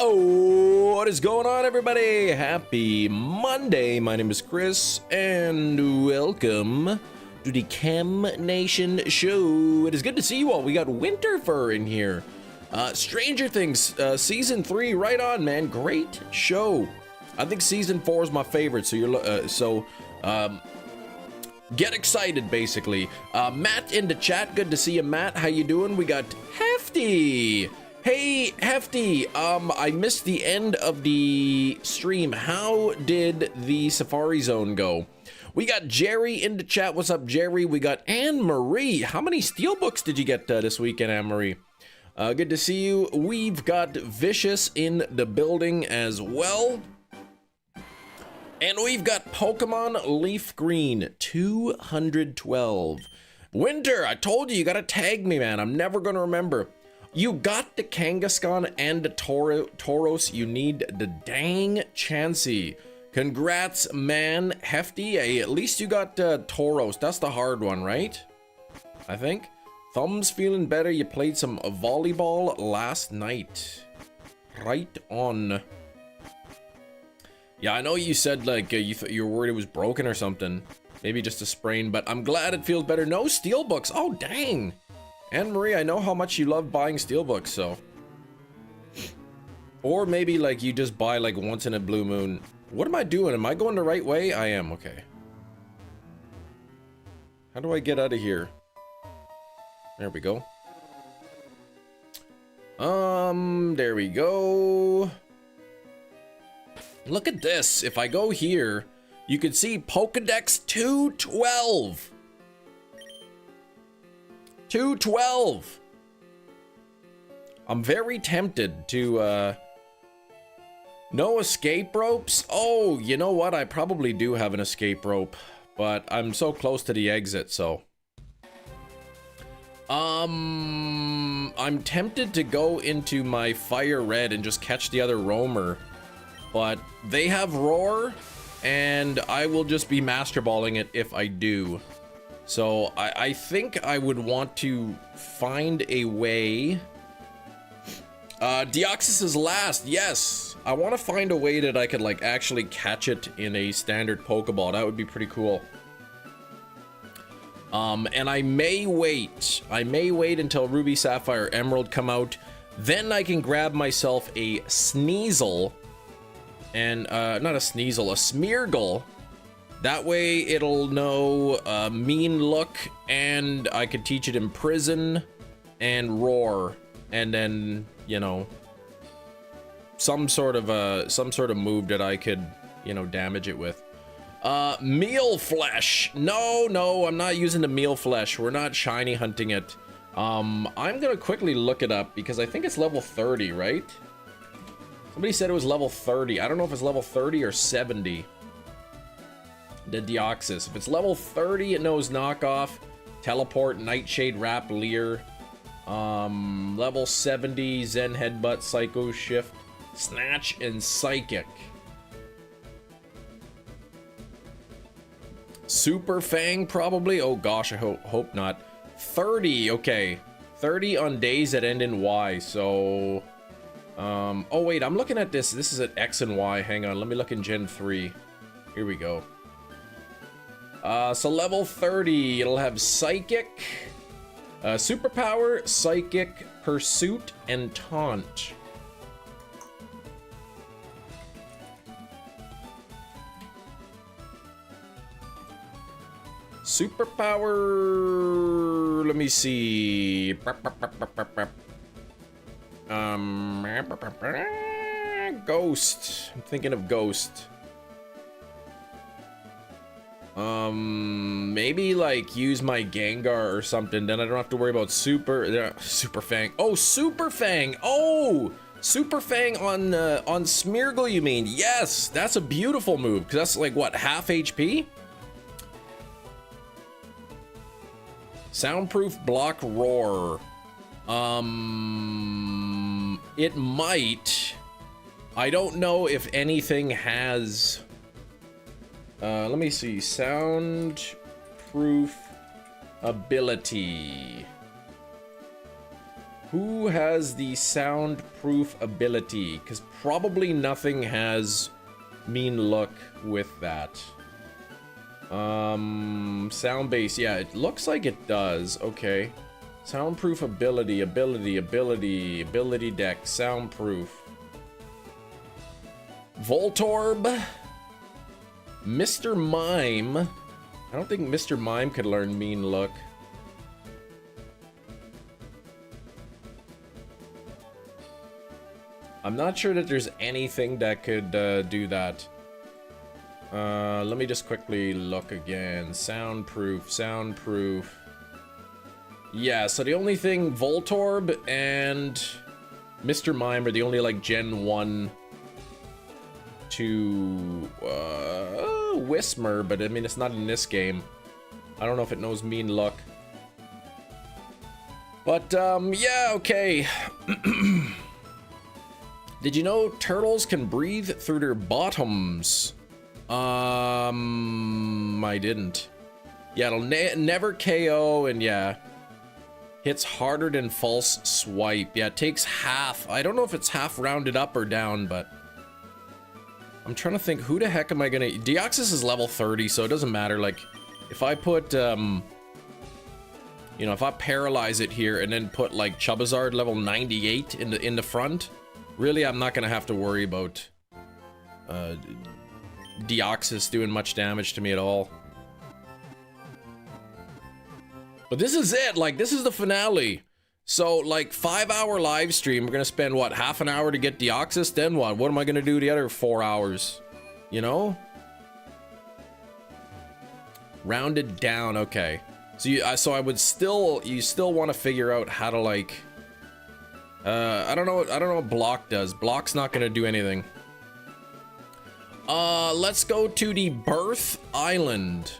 What is going on, everybody? Happy Monday. My name is Chris, and welcome to the Chem Nation show. It is good to see you all. We got Winter Fur in here. Stranger Things, season 3, right on, man. Great show. I think season 4 is my favorite. So get excited, basically. Matt in the chat. Good to see you, Matt. How you doing? We got Hefty. Hey, Hefty, I missed the end of the stream. How did the Safari Zone go? We got Jerry in the chat. What's up, Jerry? We got Anne-Marie. How many steelbooks did you get this weekend, Anne-Marie? Good to see you. We've got Vicious in the building as well. And we've got Pokemon LeafGreen 212. Winter, I told you, you gotta tag me, man. I'm never gonna remember. You got the Kangaskhan and the Tauros. You need the dang Chansey. Congrats, man. Hefty. Hey, at least you got Tauros. That's the hard one, right? I think. Thumbs feeling better. You played some volleyball last night. Right on. Yeah, I know you said like you were worried it was broken or something. Maybe just a sprain, but I'm glad it feels better. No steelbooks. Oh, dang. Anne-Marie, I know how much you love buying steelbooks, so. Or maybe like you just buy like once in a blue moon. What am I doing? Am I going the right way? I am, okay. How do I get out of here? There we go. There we go. Look at this. If I go here, you can see Pokedex 212. 212. I'm very tempted to no escape ropes. Oh, you know what? I probably do have an escape rope, but I'm so close to the exit, so I'm tempted to go into my FireRed and just catch the other roamer, but they have roar and I will just be master balling it if I do. So I think I would want to find a way. Deoxys is last. Yes, I want to find a way that I could like actually catch it in a standard Pokeball. That would be pretty cool. And I may wait until Ruby, Sapphire, Emerald come out. Then I can grab myself a Sneasel and not a Sneasel, a Smeargle. That way it'll know mean look, and I could teach it Imprison and Roar, and then, you know, some sort of move that I could, you know, damage it with. Meal Flesh. No, I'm not using the Meal Flesh. We're not shiny hunting it. I'm gonna quickly look it up because I think it's level 30, right? Somebody said it was level 30. I don't know if it's level 30 or 70. The Deoxys. If it's level 30, it knows knockoff, teleport, nightshade, wrap, leer. Level 70, Zen headbutt, psycho shift, snatch, and psychic. Super fang probably. Oh gosh, I hope not. 30. Okay, 30 on days that end in Y. So oh wait, I'm looking at this. This is at X and Y. Hang on, let me look in Gen 3. Here we go. So level 30, it'll have Psychic, Superpower, Psychic, Pursuit, and Taunt. Superpower, let me see. Ghost. I'm thinking of Ghost. Maybe like use my Gengar or something, then I don't have to worry about Super Fang. Oh, Super Fang. Oh, Super Fang on Smeargle, you mean? Yes, that's a beautiful move because that's like what, half HP? Soundproof, block, roar. It might. I don't know if anything has. Let me see. Soundproof ability. Who has the soundproof ability? Because probably nothing has mean look with that. Sound base, yeah, it looks like it does. Okay. Soundproof ability deck, soundproof. Voltorb. Mr. Mime. I don't think Mr. Mime could learn mean look. I'm not sure that there's anything that could do that. Let me just quickly look again. Soundproof. Yeah, so the only thing, Voltorb and Mr. Mime are the only, like, Gen 1 to Whismur, but I mean, it's not in this game. I don't know if it knows mean look. But, yeah, okay. Did you know turtles can breathe through their bottoms? I didn't. Yeah, it'll never KO, and yeah. Hits harder than false swipe. Yeah, it takes half. I don't know if it's half rounded up or down, but I'm trying to think, who the heck am I gonna... Deoxys is level 30, so it doesn't matter. Like, if I put, you know, if I paralyze it here and then put, like, Chubazard level 98 in the front, really, I'm not gonna have to worry about Deoxys doing much damage to me at all. But this is it, like, this is the finale. So, like, 5-hour live stream, we're gonna spend, what, half an hour to get Deoxys? Then what? What am I gonna do the other 4 hours? You know? Rounded down, okay. So so I would still, you still want to figure out how to, like, I don't know what block does. Block's not gonna do anything. Let's go to the Birth Island.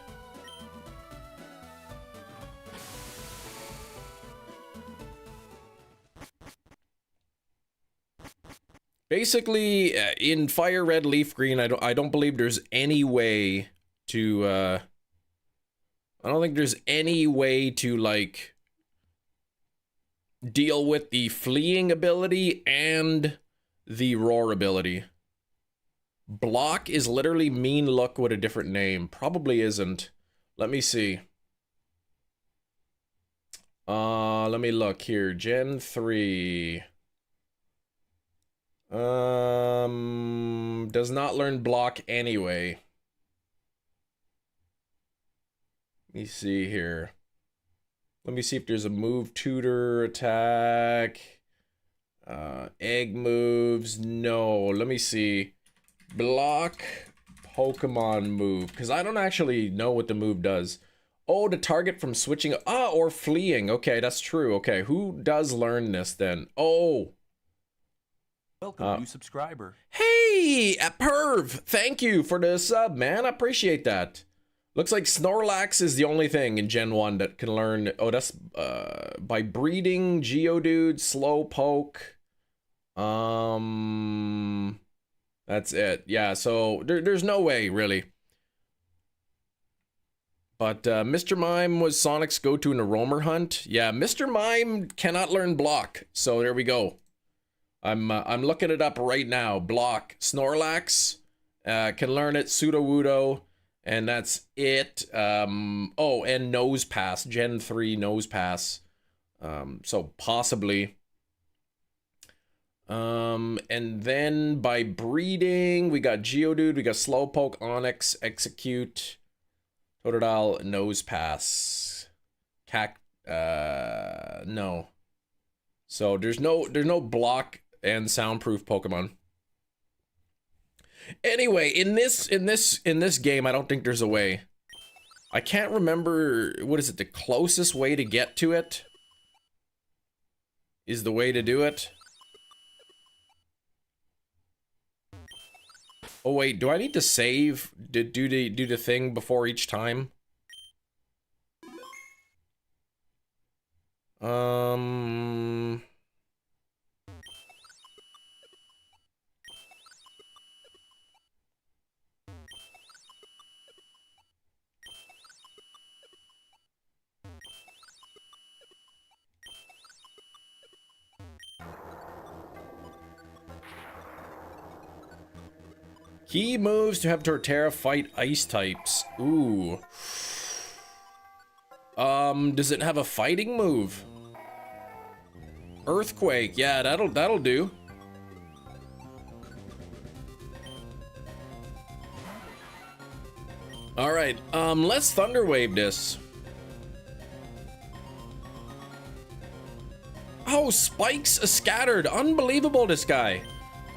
Basically, in FireRed, LeafGreen, I don't believe there's any way to, I don't think there's any way to, like, deal with the fleeing ability and the roar ability. Block is literally mean look with a different name. Probably isn't. Let me see. Let me look here. Gen 3. Does not learn block anyway. Let me see here. Let me see if there's a move, tutor, attack, egg moves. No, let me see. Block, Pokemon move, because I don't actually know what the move does. Oh, the target from switching, or fleeing. Okay, that's true. Okay, who does learn this then? Oh. Welcome, new subscriber. Hey, Perv, thank you for the sub, man. I appreciate that. Looks like Snorlax is the only thing in Gen 1 that can learn. Oh, that's by breeding, Geodude, Slowpoke. That's it. Yeah, so there's no way, really. But Mr. Mime was Sonic's go-to in a roamer hunt. Yeah, Mr. Mime cannot learn block. So there we go. I'm looking it up right now. Block. Snorlax can learn it. Sudowoodo. And that's it. Oh, and Nose Pass. Gen 3 Nose Pass. So possibly. And then by breeding, we got Geodude, we got Slowpoke, Onix, Execute, Totodile, Nose Pass. No. So there's no block and soundproof Pokemon. Anyway, in this game, I don't think there's a way. I can't remember, what is it, the closest way to get to it is the way to do it. Oh wait, do I need to save to do the thing before each time? Key moves to have Torterra fight ice types. Ooh. Does it have a fighting move? Earthquake. Yeah, that'll do. All right. Let's Thunder Wave this. Oh, spikes scattered. Unbelievable, this guy.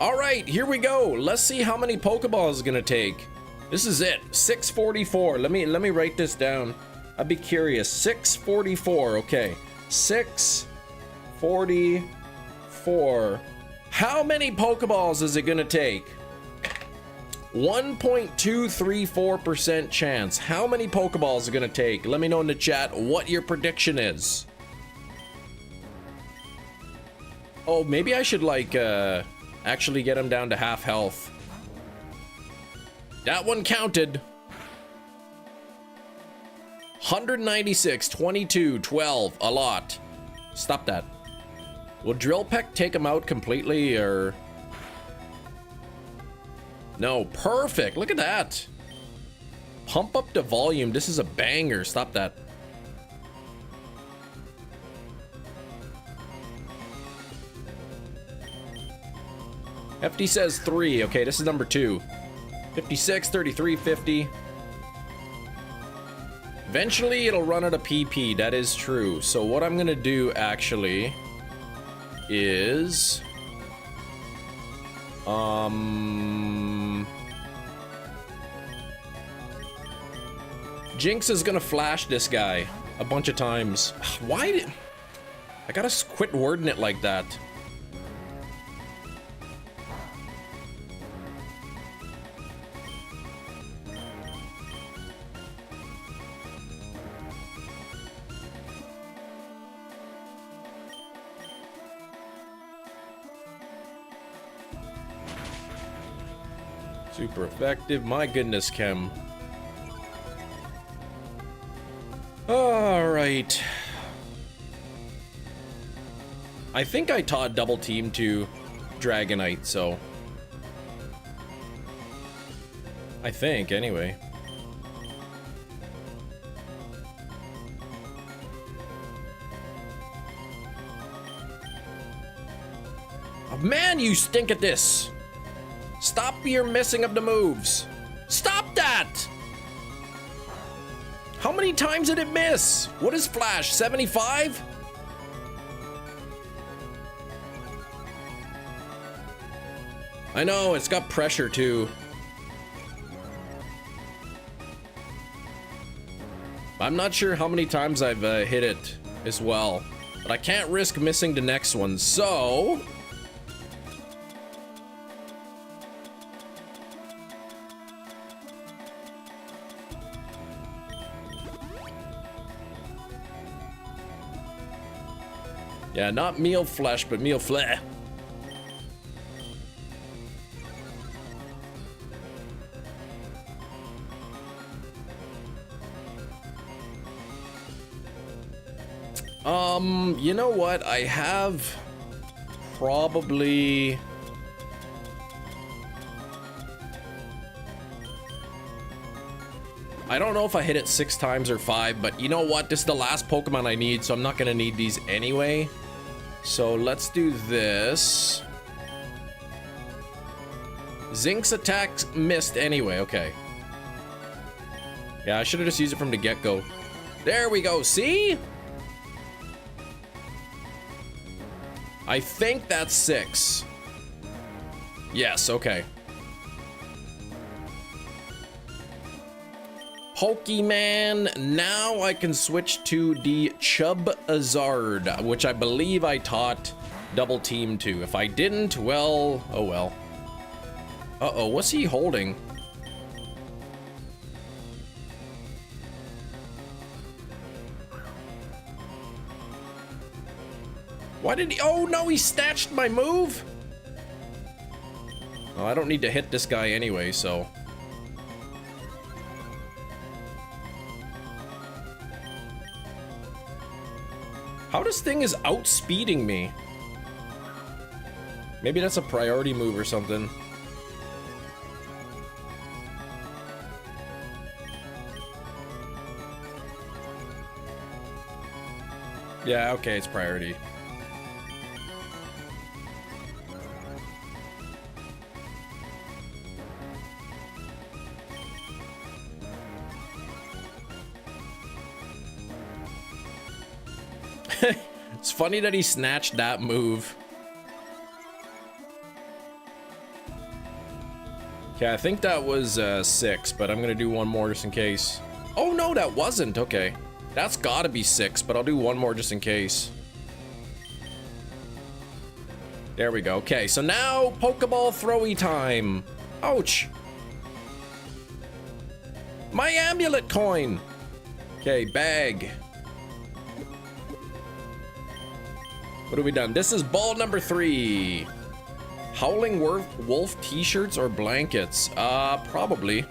All right, here we go. Let's see how many Pokeballs is gonna take. This is it. 644. Let me write this down. I'd be curious. 644. Okay. 644. How many Pokeballs is it gonna take? 1.234% chance. How many Pokeballs is it gonna take? Let me know in the chat what your prediction is. Oh, maybe I should like actually get him down to half health. That one counted. 196, 22, 12, a lot. Stop that. Will Drill Peck take him out completely, or? No, perfect. Look at that. Pump up the volume. This is a banger. Stop that. FD says 3. Okay, this is number 2. 56, 33, 50. Eventually, it'll run out of PP. That is true. So what I'm gonna do, actually, is... Jinx is gonna flash this guy a bunch of times. Why did... I gotta quit wording it like that. Super effective. My goodness, Chem. All right. I think I taught double team to Dragonite, so. I think, anyway. Oh, man, you stink at this. Stop your messing up the moves. Stop that! How many times did it miss? What is Flash, 75? I know, it's got pressure too. I'm not sure how many times I've hit it as well, but I can't risk missing the next one, so... Yeah, not meal flesh, but meal fleh. You know what? I have probably... I don't know if I hit it 6 times or 5, but you know what? This is the last Pokemon I need, so I'm not gonna need these anyway. So let's do this. Zink's attack missed anyway, okay. Yeah, I should have just used it from the get-go. There we go, see? I think that's 6. Yes, okay. Pokemon, now I can switch to the Chubazard, which I believe I taught double team to. If I didn't, well, oh well. Uh-oh, what's he holding? Why did he, oh no, he snatched my move? Well, I don't need to hit this guy anyway, so. How this thing is outspeeding me? Maybe that's a priority move or something. Yeah, okay, it's priority. It's funny that he snatched that move. Okay, I think that was 6, but I'm gonna do one more just in case. Oh no, that wasn't. Okay, that's gotta be 6, but I'll do one more just in case. There we go. Okay, so now Pokeball throwy time. Ouch. My amulet coin. Okay, bag. What have we done? This is ball number 3. Howling Wolf t-shirts or blankets? Probably.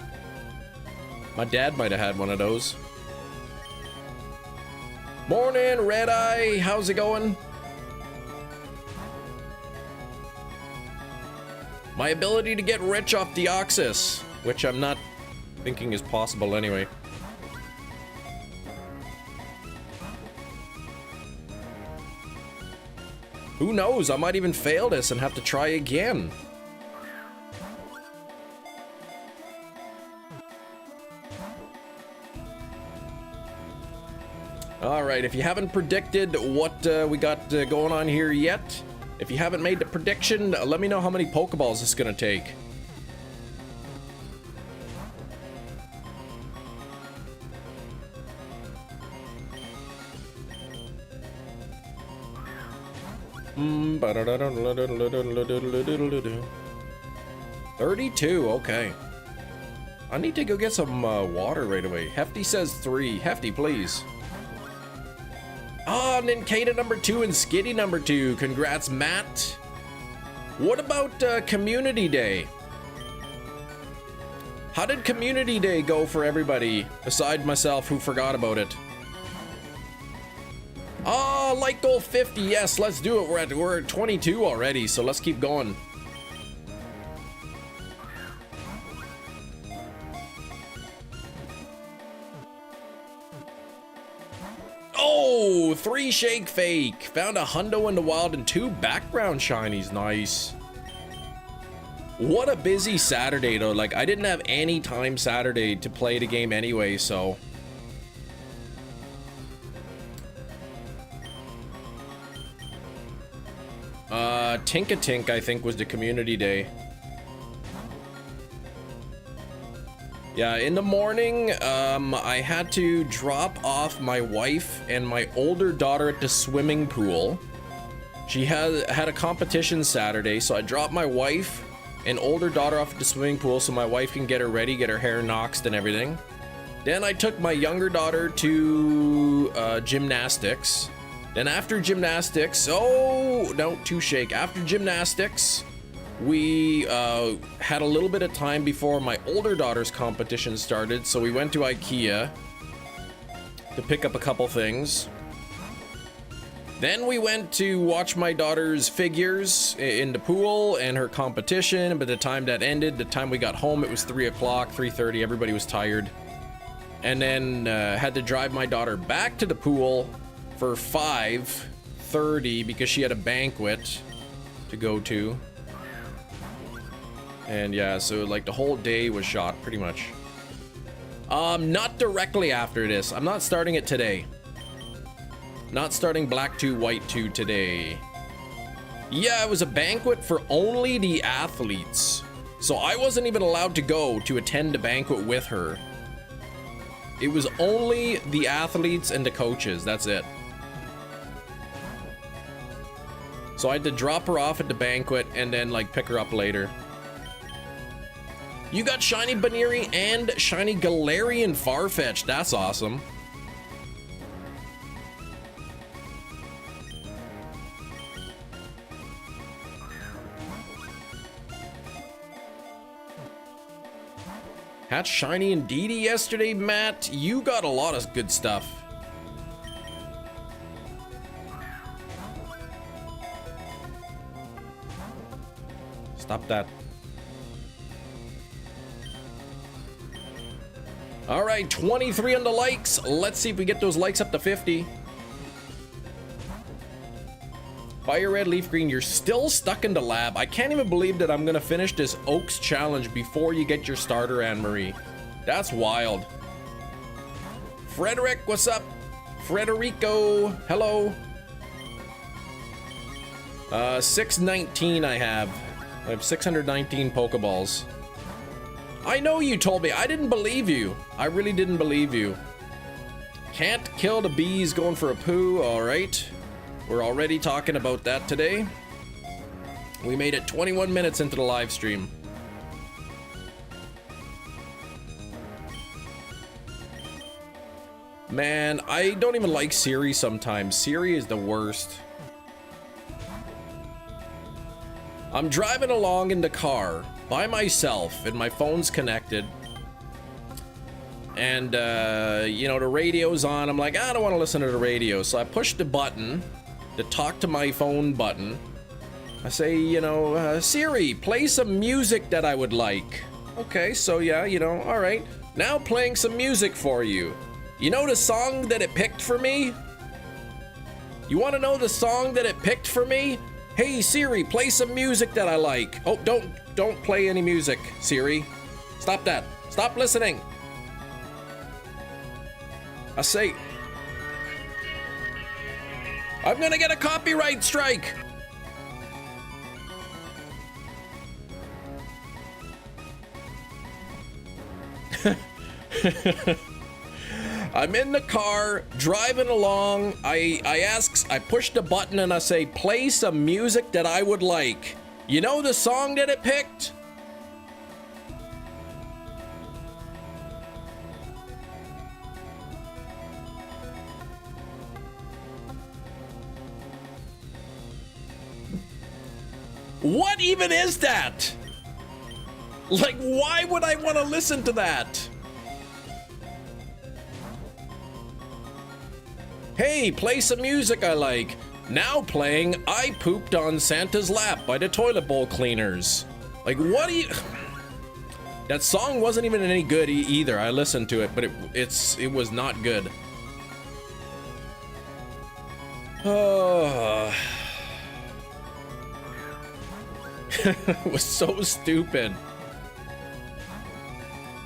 My dad might have had one of those. Morning, Red Eye. How's it going? My ability to get rich off Deoxys, which I'm not thinking is possible anyway. Who knows? I might even fail this and have to try again. All right, if you haven't predicted what we got going on here yet, if you haven't made the prediction, let me know how many Pokeballs it's gonna take. Mm, 32, okay. I need to go get some water right away. Hefty says 3. Hefty, please. Ah, Ninkata number 2 and Skitty number 2. Congrats, Matt. What about Community Day? How did Community Day go for everybody, aside myself who forgot about it? Ah, like goal 50. Yes, let's do it. We're at 22 already, so let's keep going. Oh, 3 shake fake. Found a hundo in the wild and 2 background shinies. Nice. What a busy Saturday though. Like, I didn't have any time Saturday to play the game anyway, so. Tinkatink, I think, was the community day. Yeah, in the morning, I had to drop off my wife and my older daughter at the swimming pool. She had a competition Saturday, so I dropped my wife and older daughter off at the swimming pool so my wife can get her ready, get her hair noxed and everything. Then I took my younger daughter to gymnastics. Then after gymnastics, oh, no, 2 shake. After gymnastics, we had a little bit of time before my older daughter's competition started, so we went to IKEA to pick up a couple things. Then we went to watch my daughter's figures in the pool and her competition. By the time that ended, the time we got home, it was 3 o'clock, 3:30. Everybody was tired. And then had to drive my daughter back to the pool for 5:30 because she had a banquet to go to. And yeah, so like the whole day was shot pretty much. Not directly after this. I'm not starting it today. Not starting Black 2, White 2 today. Yeah, it was a banquet for only the athletes. So I wasn't even allowed to go to attend the banquet with her. It was only the athletes and the coaches, that's it. So I had to drop her off at the banquet and then like pick her up later. You got Shiny Baneri and Shiny Galarian Farfetch. That's awesome. Hatch Shiny and Indeedee yesterday, Matt. You got a lot of good stuff. Stop that. All right, 23 on the likes. Let's see if we get those likes up to 50. FireRed, LeafGreen, you're still stuck in the lab. I can't even believe that I'm gonna finish this Oaks challenge before you get your starter, Anne-Marie. That's wild. Frederick, what's up? Frederico, hello. 619 I have 619 Pokeballs. I know you told me. I didn't believe you. I really didn't believe you. Can't kill the bees going for a poo. All right. We're already talking about that today. We made it 21 minutes into the live stream. Man, I don't even like Siri sometimes. Siri is the worst. I'm driving along in the car by myself and my phone's connected. And, you know, the radio's on. I'm like, I don't want to listen to the radio. So I push the button, the talk to my phone button. I say, you know, Siri, play some music that I would like. Okay, so yeah, you know, all right. Now playing some music for you. You know the song that it picked for me? You want to know the song that it picked for me? Hey Siri, play some music that I like. Oh, don't play any music, Siri. Stop that. Stop listening. I say, I'm gonna get a copyright strike. I'm in the car, driving along. I push the button and I say, play some music that I would like. You know the song that it picked? What even is that? Like, why would I want to listen to that? Hey, play some music I like. Now playing I Pooped on Santa's Lap by the Toilet Bowl Cleaners. Like, what do you... That song wasn't even any good either. I listened to it, but it was not good. Oh... It was so stupid.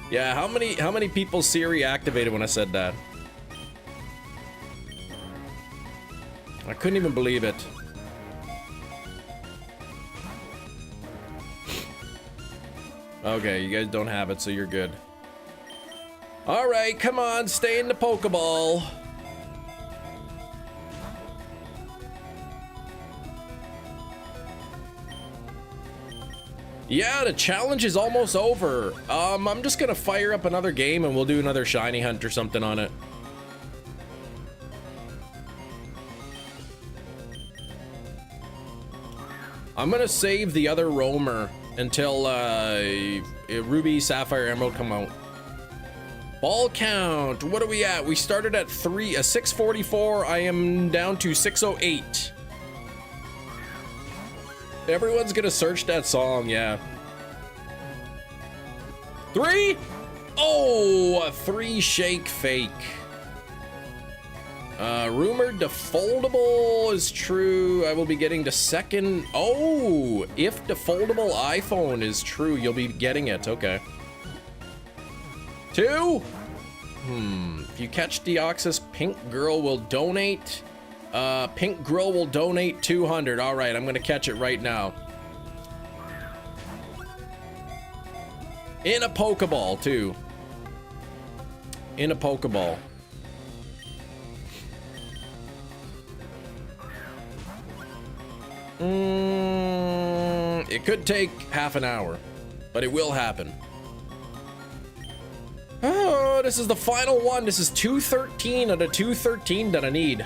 Yeah, how many people Siri activated when I said that? I couldn't even believe it. Okay, you guys don't have it, so you're good. All right, come on, stay in the Pokeball. Yeah, the challenge is almost over. I'm just gonna fire up another game and we'll do another shiny hunt or something on it. I'm gonna save the other roamer until Ruby, Sapphire, Emerald come out. Ball count, what are we at? We started at 644. I am down to 608. Everyone's gonna search that song, yeah. 3? Oh, a 3 shake fake. Rumored the foldable is true. I will be getting the second. Oh, if the foldable iPhone is true, you'll be getting it. Okay. 2? If you catch Deoxys, Pink Girl will donate. Pink Girl will donate 200. All right, I'm gonna catch it right now. In a Pokeball, too. In a Pokeball. It could take half an hour, but it will happen. Oh, this is the final one. This is 213 out of 213 that I need.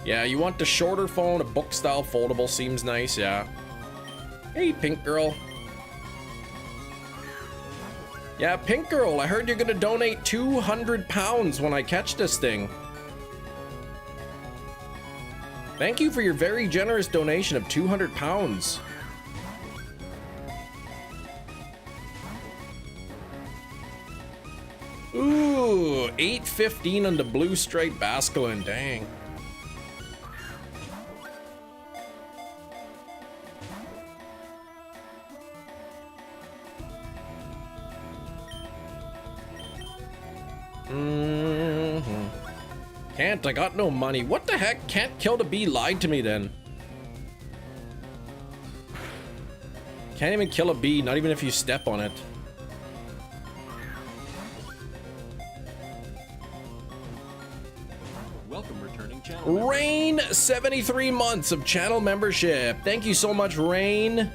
Yeah, you want the shorter phone, a book style foldable seems nice, yeah. Hey, Pink Girl. Yeah, Pink Girl, I heard you're gonna donate 200 pounds when I catch this thing. Thank you for your very generous donation of 200 pounds. Ooh, 815 on the blue stripe Basculin, dang. Can't, I got no money. What the heck? Can't kill the bee lied to me then. Can't even kill a bee, not even if you step on it. Welcome returning channel. Rain, 73 months of channel membership. Thank you so much, Rain.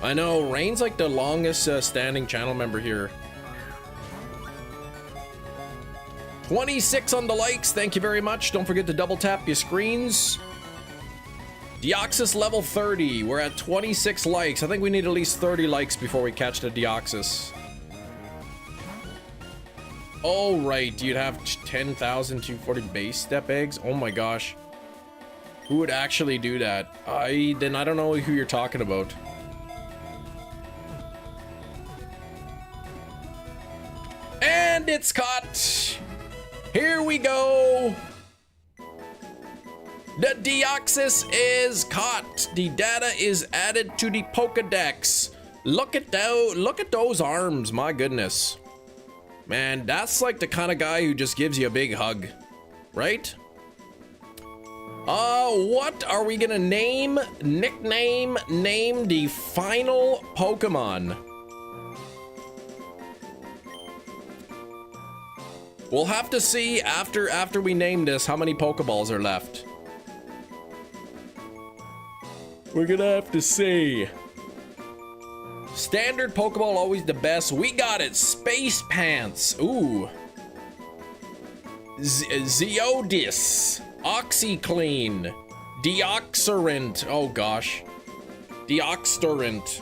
I know, Rain's like the longest standing channel member here. 26 on the likes, thank you very much. Don't forget to double tap your screens. Deoxys level 30, we're at 26 likes. I think we need at least 30 likes before we catch the Deoxys. Oh, right, you'd have 10,240 base step eggs. Oh my gosh. Who would actually do that? I don't know who you're talking about. And it's caught. Here we go. The Deoxys is caught. The data is added to the Pokedex. Look at those arms. My goodness. Man, that's like the kind of guy who just gives you a big hug, right? What are we gonna name the final Pokemon? We'll have to see after we name this how many Pokeballs are left. We're gonna have to see. Standard Pokeball always the best. We got it. Space Pants. Ooh. Zeodis. OxyClean. Deoxyrant. Oh gosh. Deoxyrant.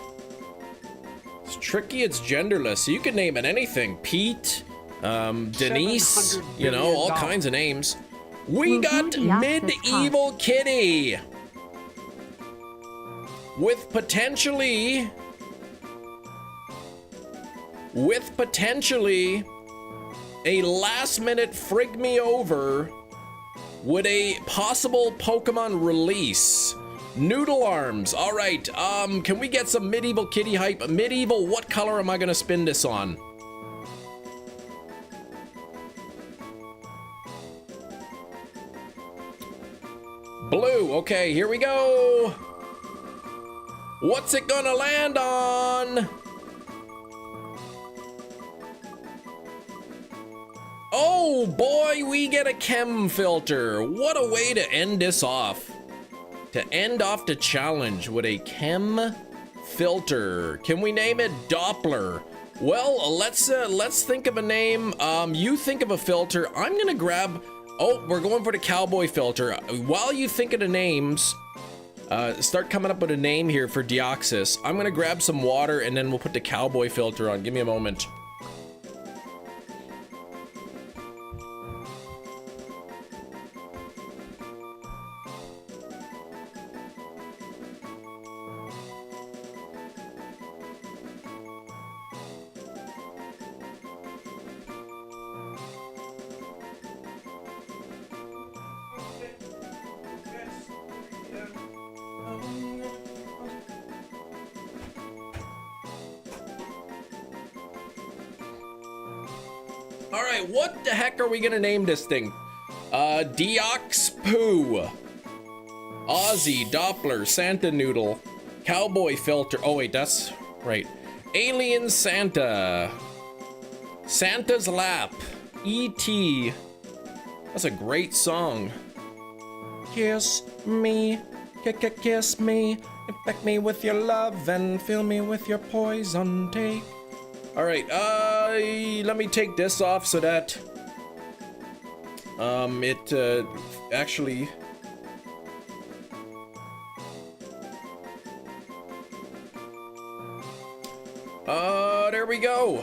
It's tricky, it's genderless. So you can name it anything. Pete. Denise, you know, all kinds of names. We got Medieval Kitty with potentially a last minute frig me over with a possible Pokemon release. Noodle Arms. All right, can we get some Medieval Kitty hype? Medieval, what color am I gonna spin this on? Blue. Okay, here we go. What's it gonna land on? Oh boy, we get a chem filter. What a way to end this off. To end off the challenge with a chem filter. Can we name it Doppler? Well, let's think of a name. You think of a filter. I'm gonna grab. Oh, we're going for the cowboy filter. While you think of the names, start coming up with a name here for Deoxys. I'm gonna grab some water and then we'll put the cowboy filter on. Give me a moment. All right, what the heck are we gonna name this thing? Deoxpoo, Aussie, Doppler, Santa Noodle, Cowboy Filter. Oh wait, that's right. Alien Santa, Santa's Lap, E.T. That's a great song. Kiss me, kiss me, infect me with your love and fill me with your poison. Take. All right, let me take this off so that it actually there we go.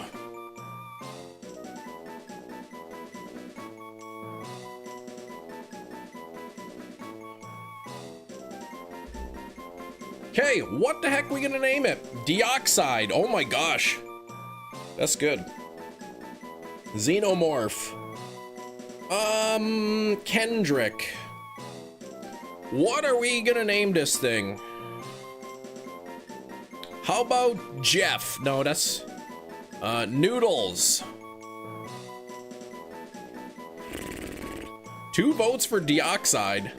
Okay, what the heck are we gonna name it? Deoxide. Oh my gosh. That's good. Xenomorph. Kendrick. What are we gonna name this thing? How about Jeff? No, that's Noodles. 2 votes for Deoxide.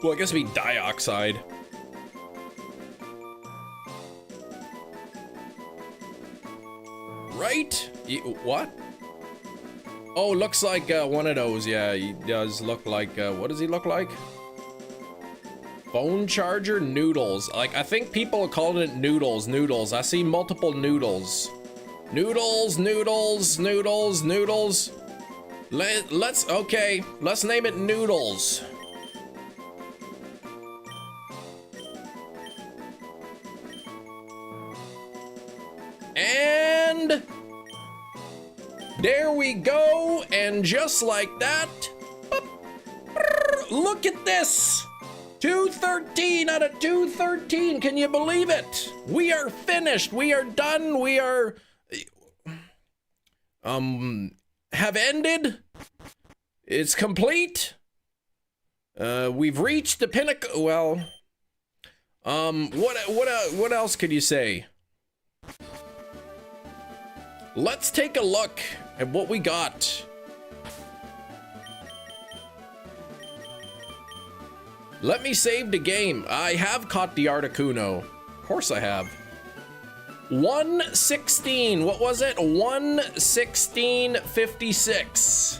Well, I guess it'd be Dioxide. Right? What? Oh, looks like one of those. Yeah, he does look like, what does he look like? Phone charger Noodles. Like, I think people are calling it Noodles. Noodles. I see multiple Noodles. Noodles, Noodles, Noodles, Noodles. Okay, let's name it Noodles. And there we go. And just like that, look at this. 213 out of 213. Can you believe it? We are finished. We are done. We are have ended. It's complete. We've reached the pinnacle. Well, what else could you say? Let's take a look at what we got. Let me save the game. I have caught the Articuno. Of course I have. 116. What was it? 116.56.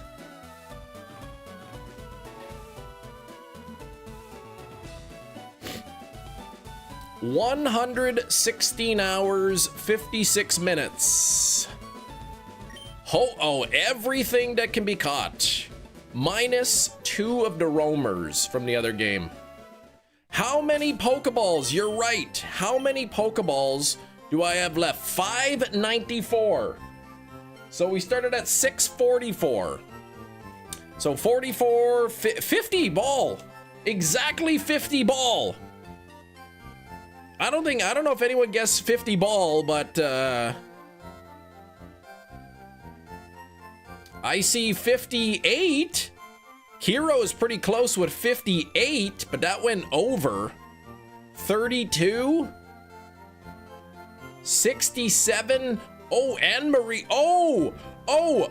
$116 56 minutes. Oh, everything that can be caught. Minus 2 of the roamers from the other game. How many Pokeballs? You're right. How many Pokeballs do I have left? 594. So we started at 644. So 44, 50 ball. Exactly 50 ball. I don't know if anyone guessed 50 ball, but I see 58. Hero is pretty close with 58, but that went over. 32. 67. Oh, Anne-Marie. Oh,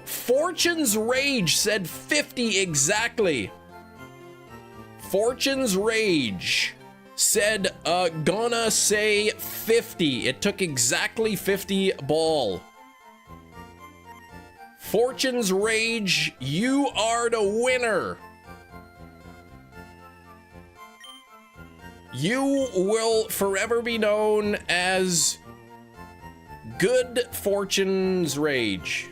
Fortune's Rage said 50 exactly. Fortune's Rage said, gonna say 50. It took exactly 50 ball. Fortune's Rage, you are the winner. You will forever be known as Good Fortune's Rage.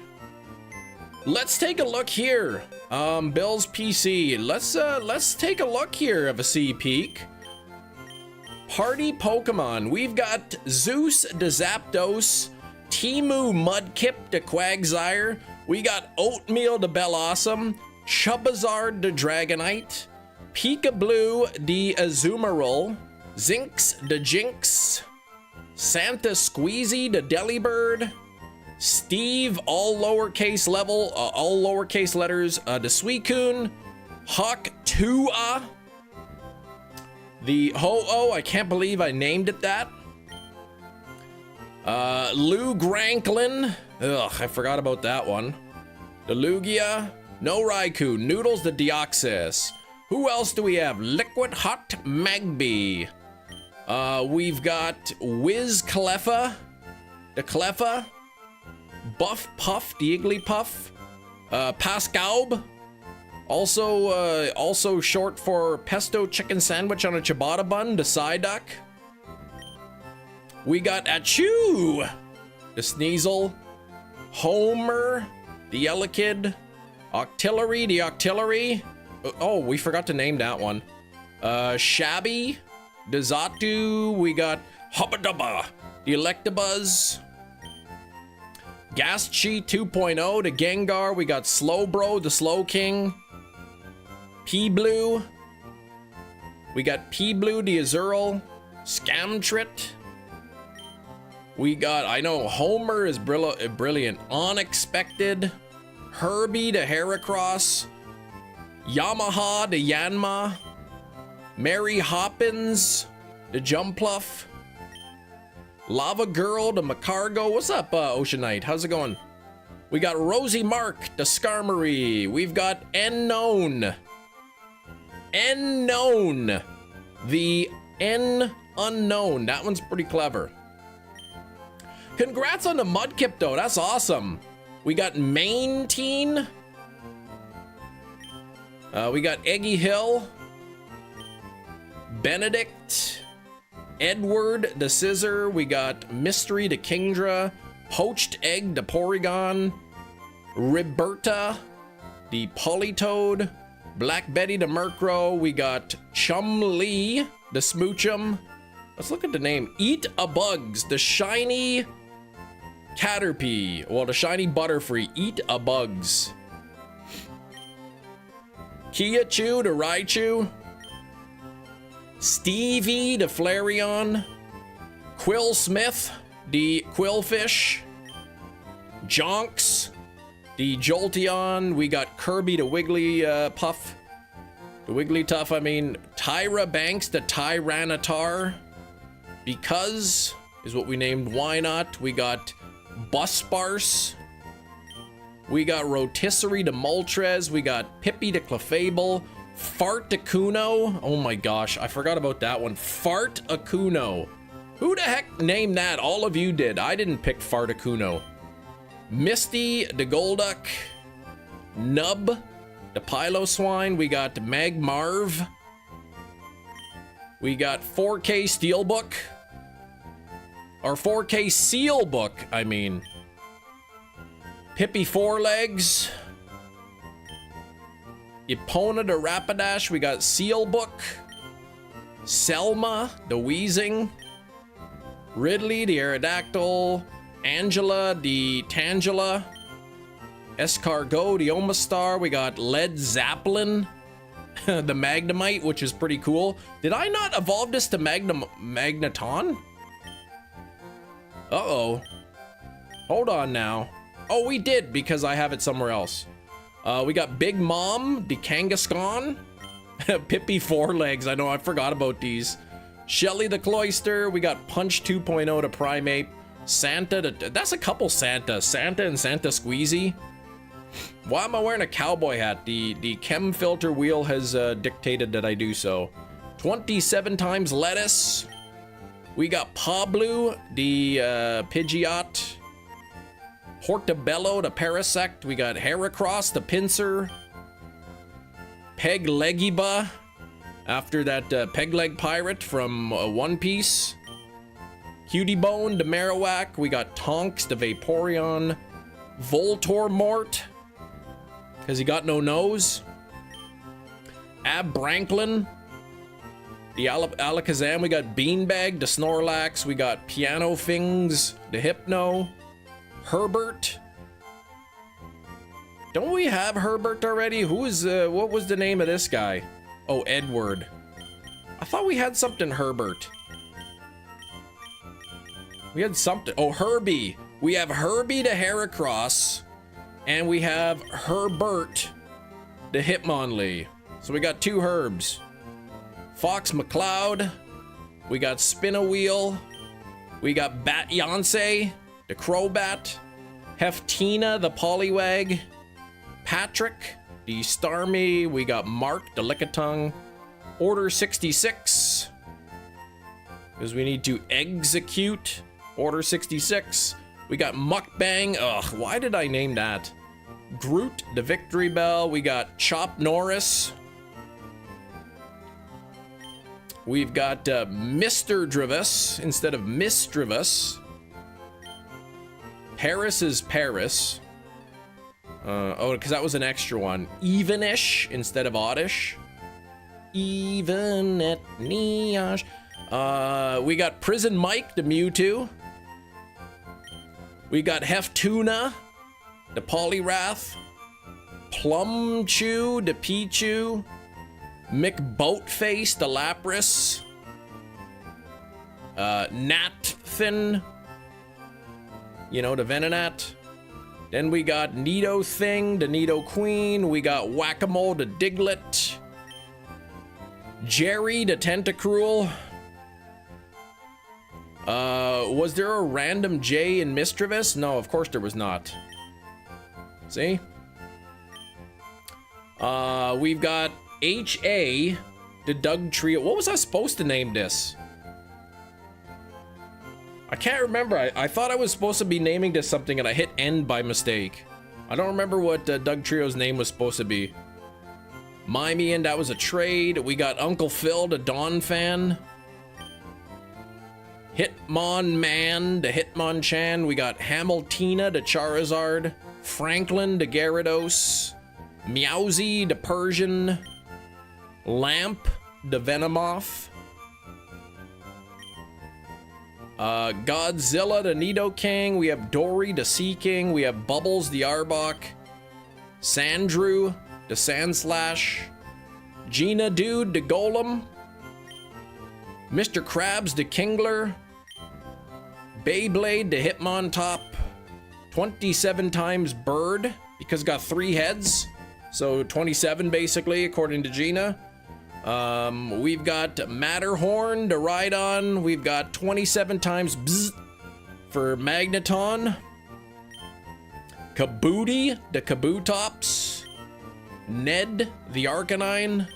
Let's take a look here. Bill's PC. Let's take a look here of a sneak peek. Party Pokemon. We've got Zeus the Zapdos, Timu Mudkip the Quagsire. We got Oatmeal the Bellossom, Chubazard the Dragonite, Peekablue the Azumarill, Zinx the Jinx, Santa Squeezy the Delibird, Steve all lowercase letters the Suicune, Hawk Tua, the Ho-Oh, I can't believe I named it that. Lou Granklin. Ugh, I forgot about that one. The Lugia. No Raikou. Noodles the Deoxys. Who else do we have? Liquid Hot Magby. We've got Wiz Cleffa. The Cleffa. Buff Puff. The Igglypuff. Pascaub. Also short for Pesto Chicken Sandwich on a Ciabatta Bun. The Psyduck. We got Achoo, the Sneasel, Homer, the Elekid, Octillery, the Octillery. Oh, we forgot to name that one. Shabby, the Zatu. We got Hubba-Dubba, the Electabuzz, Gastchi 2.0, the Gengar. We got Slowbro, the Slowking, P-Blue. We got P-Blue, the Azurill, Scamtrit. We got, I know Homer is brilliant. Unexpected. Herbie the Heracross. Yamaha the Yanma. Mary Hoppins the Jumpluff. Lava Girl, the Macargo. What's up, Ocean Knight? How's it going? We got Rosie Mark, the Skarmory. We've got Unknown. Unknown. The N Unknown. That one's pretty clever. Congrats on the Mudkip, though. That's awesome. We got Main Teen. We got Eggy Hill. Benedict. Edward the Scissor. We got Mystery the Kingdra. Poached Egg the Porygon. Riberta the Politoad. Black Betty the Murkrow. We got Chum Lee the Smoochum. Let's look at the name. Eat a Bugs the Shiny Caterpie. Well, the Shiny Butterfree. Eat a Bugs. Kiachu the Raichu. Stevie the Flareon. Quill Smith the Quillfish. Jonks the Jolteon. We got Kirby the Wigglypuff. The Wigglytuff, I mean. Tyra Banks the Tyranitar. Because is what we named Why Not. We got Busparse. We got Rotisserie the Moltres. We got Pippi the Clefable. Fart the Kuno. Oh my gosh, I forgot about that one. Fart a Kuno. Who the heck named that? All of you did. I didn't pick Fart a Kuno. Misty the Golduck. Nub the Piloswine. We got Magmarv. We got 4K Steelbook. Or 4K Sealbook, I mean. Pippi Fourlegs. Epona the Rapidash. We got Sealbook. Selma the Weezing. Ridley the Aerodactyl. Angela the Tangela. Escargot the Omastar. We got Led Zeppelin the Magnemite, which is pretty cool. Did I not evolve this to Magneton? Uh-oh. Hold on now. Oh, we did, because I have it somewhere else. We got Big Mom the Kangaskhan. Pippi Fourlegs. I know, I forgot about these. Shelly the Cloyster. We got Punch 2.0 to Primate. Santa the... That's a couple Santa. Santa and Santa Squeezy. Why am I wearing a cowboy hat? The chem filter wheel has dictated that I do so. 27 times lettuce. We got Pablo the Pidgeot. Hortobello the Parasect. We got Heracross the Pinsir. Peglegiba, after that Pegleg pirate from One Piece. Cutiebone the Marowak. We got Tonks the Vaporeon. Voltormort, because he got no nose. Abbranklin the Alakazam. We got Beanbag the Snorlax. We got Piano Fings the Hypno. Herbert. Don't we have Herbert already? Who is, what was the name of this guy? Oh, Edward. I thought we had something Herbert. We had something. Oh, Herbie. We have Herbie the Heracross. And we have Herbert the Hitmonlee. So we got two Herbs. Fox McCloud. We got Spinawheel. We got Bat-Yonsei the Crobat. Heftina the Poliwag. Patrick the Starmie. We got Mark the Lickitung. Order 66. Because we need to execute Order 66. We got Mukbang. Ugh, why did I name that? Groot the Victory Bell. We got Chop Norris. We've got Mr. Drivis instead of Miss Drivis. Paris is Paris. Oh, because that was an extra one. Evenish instead of oddish. Even at Neosh. We got Prison Mike the Mewtwo. We got Heftuna the Poliwrath. Plumchew the Pichu. McBoatface the Lapras. Natfin, you know, the Venonat. Then we got Nido Thing, the Nido Queen. We got Whack-A-Mole, the Diglett. Jerry, the Tentacruel. Was there a random J in Mischievous? No, of course there was not. See? We've got H.A. the Doug Trio. What was I supposed to name this? I can't remember. I thought I was supposed to be naming this something and I hit N by mistake. I don't remember what Doug Trio's name was supposed to be. Mimian, that was a trade. We got Uncle Phil, the Dawn fan. Hitmonman, the Hitmonchan. We got Hamiltina, the Charizard. Franklin, the Gyarados. Meowsy, the Persian. Lamp, the Venomoth. Godzilla, the Nidoking. We have Dory, the Seaking. We have Bubbles, the Arbok. Sandrew, the Sandslash. Gina Dude, the Golem. Mr. Krabs, the Kingler. Beyblade, the Hitmontop. 27 times Bird, because it's got 3 heads. So 27 basically, according to Gina. We've got Matterhorn, the Rhydon. We've got 27 times Bzz for Magneton. Kaboody, the Kabutops. Ned, the Arcanine.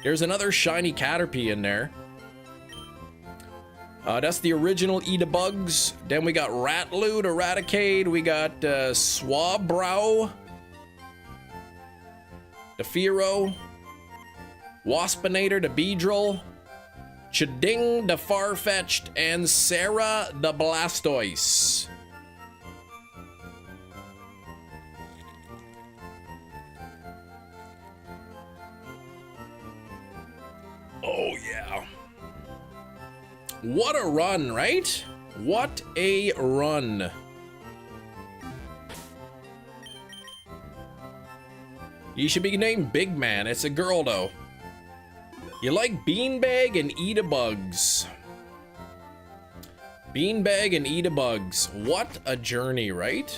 There's another shiny Caterpie in there. That's the original Eatabugs. Then we got Ratloot, Eradicate. We got Swabrow, the Fearow. Waspinator, the Beedrill. Chiding, the Farfetch'd. And Sarah, the Blastoise. Oh, yeah. What a run, right? What a run. You should be named Big Man. It's a girl, though. You like Beanbag and Eatabugs. Beanbag and Eatabugs. What a journey, right?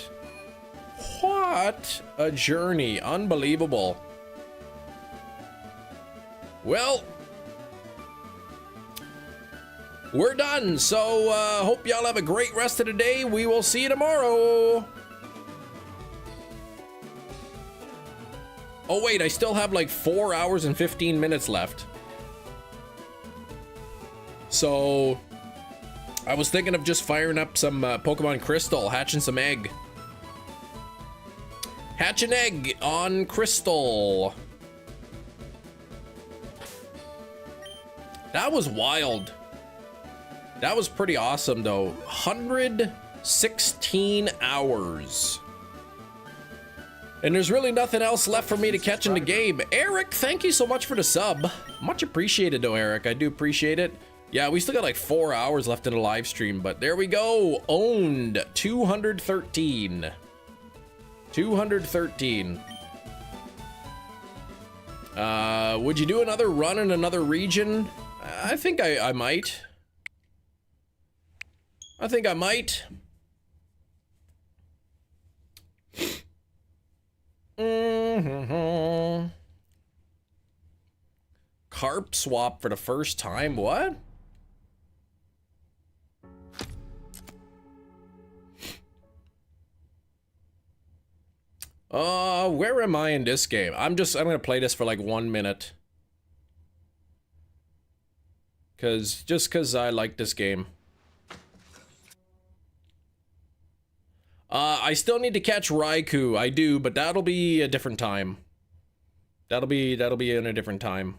What a journey. Unbelievable. Well, we're done. So, hope y'all have a great rest of the day. We will see you tomorrow. Oh, wait, I still have like 4 hours and 15 minutes left. So, I was thinking of just firing up some Pokemon Crystal, hatching some egg. Hatch an egg on Crystal. That was wild. That was pretty awesome, though. 116 hours. And there's really nothing else left for me to catch in the game. Eric, thank you so much for the sub. Much appreciated, though, Eric. I do appreciate it. Yeah, we still got like 4 hours left in the live stream, but there we go. Owned 213. 213. Would you do another run in another region? I think I might. I think I might. Carp swap for the first time? What? Where am I in this game? I'm gonna play this for like 1 minute. Just cause I like this game. I still need to catch Raikou. I do, but that'll be a different time. That'll be in a different time.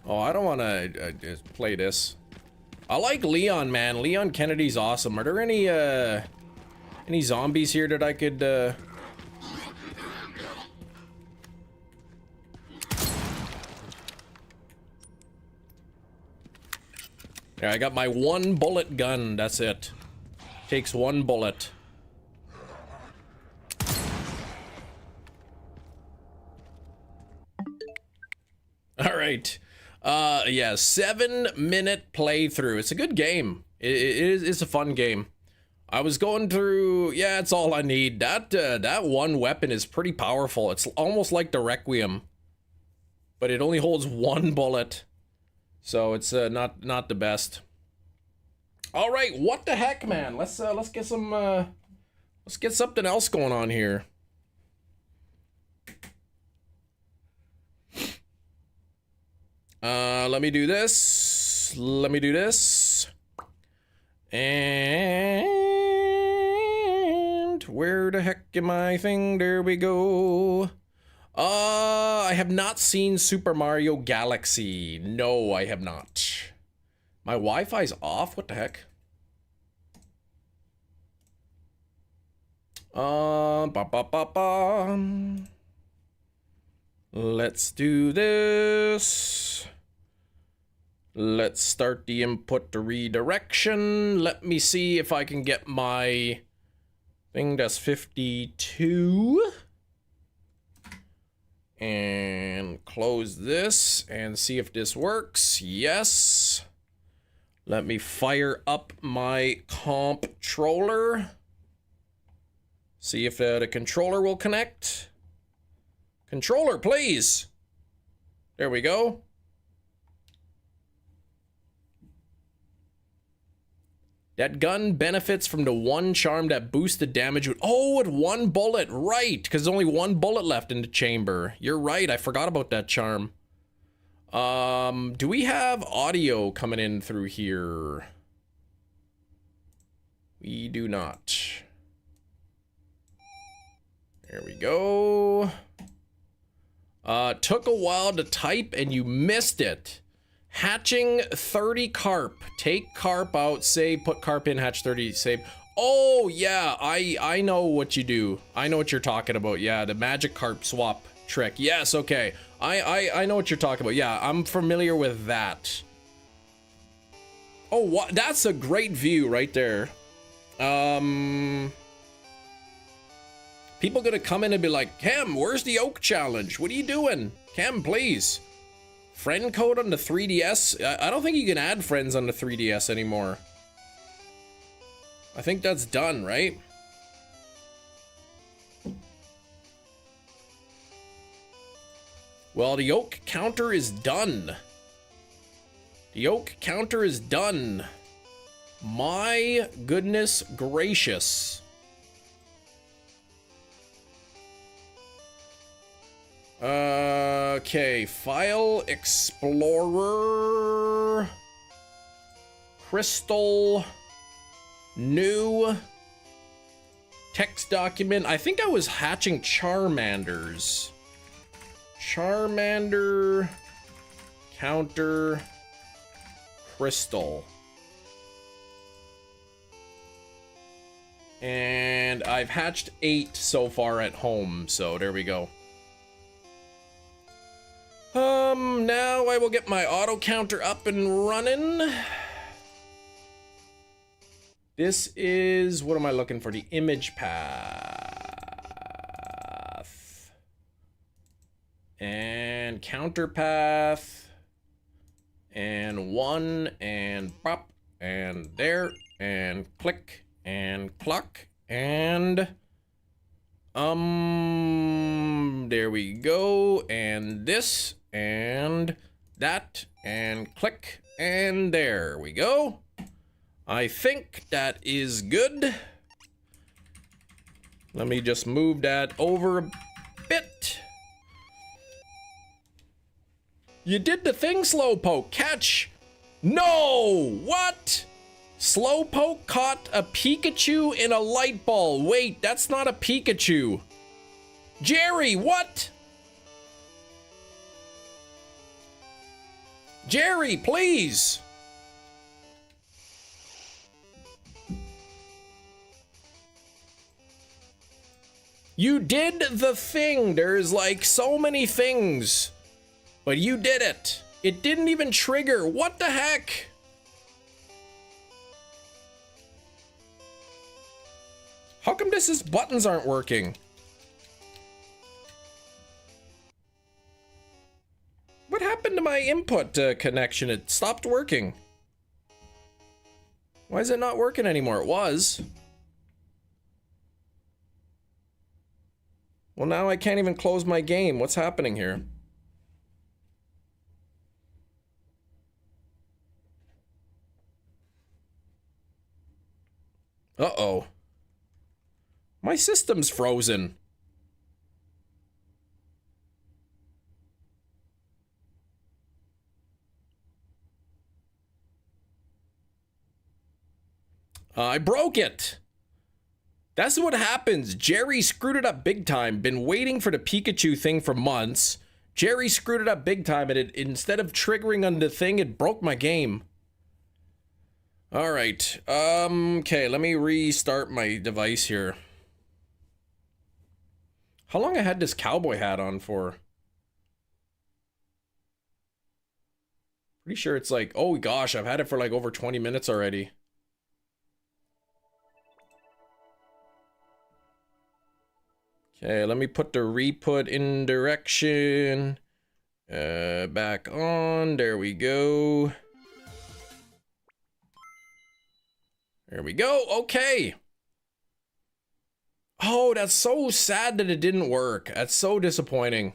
Oh, I don't want to just play this. I like Leon, man. Leon Kennedy's awesome. Are there any zombies here that I could Yeah, I got my 1 bullet gun. That's it. Takes 1 bullet. All right. Yeah, 7-minute playthrough. It's a good game. It's a fun game. I was going through, yeah, it's all I need. That one weapon is pretty powerful. It's almost like the Requiem, but it only holds one bullet, so it's not the best. All right, what the heck, man? Let's get some let's get something else going on here. Let me do this. Let me do this. And where the heck am I thing? There we go. I have not seen Super Mario Galaxy. No, I have not. My Wi-Fi's off? What the heck? Let's do this. Let's start the input to redirection. Let me see if I can get my thing that's 52. And close this and see if this works. Yes. Let me fire up my controller. See if the controller will connect. Controller, please. There we go. That gun benefits from the one charm that boosts the damage with, oh, with one bullet, right, because there's only one bullet left in the chamber. You're right, I forgot about that charm. Do we have audio coming in through here? We do not. There we go. Took a while to type and you missed it. Hatching 30 carp. Take carp out, save, put carp in, hatch 30, save. Oh, yeah, I know what you do. I know what you're talking about. Yeah, the magic carp swap trick. Yes, okay. I know what you're talking about. Yeah, I'm familiar with that. Oh, what? That's a great view right there. People gonna come in and be like, Cam, where's the oak challenge? What are you doing? Cam, please. Friend code on the 3DS? I don't think you can add friends on the 3DS anymore. I think that's done, right? Well, the oak counter is done. The oak counter is done. My goodness gracious. Okay, File Explorer, Crystal, New, Text Document. I think I was hatching Charmanders. Charmander, Counter, Crystal. And I've hatched 8 so far at home, so there we go. Now I will get my auto counter up and running. This is, what am I looking for? The image path. And counter path. And 1, and pop, and there, and click, and cluck, and there we go, and this, and that, and click, and there we go. I think that is good. Let me just move that over a bit. You did the thing, Slowpoke. Catch. No! What? Slowpoke caught a Pikachu in a light ball. Wait, that's not a Pikachu. Jerry, what? Jerry, please. You did the thing. There's like so many things. But you did it. It didn't even trigger. What the heck? How come his buttons aren't working? What happened to my input connection? It stopped working. Why is it not working anymore? It was. Well, now I can't even close my game. What's happening here? Uh-oh. My system's frozen. I broke it. That's what happens. Jerry screwed it up big time. Been waiting for the Pikachu thing for months. Jerry screwed it up big time, and it, instead of triggering on the thing, it broke my game. All right. Okay, let me restart my device here. How long I had this cowboy hat on for? Pretty sure it's like, oh gosh, I've had it for like over 20 minutes already. Okay, let me put the re-put in direction. Back on. There we go. There we go. Okay. Oh, that's so sad that it didn't work. That's so disappointing.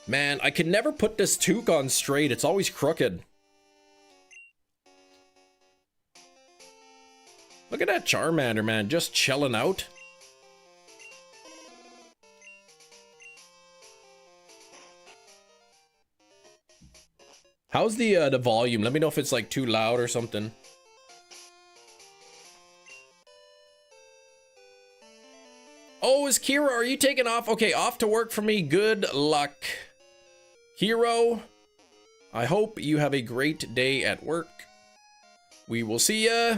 Man, I could never put this toque on straight. It's always crooked. Look at that Charmander, man, just chilling out. How's the volume? Let me know if it's like too loud or something. Oh, is Kira, are you taking off? Okay, off to work for me. Good luck. Hero, I hope you have a great day at work. We will see ya.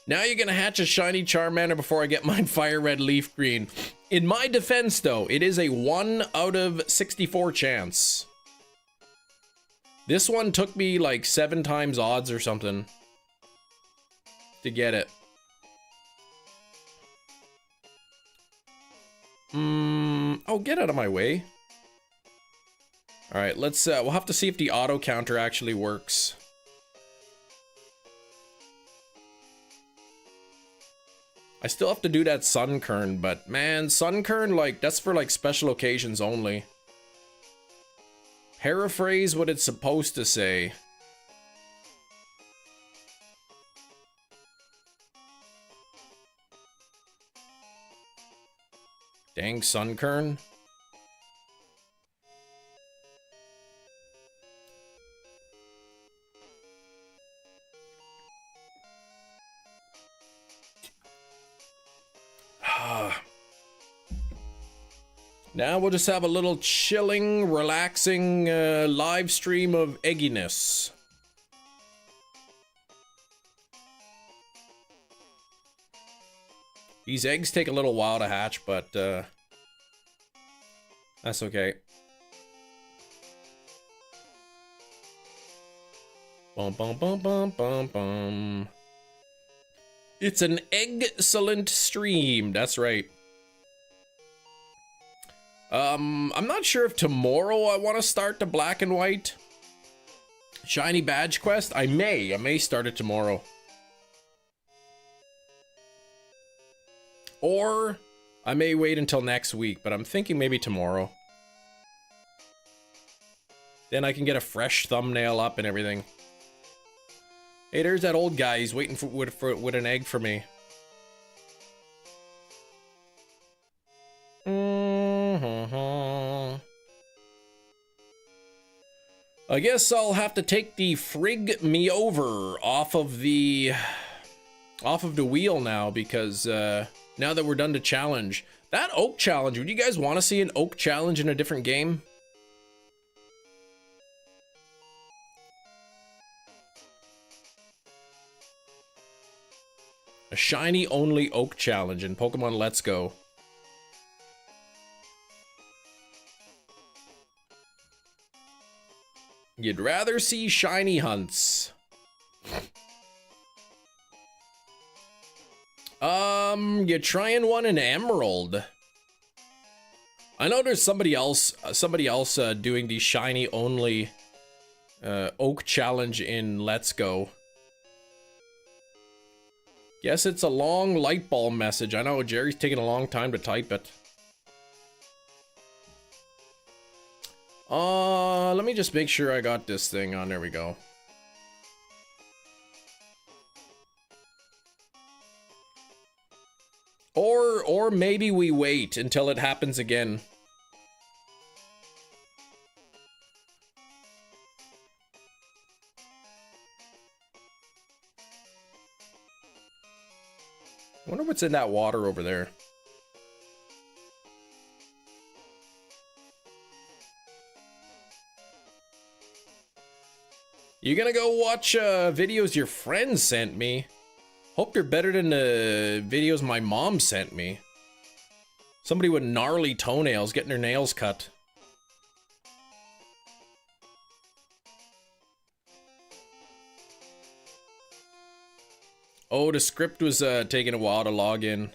Now you're gonna hatch a shiny Charmander before I get mine FireRed LeafGreen. In my defense, though, it is a 1 out of 64 chance. This one took me like 7 times odds or something to get it. Oh, get out of my way. All right, let's, we'll have to see if the auto counter actually works. I still have to do that Sunkern, but man, Sunkern, like, that's for like special occasions only. Paraphrase what it's supposed to say. Dang Sunkern. Now we'll just have a little chilling, relaxing live stream of egginess. These eggs take a little while to hatch, but that's okay. Bum bum bum bum bum bum. It's an excellent stream. That's right. I'm not sure if tomorrow I want to start the black and white shiny badge quest. I may start it tomorrow. Or I may wait until next week, but I'm thinking maybe tomorrow. Then I can get a fresh thumbnail up and everything. Hey, there's that old guy. He's waiting with an egg for me. I guess I'll have to take the frig me over off of the wheel now, because now that we're done the challenge. That oak challenge, would you guys want to see an oak challenge in a different game? A shiny only oak challenge in Pokemon Let's Go. You'd rather see shiny hunts. You're trying one in Emerald. I know there's somebody else doing the shiny only oak challenge in Let's Go. Guess it's a long light bulb message. I know Jerry's taking a long time to type it. Let me just make sure I got this thing on. There we go. Or maybe we wait until it happens again. I wonder what's in that water over there. You gonna go watch videos your friends sent me? Hope they're better than the videos my mom sent me. Somebody with gnarly toenails getting their nails cut. Oh, the script was taking a while to log in.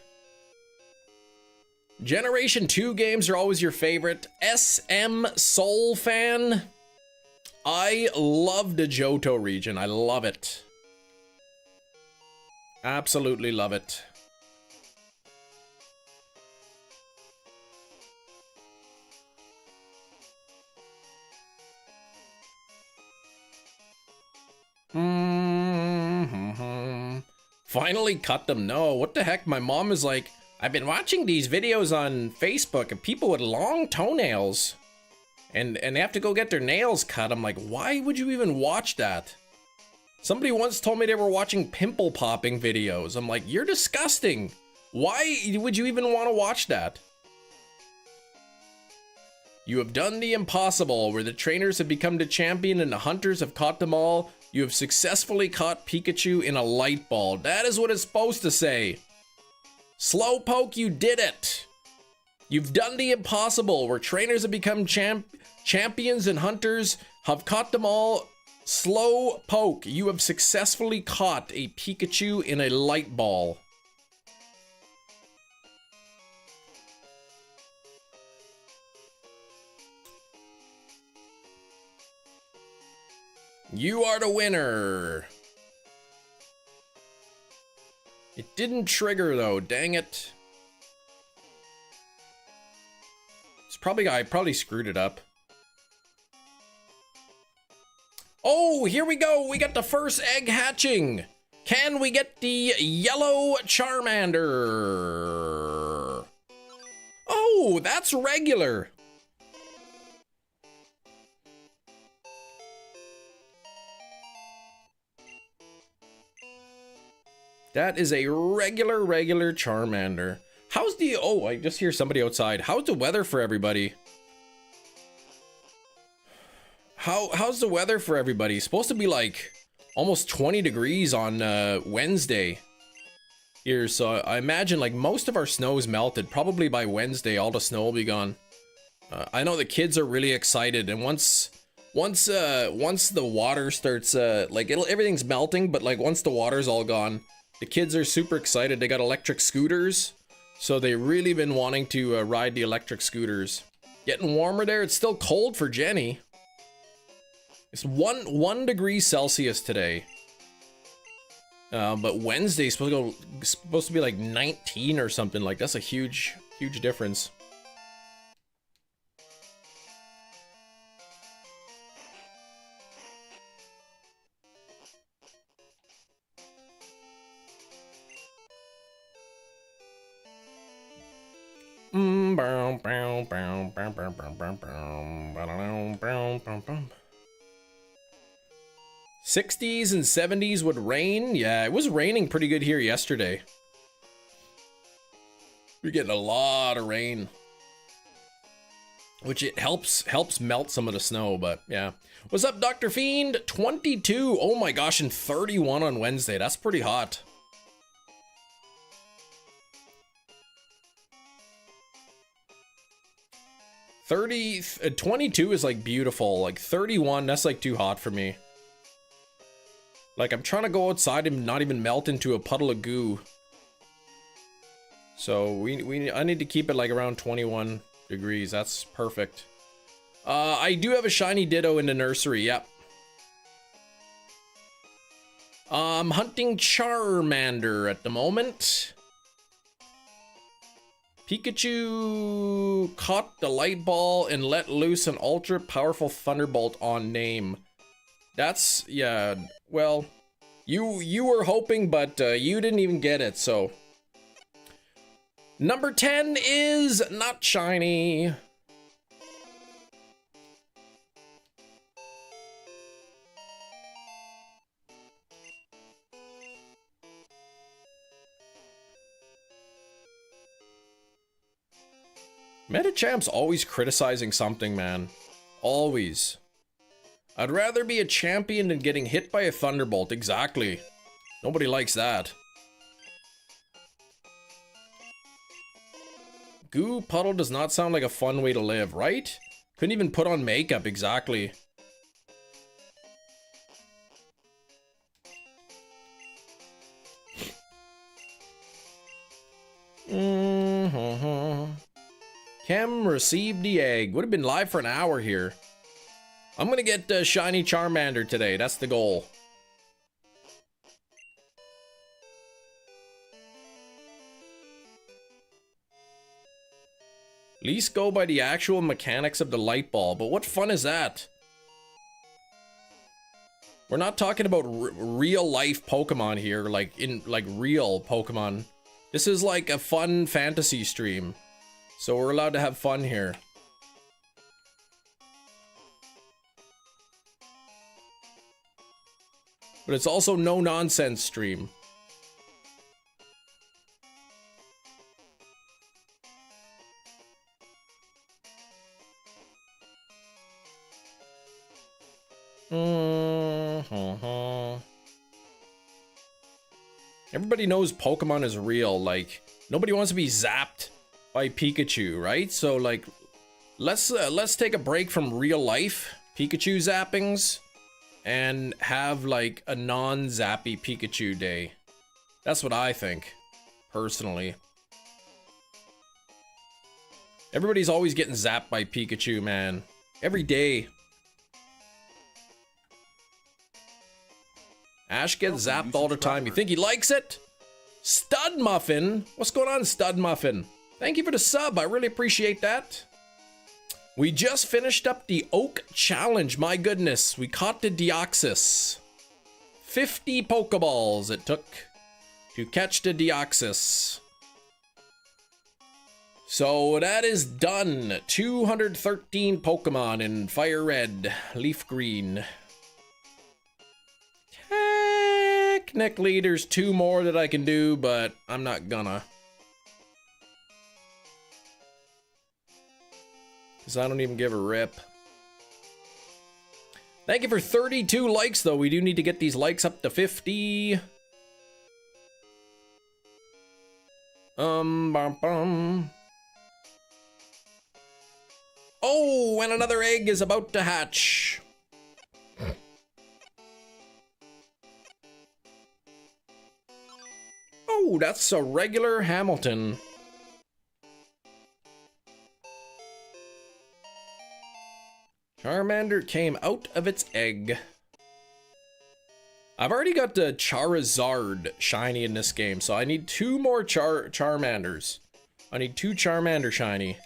Generation 2 games are always your favorite. SM Soul fan. I love the Johto region. I love it. Absolutely love it. Finally cut them. No, what the heck? My mom is like, I've been watching these videos on Facebook of people with long toenails. And they have to go get their nails cut. I'm like, why would you even watch that? Somebody once told me they were watching pimple popping videos. I'm like, you're disgusting. Why would you even want to watch that? You have done the impossible, where the trainers have become the champion and the hunters have caught them all. You have successfully caught Pikachu in a light ball. That is what it's supposed to say. Slowpoke, you did it. You've done the impossible, where trainers have become champions and hunters have caught them all. Slowpoke, you have successfully caught a Pikachu in a light ball. You are the winner. It didn't trigger though, dang it. I probably screwed it up. Oh, here we go. We got the first egg hatching. Can we get the yellow Charmander? Oh, that's regular. That is a regular Charmander. How's the, oh, I just hear somebody outside. How's the weather for everybody? How's the weather for everybody? It's supposed to be like almost 20 degrees on Wednesday here. So I imagine like most of our snow is melted. Probably by Wednesday, all the snow will be gone. I know the kids are really excited. And once the water starts, like everything's melting, but like once the water's all gone, the kids are super excited. They got electric scooters. So they really been wanting to ride the electric scooters. Getting warmer there. It's still cold for Jenny. It's 1 degree Celsius today. But Wednesday's supposed to be like 19 or something. Like that's a huge difference. '60s and '70s with rain. Yeah, it was raining pretty good here yesterday. We're getting a lot of rain, which it helps melt some of the snow. But yeah, what's up, Dr. Fiend? 22. Oh my gosh, and 31 on Wednesday. That's pretty hot. 22 is like beautiful. Like 31, that's like too hot for me. Like I'm trying to go outside and not even melt into a puddle of goo. So I need to keep it like around 21. degrees. That's perfect. I do have a shiny Ditto in the nursery. Yep. Hunting Charmander at the moment. Pikachu caught the light ball and let loose an ultra powerful thunderbolt on name. That's, yeah, well, you were hoping, but you didn't even get it, so. Number 10 is not shiny. Metachamp's always criticizing something, man. Always. I'd rather be a champion than getting hit by a thunderbolt. Exactly. Nobody likes that. Goo puddle does not sound like a fun way to live, right? Couldn't even put on makeup. Exactly. Chem received the egg. Would have been live for an hour here. I'm gonna get shiny Charmander today. That's the goal. At least go by the actual mechanics of the light ball. But what fun is that? We're not talking about real life Pokemon here, like real Pokemon. This is like a fun fantasy stream. So we're allowed to have fun here. But it's also no nonsense stream. Everybody knows Pokemon is real. Like, nobody wants to be zapped by Pikachu, right? So like, let's take a break from real life Pikachu zappings and have like a non-zappy Pikachu day. That's what I think, personally. Everybody's always getting zapped by Pikachu, man. Every day. Ash gets zapped all the time. You think he likes it? Stud Muffin? What's going on, Stud Muffin? Thank you for the sub. I really appreciate that. We just finished up the Oak Challenge. My goodness. We caught the Deoxys. 50 Pokeballs it took to catch the Deoxys. So that is done. 213 Pokemon in FireRed, LeafGreen. Technically, there's 2 more that I can do, but I'm not gonna. Because I don't even give a rip. Thank you for 32 likes, though. We do need to get these likes up to 50. Bum. Oh, and another egg is about to hatch. Oh, that's a regular Hamilton. Charmander came out of its egg. I've already got the Charizard shiny in this game, so I need 2 more Charmanders. I need 2 Charmander shiny.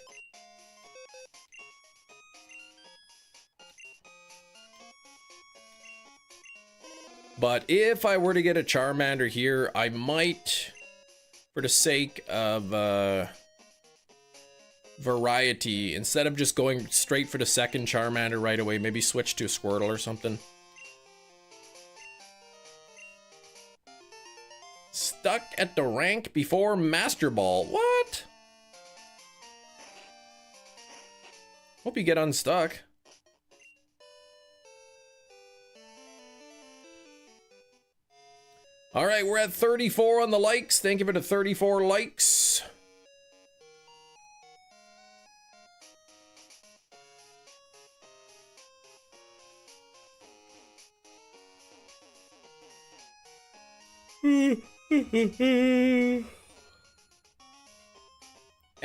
But if I were to get a Charmander here, I might, for the sake of variety, instead of just going straight for the second Charmander right away, maybe switch to a Squirtle or something. Stuck at the rank before Master Ball. What? Hope you get unstuck. All right, we're at 34 on the likes. Thank you for the 34 likes.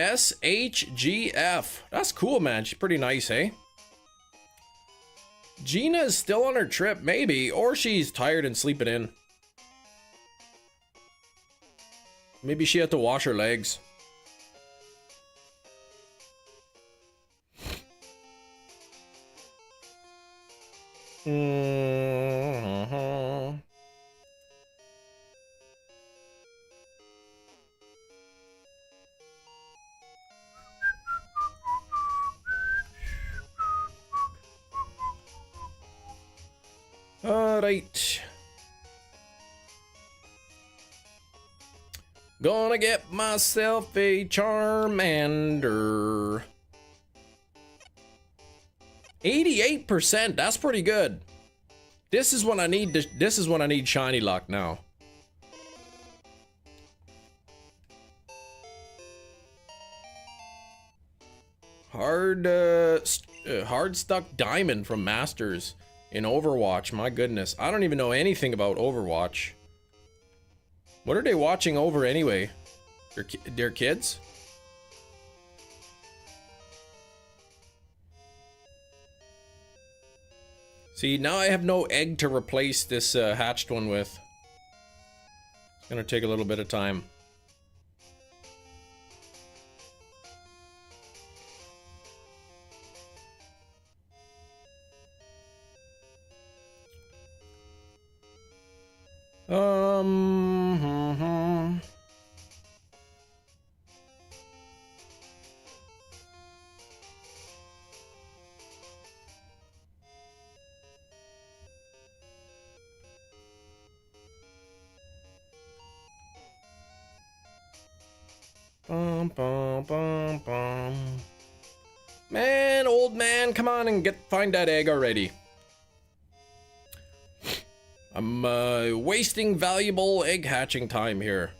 SHGF. That's cool, man. She's pretty nice, eh? Gina is still on her trip, maybe, or she's tired and sleeping in. Maybe she had to wash her legs. Alright. Gonna get myself a Charmander. 88%, that's pretty good. This is when I need this is when I need shiny luck now. Hard stuck diamond from Masters in Overwatch. My goodness, I don't even know anything about Overwatch. What are they watching over anyway? Their kids? See, now I have no egg to replace this hatched one with. It's gonna take a little bit of time. Man, old man, come on and find that egg already. I'm wasting valuable egg hatching time here.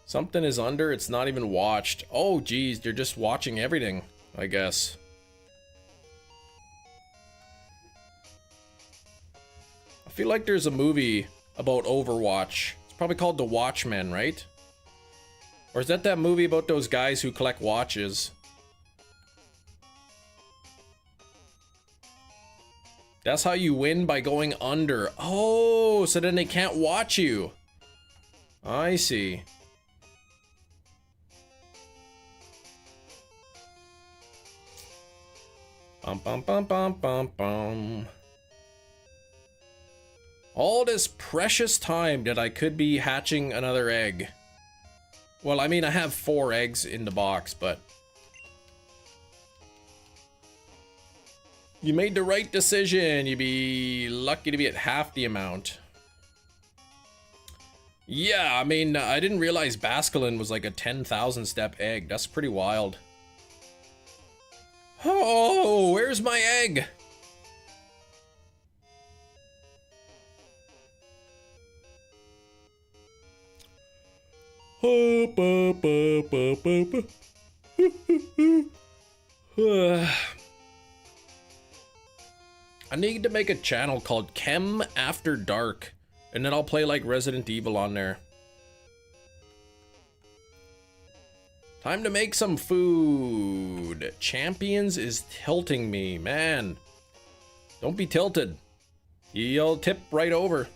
Something is under, it's not even watched. Oh geez, they're just watching everything, I guess. I feel like there's a movie about Overwatch. It's probably called The Watchmen, right? Or is that movie about those guys who collect watches? That's how you win, by going under. Oh, so then they can't watch you. I see. Bum bum bum bum bum bum. All this precious time that I could be hatching another egg. Well, I mean, I have 4 eggs in the box, but... You made the right decision. You'd be lucky to be at half the amount. Yeah, I mean, I didn't realize Basculin was like a 10,000 step egg. That's pretty wild. Oh, where's my egg? I need to make a channel called Chem After Dark, and then I'll play like Resident Evil on there. Time to make some food. Champions is tilting me, man. Don't be tilted. You'll tip right over.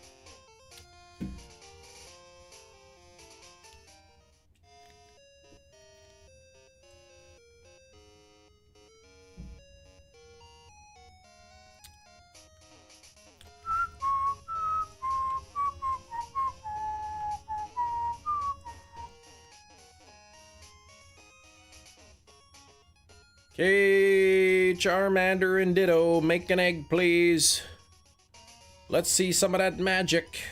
Okay, Charmander and Ditto, make an egg, please. Let's see some of that magic.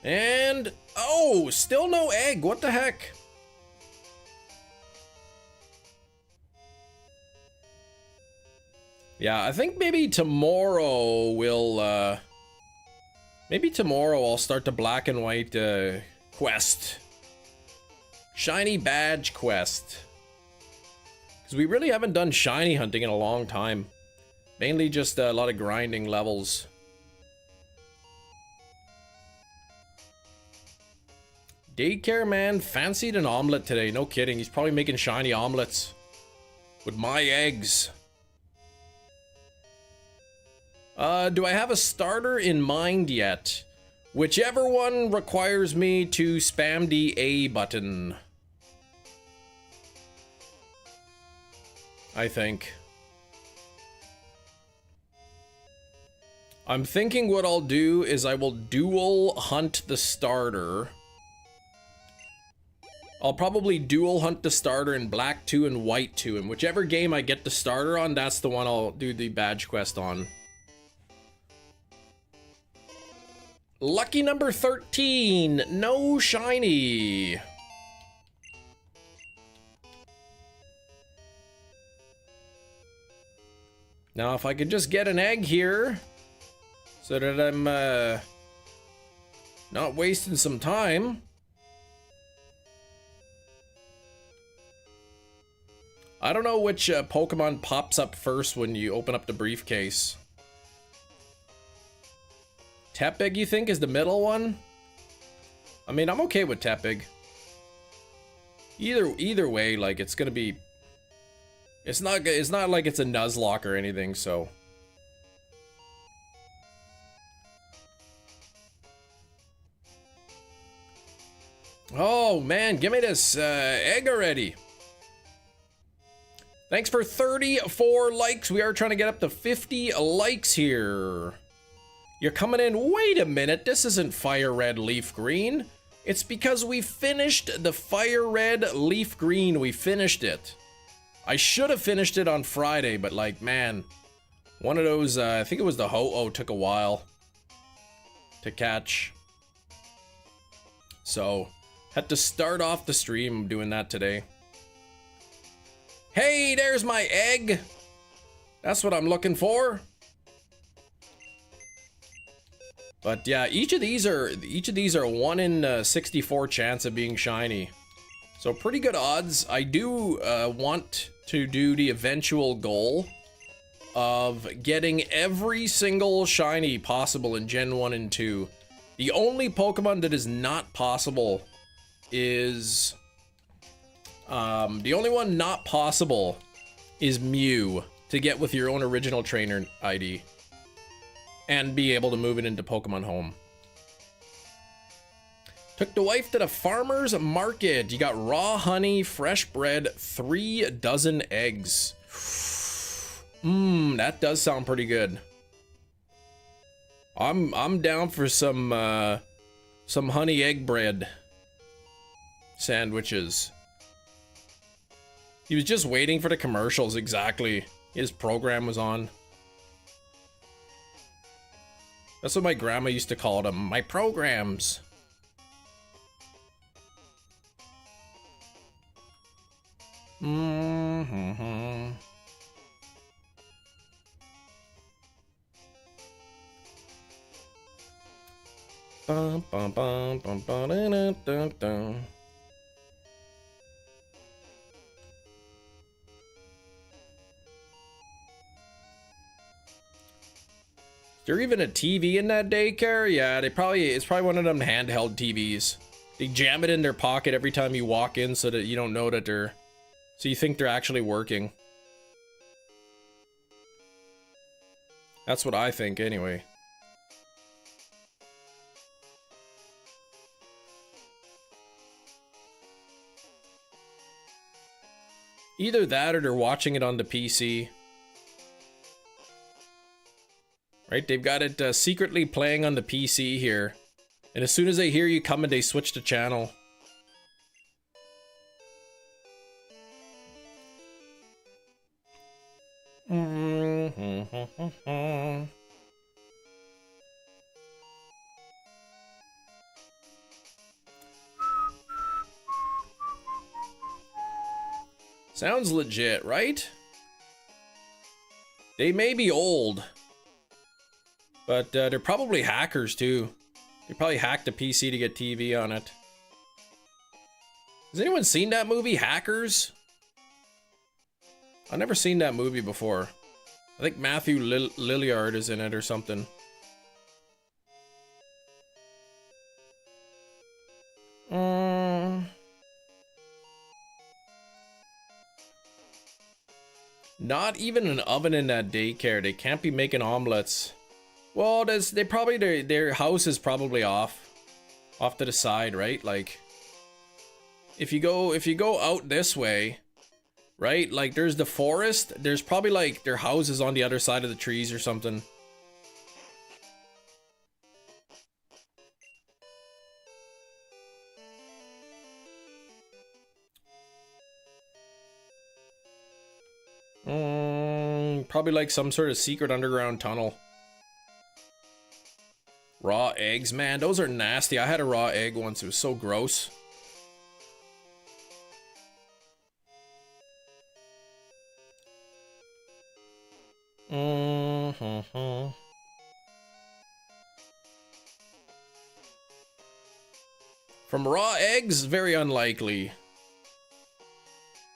And, oh, still no egg. What the heck? Yeah, I think maybe tomorrow we'll, maybe tomorrow I'll start the black and white quest. Shiny badge quest. We really haven't done shiny hunting in a long time. Mainly just a lot of grinding levels. Daycare man fancied an omelet today. No kidding. He's probably making shiny omelets with my eggs. Do I have a starter in mind yet? Whichever one requires me to spam the A button. I think. I'm thinking what I'll do is I will dual hunt the starter. I'll probably dual hunt the starter in black 2 and white 2, and whichever game I get the starter on, that's the one I'll do the badge quest on. Lucky number 13, no shiny. Now if I could just get an egg here, so that I'm not wasting some time. I don't know which Pokemon pops up first when you open up the briefcase. Tepig, you think, is the middle one? I mean, I'm okay with Tepig. Either way, like, it's gonna be... It's not like it's a Nuzlocke or anything, so... Oh, man, give me this egg already. Thanks for 34 likes. We are trying to get up to 50 likes here. You're coming in. Wait a minute. This isn't FireRed LeafGreen. It's because we finished the FireRed LeafGreen. We finished it. I should have finished it on Friday, but like, man, one of those, I think it was the Ho-Oh, took a while to catch. So, had to start off the stream doing that today. Hey, there's my egg. That's what I'm looking for. But yeah, each of these are 1 in 64 chance of being shiny. So pretty good odds. I do want to do the eventual goal of getting every single shiny possible in Gen 1 and 2. The only Pokemon that is not possible is... the only one not possible is Mew to get with your own original trainer ID and be able to move it into Pokemon Home. Took the wife to the farmer's market. You got raw honey, fresh bread, 3 dozen eggs. That does sound pretty good. I'm down for some honey egg bread sandwiches. He was just waiting for the commercials, exactly. His program was on. That's what my grandma used to call them, my programs. Bum, bum, bum, bum, bum, dun, dun, dun. Is there even a TV in that daycare? Yeah, it's probably one of them handheld TVs. They jam it in their pocket every time you walk in so that you don't know that so you think they're actually working. That's what I think anyway. Either that or they're watching it on the PC. Right, they've got it secretly playing on the PC here. And as soon as they hear you coming, they switch the channel. Sounds legit, right? They may be old. But they're probably hackers too. They probably hacked a PC to get TV on it. Has anyone seen that movie, Hackers? I've never seen that movie before. I think Matthew Lilliard is in it or something. Not even an oven in that daycare. They can't be making omelets. Well, they probably their house is probably off to the side, right? Like, if you go out this way, right? Like, there's the forest. There's probably like their house is on the other side of the trees or something. Probably like some sort of secret underground tunnel. Raw eggs, man, those are nasty. I had a raw egg once. It was so gross. From raw eggs, very unlikely.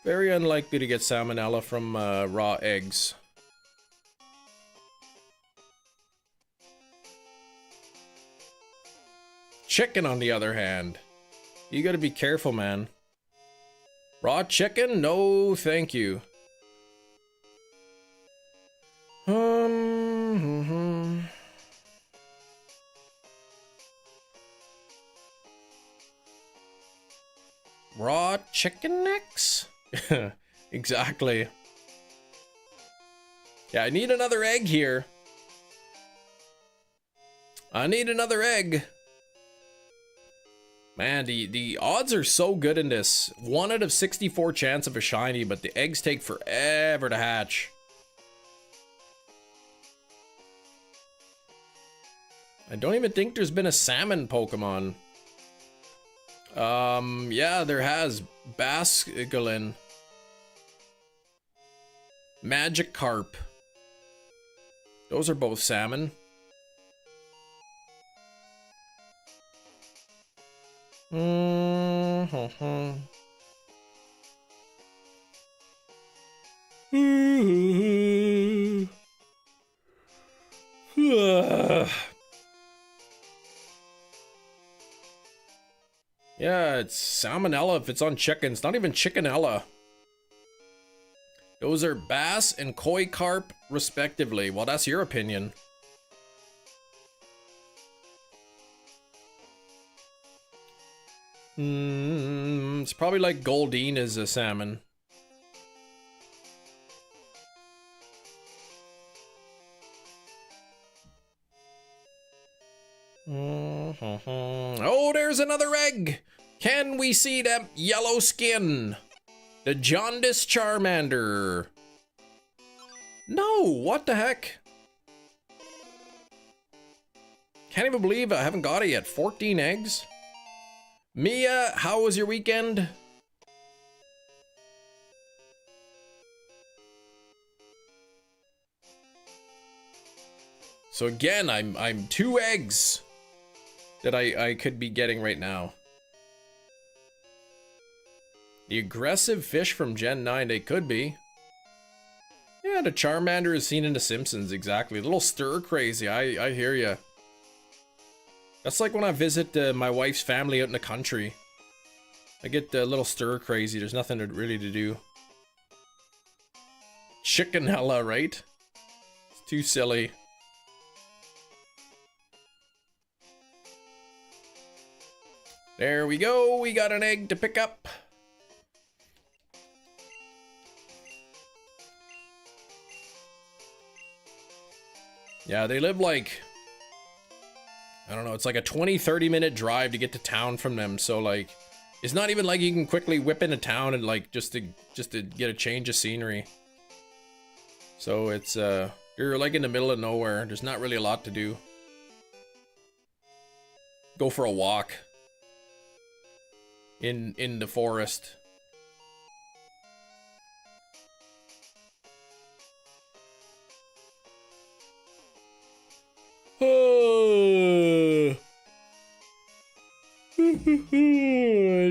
Very unlikely to get salmonella from raw eggs. Chicken, on the other hand, you gotta be careful, man. Raw chicken? No, thank you. Raw chicken necks? Exactly. Yeah, I need another egg here. I need another egg. Man, the odds are so good in this. 1 out of 64 chance of a shiny, but the eggs take forever to hatch. I don't even think there's been a salmon Pokemon. Yeah, there has. Basculin. Magikarp. Those are both salmon. Yeah, it's salmonella if it's on chicken. It's not even chickenella. Those are bass and koi carp, respectively. Well, that's your opinion. It's probably like Goldeen is a salmon. Oh, there's another egg! Can we see that yellow skin? The jaundice Charmander. No, what the heck? Can't even believe I haven't got it yet. 14 eggs? Mia, how was your weekend? So again, I'm 2 eggs that I could be getting right now. The aggressive fish from Gen 9, they could be. Yeah, the Charmander is seen in The Simpsons, exactly. A little stir crazy, I hear ya. That's like when I visit my wife's family out in the country. I get a little stir crazy, there's nothing really to do. Chickenella, right? It's too silly. There we go, we got an egg to pick up. Yeah, they live like, I don't know, it's like a 20-30 minute drive to get to town from them, so like, it's not even like you can quickly whip into town and like, just to get a change of scenery. So it's, you're like in the middle of nowhere, there's not really a lot to do. Go for a walk. In the forest.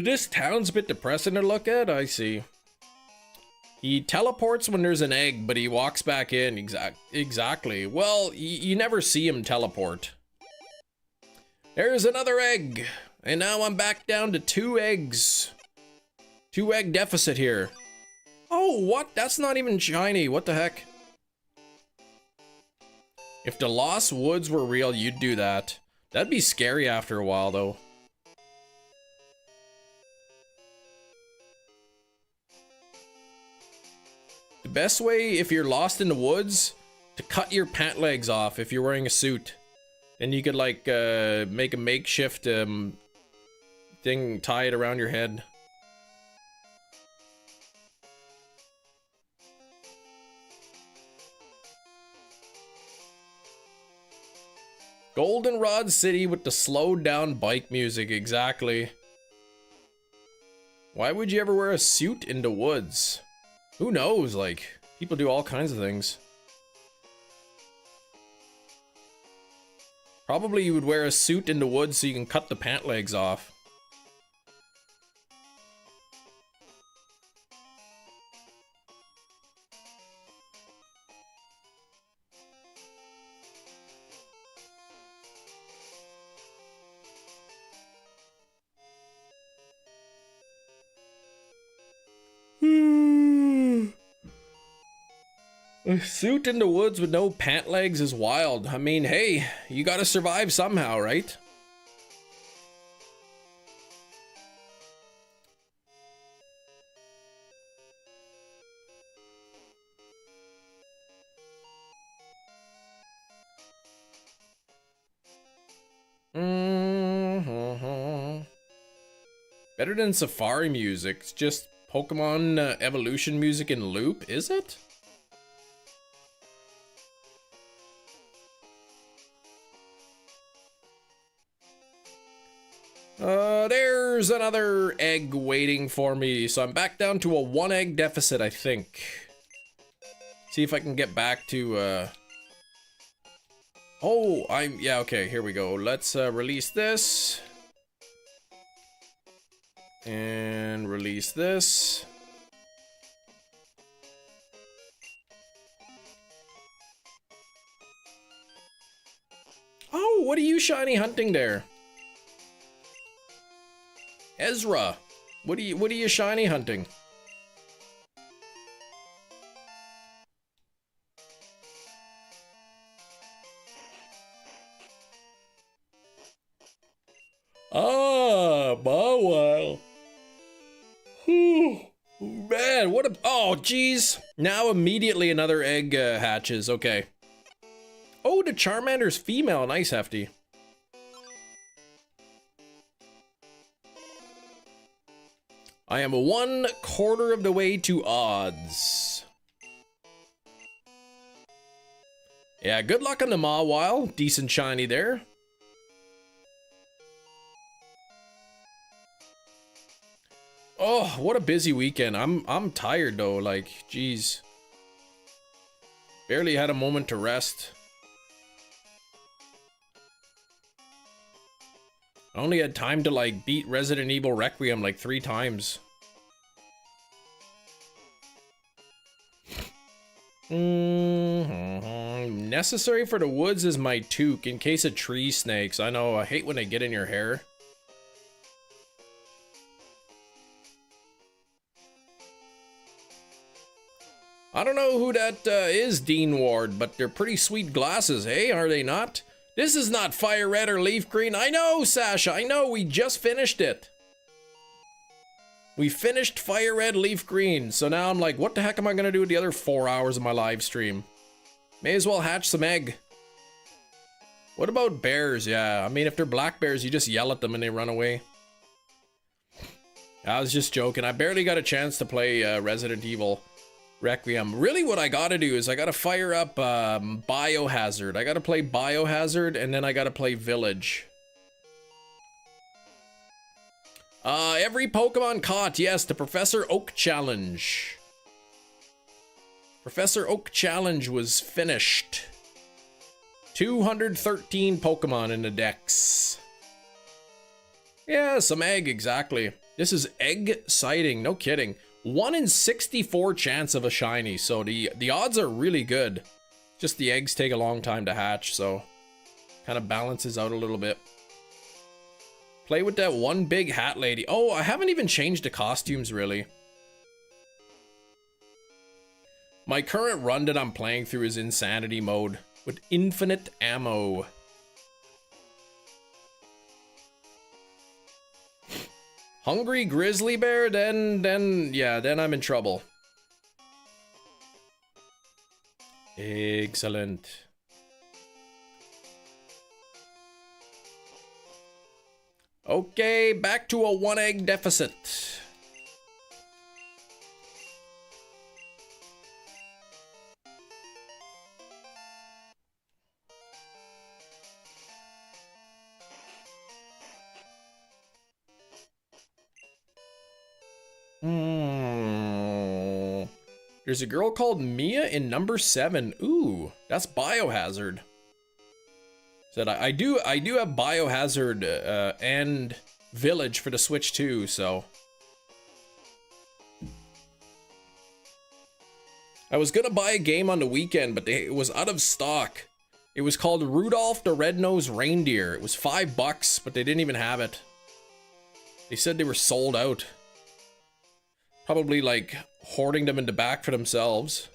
This town's a bit depressing to look at, I see. He teleports when there's an egg, but he walks back in. Exactly. Well, you never see him teleport. There's another egg. And now I'm back down to 2 eggs. 2 egg deficit here. Oh, what? That's not even shiny. What the heck? If the Lost Woods were real, you'd do that. That'd be scary after a while, though. The best way, if you're lost in the woods, to cut your pant legs off if you're wearing a suit. Then you could, like, make a makeshift thing, tie it around your head. Goldenrod City with the slowed down bike music, exactly. Why would you ever wear a suit in the woods? Who knows, like, people do all kinds of things. Probably you would wear a suit in the woods so you can cut the pant legs off. A suit in the woods with no pant legs is wild. I mean, hey, you gotta survive somehow, right? Better than Safari music. It's just Pokemon evolution music in loop, is it? There's another egg waiting for me, so I'm back down to a 1 egg deficit, I think. See if I can get back to, Oh, yeah, okay, here we go. Let's, release this. And release this. Oh, what are you shiny hunting there? Ezra, what are you shiny hunting? Ah, Mawile. Man, what a... Oh, geez. Now immediately another egg hatches. Okay. Oh, the Charmander's female. Nice, Hefty. I am 1/4 of the way to odds. Yeah, good luck on the Mawile. Decent shiny there. Oh, what a busy weekend. I'm tired though, like, geez. Barely had a moment to rest. I only had time to, like, beat Resident Evil Requiem like 3 times. Necessary for the woods is my toque in case of tree snakes. I know, I hate when they get in your hair. I don't know who that is, Dean Ward, but they're pretty sweet glasses, hey? Are they not? This is not FireRed or LeafGreen. I know, Sasha, I know, we just finished it. We finished FireRed, LeafGreen, so now I'm like, what the heck am I gonna do with the other 4 hours of my live stream? May as well hatch some egg. What about bears? Yeah, I mean, if they're black bears, you just yell at them and they run away. I was just joking. I barely got a chance to play Resident Evil Requiem. Really what I gotta do is I gotta fire up Biohazard. I gotta play Biohazard and then I gotta play Village. Every Pokemon caught, yes, the Professor Oak Challenge. Professor Oak Challenge was finished. 213 Pokemon in the Dex. Yeah, some egg, exactly. This is egg sighting, no kidding. 1 in 64 chance of a shiny, so the odds are really good. Just the eggs take a long time to hatch, so kind of balances out a little bit. Play with that one big hat lady. Oh, I haven't even changed the costumes really. My current run that I'm playing through is insanity mode with infinite ammo. Hungry grizzly bear, then I'm in trouble. Excellent. Okay, back to a 1 egg deficit. There's a girl called Mia in number 7. Ooh, that's Biohazard. Said I do have Biohazard and Village for the Switch too, so I was gonna buy a game on the weekend, but it was out of stock. It was called Rudolph the Red-Nosed Reindeer. It was $5, but they didn't even have it. They said they were sold out. Probably like hoarding them in the back for themselves.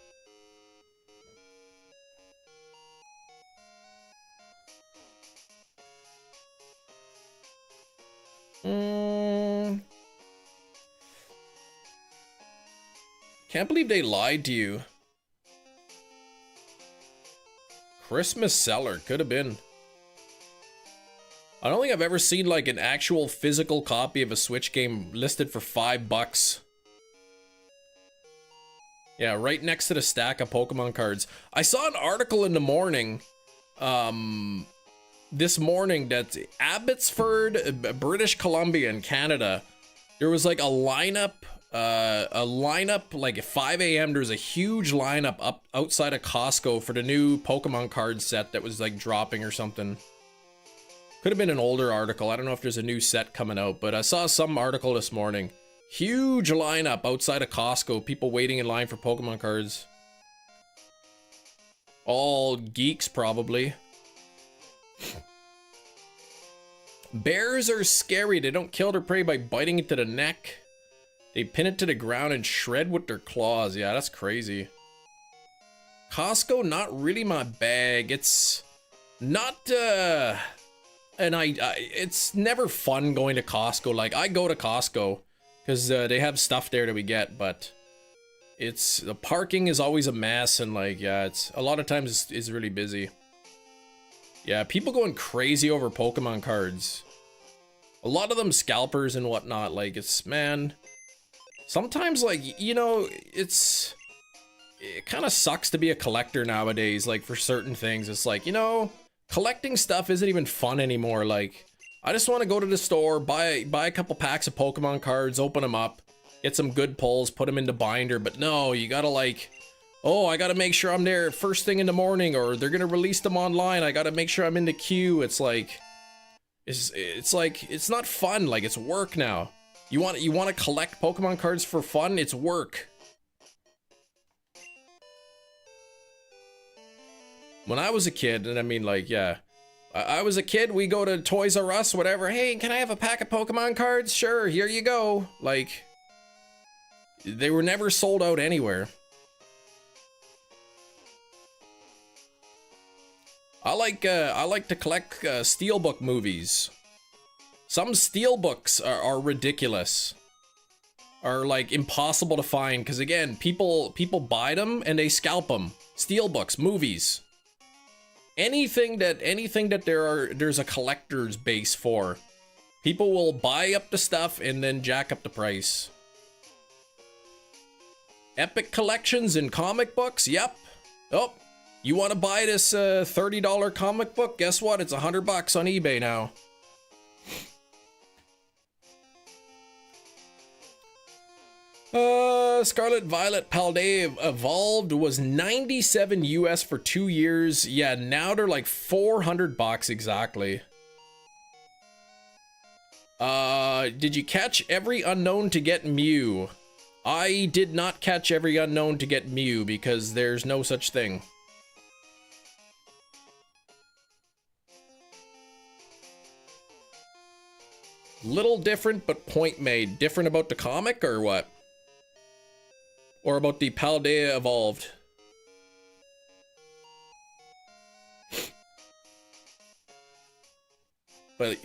Can't believe they lied to you. Christmas seller, could have been. I don't think I've ever seen like an actual physical copy of a Switch game listed for $5. Yeah, right next to the stack of Pokemon cards. I saw an article in the morning, this morning, that Abbotsford, British Columbia in Canada, there was like a lineup like at 5 a.m. There's a huge lineup up outside of Costco for the new Pokemon card set that was like dropping or something. Could have been an older article. I don't know if there's a new set coming out, but I saw some article this morning. Huge lineup outside of Costco. People waiting in line for Pokemon cards. All geeks, probably. Bears are scary. They don't kill their prey by biting it to the neck. They pin it to the ground and shred with their claws. Yeah, that's crazy. Costco, not really my bag. It's not, it's never fun going to Costco. Like, I go to Costco because they have stuff there that we get, but the parking is always a mess, and like, yeah, it's a lot of times it's really busy. Yeah, people going crazy over Pokemon cards. A lot of them scalpers and whatnot. Like, it's, man, sometimes, like, you know, it kind of sucks to be a collector nowadays. Like, for certain things, it's like, you know, collecting stuff isn't even fun anymore. Like, I just want to go to the store, buy a couple packs of Pokemon cards, open them up, get some good pulls, put them in the binder. But no, you gotta like, oh, I gotta make sure I'm there first thing in the morning, or they're gonna release them online. I gotta make sure I'm in the queue. It's like, it's like, it's not fun. Like, it's work now. You want to collect Pokemon cards for fun? It's work. When I was a kid, and I mean, like, yeah, I was a kid, we go to Toys R Us, whatever. Hey, can I have a pack of Pokemon cards? Sure, here you go. Like, they were never sold out anywhere. I like to collect Steelbook movies. Some Steelbooks are ridiculous. Are like impossible to find, because again, people buy them and they scalp them. Steelbooks, movies. Anything that there's a collector's base for. People will buy up the stuff and then jack up the price. Epic collections in comic books, yep. Oh, you want to buy this $30 comic book? Guess what? It's $100 on eBay now. Scarlet Violet Paldea Evolved was 97 US for 2 years. Yeah, now they're like $400 exactly. Did you catch every unknown to get Mew? I did not catch every unknown to get Mew because there's no such thing. Little different, but point made. Different about the comic or what? Or about the Paldea Evolved?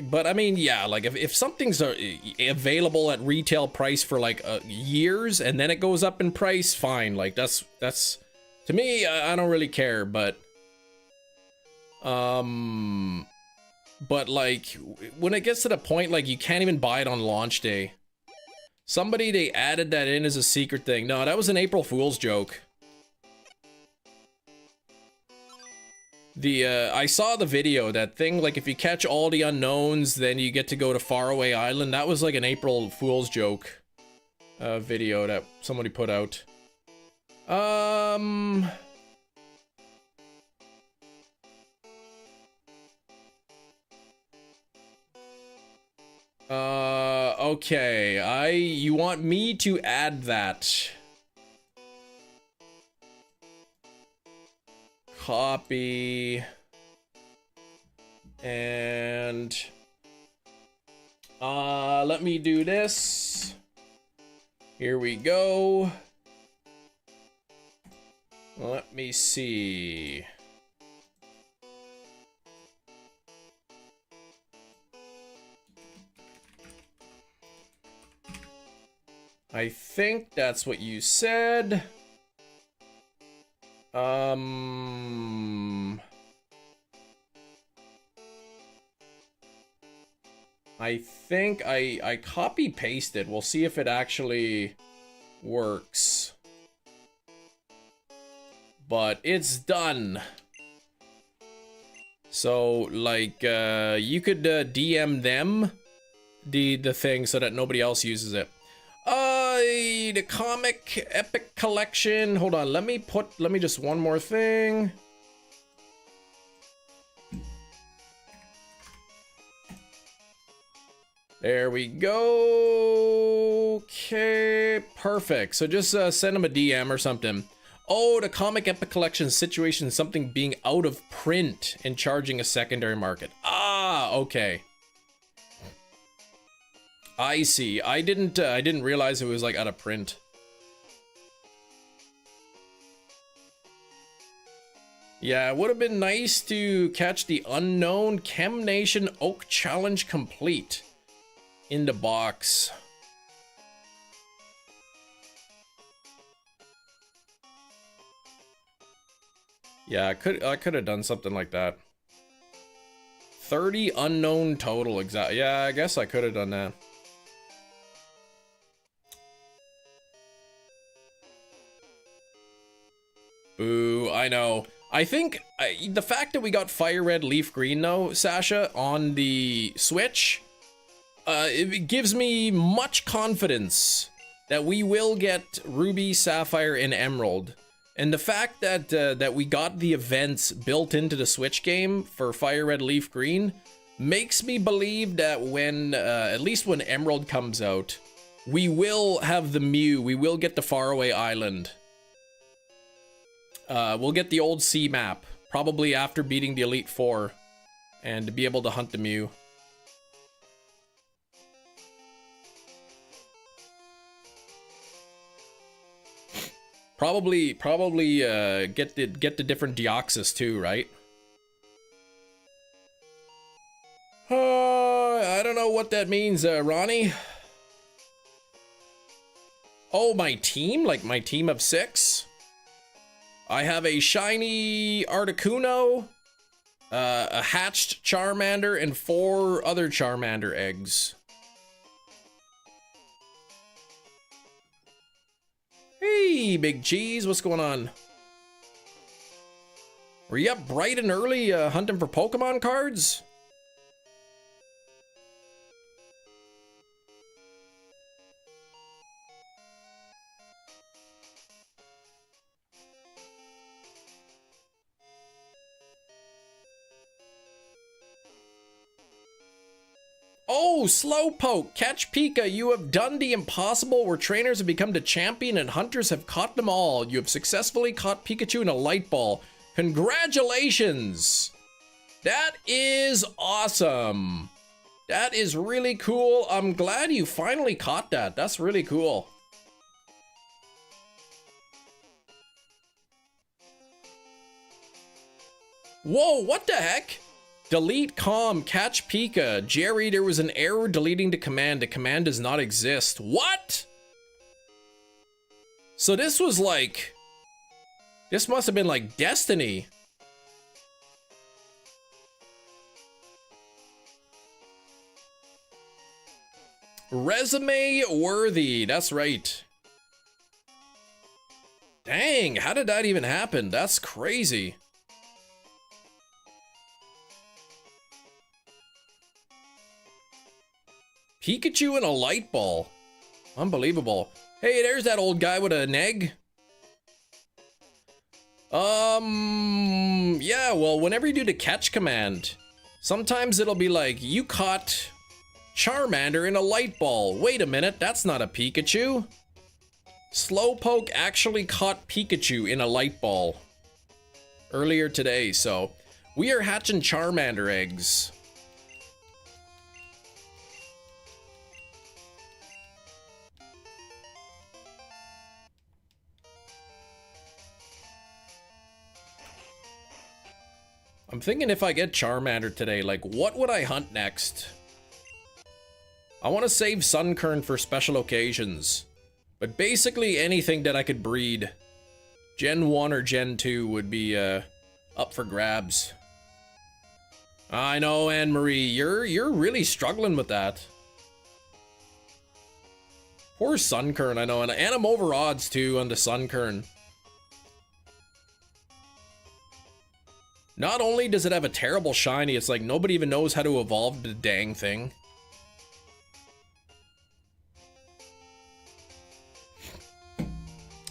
But I mean, yeah, like if something's available at retail price for like years and then it goes up in price, fine. Like that's to me, I don't really care. But like when it gets to the point like you can't even buy it on launch day. Somebody, they added that in as a secret thing. No, that was an April Fool's joke. I saw the video, that thing, like if you catch all the unknowns, then you get to go to Faraway Island. That was like an April Fool's joke video that somebody put out. Okay, you want me to add that? Copy. And let me do this. Here we go. Let me see. I think that's what you said. I think I copy pasted. We'll see if it actually works. But it's done. So like you could DM them the thing so that nobody else uses it. The comic epic collection. Hold on, let me just one more thing. There we go. Okay, perfect. So just send them a DM or something. Oh, the comic epic collection situation, something being out of print and charging a secondary market. Ah, okay. I see. I didn't realize it was like out of print. Yeah, it would have been nice to catch the unknown Chem Nation Oak Challenge complete in the box. Yeah, I could have done something like that. 30 unknown total exact. Yeah, I guess I could have done that. Ooh, I know. I think the fact that we got FireRed LeafGreen though, Sasha, on the Switch, it gives me much confidence that we will get Ruby, Sapphire, and Emerald. And the fact that that we got the events built into the Switch game for FireRed LeafGreen makes me believe that when, at least when Emerald comes out, we will have the Mew, we will get the Faraway Island. We'll get the old sea map, probably after beating the Elite Four, and to be able to hunt the Mew. Probably get the different Deoxys too, right? I don't know what that means, Ronnie. Oh, my team? Like my team of 6? I have a shiny Articuno, a hatched Charmander, and 4 other Charmander eggs. Hey, Big Cheese, what's going on? Were you up bright and early hunting for Pokemon cards? Oh, Slowpoke, catch Pika. You have done the impossible where trainers have become the champion and hunters have caught them all. You have successfully caught Pikachu in a light ball. Congratulations. That is awesome. That is really cool. I'm glad you finally caught that. That's really cool. Whoa, what the heck? Delete com, catch Pika. Jerry, there was an error deleting the command. The command does not exist. What? So this was like... This must have been like Destiny. Resume worthy. That's right. Dang, how did that even happen? That's crazy. Pikachu and a light ball. Unbelievable. Hey, there's that old guy with an egg. Yeah, well, whenever you do the catch command, sometimes it'll be like, you caught Charmander in a light ball. Wait a minute, that's not a Pikachu. Slowpoke actually caught Pikachu in a light ball earlier today, so we are hatching Charmander eggs. I'm thinking if I get Charmander today, like, what would I hunt next? I want to save Sunkern for special occasions. But basically anything that I could breed. Gen 1 or Gen 2 would be up for grabs. I know, Anne-Marie, you're really struggling with that. Poor Sunkern, I know, and I'm over odds too on the Sunkern. Not only does it have a terrible shiny, it's like nobody even knows how to evolve the dang thing.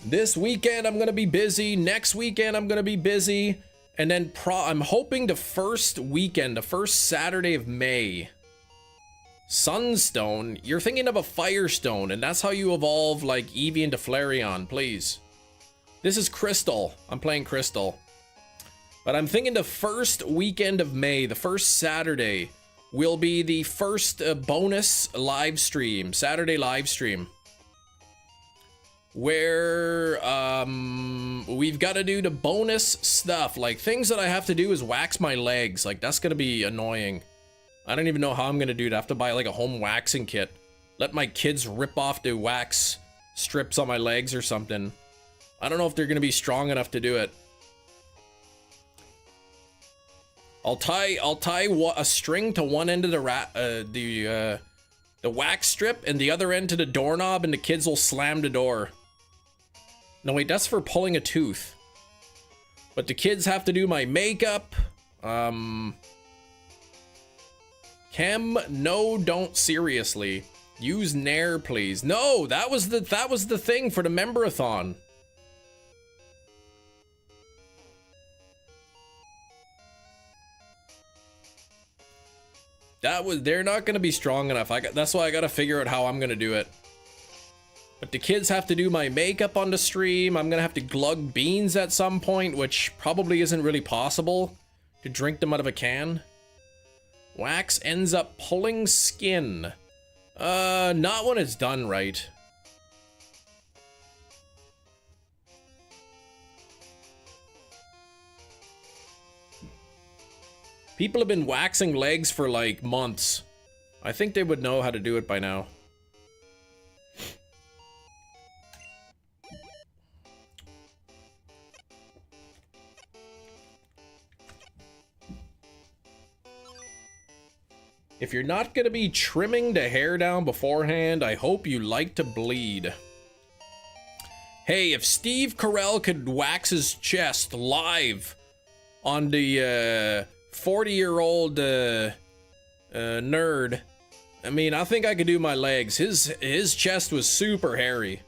This weekend I'm gonna be busy, next weekend I'm gonna be busy, and then I'm hoping the first weekend, the first Saturday of May. Sunstone, you're thinking of a Firestone, and that's how you evolve like Eevee into Flareon, please. This is Crystal, I'm playing Crystal. But I'm thinking the first weekend of May, the first Saturday, will be the first bonus live stream, Saturday live stream. Where we've got to do the bonus stuff. Like, things that I have to do is wax my legs. Like, that's gonna be annoying. I don't even know how I'm gonna do it. I have to buy like a home waxing kit. Let my kids rip off the wax strips on my legs or something. I don't know if they're gonna be strong enough to do it. I'll tie a string to one end of the wax strip and the other end to the doorknob, and the kids will slam the door. No, wait, that's for pulling a tooth. But the kids have to do my makeup. Chem, no, don't, seriously. Use Nair, please. No, that was the thing for the member-a-thon. They're not gonna be strong enough. That's why I gotta figure out how I'm gonna do it. But the kids have to do my makeup on the stream. I'm gonna have to glug beans at some point, which probably isn't really possible to drink them out of a can. Wax ends up pulling skin. Not when it's done right. People have been waxing legs for like months. I think they would know how to do it by now. If you're not gonna be trimming the hair down beforehand, I hope you like to bleed. Hey, if Steve Carell could wax his chest live on the 40-year-old nerd, I mean, I think I could do my legs. His chest was super hairy.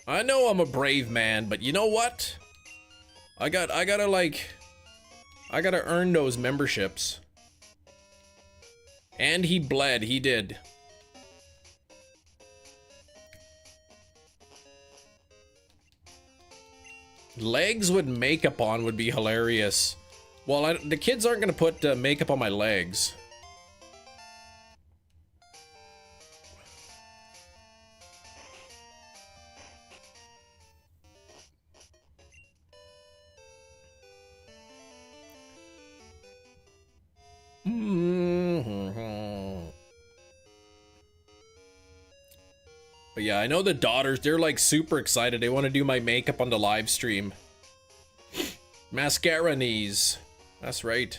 I know I'm a brave man, but you know what? I gotta like I gotta earn those memberships. And he bled, he did. Legs with makeup on would be hilarious. Well, the kids aren't gonna put makeup on my legs. But yeah, I know the daughters, they're like super excited. They want to do my makeup on the live stream. Mascara knees. That's right.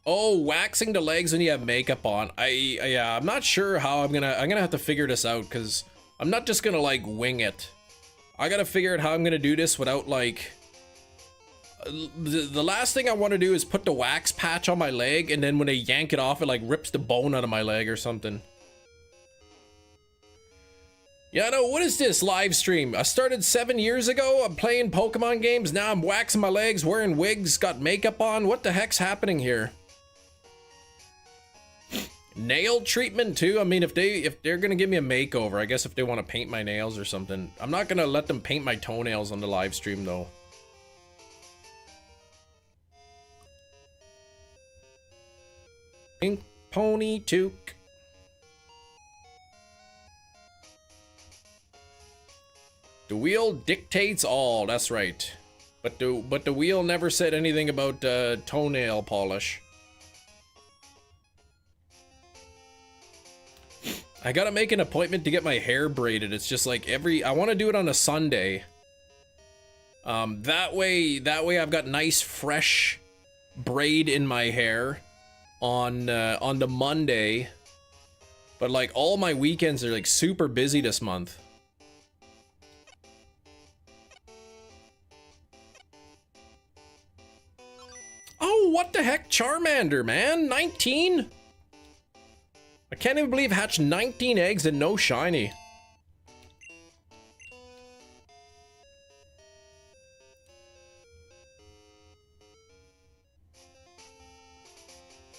Oh, waxing the legs when you have makeup on. Yeah, I'm not sure how I'm gonna have to figure this out, because I'm not just gonna like wing it. I gotta figure out how I'm gonna do this without like the last thing I want to do is put the wax patch on my leg, and then when they yank it off, it like rips the bone out of my leg or something. Yeah, no, what is this live stream? I started 7 years ago. I'm playing Pokemon games. Now I'm waxing my legs, wearing wigs, got makeup on. What the heck's happening here? Nail treatment too? I mean, if they're gonna give me a makeover, I guess if they want to paint my nails or something. I'm not gonna let them paint my toenails on the live stream though. Pink pony toque. The wheel dictates all. That's right. But the wheel never said anything about toenail polish. I gotta make an appointment to get my hair braided. It's just like I want to do it on a Sunday. That way I've got nice fresh braid in my hair on the Monday. But like all my weekends are like super busy this month. Oh, what the heck? Charmander, man. 19? I can't even believe I hatched 19 eggs and no shiny.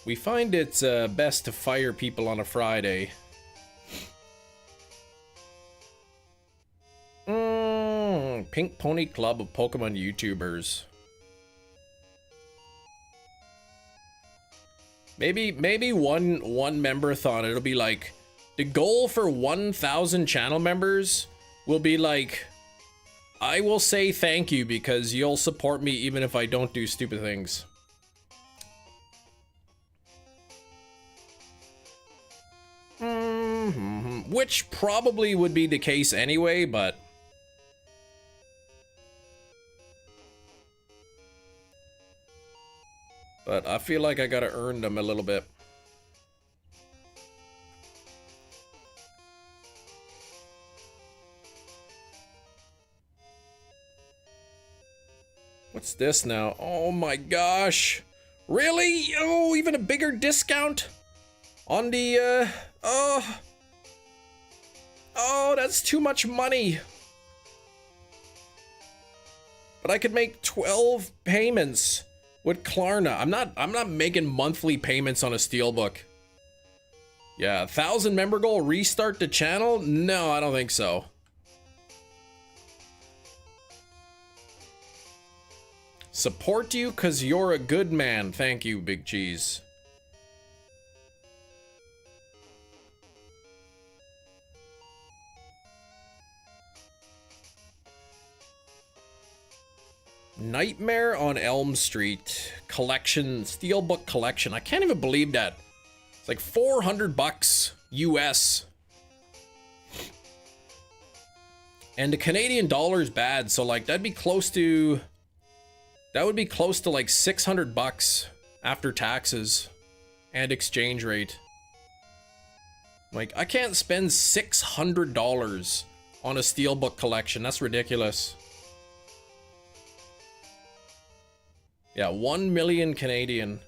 We find it's best to fire people on a Friday. Pink Pony Club of Pokemon YouTubers. Maybe one member-a-thon, it'll be like, the goal for 1,000 channel members will be like, I will say thank you because you'll support me even if I don't do stupid things. Which probably would be the case anyway, but... But I feel like I gotta earn them a little bit. What's this now? Oh my gosh. Really? Oh, even a bigger discount? On the, oh, that's too much money. But I could make 12 payments with Klarna. I'm not making monthly payments on a steelbook. Yeah, 1,000 member goal, restart the channel? No, I don't think so. Support you cause you're a good man. Thank you, Big Cheese. Nightmare on Elm Street collection, steelbook collection. I can't even believe that. It's like 400 bucks US. And the Canadian dollar is bad, so like that would be close to like 600 bucks after taxes and exchange rate. Like I can't spend $600 on a steelbook collection. That's ridiculous. Yeah, 1 million Canadian.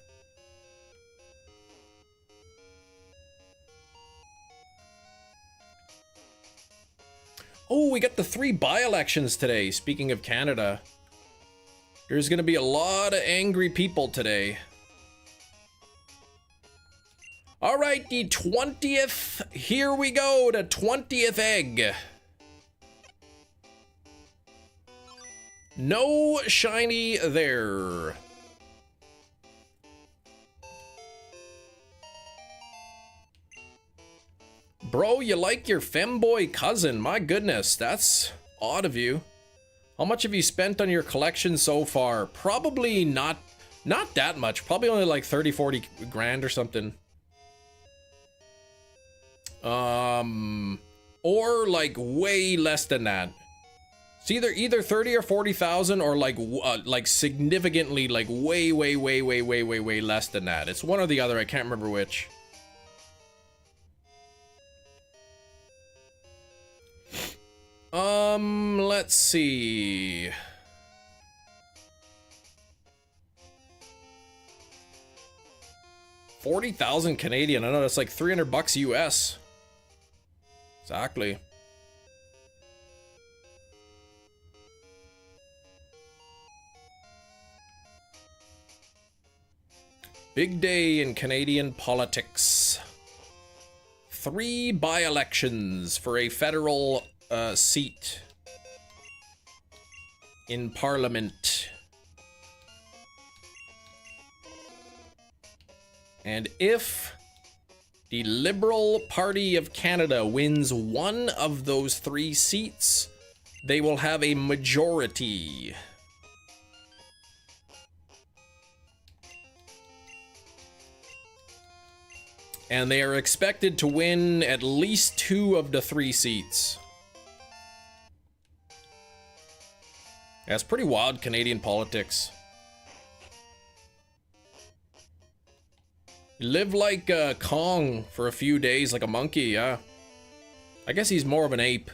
Oh, we got the 3 by-elections today. Speaking of Canada, there's gonna be a lot of angry people today. All right, the 20th. Here we go, the 20th egg. No shiny there. Bro, you like your femboy cousin. My goodness, that's odd of you. How much have you spent on your collection so far? Probably not that much. Probably only like 30, 40 grand or something. Or like way less than that. It's either 30 or 40,000 or like significantly like way less than that. It's one or the other. I can't remember which. Let's see. $40,000 Canadian. I know that's like $300 US. Exactly. Big day in Canadian politics. 3 by-elections for a federal seat in Parliament. And if the Liberal Party of Canada wins one of those 3 seats, they will have a majority. And they are expected to win at least 2 of the 3 seats. That's pretty wild, Canadian politics. You live like Kong for a few days, like a monkey, yeah. I guess he's more of an ape.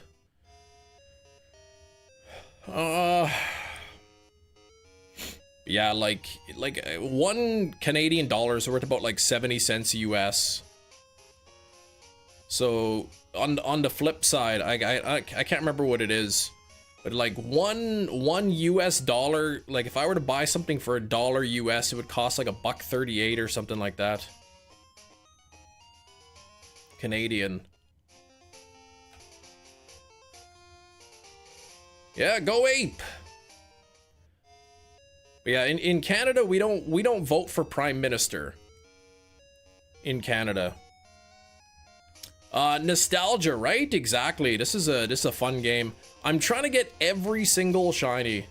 Yeah, like 1 Canadian dollar is worth about like 70 cents US. So on the flip side, I can't remember what it is. But like one US dollar, like if I were to buy something for $1 US, it would cost like $1.38 or something like that. Canadian. Yeah, go ape. But yeah, in Canada we don't vote for prime minister. In Canada. Nostalgia, right? Exactly. This is a fun game. I'm trying to get every single shiny.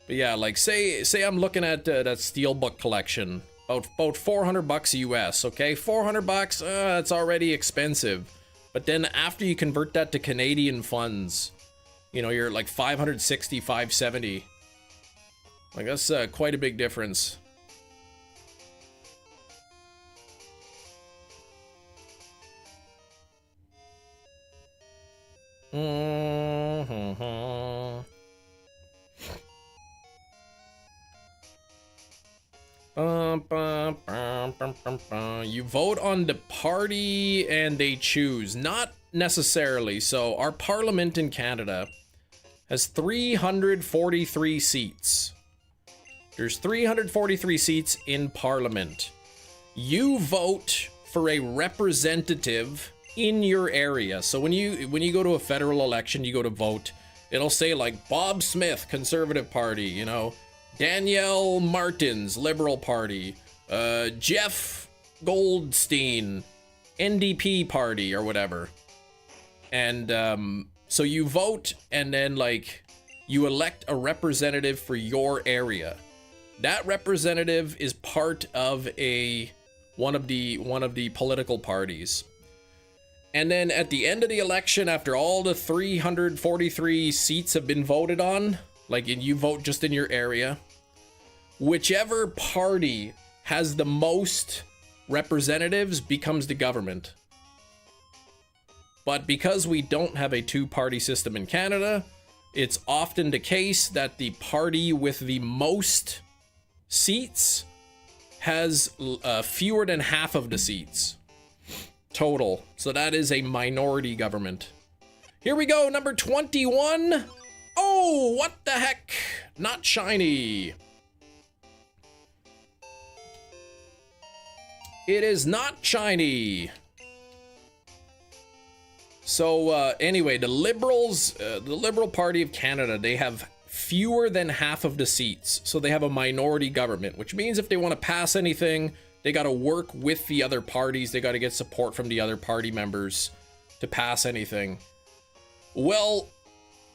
But yeah, like say I'm looking at that Steelbook collection, about $400 US. Okay, $400. That's already expensive. But then after you convert that to Canadian funds, you know, you're like 560, 570. Like that's quite a big difference. You vote on the party and they choose. Not necessarily. So our parliament in Canada has 343 seats. There's 343 seats in parliament. You vote for a representative in your area. So when you go to a federal election, you go to vote, it'll say like Bob Smith, Conservative Party, you know, Danielle Martins, Liberal Party, Jeff Goldstein, NDP Party, or whatever. And so you vote, and then like you elect a representative for your area. That representative is part of one of the political parties. And then at the end of the election, after all the 343 seats have been voted on, like you vote just in your area, whichever party has the most representatives becomes the government. But because we don't have a 2-party system in Canada, it's often the case that the party with the most seats has fewer than half of the seats. total. So that is a minority government. Here we go, number 21. Oh, what the heck? Not shiny. It is not shiny. So anyway, the Liberals, the Liberal Party of Canada, they have fewer than half of the seats. So they have a minority government, which means if they want to pass anything, they got to work with the other parties. They got to get support from the other party members to pass anything. Well,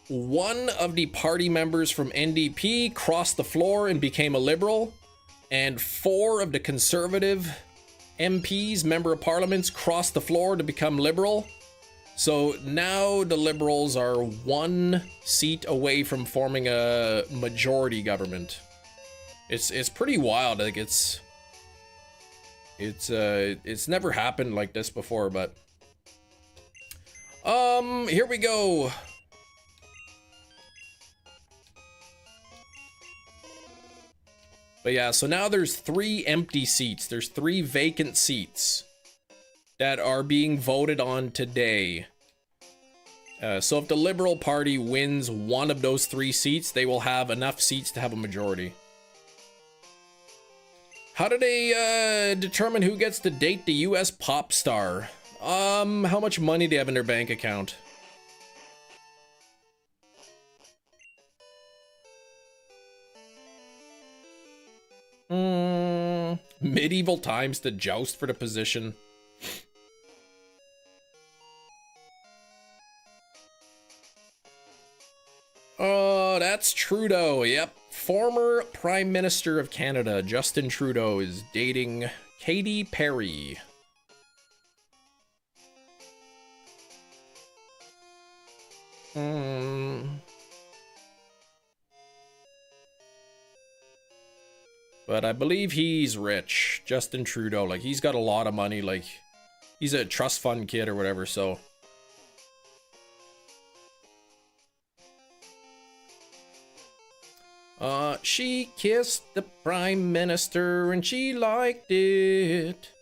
one of the party members from NDP crossed the floor and became a Liberal, and 4 of the Conservative MPs, member of parliaments, crossed the floor to become Liberal. So now the Liberals are 1 seat away from forming a majority government. It's pretty wild. Like it's never happened like this before, but here we go. But yeah, so now there's 3 empty seats. There's 3 vacant seats that are being voted on today. So if the Liberal Party wins one of those 3 seats, they will have enough seats to have a majority. How do they determine who gets to date the US pop star? How much money do they have in their bank account? Medieval times to joust for the position. Oh, that's Trudeau. Yep. Former Prime Minister of Canada, Justin Trudeau, is dating Katy Perry. But I believe he's rich. Justin Trudeau, like, he's got a lot of money. Like, he's a trust fund kid or whatever, so. She kissed the Prime Minister and she liked it.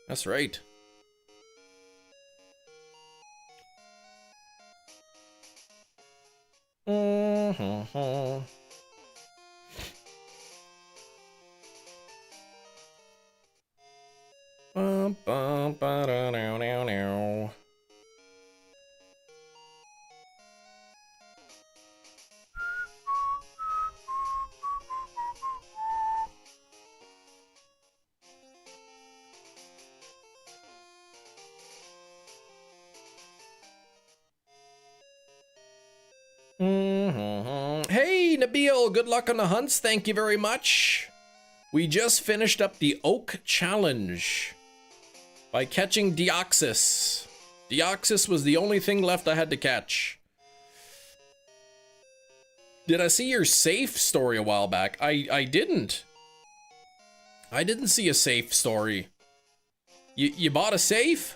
That's right. Hey, Nabil, good luck on the hunts. Thank you very much. We just finished up the Oak Challenge by catching Deoxys. Deoxys was the only thing left I had to catch. Did I see your safe story a while back? I didn't. I didn't see a safe story. You bought a safe?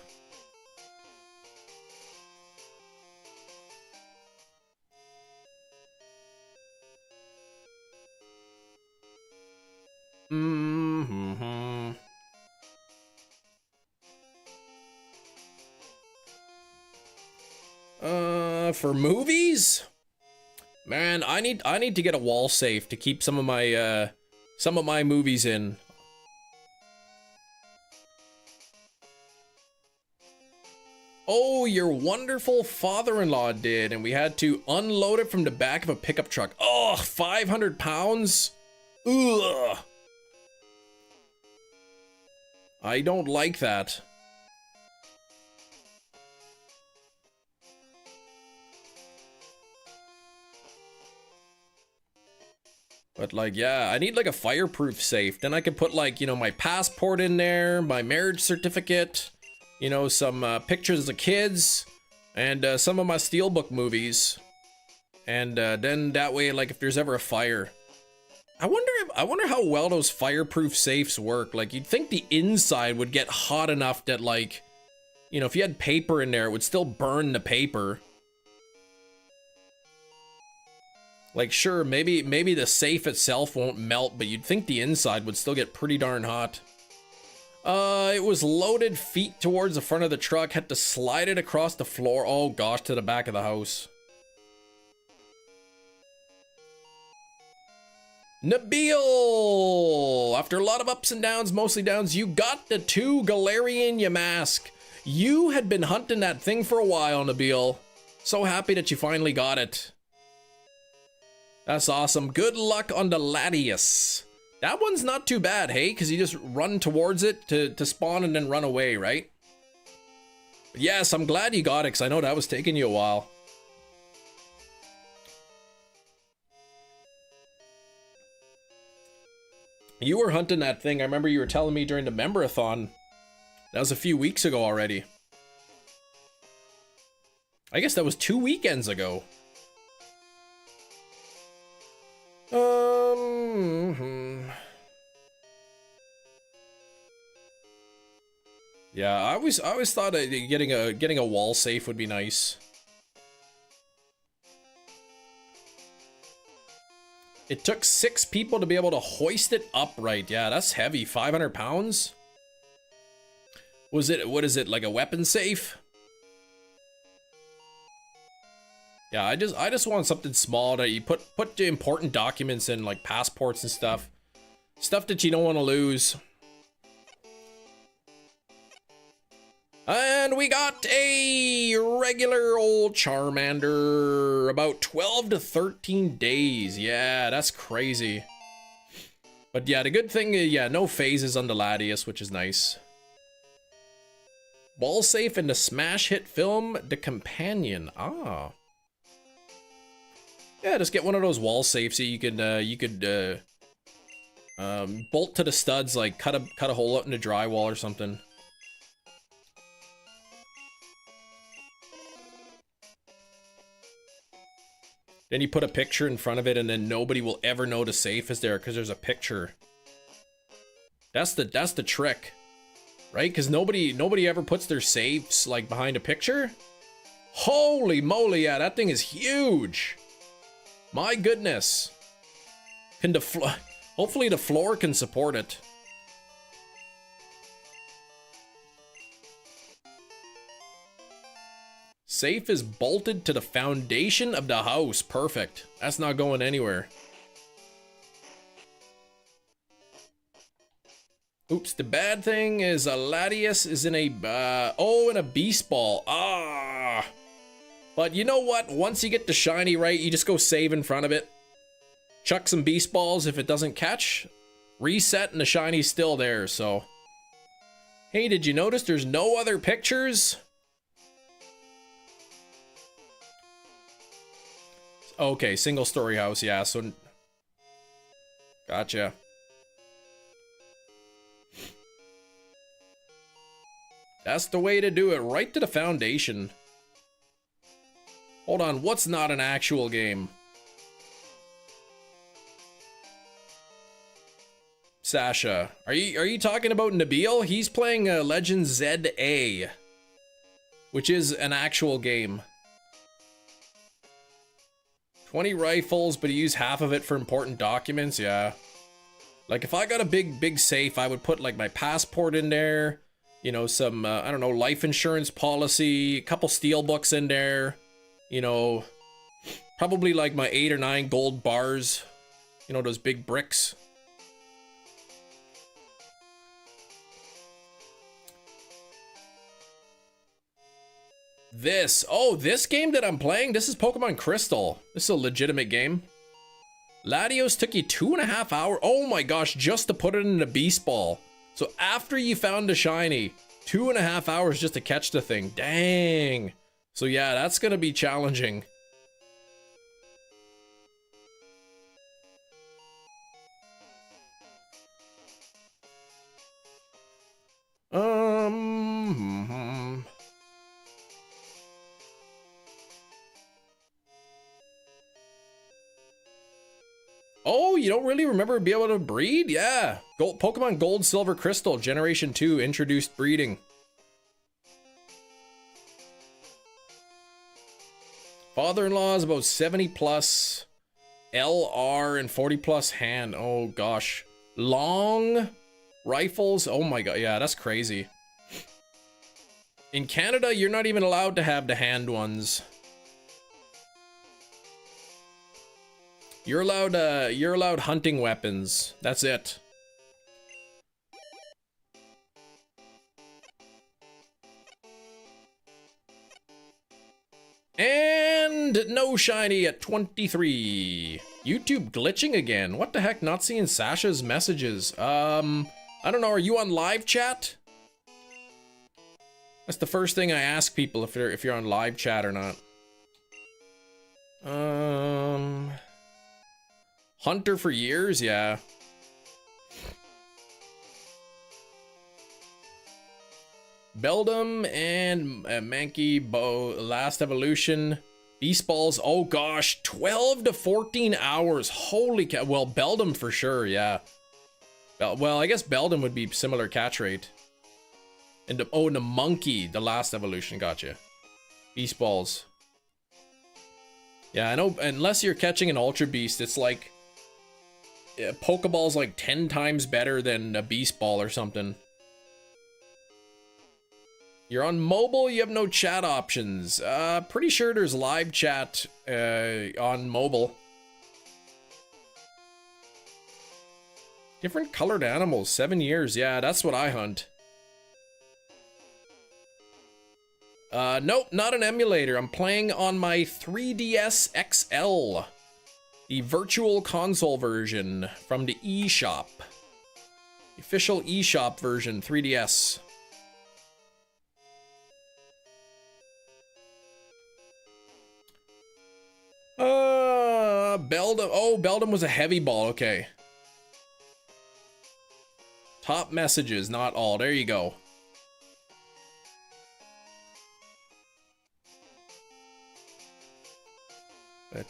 For movies? Man, I need to get a wall safe to keep some of my movies in. Oh, your wonderful father-in-law did, and we had to unload it from the back of a pickup truck. Oh, 500 pounds? Ugh. I don't like that. But like, yeah, I need like a fireproof safe. Then I could put like, you know, my passport in there, my marriage certificate, you know, some pictures of kids, and some of my Steelbook movies. And then that way, like, if there's ever a fire. I wonder how well those fireproof safes work. Like, you'd think the inside would get hot enough that, like, you know, if you had paper in there, it would still burn the paper. Like, sure, maybe the safe itself won't melt, but you'd think the inside would still get pretty darn hot. It was loaded feet towards the front of the truck, had to slide it across the floor. Oh gosh, to the back of the house. Nabil! After a lot of ups and downs, mostly downs, you got the 2 Galarian Yamask. You had been hunting that thing for a while, Nabil. So happy that you finally got it. That's awesome. Good luck on the Latias. That one's not too bad, hey? Because you just run towards it to spawn and then run away, right? But yes, I'm glad you got it, because I know that was taking you a while. You were hunting that thing. I remember you were telling me during the member-a-thon. That was a few weeks ago already. I guess that was 2 weekends ago. Yeah, I always thought that getting a wall safe would be nice. It took 6 people to be able to hoist it upright. Yeah, that's heavy. 500 pounds? Was it, what is it, like a weapon safe? Yeah, I just want something small that you put the important documents in, like passports and stuff. Stuff that you don't want to lose. And we got a regular old Charmander, about 12 to 13 days. Yeah, that's crazy. But yeah, the good thing, yeah, no phases on the Latias, which is nice. Ball safe in the smash hit film, The Companion. Ah. Yeah, just get one of those wall safes so you could bolt to the studs, like cut a hole out in the drywall or something. Then you put a picture in front of it, and then nobody will ever know the safe is there because there's a picture. That's the trick, right? Because nobody ever puts their safes like behind a picture. Holy moly! Yeah, that thing is huge. My goodness. Can the hopefully the floor can support it. Safe is bolted to the foundation of the house. Perfect. That's not going anywhere. Oops, the bad thing is Latias is in a, in a beast ball. Ah. But you know what? Once you get the shiny right, you just go save in front of it. Chuck some beast balls. If it doesn't catch, reset and the shiny's still there, so. Hey, did you notice there's no other pictures? Okay, single story house, yeah, so. Gotcha. That's the way to do it, right to the foundation. Hold on, what's not an actual game? Sasha, are you talking about Nabil? He's playing Legend ZA, which is an actual game. 20 rifles, but he used half of it for important documents, yeah. Like, if I got a big safe, I would put, like, my passport in there, you know, some, I don't know, life insurance policy, a couple steel books in there, you know, probably, like, my 8 or 9 gold bars, you know, those big bricks. This game that I'm playing, this is Pokemon Crystal. This is a legitimate game. Latios took you 2.5 hours. Oh my gosh, just to put it in a beast ball. So after you found the shiny, 2.5 hours just to catch the thing. Dang. So yeah, that's gonna be challenging. Oh, you don't really remember being able to breed? Yeah. Pokemon Gold, Silver, Crystal, Generation 2 introduced breeding. Father-in-law is about 70 plus. LR and 40 plus hand. Oh gosh. Long Rifles, oh my god, yeah, that's crazy. In Canada, you're not even allowed to have the hand ones. You're allowed hunting weapons. That's it. And no shiny at 23. YouTube glitching again. What the heck? Not seeing Sasha's messages. I don't know. Are you on live chat? That's the first thing I ask people if you're on live chat or not. Hunter for years, yeah. Beldum and Mankey Bow, last evolution. Beast Balls, oh gosh, 12 to 14 hours. Holy cow. Well, Beldum for sure, yeah. Well, I guess Beldum would be similar catch rate. And the Monkey, the last evolution, gotcha. Beast Balls. Yeah, I know, unless you're catching an Ultra Beast, it's like Pokeball's like 10 times better than a Beast Ball or something. You're on mobile, you have no chat options. Pretty sure there's live chat on mobile. Different colored animals, 7 years. Yeah, that's what I hunt. Nope, not an emulator. I'm playing on my 3DS XL. The virtual console version from the eShop. The official eShop version, 3DS. Beldum. Oh, Beldum was a heavy ball. Okay. Top messages, not all. There you go.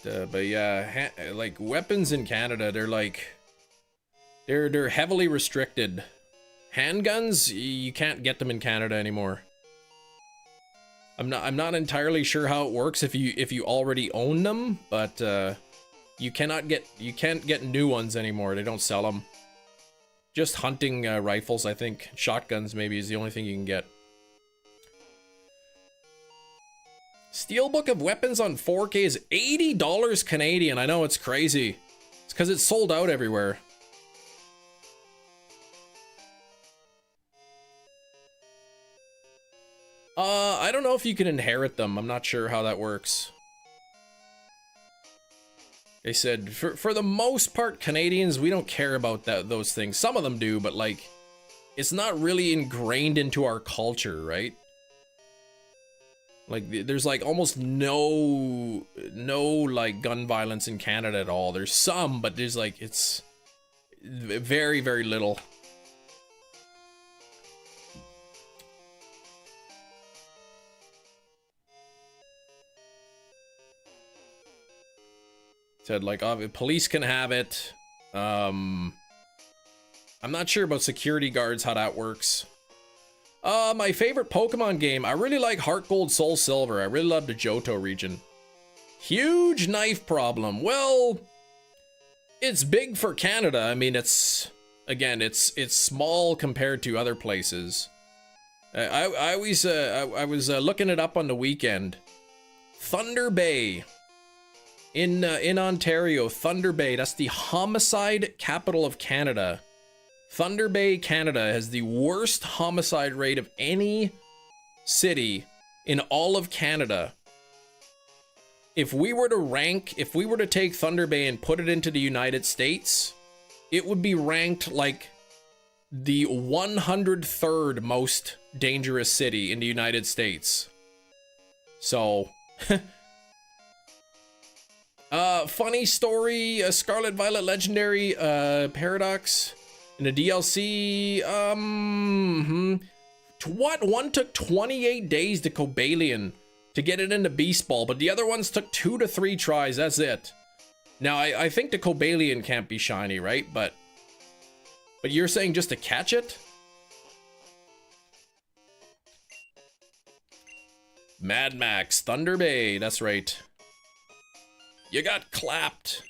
But yeah, like weapons in Canada, they're like, they're heavily restricted. Handguns, you can't get them in Canada anymore. I'm not entirely sure how it works if you already own them, but you can't get new ones anymore. They don't sell them. Just hunting rifles, I think. Shotguns maybe is the only thing you can get. Steelbook of Weapons on 4K is $80 Canadian. I know, it's crazy. It's because it's sold out everywhere. I don't know if you can inherit them. I'm not sure how that works. They said, for the most part, Canadians, we don't care about those things. Some of them do, but like, it's not really ingrained into our culture, right? Like, there's like almost no like gun violence in Canada at all. There's some, but there's like, it's very, very little. Said like, police can have it. I'm not sure about security guards, how that works. My favorite Pokemon game, I really like Heart Gold, Soul Silver. I really love the Johto region. Huge knife problem. Well, it's big for Canada. I mean, it's small compared to other places. I was looking it up on the weekend. Thunder Bay. In Ontario, Thunder Bay, that's the homicide capital of Canada. Thunder Bay, Canada has the worst homicide rate of any city in all of Canada. If we were to take Thunder Bay and put it into the United States, it would be ranked like the 103rd most dangerous city in the United States. So, funny story, Scarlet Violet Legendary Paradox in a DLC. One took 28 days to Cobalion to get it into Beast Ball, but the other ones took 2 to 3 tries. That's it. Now I think the Cobalion can't be shiny, right? But you're saying just to catch it? Mad Max, Thunder Bay, that's right. You got clapped.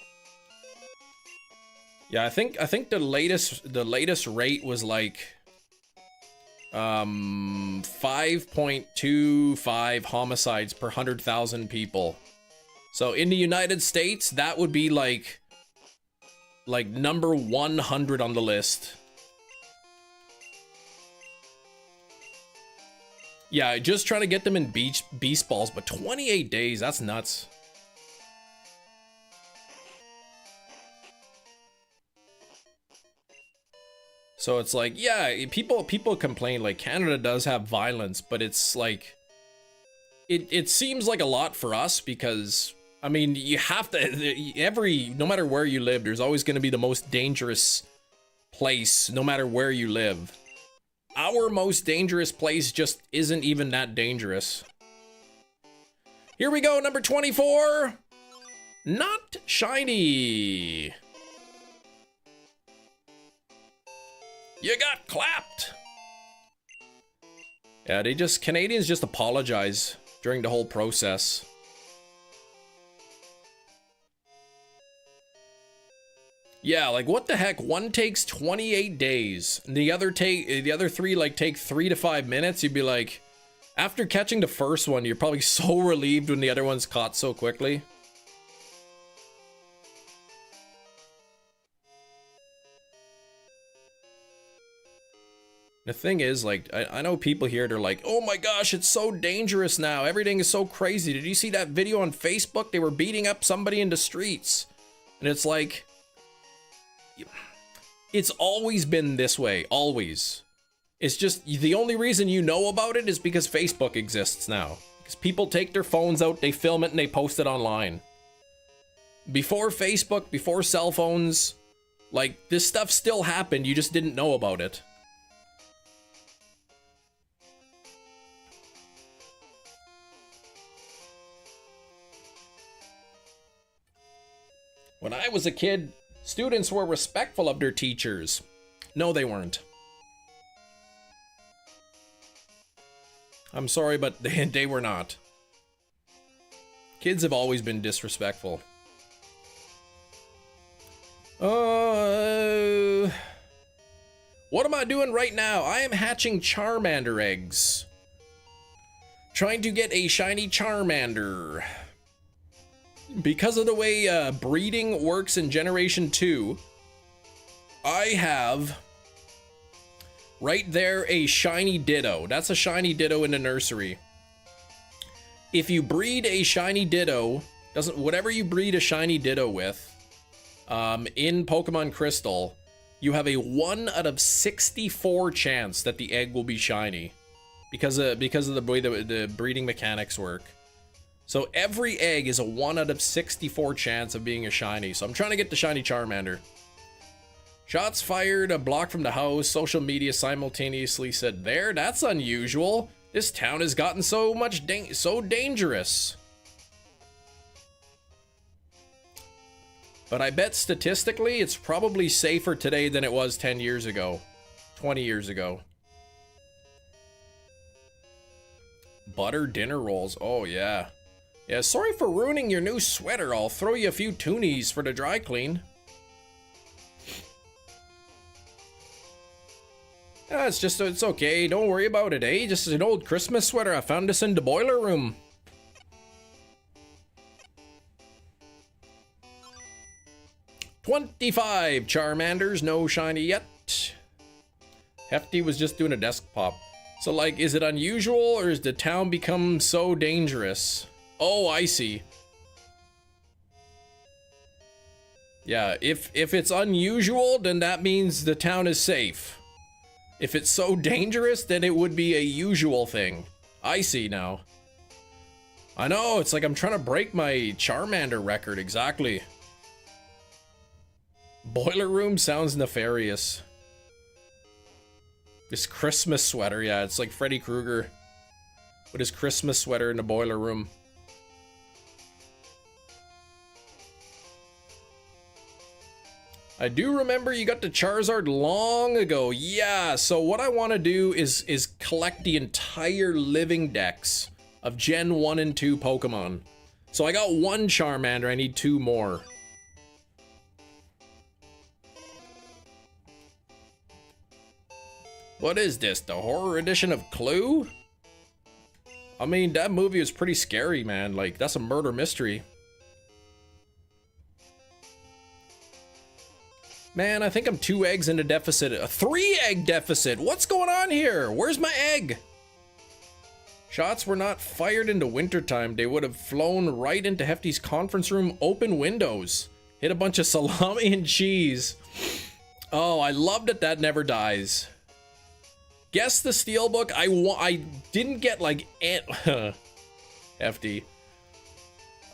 Yeah, I think the latest rate was like 5.25 homicides per 100,000 people. So in the United States, that would be like number 100 on the list. Yeah, just trying to get them in beast balls, but 28 days, that's nuts. So it's like, yeah, people complain like Canada does have violence, but it's like it seems like a lot for us because I mean, you have to no matter where you live, there's always going to be the most dangerous place no matter where you live. Our most dangerous place just isn't even that dangerous. Here we go, number 24. Not shiny. You got clapped. Yeah, Canadians just apologize during the whole process. Yeah, like what the heck? One takes 28 days. And the other three like take 3 to 5 minutes. You'd be like, after catching the first one, you're probably so relieved when the other one's caught so quickly. The thing is, like, I know people here, they're like, oh my gosh, it's so dangerous now. Everything is so crazy. Did you see that video on Facebook? They were beating up somebody in the streets. And it's like, it's always been this way, always. It's just, the only reason you know about it is because Facebook exists now. Because people take their phones out, they film it, and they post it online. Before Facebook, before cell phones, like, this stuff still happened, you just didn't know about it. When I was a kid, students were respectful of their teachers. No, they weren't. I'm sorry, but they were not. Kids have always been disrespectful. What am I doing right now? I am hatching Charmander eggs. Trying to get a shiny Charmander. Because of the way breeding works in Generation 2, I have right there a shiny Ditto. That's a shiny Ditto in the nursery. If you breed a shiny Ditto, whatever you breed a shiny Ditto with, in Pokemon Crystal, you have a 1 out of 64 chance that the egg will be shiny, because of the way the breeding mechanics work. So every egg is a 1 out of 64 chance of being a shiny. So I'm trying to get the shiny Charmander. Shots fired, a block from the house. Social media simultaneously said, there, that's unusual. This town has gotten so dangerous. But I bet statistically it's probably safer today than it was 10 years ago. 20 years ago. Butter dinner rolls. Oh, yeah. Yeah, sorry for ruining your new sweater. I'll throw you a few toonies for the dry clean. Yeah, it's okay. Don't worry about it, eh? Just an old Christmas sweater. I found this in the boiler room. $25 Charmanders, no shiny yet. Hefty was just doing a desk pop. So, like, is it unusual or has the town become so dangerous? Oh, I see. Yeah, if it's unusual, then that means the town is safe. If it's so dangerous, then it would be a usual thing. I see now. I know, it's like I'm trying to break my Charmander record, exactly. Boiler room sounds nefarious. This Christmas sweater, yeah, it's like Freddy Krueger with his Christmas sweater in the boiler room. I do remember you got the Charizard long ago. Yeah, so what I want to do is collect the entire living dex of Gen 1 and 2 Pokemon. So I got 1 Charmander, I need 2 more. What is this? The horror edition of Clue? I mean, that movie was pretty scary, man. Like, that's a murder mystery. Man, I think I'm 2 eggs into deficit. A 3-egg deficit. What's going on here? Where's my egg? Shots were not fired into wintertime. They would have flown right into Hefty's conference room open windows. Hit a bunch of salami and cheese. Oh, I love that that never dies. Guess the steelbook. I didn't get like Hefty.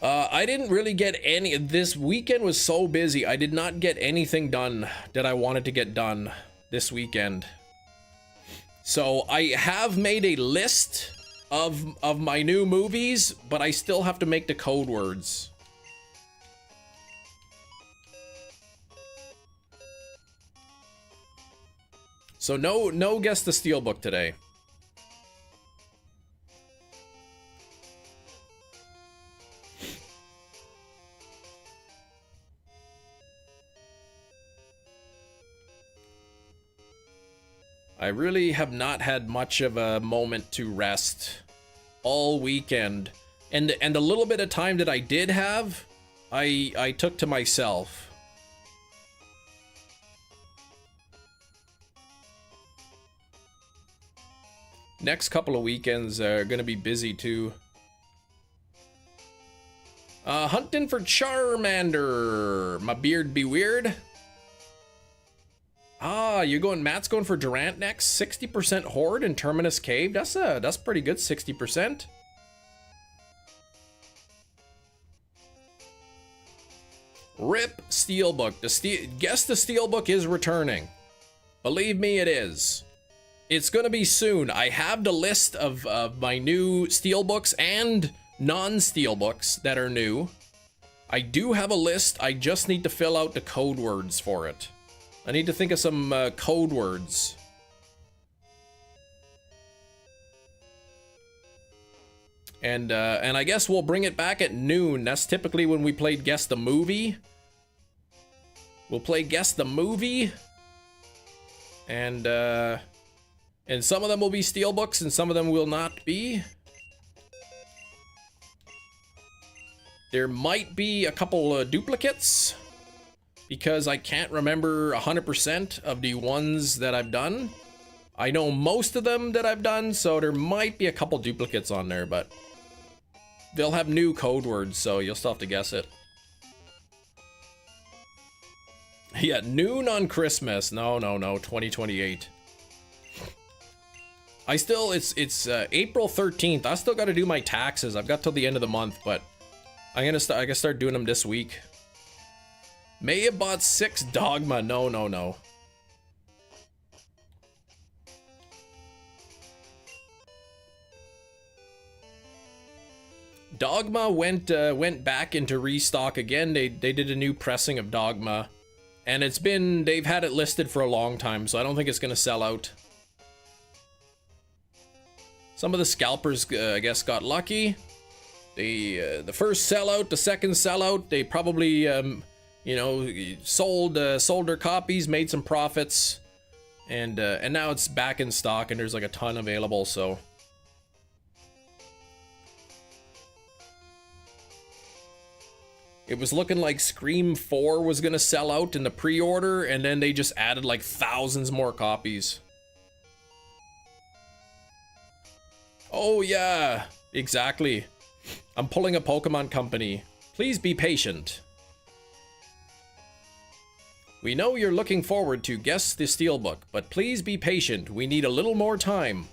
I didn't really get any. This weekend was so busy. I did not get anything done that I wanted to get done this weekend. So I have made a list of my new movies, but I still have to make the code words. So no guess the steelbook today. I really have not had much of a moment to rest all weekend. And the little bit of time that I did have, I took to myself. Next couple of weekends are gonna be busy too. Hunting for Charmander. My beard be weird. Ah, Matt's going for Durant next. 60% Horde in Terminus Cave. That's pretty good, 60%. Rip Steelbook. Guess the Steelbook is returning. Believe me, it is. It's gonna be soon. I have the list of my new Steelbooks and non-Steelbooks that are new. I do have a list. I just need to fill out the code words for it. I need to think of some code words. And I guess we'll bring it back at noon. That's typically when we played Guess the Movie. We'll play Guess the Movie. And some of them will be Steelbooks and some of them will not be. There might be a couple of duplicates, because I can't remember 100% of the ones that I've done. I know most of them that I've done, so there might be a couple duplicates on there, but they'll have new code words, so you'll still have to guess it. Yeah, noon on Christmas. No, 2028. It's April 13th. I still got to do my taxes. I've got till the end of the month, but I can start doing them this week. May have bought 6 Dogma. No. Dogma went back into restock again. They did a new pressing of Dogma, and they've had it listed for a long time, so I don't think it's gonna sell out. Some of the scalpers, I guess, got lucky. The first sellout, the second sellout, they probably sold their copies, made some profits, and now it's back in stock, and there's like a ton available. So it was looking like Scream 4 was gonna sell out in the pre-order, and then they just added like thousands more copies. Oh yeah, exactly. I'm pulling a Pokemon company. Please be patient. We know you're looking forward to Guess the Steelbook, but please be patient. We need a little more time.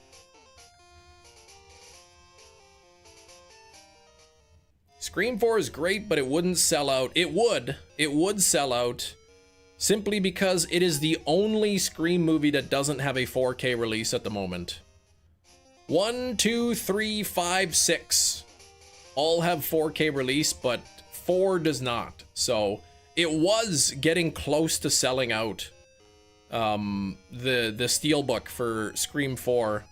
Scream 4 is great, but it wouldn't sell out. It would sell out simply because it is the only Scream movie that doesn't have a 4K release at the moment. 1, 2, 3, 5, 6 all have 4K release, but 4 does not. So it was getting close to selling out, the Steelbook for Scream 4,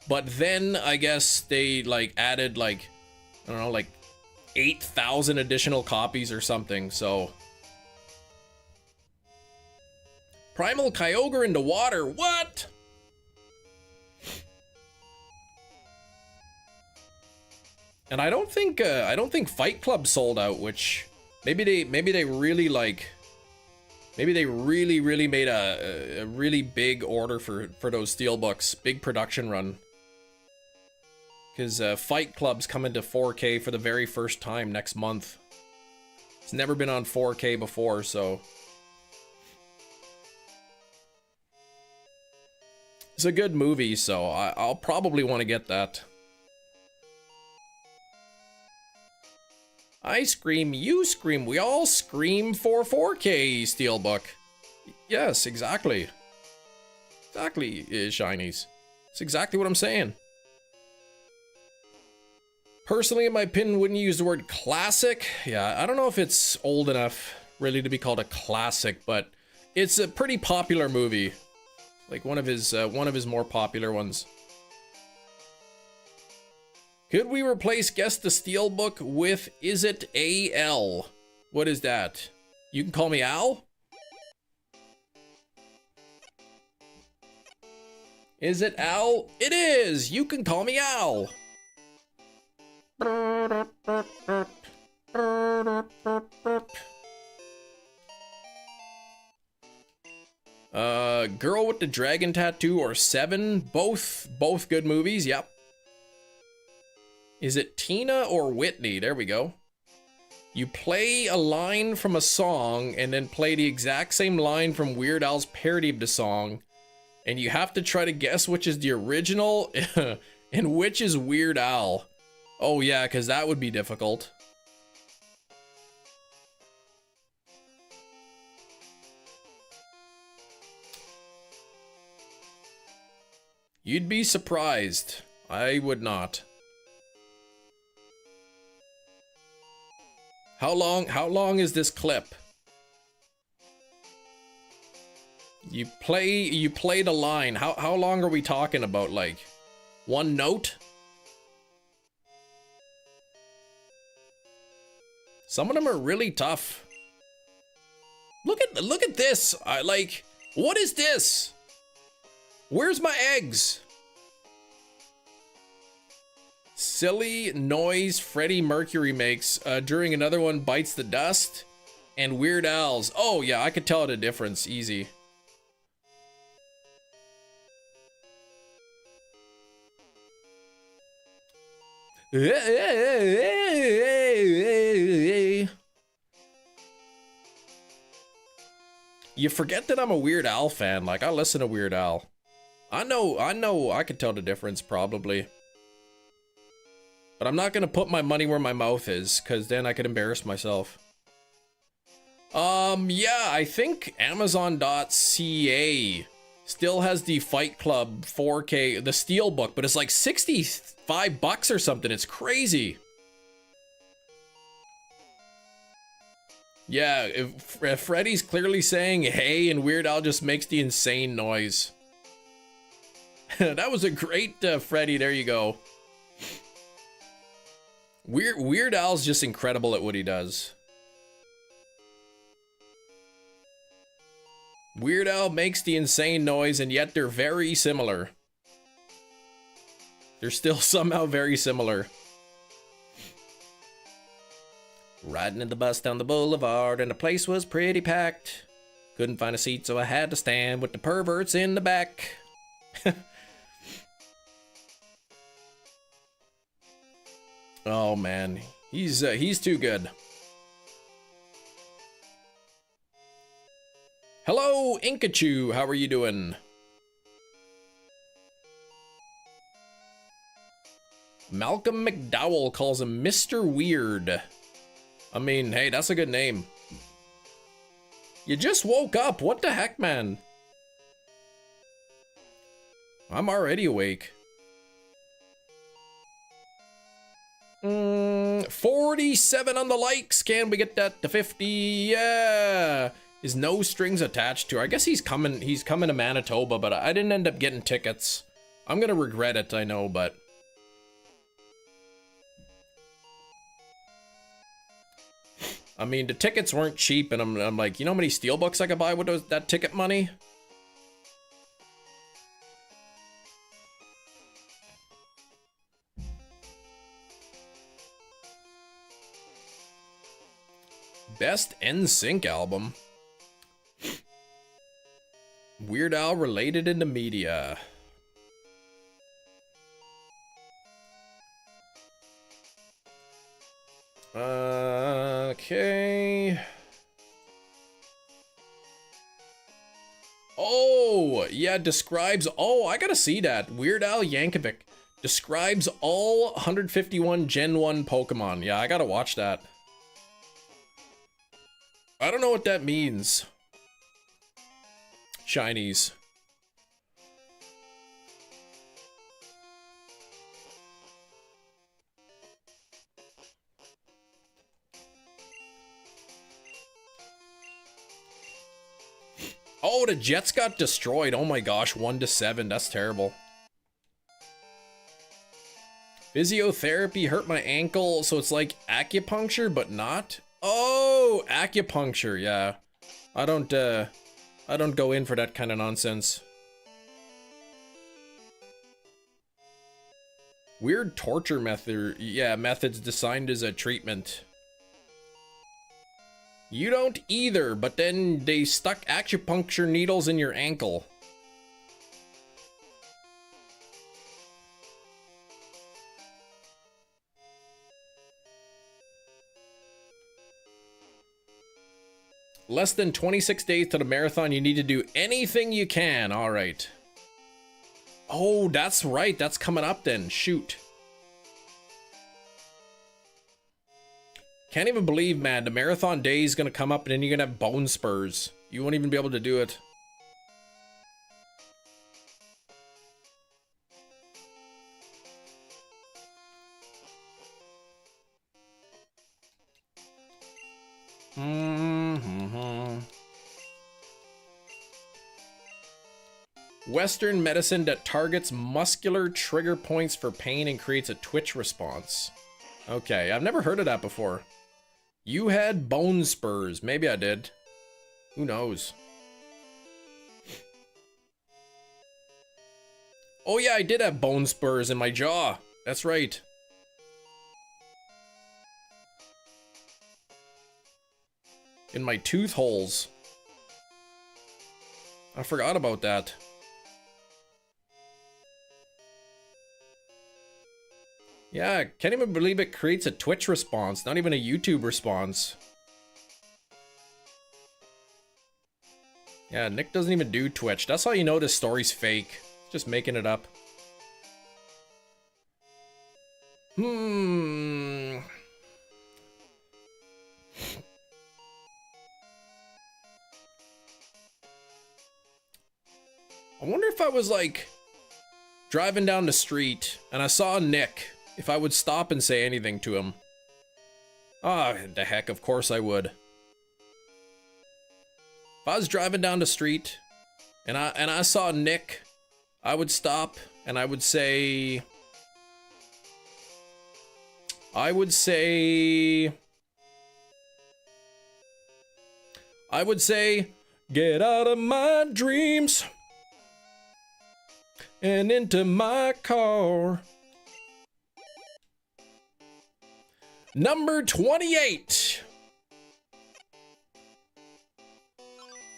but then I guess they like added like, I don't know, like 8,000 additional copies or something. So Primal Kyogre into water. What? And I don't think Fight Club sold out, which maybe they really like, maybe they really made a really big order for those steelbooks, big production run. Because Fight Club's coming to 4K for the very first time next month. It's never been on 4K before, so it's a good movie, so I'll probably want to get that. I scream, you scream, we all scream for 4K Steelbook. Yes, exactly. Exactly, Shinies. It's exactly what I'm saying. Personally, in my opinion, wouldn't use the word classic. Yeah, I don't know if it's old enough really to be called a classic, but it's a pretty popular movie. Like one of his more popular ones. Could we replace Guess the Steelbook with Is It AL? What is that? You can call me Al? Is it Al? It is! You can call me Al! Girl with the Dragon Tattoo or Seven, both good movies, yep. Is it Tina or Whitney? There we go. You play a line from a song and then play the exact same line from Weird Al's parody of the song, and you have to try to guess which is the original and which is Weird Al. Oh yeah, because that would be difficult. You'd be surprised. I would not. How long is this clip? You play the line. How long are we talking about? Like one note? Some of them are really tough. Look at this. What is this? Where's my eggs? Silly noise Freddie Mercury makes during another one bites the dust, and Weird Al's. Oh yeah, I could tell the difference easy. You forget that I'm a Weird Al fan. Like, I listen to Weird Al. I know I could tell the difference probably. But I'm not gonna put my money where my mouth is, because then I could embarrass myself. Yeah, I think Amazon.ca still has the Fight Club 4K, the Steelbook, but it's like 65 bucks or something. It's crazy. Yeah, if Freddy's clearly saying hey and Weird Al just makes the insane noise. That was a great Freddy, there you go. Weird Al's just incredible at what he does. Weird Al makes the insane noise, and yet they're very similar. They're still somehow very similar. Riding in the bus down the boulevard, and the place was pretty packed. Couldn't find a seat, so I had to stand with the perverts in the back. Oh man, he's too good. Hello, Inkachu, how are you doing? Malcolm McDowell calls him Mr. Weird. I mean, hey, that's a good name. You just woke up, what the heck, man? I'm already awake. 47 on the likes. Can we get that to 50? Yeah. Is no strings attached to. I guess he's coming to Manitoba, but I didn't end up getting tickets. I'm gonna regret it, I know, but I mean, the tickets weren't cheap, and I'm like, you know how many steelbooks I could buy with that ticket money? Best NSYNC album. Weird Al related in the media. Okay. Oh, yeah, describes... Oh, I gotta see that. Weird Al Yankovic describes all 151 Gen 1 Pokemon. Yeah, I gotta watch that. I don't know what that means. Shinies. Oh, the Jets got destroyed. Oh my gosh, 1-7. That's terrible. Physiotherapy hurt my ankle, so it's like acupuncture, but not. Oh, acupuncture. Yeah, I don't go in for that kind of nonsense. Weird torture method. Yeah, methods designed as a treatment. You don't either, but then they stuck acupuncture needles in your ankle. Less than 26 days to the marathon, you need to do anything you can. All right. Oh, that's right. That's coming up then. Shoot. Can't even believe, man, the marathon day is gonna come up and then you're gonna have bone spurs. You won't even be able to do it. Western medicine that targets muscular trigger points for pain and creates a twitch response. Okay, I've never heard of that before. You had bone spurs. Maybe I did. Who knows? Oh yeah, I did have bone spurs in my jaw. That's right. In my tooth holes. I forgot about that. Yeah, can't even believe it creates a Twitch response, not even a YouTube response. Yeah, Nick doesn't even do Twitch. That's how you know this story's fake. Just making it up. I wonder if I was like driving down the street and I saw Nick, if I would stop and say anything to him. Ah, the heck, of course I would. If I was driving down the street and I saw Nick, I would stop and I would say, get out of my dreams and into my car. Number 28.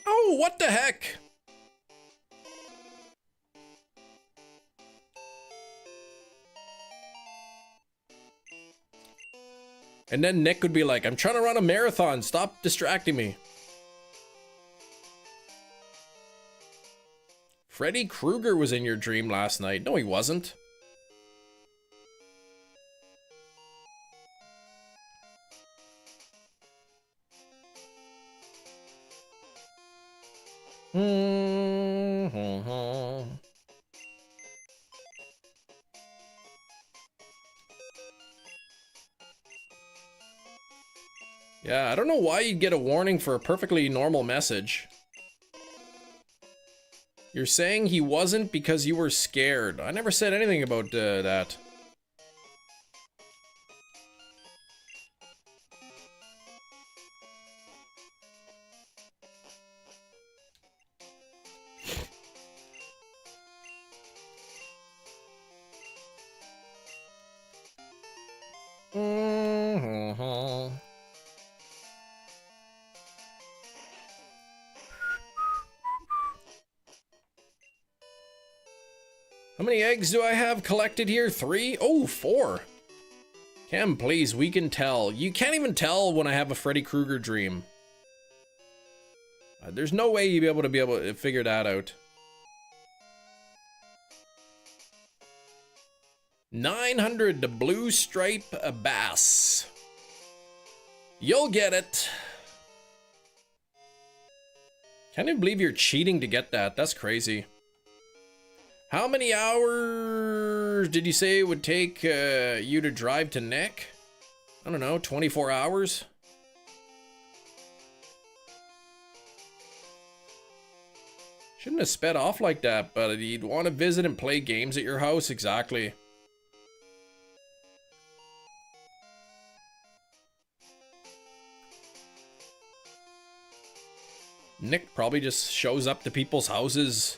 Oh, what the heck? And then Nick would be like, I'm trying to run a marathon. Stop distracting me. Freddy Krueger was in your dream last night. No, he wasn't. Yeah, I don't know why you'd get a warning for a perfectly normal message. You're saying he wasn't because you were scared. I never said anything about that. How many eggs do I have collected here? 3? Oh, 4. Cam, please, we can tell. You can't even tell when I have a Freddy Krueger dream. There's no way you'd be able to figure that out. 900, the blue stripe bass. You'll get it. Can't even believe you're cheating to get that. That's crazy. How many hours did you say it would take you to drive to Nick? I don't know, 24 hours? Shouldn't have sped off like that, but you'd want to visit and play games at your house, exactly. Nick probably just shows up to people's houses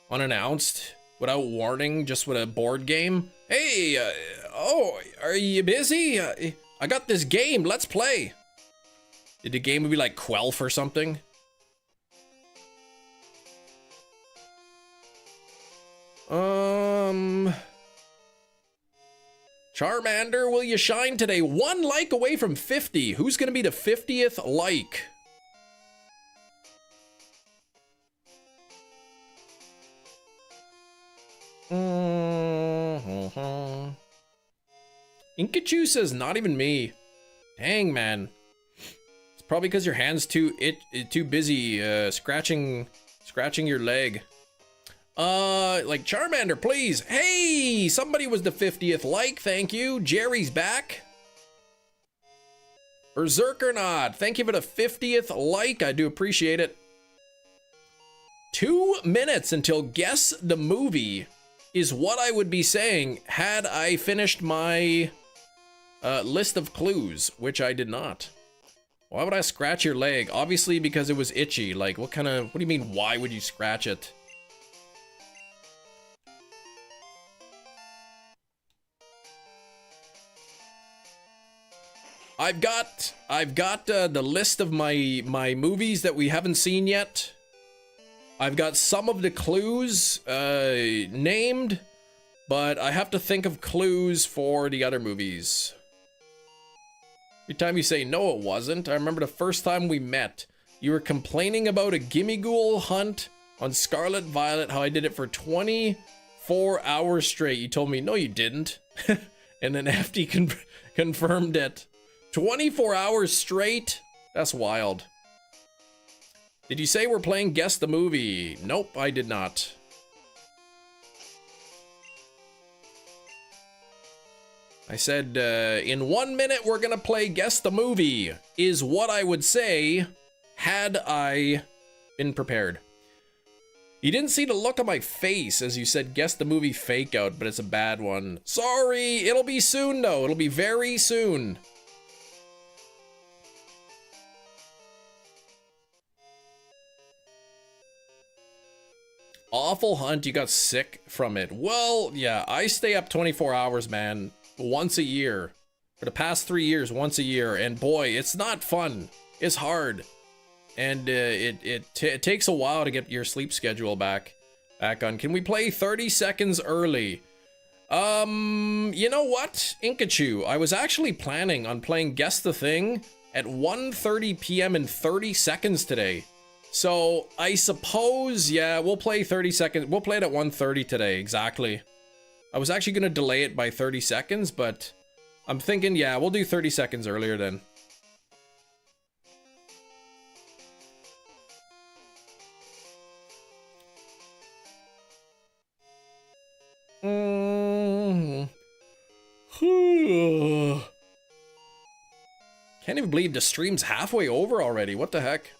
unannounced, without warning, just with a board game. Hey, oh, are you busy? I got this game, let's play. Did the game be like Quelf or something? Charmander, will you shine today? 1 like away from 50. Who's gonna be the 50th like? Inkachu says, not even me. Dang, man. It's probably because your hand's too busy scratching your leg. Like Charmander, please. Hey, somebody was the 50th like. Thank you. Jerry's back. Berserker thank you for the 50th like. I do appreciate it. 2 minutes until guess the movie is what I would be saying had I finished my list of clues, which I did not. Why would I scratch your leg? Obviously because it was itchy. Like, what do you mean, why would you scratch it? I've got the list of my movies that we haven't seen yet. I've got some of the clues named, but I have to think of clues for the other movies. Every time you say, no, it wasn't. I remember the first time we met. You were complaining about a Gimmighoul hunt on Scarlet Violet, how I did it for 24 hours straight. You told me, no, you didn't. And then FD confirmed it. 24 hours straight? That's wild. Did you say we're playing Guess the Movie? Nope, I did not. I said, in 1 minute we're gonna play Guess the Movie, is what I would say had I been prepared. You didn't see the look on my face as you said Guess the Movie fake out, but it's a bad one. Sorry, it'll be soon though, it'll be very soon. Awful hunt, you got sick from it. Well, yeah, I stay up 24 hours, man, once a year. For the past 3 years, once a year, and boy, it's not fun. It's hard. And it takes a while to get your sleep schedule back on. Can we play 30 seconds early? You know what, Inkachu? I was actually planning on playing Guess the Thing at 1:30 p.m. in 30 seconds today. So I suppose, yeah, we'll play 30 seconds. We'll play it at 1:30 today, exactly. I was actually gonna delay it by 30 seconds, but I'm thinking, yeah, we'll do 30 seconds earlier then. Can't even believe the stream's halfway over already. What the heck?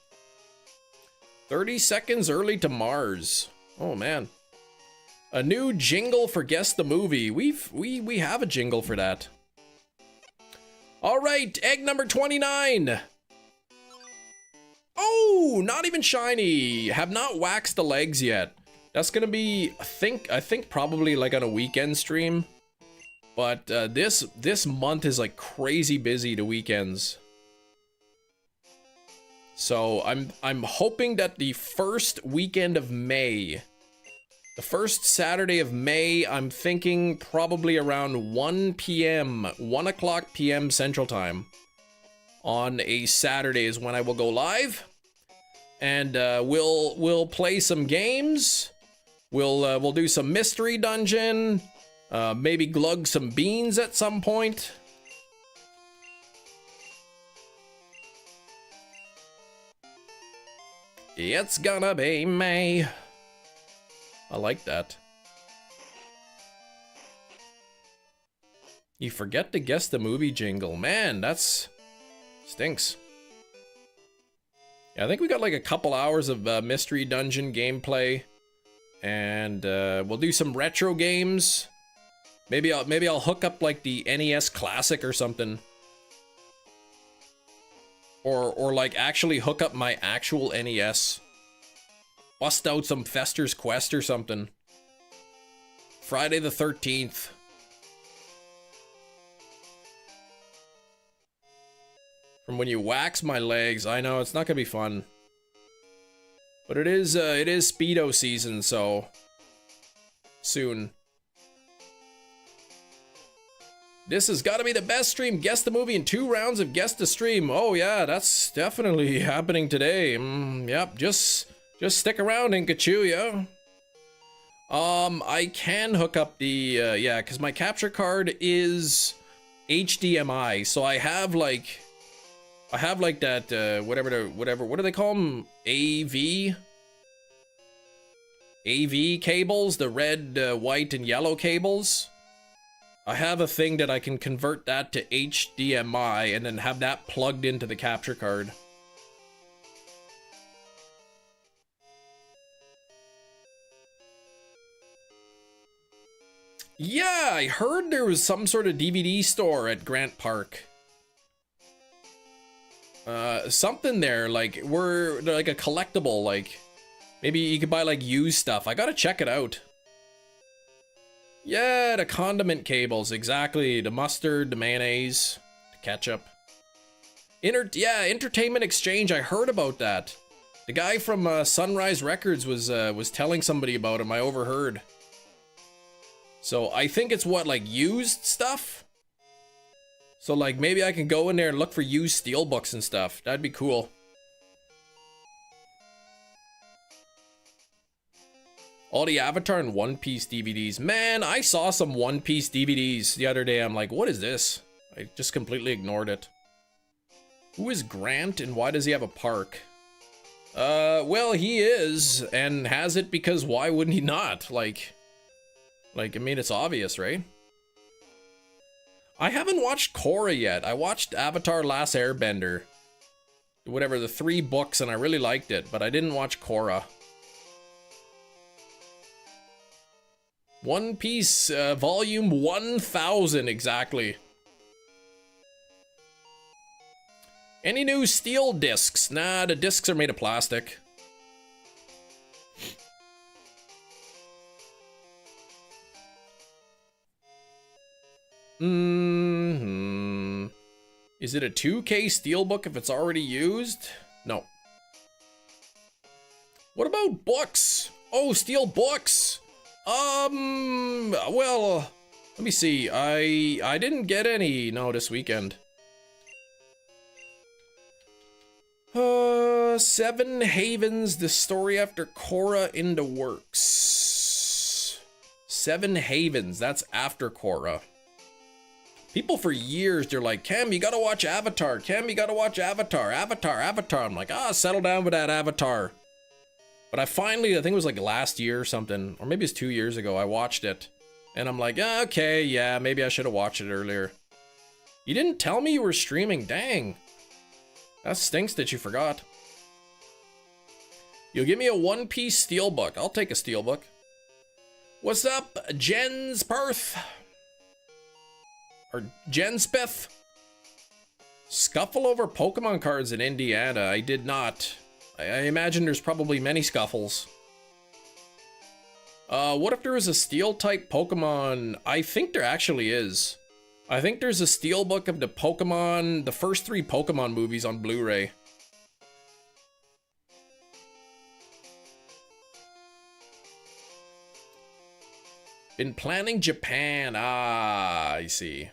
30 seconds early to Mars. Oh man. A new jingle for Guess the Movie. We have a jingle for that. All right, egg number 29. Oh, not even shiny. Have not waxed the legs yet. That's gonna be, I think probably like on a weekend stream. But this month is like crazy busy the weekends. So I'm hoping that the first weekend of May The first Saturday of May, I'm thinking probably around 1 p.m., 1 o'clock p.m. Central Time. On a Saturday is when I will go live. And we'll play some games. We'll do some mystery dungeon. Maybe glug some beans at some point. It's gonna be May. I like that. You forget to guess the movie jingle. Man, that's stinks. Yeah, I think we got like a couple hours of mystery dungeon gameplay, and we'll do some retro games. Maybe I'll hook up like the NES Classic or something, or like actually hook up my actual NES. Bust out some Fester's Quest or something. Friday the 13th. From when you wax my legs. I know, it's not gonna be fun. But it is Speedo season, so soon. This has got to be the best stream. Guess the movie in 2 rounds of Guess the Stream. Oh yeah, that's definitely happening today. Yep, just stick around, Inkachu, yeah. I can hook up the, yeah, because my capture card is HDMI, so I have like that, whatever, what do they call them? AV cables, the red, white, and yellow cables. I have a thing that I can convert that to HDMI and then have that plugged into the capture card. Yeah, I heard there was some sort of DVD store at Grant Park. Something there, like, like a collectible, like, maybe you could buy, like, used stuff. I gotta check it out. Yeah, the condiment cables, exactly. The mustard, the mayonnaise, the ketchup. Yeah, Entertainment Exchange, I heard about that. The guy from Sunrise Records was telling somebody about him, I overheard. So I think it's what, like used stuff? So like maybe I can go in there and look for used steelbooks and stuff. That'd be cool. All the Avatar and One Piece DVDs. Man, I saw some One Piece DVDs the other day. I'm like, what is this? I just completely ignored it. Who is Grant and why does he have a park? Well, he is and has it because why wouldn't he not? Like, I mean, it's obvious, right? I haven't watched Korra yet. I watched Avatar Last Airbender. Whatever, the 3 books, and I really liked it, but I didn't watch Korra. One Piece, volume 1000, exactly. Any new steel discs? Nah, the discs are made of plastic. Is it a 2K steelbook if it's already used? No. What about books? Oh, steel books. Well, let me see. I didn't get any, no, this weekend. 7 Havens, the story after Korra in the works. 7 Havens, that's after Korra. People for years, they're like, Cam, you gotta watch Avatar. Cam, you gotta watch Avatar. Avatar. I'm like, settle down with that Avatar. But I finally, I think it was like last year or something, or maybe it's 2 years ago, I watched it. And I'm like, okay, yeah, maybe I should have watched it earlier. You didn't tell me you were streaming, dang. That stinks that you forgot. You'll give me a One Piece steelbook. I'll take a steelbook. What's up, Jens Perth? Or Jenspeth? Scuffle over Pokemon cards in Indiana. I did not. I imagine there's probably many scuffles. What if there was a steel type Pokemon? I think there actually is. I think there's a steelbook of the Pokemon, the first 3 Pokemon movies on Blu-ray. Been planning Japan. Ah, I see.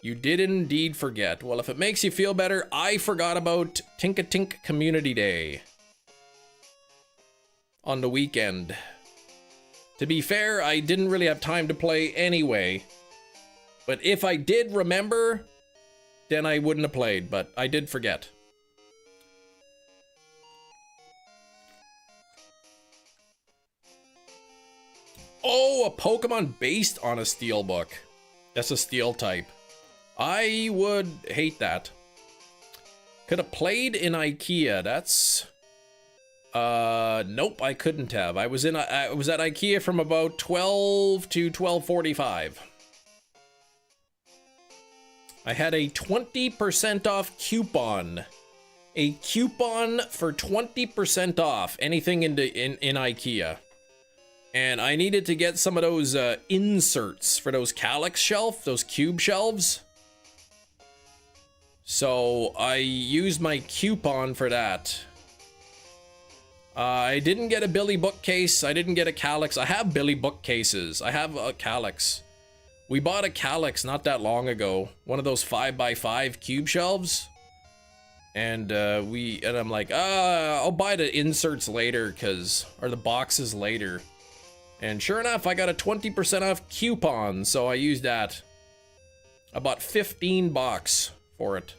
You did indeed forget. Well, if it makes you feel better, I forgot about Tinka-Tink Community Day on the weekend. To be fair, I didn't really have time to play anyway. But if I did remember, then I wouldn't have played, but I did forget. Oh, a Pokemon based on a Steelbook. That's a Steel type. I would hate that. Could have played in IKEA. That's... nope, I couldn't have. I was at IKEA from about 12 to 12:45. I had a 20% off coupon. A coupon for 20% off anything in IKEA. And I needed to get some of those inserts for those Calyx shelf, those cube shelves. So I used my coupon for that. I didn't get a Billy bookcase. I didn't get a Calyx. I have Billy bookcases. I have a Calyx. We bought a Calyx not that long ago. One of those 5x5 cube shelves. And I'm like, I'll buy the inserts later, or the boxes later. And sure enough, I got a 20% off coupon, so I used that. I bought 15 bucks for it.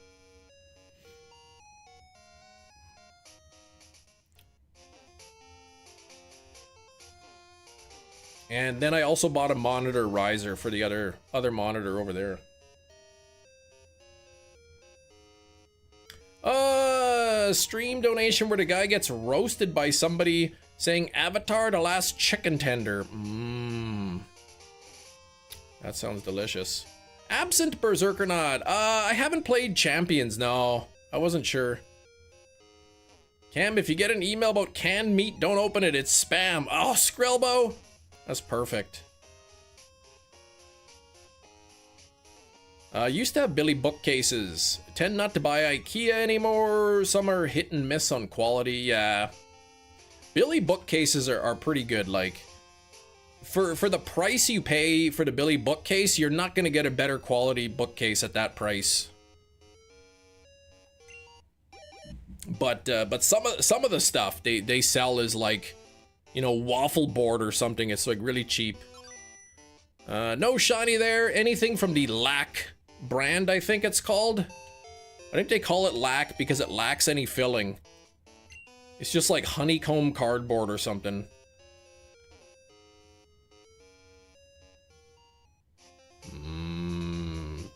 And then I also bought a monitor riser for the other monitor over there. Stream donation where the guy gets roasted by somebody saying Avatar the Last Chicken Tender. That sounds delicious. Absent Berserkernaut. I haven't played Champions, no. I wasn't sure. Cam, if you get an email about canned meat, don't open it. It's spam. Oh, Skrillbo. That's perfect. Used to have Billy bookcases. Tend not to buy IKEA anymore. Some are hit and miss on quality. Yeah. Billy bookcases are pretty good. Like, for the price you pay for the Billy bookcase, you're not going to get a better quality bookcase at that price. But some of the stuff they sell is like, you know, waffle board or something. It's like really cheap. No shiny there. Anything from the Lack brand, I think it's called. I think they call it Lack because it lacks any filling. It's just like honeycomb cardboard or something.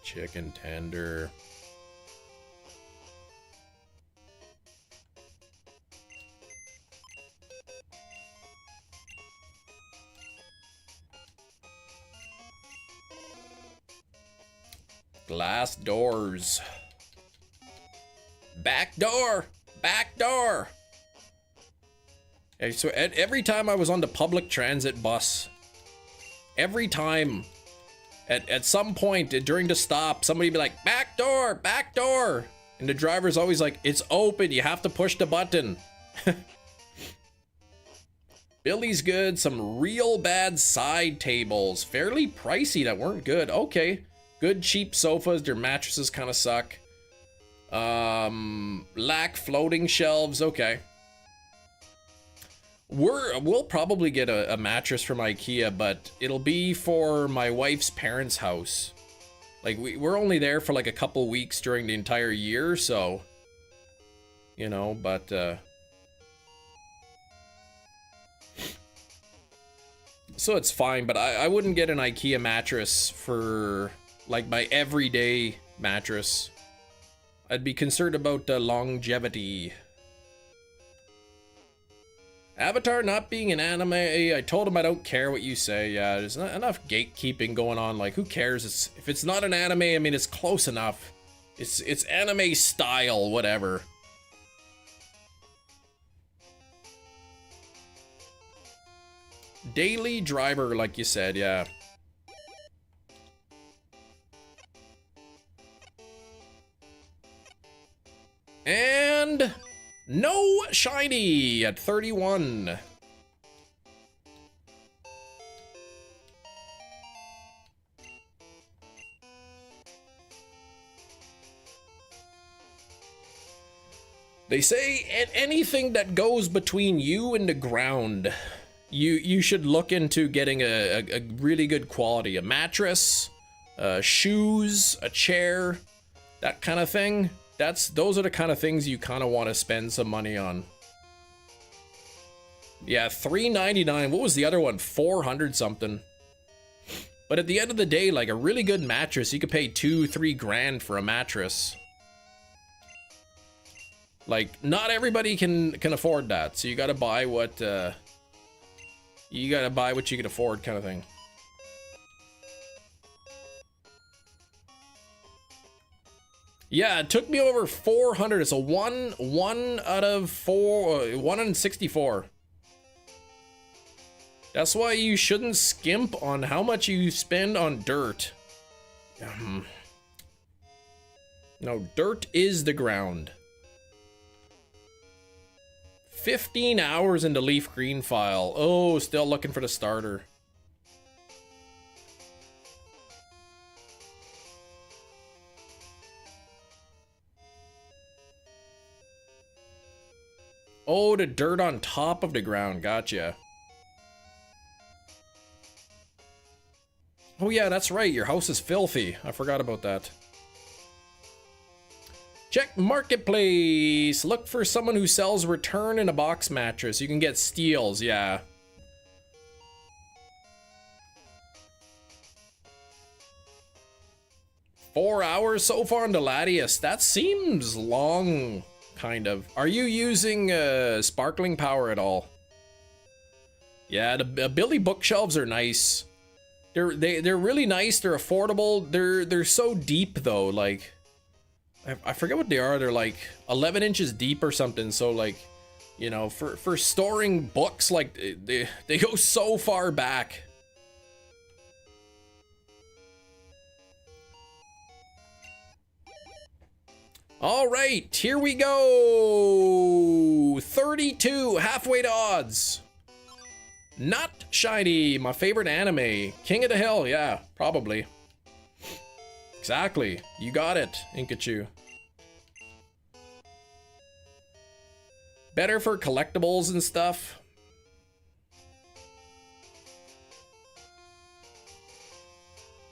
Chicken tender. Glass doors. Back door! Back door! So every time I was on the public transit bus, every time, at some point during the stop, somebody would be like, back door! Back door! And the driver's always like, it's open, you have to push the button. Billy's good, some real bad side tables. Fairly pricey that weren't good. Okay. Good cheap sofas, their mattresses kind of suck. Lack floating shelves, okay. We'll probably get a mattress from IKEA, but it'll be for my wife's parents' house. Like, we're only there for like a couple weeks during the entire year, so... You know, but, so it's fine, but I wouldn't get an IKEA mattress for... like my everyday mattress. I'd be concerned about longevity. Avatar not being an anime, I told him I don't care what you say. Yeah, there's not enough gatekeeping going on. Like, who cares? If it's not an anime, I mean, it's close enough. It's anime style, whatever. Daily driver, like you said, yeah. And no shiny at 31. They say anything that goes between you and the ground, you should look into getting a really good quality. A mattress, shoes, a chair, that kind of thing. Those are the kind of things you kind of want to spend some money on. Yeah, $3.99. What was the other one? 400 something. But at the end of the day, like a really good mattress, you could pay $2-3 grand for a mattress. Like, not everybody can afford that, so you gotta buy what you can afford, kind of thing. Yeah, it took me over 400. It's a 1 out of 4, 1 in 64. That's why you shouldn't skimp on how much you spend on dirt. No, dirt is the ground. 15 hours in the LeafGreen file. Oh, still looking for the starter. Oh, the dirt on top of the ground. Gotcha. Oh yeah, that's right. Your house is filthy. I forgot about that. Check Marketplace. Look for someone who sells return in a box mattress. You can get steals, yeah. Four hours so far in the Latias. That seems long, kind of. Are you using sparkling power at all? Yeah, the Billy bookshelves are nice. They're really nice. They're affordable. They're so deep though. Like, I forget what they are. They're like 11 inches deep or something. So like, you know, for storing books, like they go so far back. All right, here we go. 32, halfway to odds. Not shiny, my favorite anime. King of the Hill, yeah, probably. Exactly, you got it, Inkachu. Better for collectibles and stuff.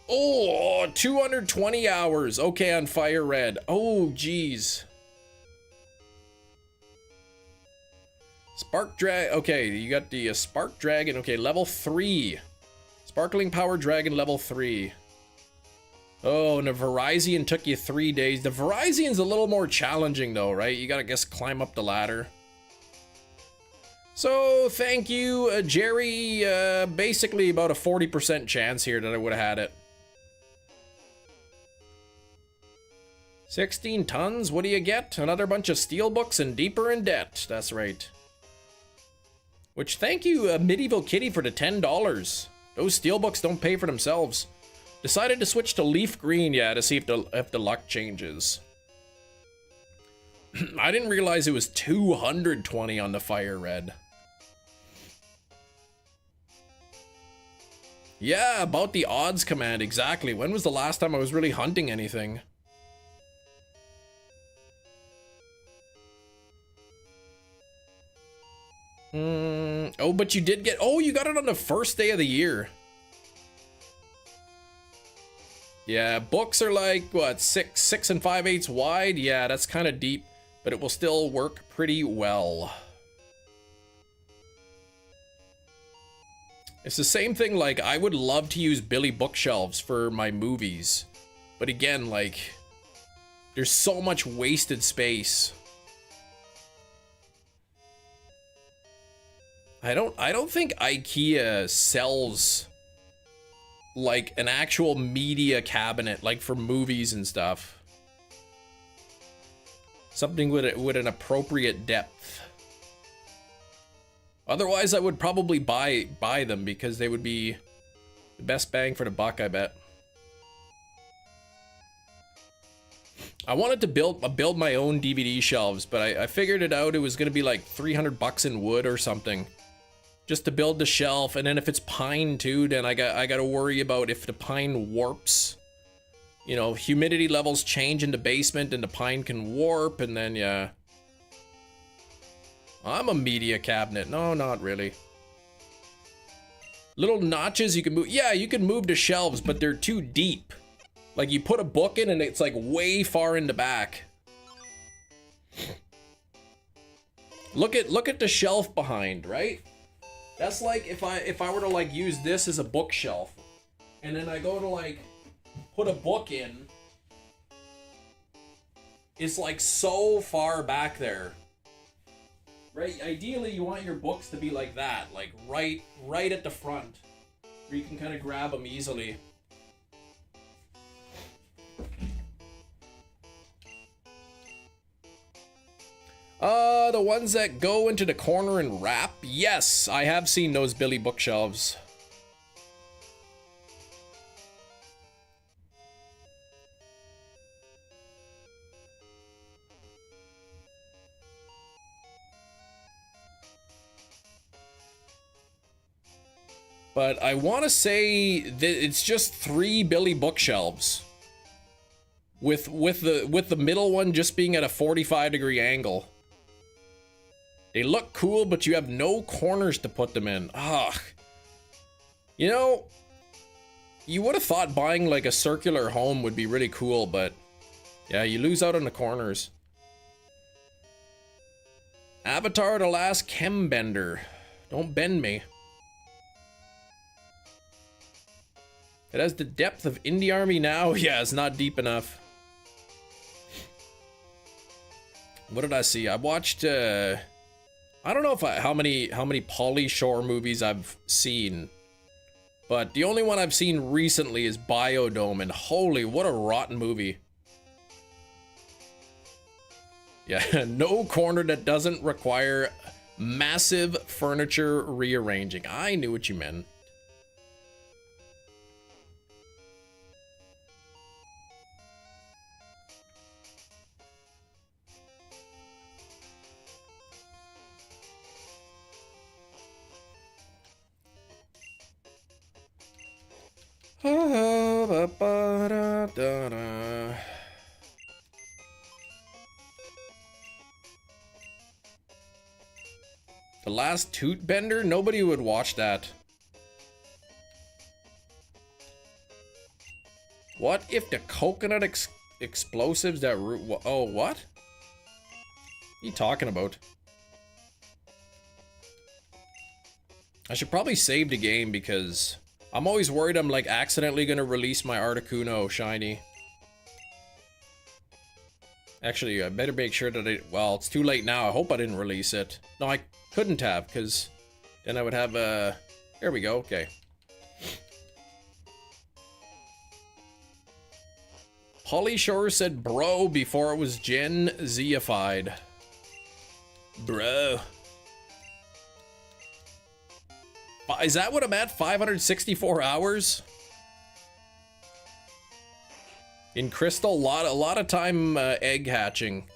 Oh, 220 hours. Okay, on FireRed. Oh, geez. Spark Drag. Okay, you got the Spark Dragon. Okay, level 3. Sparkling Power Dragon, level 3. Oh, and the Verizon took you 3 days. The Verizon's a little more challenging, though, right? You gotta, guess, climb up the ladder. So, thank you, Jerry. Basically, about a 40% chance here that I would have had it. 16 tons? What do you get? Another bunch of steelbooks and deeper in debt. That's right. Which, thank you, Medieval Kitty, for the $10. Those steelbooks don't pay for themselves. Decided to switch to LeafGreen, yeah, to see if the luck changes. I didn't realize it was 220 on the FireRed. Yeah, about the odds command, exactly. When was the last time I was really hunting anything? Oh, but you did get... Oh, you got it on the first day of the year. Yeah, books are like, what, 6 5/8 wide? Yeah, that's kind of deep, but it will still work pretty well. It's the same thing, like, I would love to use Billy bookshelves for my movies. But again, like, there's so much wasted space. I don't think IKEA sells like an actual media cabinet, like for movies and stuff. Something with an appropriate depth. Otherwise, I would probably buy them because they would be the best bang for the buck, I bet. I wanted to build my own DVD shelves, but I figured it out. It was gonna be like 300 bucks in wood or something. Just to build the shelf, and then if it's pine too, then I got to worry about if the pine warps. You know, humidity levels change in the basement and the pine can warp, and then yeah. I'm a media cabinet. No, not really. Little notches you can move. Yeah, you can move to shelves, but they're too deep. Like you put a book in and it's like way far in the back. Look at the shelf behind, right? That's like if I were to like use this as a bookshelf, and then I go to like put a book in. It's like so far back there. Right? Ideally, you want your books to be like that, like right at the front, where you can kind of grab them easily. The ones that go into the corner and wrap? Yes, I have seen those Billy bookshelves. But I want to say that it's just 3 Billy bookshelves. With the middle one just being at a 45-degree angle. They look cool, but you have no corners to put them in. Ugh. You know, you would have thought buying like a circular home would be really cool, but yeah, you lose out on the corners. Avatar: The Last Chembender. Don't bend me. It has the depth of Indie Army now. Yeah, it's not deep enough. What did I see? I watched, I don't know if how many Pauly Shore movies I've seen, but the only one I've seen recently is Biodome, and holy, what a rotten movie. Yeah, no corner that doesn't require massive furniture rearranging. I knew what you meant. The Last Toot Bender? Nobody would watch that. What if the coconut explosives that oh, what? What are you talking about? I should probably save the game because I'm always worried I'm like accidentally gonna release my Articuno shiny. Actually, I better make sure that well, it's too late now. I hope I didn't release it. No, I couldn't have, because then I would have a... There we go, okay. Pauly Shore said bro before it was Gen Z-ified. Bro. Is that what I'm at? 564 hours? In Crystal, a lot of time egg hatching.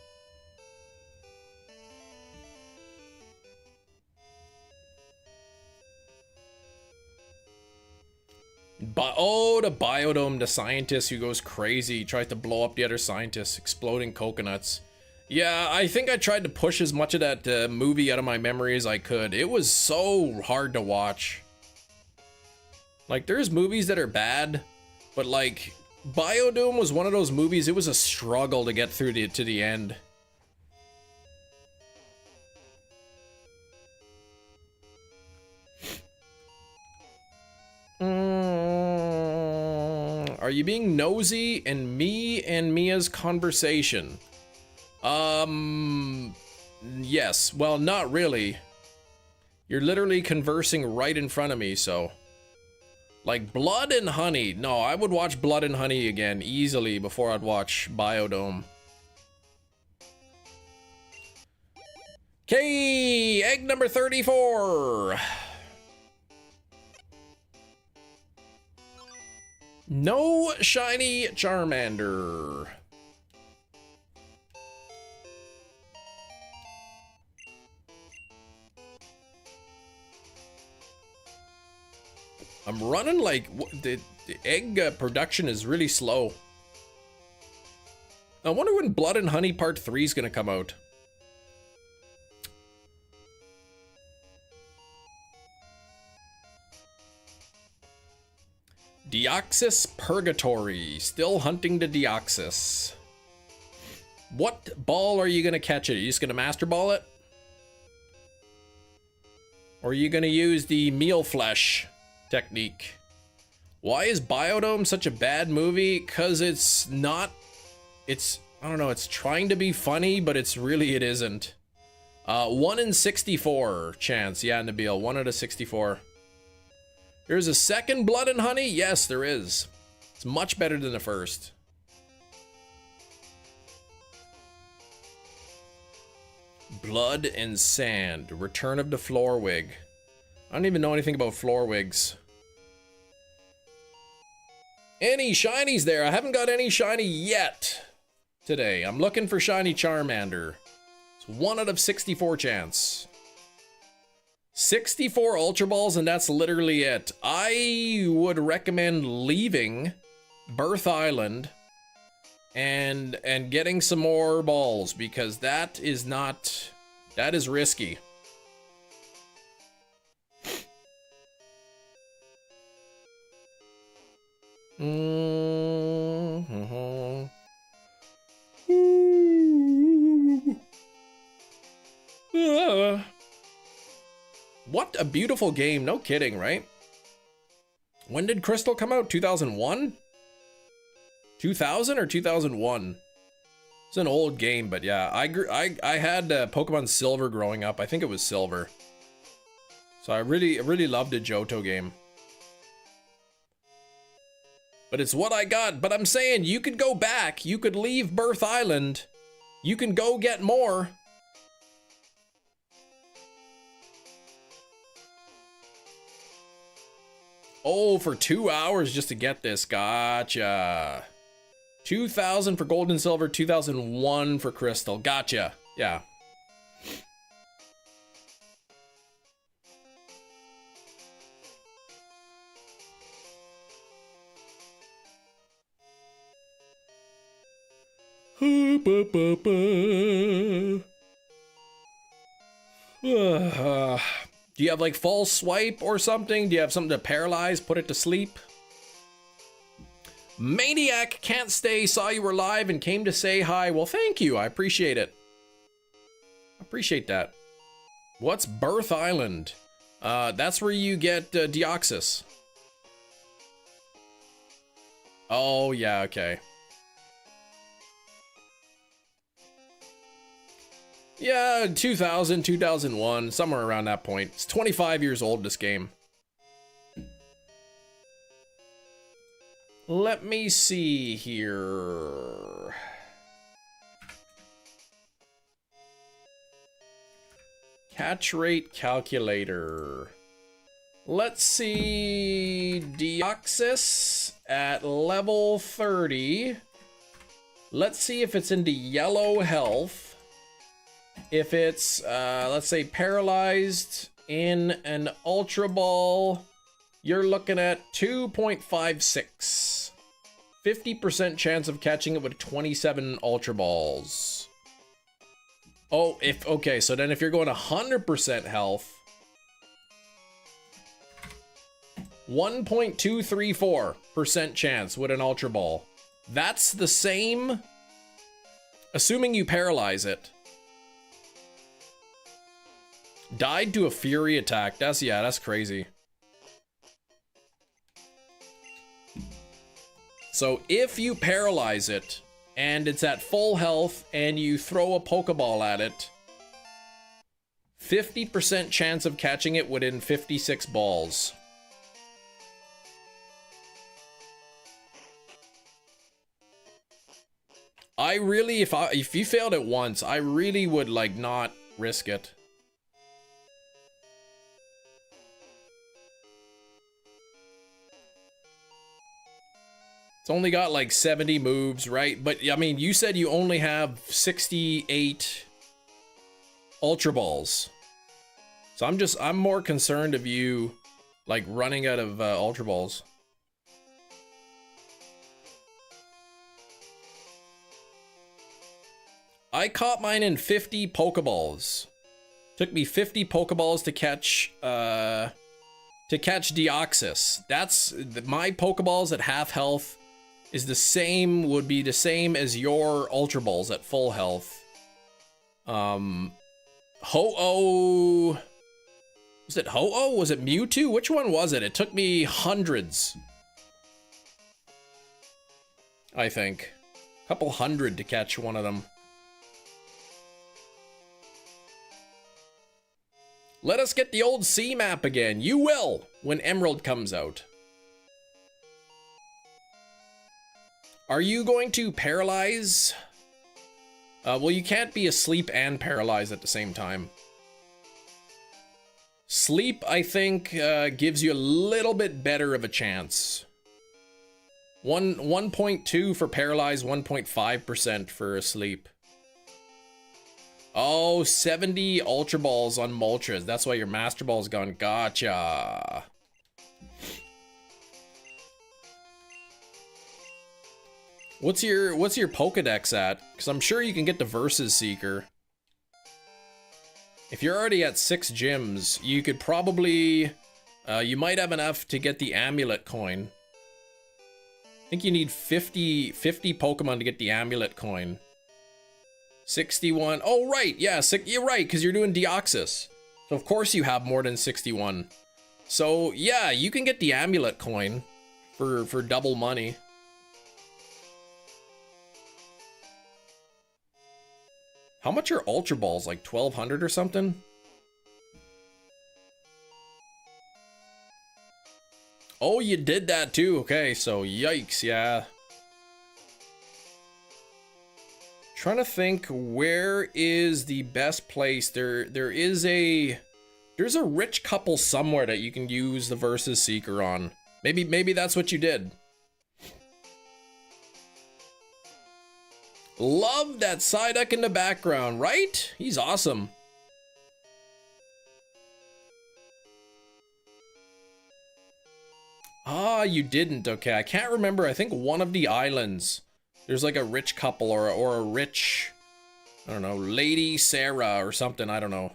Oh, the Biodome, the scientist who goes crazy, tries to blow up the other scientists, exploding coconuts. Yeah, I think I tried to push as much of that movie out of my memory as I could. It was so hard to watch. Like, there's movies that are bad, but like, Biodome was one of those movies, it was a struggle to get through to the end. Are you being nosy in me and Mia's conversation? Yes. Well, not really. You're literally conversing right in front of me, so... Like, Blood and Honey. No, I would watch Blood and Honey again, easily, before I'd watch Biodome. Okay, egg number 34. No shiny Charmander. I'm running like the egg production is really slow. I wonder when Blood and Honey Part 3 is gonna come out. Deoxys Purgatory. Still hunting the Deoxys. What ball are you gonna catch it? Are you just gonna Master Ball it? Or are you gonna use the meal flesh technique? Why is Biodome such a bad movie? Cause it's not, I don't know, it's trying to be funny, but it isn't. 1 in 64 chance. Yeah, Nabil, 1 out of 64. There's a second Blood and Honey? Yes, there is. It's much better than the first. Blood and Sand. Return of the Florwig. I don't even know anything about Florwigs. Any shinies there? I haven't got any shiny yet today. I'm looking for shiny Charmander. It's 1 out of 64 chance. 64 Ultra Balls, and that's literally it. I would recommend leaving Birth Island and getting some more balls, because that is risky. What a beautiful game, no kidding, right? When did Crystal come out? 2001? 2000 or 2001? It's an old game, but yeah, I had Pokemon Silver growing up. I think it was Silver. So I really loved the Johto game. But it's what I got. But I'm saying you could go back. You could leave Birth Island. You can go get more. Oh, for 2 hours just to get this. Gotcha. 2000 for Gold and Silver, 2001 for Crystal. Gotcha. Yeah. Do you have like false swipe or something? Do you have something to paralyze, put it to sleep? Maniac can't stay, saw you were live and came to say hi. Well, thank you. I appreciate it. Appreciate that. What's Birth Island? That's where you get Deoxys. Oh, yeah, okay. Yeah, 2000, 2001, somewhere around that point. It's 25 years old, this game. Let me see here. Catch rate calculator. Let's see. Deoxys at level 30. Let's see if it's into yellow health. If it's, let's say, paralyzed in an Ultra Ball, you're looking at 2.56. 50% chance of catching it with 27 Ultra Balls. Oh, okay, so then if you're going 100% health, 1.234% chance with an Ultra Ball. That's the same, assuming you paralyze it. Died to a Fury attack. That's crazy. So if you paralyze it and it's at full health and you throw a Pokeball at it, 50% chance of catching it within 56 balls. I really, if you failed it once, I really would like not risk it. It's only got like 70 moves, right? But I mean, you said you only have 68 Ultra Balls. So I'm more concerned of you like running out of Ultra Balls. I caught mine in 50 Pokeballs. Took me 50 Pokeballs to catch to catch Deoxys. That's my Pokeballs at half health is the same, would be the same as your Ultra Balls at full health. Ho-Oh, was it Ho-Oh? Was it Mewtwo? Which one was it? It took me hundreds, I think. A couple hundred to catch one of them. Let us get the old sea map again. You will, when Emerald comes out. Are you going to paralyze? Well, you can't be asleep and paralyzed at the same time. Sleep, I think, gives you a little bit better of a chance. 1.2 for paralyzed, 1.5% for asleep. Oh, 70 Ultra Balls on Moltres. That's why your Master Ball's gone. Gotcha. What's your Pokedex at? Because I'm sure you can get the Versus Seeker. If you're already at 6 gyms, you could probably... you might have enough to get the Amulet Coin. I think you need 50 Pokemon to get the Amulet Coin. 61. Oh, right. Yeah, you're right, because you're doing Deoxys. So, of course, you have more than 61. So, yeah, you can get the Amulet Coin for double money. How much are Ultra Balls? Like 1,200 or something? Oh, you did that too. Okay, so yikes, yeah. Trying to think, where is the best place? There's a rich couple somewhere that you can use the Versus Seeker on. Maybe that's what you did. Love that Psyduck in the background, right? He's awesome. Ah, you didn't. Okay, I can't remember. I think one of the islands, there's like a rich couple or a rich, I don't know, Lady Sarah or something. I don't know.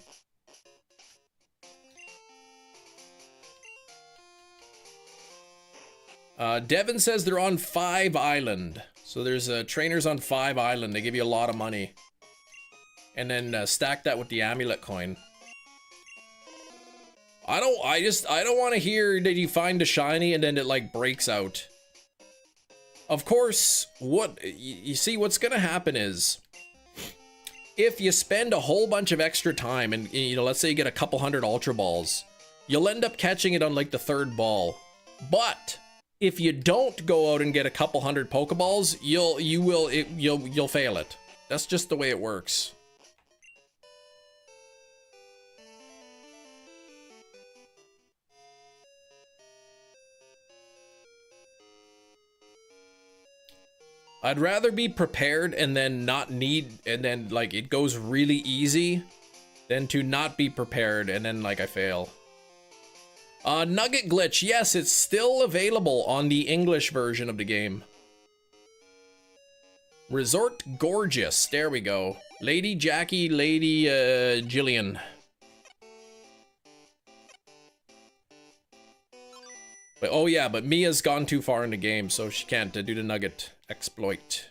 Devin says they're on 5 Island. So there's trainers on 5 Island. They give you a lot of money. And then stack that with the Amulet Coin. I don't want to hear that you find a shiny and then it like breaks out. Of course, you see what's gonna happen is, if you spend a whole bunch of extra time and, you know, let's say you get a couple hundred Ultra Balls, you'll end up catching it on like the 3rd ball. But if you don't go out and get a couple hundred Pokeballs, you'll fail it. That's just the way it works. I'd rather be prepared and then not need, and then like it goes really easy, than to not be prepared and then like I fail. Nugget Glitch, yes, it's still available on the English version of the game. Resort Gorgeous, there we go. Lady Jackie, Lady Jillian. But oh yeah, but Mia's gone too far in the game, so she can't do the Nugget exploit.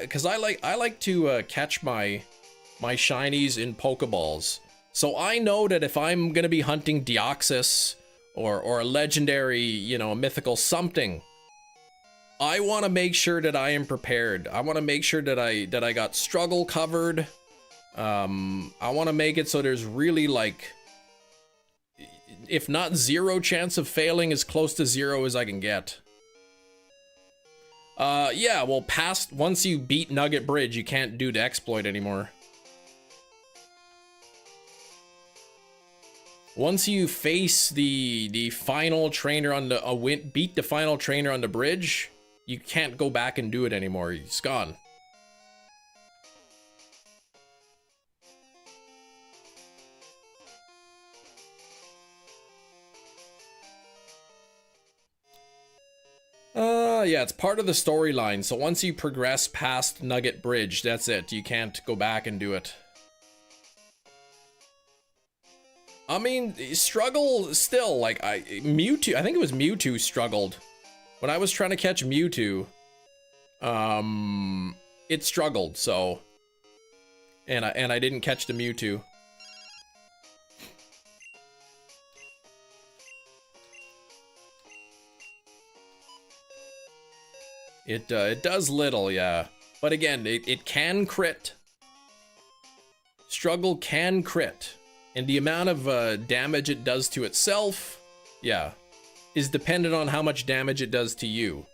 Cause I like to catch my shinies in Pokeballs. So I know that if I'm gonna be hunting Deoxys or a legendary, you know, a mythical something, I want to make sure that I am prepared. I want to make sure that I got struggle covered. I want to make it so there's really like, if not 0 chance of failing, as close to 0 as I can get. Yeah, well, once you beat Nugget Bridge, you can't do the exploit anymore. Once you face the final trainer on the beat the final trainer on the bridge, you can't go back and do it anymore. It's gone. Yeah, it's part of the storyline. So once you progress past Nugget Bridge, that's it. You can't go back and do it. I mean, struggle still, like, Mewtwo, I think it was Mewtwo struggled. When I was trying to catch Mewtwo, it struggled, so. And I didn't catch the Mewtwo. It does little, yeah. But again, it can crit. Struggle can crit. And the amount of damage it does to itself, yeah, is dependent on how much damage it does to you.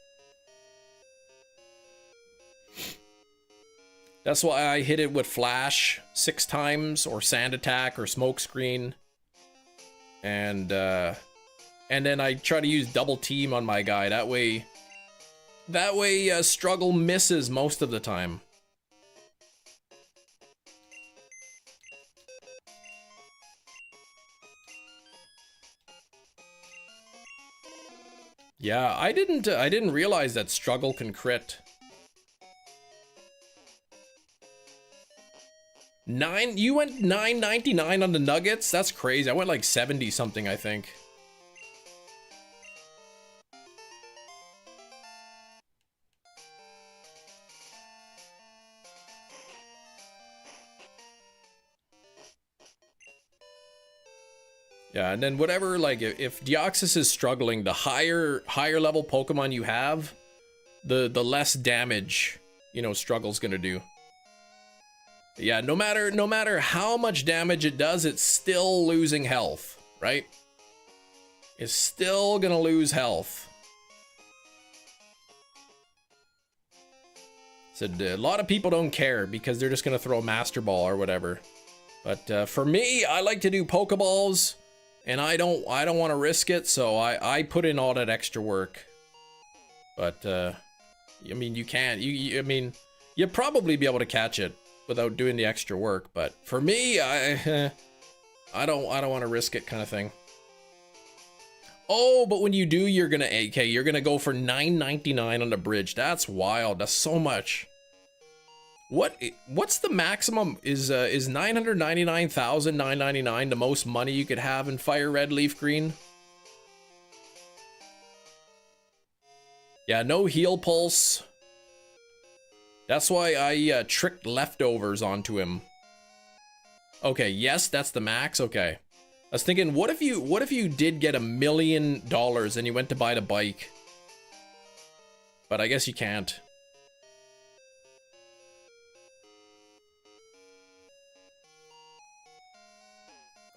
That's why I hit it with Flash 6 times, or Sand Attack, or Smoke Screen. And then I try to use Double Team on my guy. That way Struggle misses most of the time. Yeah, I didn't realize that Struggle can crit. You went $9.99 on the Nuggets? That's crazy. I went like 70 something, I think. Yeah, and then whatever, like, if Deoxys is struggling, the higher level Pokemon you have, the less damage, you know, Struggle's gonna do. Yeah, no matter how much damage it does, it's still losing health, right? It's still gonna lose health. So a lot of people don't care because they're just gonna throw a Master Ball or whatever. But for me, I like to do Pokeballs. And I don't want to risk it, so I put in all that extra work. But I mean, you can't. I mean, you'll probably be able to catch it without doing the extra work. But for me, I don't want to risk it, kind of thing. Oh, but when you do, you're gonna go for $9.99 on the bridge. That's wild. That's so much. What's the maximum? Is 999,999 the most money you could have in FireRed, LeafGreen? Yeah, no heal pulse. That's why I tricked leftovers onto him. Okay, yes, that's the max. Okay, I was thinking, what if you did get $1 million and you went to buy the bike? But I guess you can't.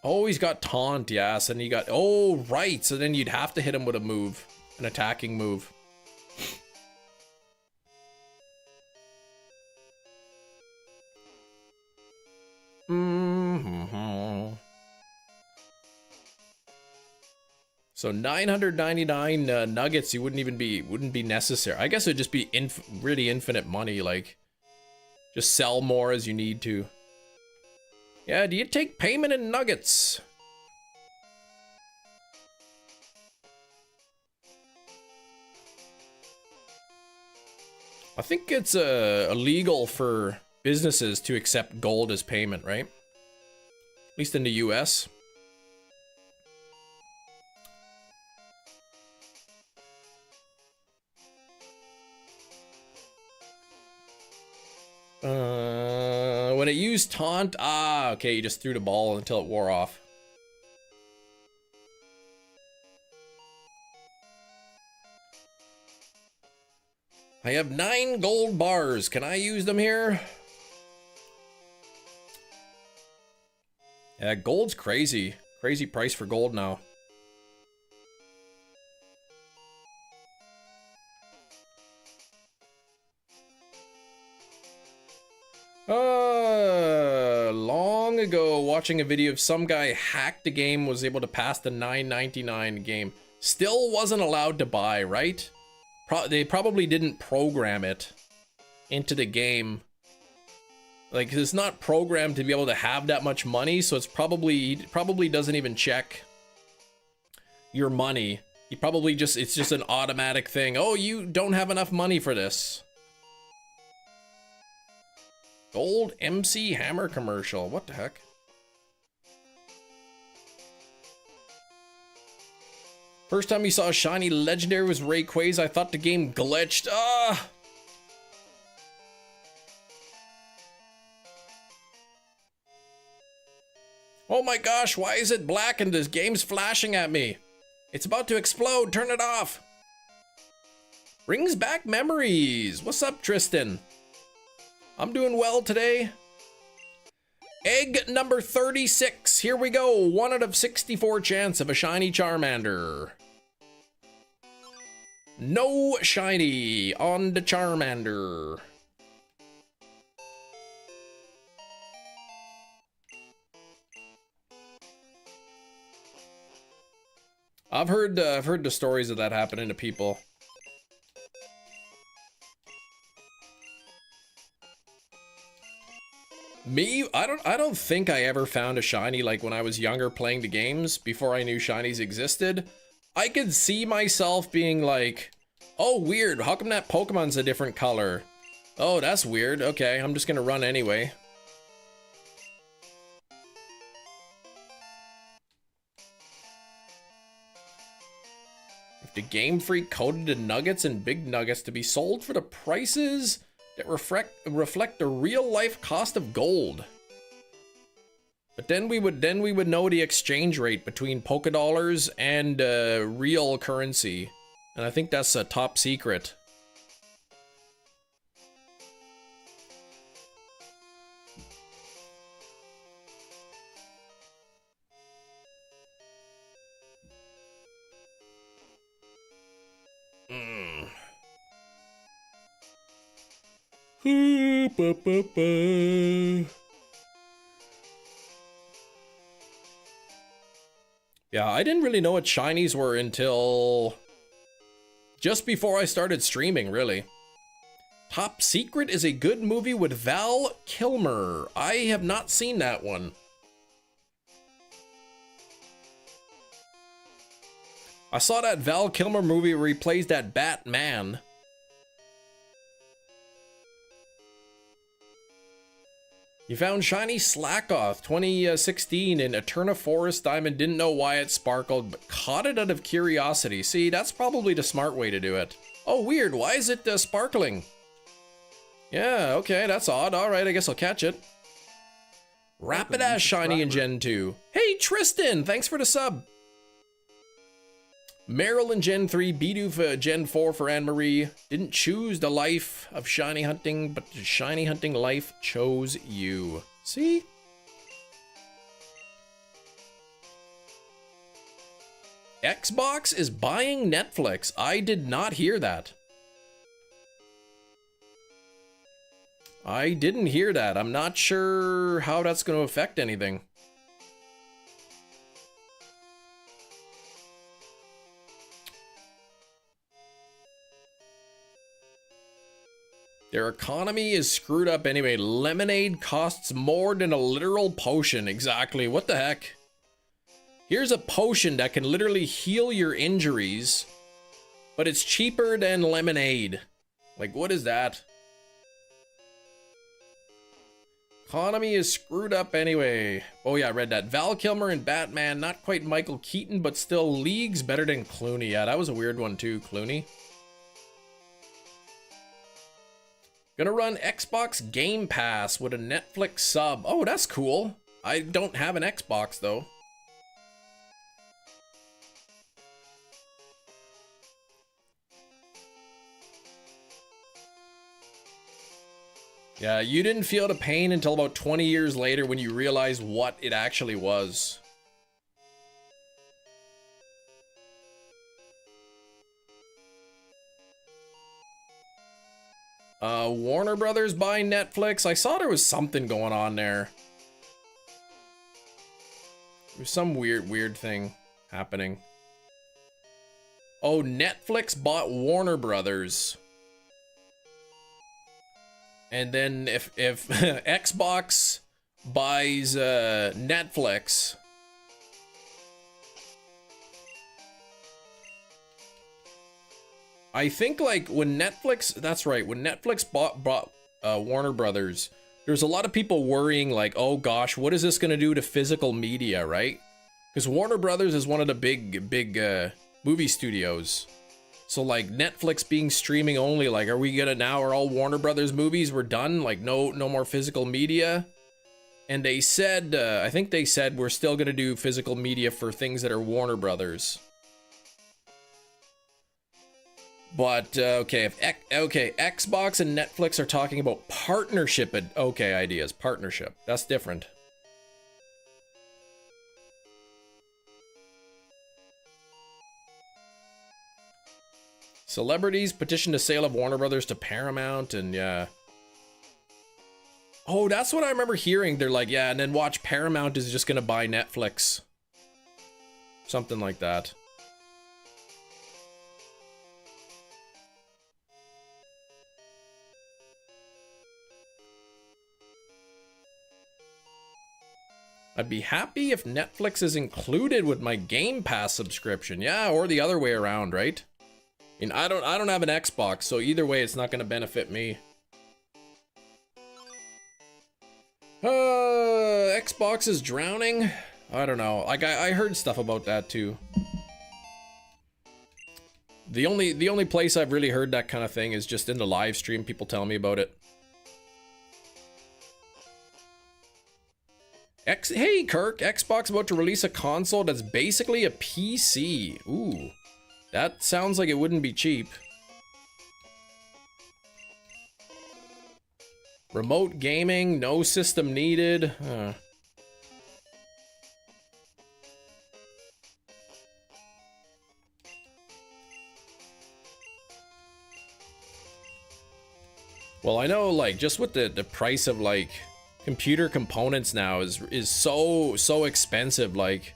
Oh, he's got taunt, yes, and he got, oh, right, so then you'd have to hit him with a move, an attacking move. So 999 nuggets, you wouldn't be necessary. I guess it'd just be really infinite money, like, just sell more as you need to. Yeah, do you take payment in nuggets? I think it's illegal for businesses to accept gold as payment, right? At least in the US. When it used taunt, okay, you just threw the ball until it wore off. I have 9 gold bars. Can I use them here? Yeah, gold's crazy. Crazy price for gold now. Long ago, watching a video of some guy hacked the game, was able to pass the $9.99 game. Still wasn't allowed to buy, right? They probably didn't program it into the game. Like, it's not programmed to be able to have that much money, so it's probably doesn't even check your money. He probably just, it's just an automatic thing. Oh, you don't have enough money for this. Gold MC Hammer commercial. What the heck? First time you saw a shiny legendary was Rayquaza. I thought the game glitched. Ah! Oh my gosh, why is it black and this game's flashing at me? It's about to explode, turn it off. Brings back memories. What's up, Tristan? I'm doing well today. Egg number 36. Here we go. 1 out of 64 chance of a shiny Charmander. No shiny on the Charmander. I've heard the stories of that happening to people. Me, I don't think I ever found a shiny like when I was younger playing the games before I knew shinies existed. I could see myself being like, oh weird, how come that Pokemon's a different color? Oh, that's weird. Okay, I'm just gonna run anyway. If the Game Freak coded the nuggets and big nuggets to be sold for the prices that reflect the real life cost of gold. But then we would know the exchange rate between Pokedollars and real currency. And I think that's a top secret. Yeah, I didn't really know what shinies were until just before I started streaming, really. Top Secret is a good movie with Val Kilmer. I have not seen that one. I saw that Val Kilmer movie where he plays that Batman. You found shiny Slackoth 2016 in Eterna Forest Diamond. Didn't know why it sparkled, but caught it out of curiosity. See, that's probably the smart way to do it. Oh, weird. Why is it sparkling? Yeah, okay, that's odd. All right, I guess I'll catch it. Rapidash shiny in Gen 2. Hey, Tristan, thanks for the sub. Meryl in Gen 3, Bidoof Gen 4 for Anne-Marie. Didn't choose the life of shiny hunting, but the shiny hunting life chose you. See? Xbox is buying Netflix. I did not hear that. I didn't hear that. I'm not sure how that's going to affect anything. Their economy is screwed up anyway. Lemonade costs more than a literal potion. Exactly. What the heck? Here's a potion that can literally heal your injuries, but it's cheaper than lemonade. Like, what is that? Economy is screwed up anyway. Oh yeah, I read that. Val Kilmer and Batman. Not quite Michael Keaton, but still leagues better than Clooney. Yeah, that was a weird one too, Clooney. Gonna run Xbox Game Pass with a Netflix sub. Oh, that's cool. I don't have an Xbox though. Yeah, you didn't feel the pain until about 20 years later when you realized what it actually was. Warner Brothers buying Netflix. I saw there was something going on there. There's some weird thing happening. Oh, Netflix bought Warner Brothers. And then if Xbox buys Netflix, I think like when Netflix, that's right, when Netflix bought Warner Brothers, there's a lot of people worrying like, oh gosh, what is this gonna do to physical media, right? Because Warner Brothers is one of the big movie studios. So like Netflix being streaming only, like are we gonna now, are all Warner Brothers movies, we're done, like no more physical media? And they said, I think they said we're still gonna do physical media for things that are Warner Brothers. But okay, Xbox and Netflix are talking about partnership and ideas, partnership. That's different. Celebrities petition the sale of Warner Brothers to Paramount, and yeah. Oh, that's what I remember hearing. They're like, yeah, and then watch, Paramount is just gonna buy Netflix. Something like that. I'd be happy if Netflix is included with my Game Pass subscription. Yeah, or the other way around, right? I mean, I don't have an Xbox, so either way it's not going to benefit me. Xbox is drowning? I don't know. Like I heard stuff about that too. The only place I've really heard that kind of thing is just in the live stream, people tell me about it. Hey Kirk, Xbox about to release a console that's basically a PC. Ooh, that sounds like it wouldn't be cheap. Remote gaming, no system needed. Well, I know, like, just with the price of like computer components now is so expensive. Like,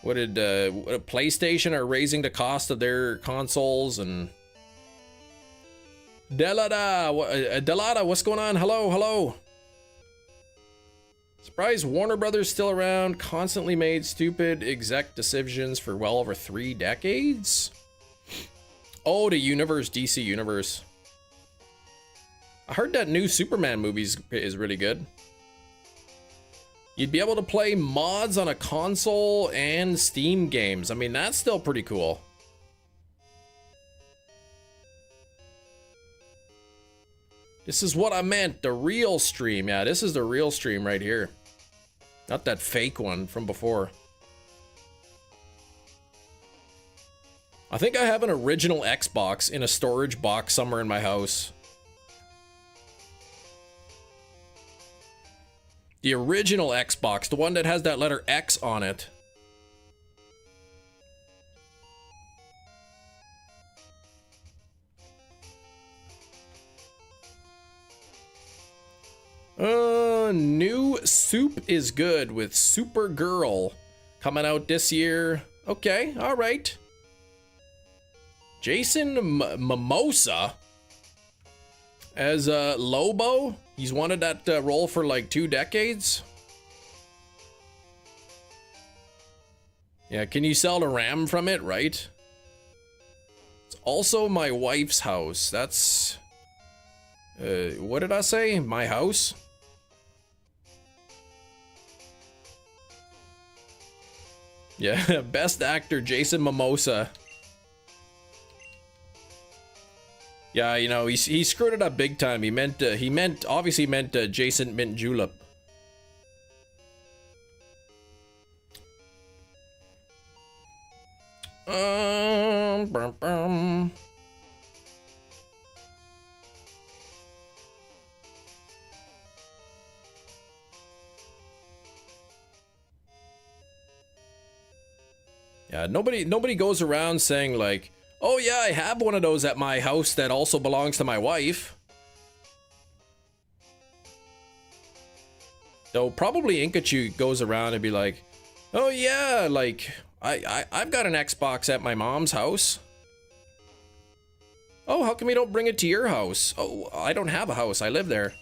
what did PlayStation are raising the cost of their consoles, and Delada, what's going on? Hello. Surprised Warner Brothers still around. Constantly made stupid exec decisions for well over 3 decades. Oh, the universe, DC universe. I heard that new Superman movie is really good. You'd be able to play mods on a console and Steam games. I mean, that's still pretty cool. This is what I meant, the real stream. Yeah, this is the real stream right here. Not that fake one from before. I think I have an original Xbox in a storage box somewhere in my house. The original Xbox, the one that has that letter X on it. New Soup is Good with Supergirl coming out this year. Okay, all right. Jason Momoa as Lobo. He's wanted that role for like 2 decades. Yeah, can you sell the RAM from it, right? It's also my wife's house. That's... what did I say? My house? Yeah, best actor, Jason Momoa. Yeah, you know, he screwed it up big time. He obviously meant Jason Mint Julep. Yeah, nobody goes around saying like, oh yeah, I have one of those at my house that also belongs to my wife. Though probably Inkachu goes around and be like, oh yeah, like I've got an Xbox at my mom's house. Oh, how come you don't bring it to your house? Oh, I don't have a house, I live there.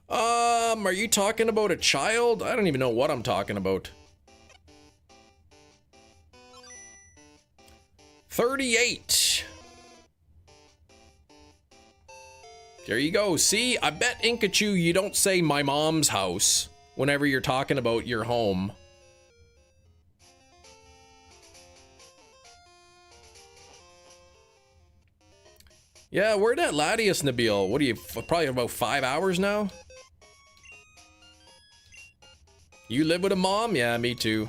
Are you talking about a child? I don't even know what I'm talking about. 38. There you go. See, I bet Inkachu you don't say my mom's house whenever you're talking about your home. Yeah, where'd that Latias, Nabil? What are you, probably about 5 hours now? You live with a mom? Yeah, me too.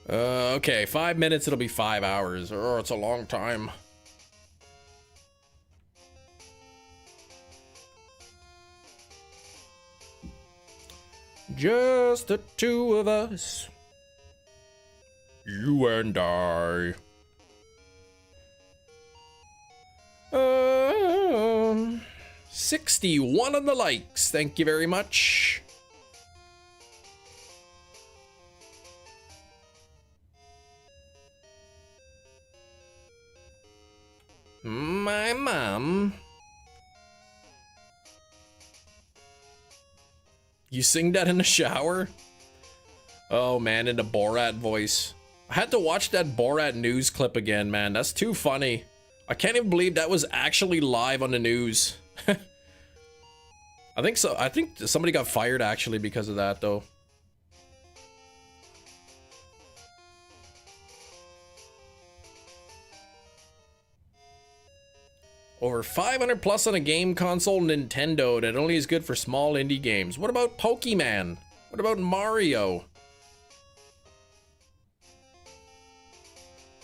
Okay, 5 minutes, it'll be 5 hours. Oh, it's a long time. Just the two of us. You and I. 61 on the likes. Thank you very much. My mom. You sing that in the shower? Oh man, in the Borat voice. I had to watch that Borat news clip again, man. That's too funny. I can't even believe that was actually live on the news. I think so. I think somebody got fired actually because of that though. Over 500 plus on a game console Nintendo that only is good for small indie games. What about Pokemon? What about Mario?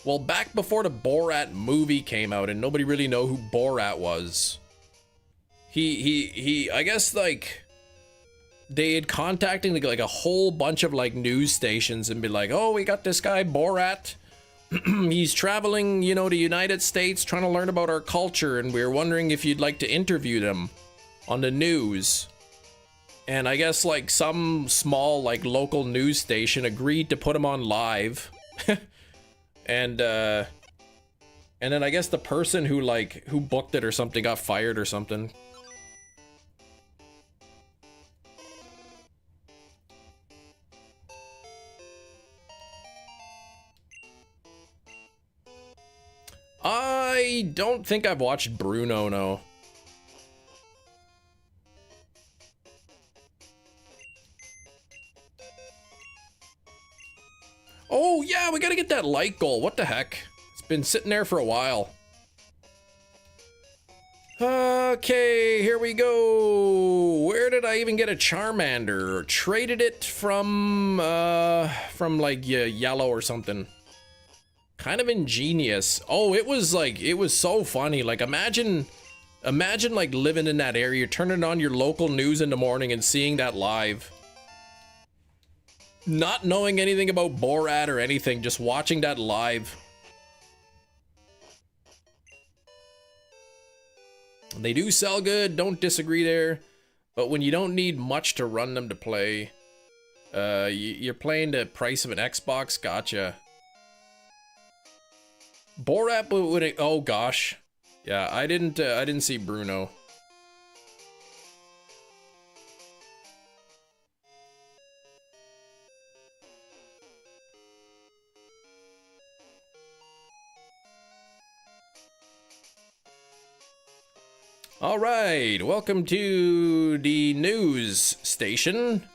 Well, back before the Borat movie came out and nobody really know who Borat was. I guess like they had contacting like a whole bunch of like news stations and be like, oh, we got this guy Borat. He's traveling, you know, to United States trying to learn about our culture, and we're wondering if you'd like to interview them on the news. And I guess like some small like local news station agreed to put him on live. And then I guess the person who booked it or something got fired or something. I don't think I've watched Bruno, no. Oh yeah, we gotta get that light goal. What the heck? It's been sitting there for a while. Okay, here we go. Where did I even get a Charmander? Traded it from like Yellow or something. Kind of ingenious. Oh, it was so funny. Like imagine like living in that area, turning on your local news in the morning and seeing that live. Not knowing anything about Borat or anything, just watching that live. They do sell good, don't disagree there. But when you don't need much to run them to play, you're playing the price of an Xbox, gotcha. Borat would it, oh gosh. Yeah, I didn't see Bruno. All right, welcome to the news station.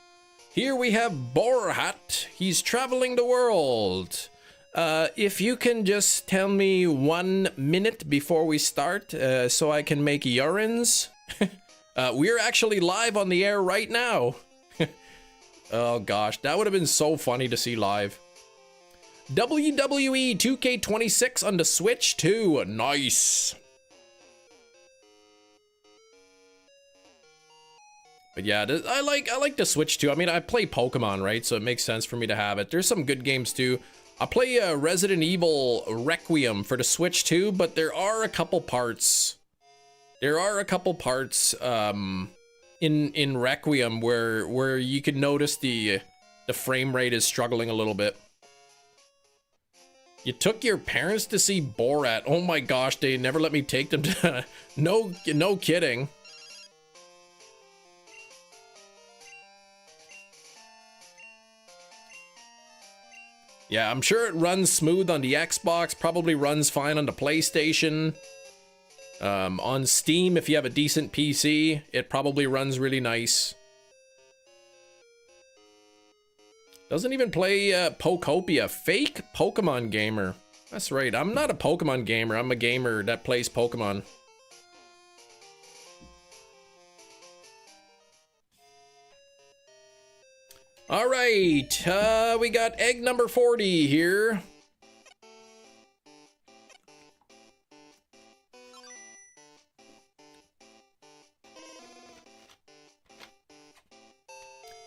Here we have Borat. He's traveling the world. If you can just tell me 1 minute before we start, so I can make urines. We're actually live on the air right now. Oh gosh, that would have been so funny to see live. WWE 2K26 on the Switch too. Nice. But yeah, I like the Switch too. I mean, I play Pokemon, right? So it makes sense for me to have it. There's some good games too. I play Resident Evil Requiem for the Switch too, but there are a couple parts. There are a couple parts in Requiem where you can notice the frame rate is struggling a little bit. You took your parents to see Borat. Oh my gosh, they never let me take them to no kidding. Yeah, I'm sure it runs smooth on the Xbox, probably runs fine on the PlayStation. On Steam, if you have a decent PC, it probably runs really nice. Doesn't even play Pokopia. Fake Pokemon gamer. That's right, I'm not a Pokemon gamer, I'm a gamer that plays Pokemon. All right, we got egg number 40 here.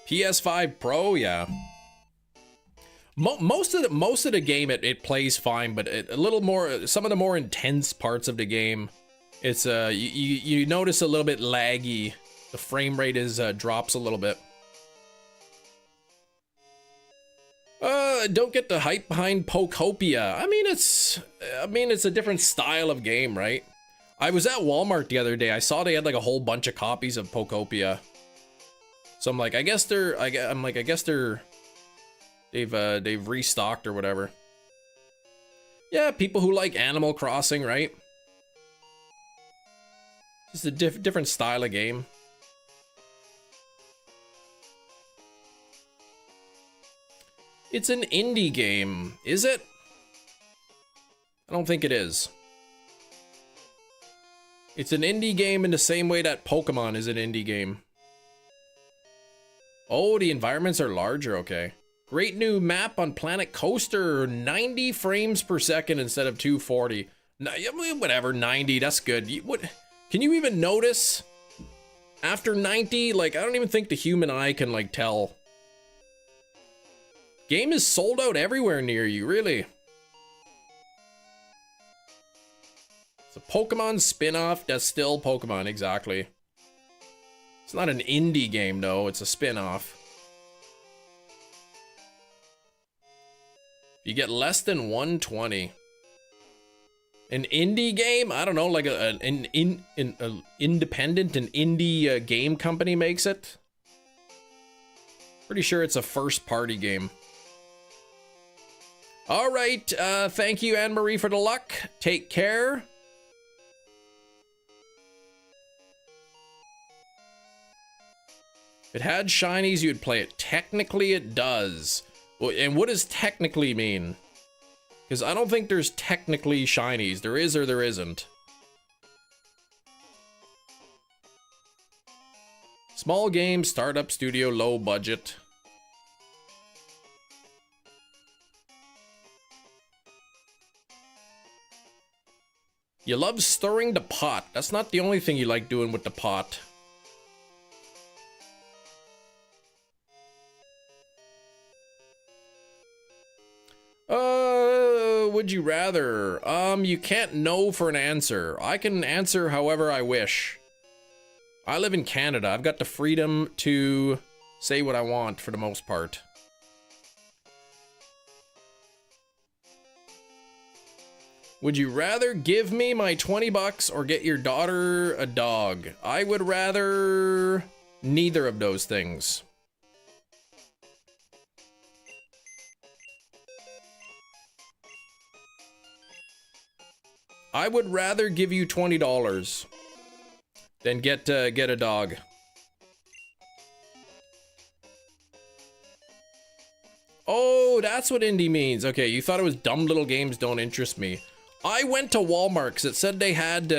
PS5 Pro, yeah. Most of the game it plays fine, but a little more, some of the more intense parts of the game, it's you notice a little bit laggy. The frame rate is drops a little bit. Don't get the hype behind Pokopia. I mean, it's a different style of game, right? I was at Walmart the other day. I saw they had like a whole bunch of copies of Pokopia. So I'm like, I guess they've restocked or whatever. Yeah, people who like Animal Crossing, right? Just a different style of game. It's an indie game, is it? I don't think it is. It's an indie game in the same way that Pokemon is an indie game. Oh, the environments are larger, okay. Great new map on Planet Coaster, 90 frames per second instead of 240. Whatever, 90, that's good. Can you even notice? After 90, like, I don't even think the human eye can, like, tell. Game is sold out everywhere near you, really. It's a Pokemon spin-off that's still Pokemon, exactly. It's not an indie game, though. It's a spin-off. You get less than 120. An indie game? I don't know, like an independent, an indie game company makes it. Pretty sure it's a first-party game. All right, thank you, Anne-Marie, for the luck. Take care. If it had shinies, you'd play it. Technically, it does. And what does technically mean? Because I don't think there's technically shinies. There is or there isn't. Small game, startup studio, low budget. You love stirring the pot. That's not the only thing you like doing with the pot. Would you rather? You can't know for an answer. I can answer however I wish. I live in Canada. I've got the freedom to say what I want for the most part. Would you rather give me my 20 bucks or get your daughter a dog? I would rather neither of those things. I would rather give you $20 than get a dog. Oh, that's what indie means. Okay, you thought it was dumb little games don't interest me. I went to Walmart because it said they had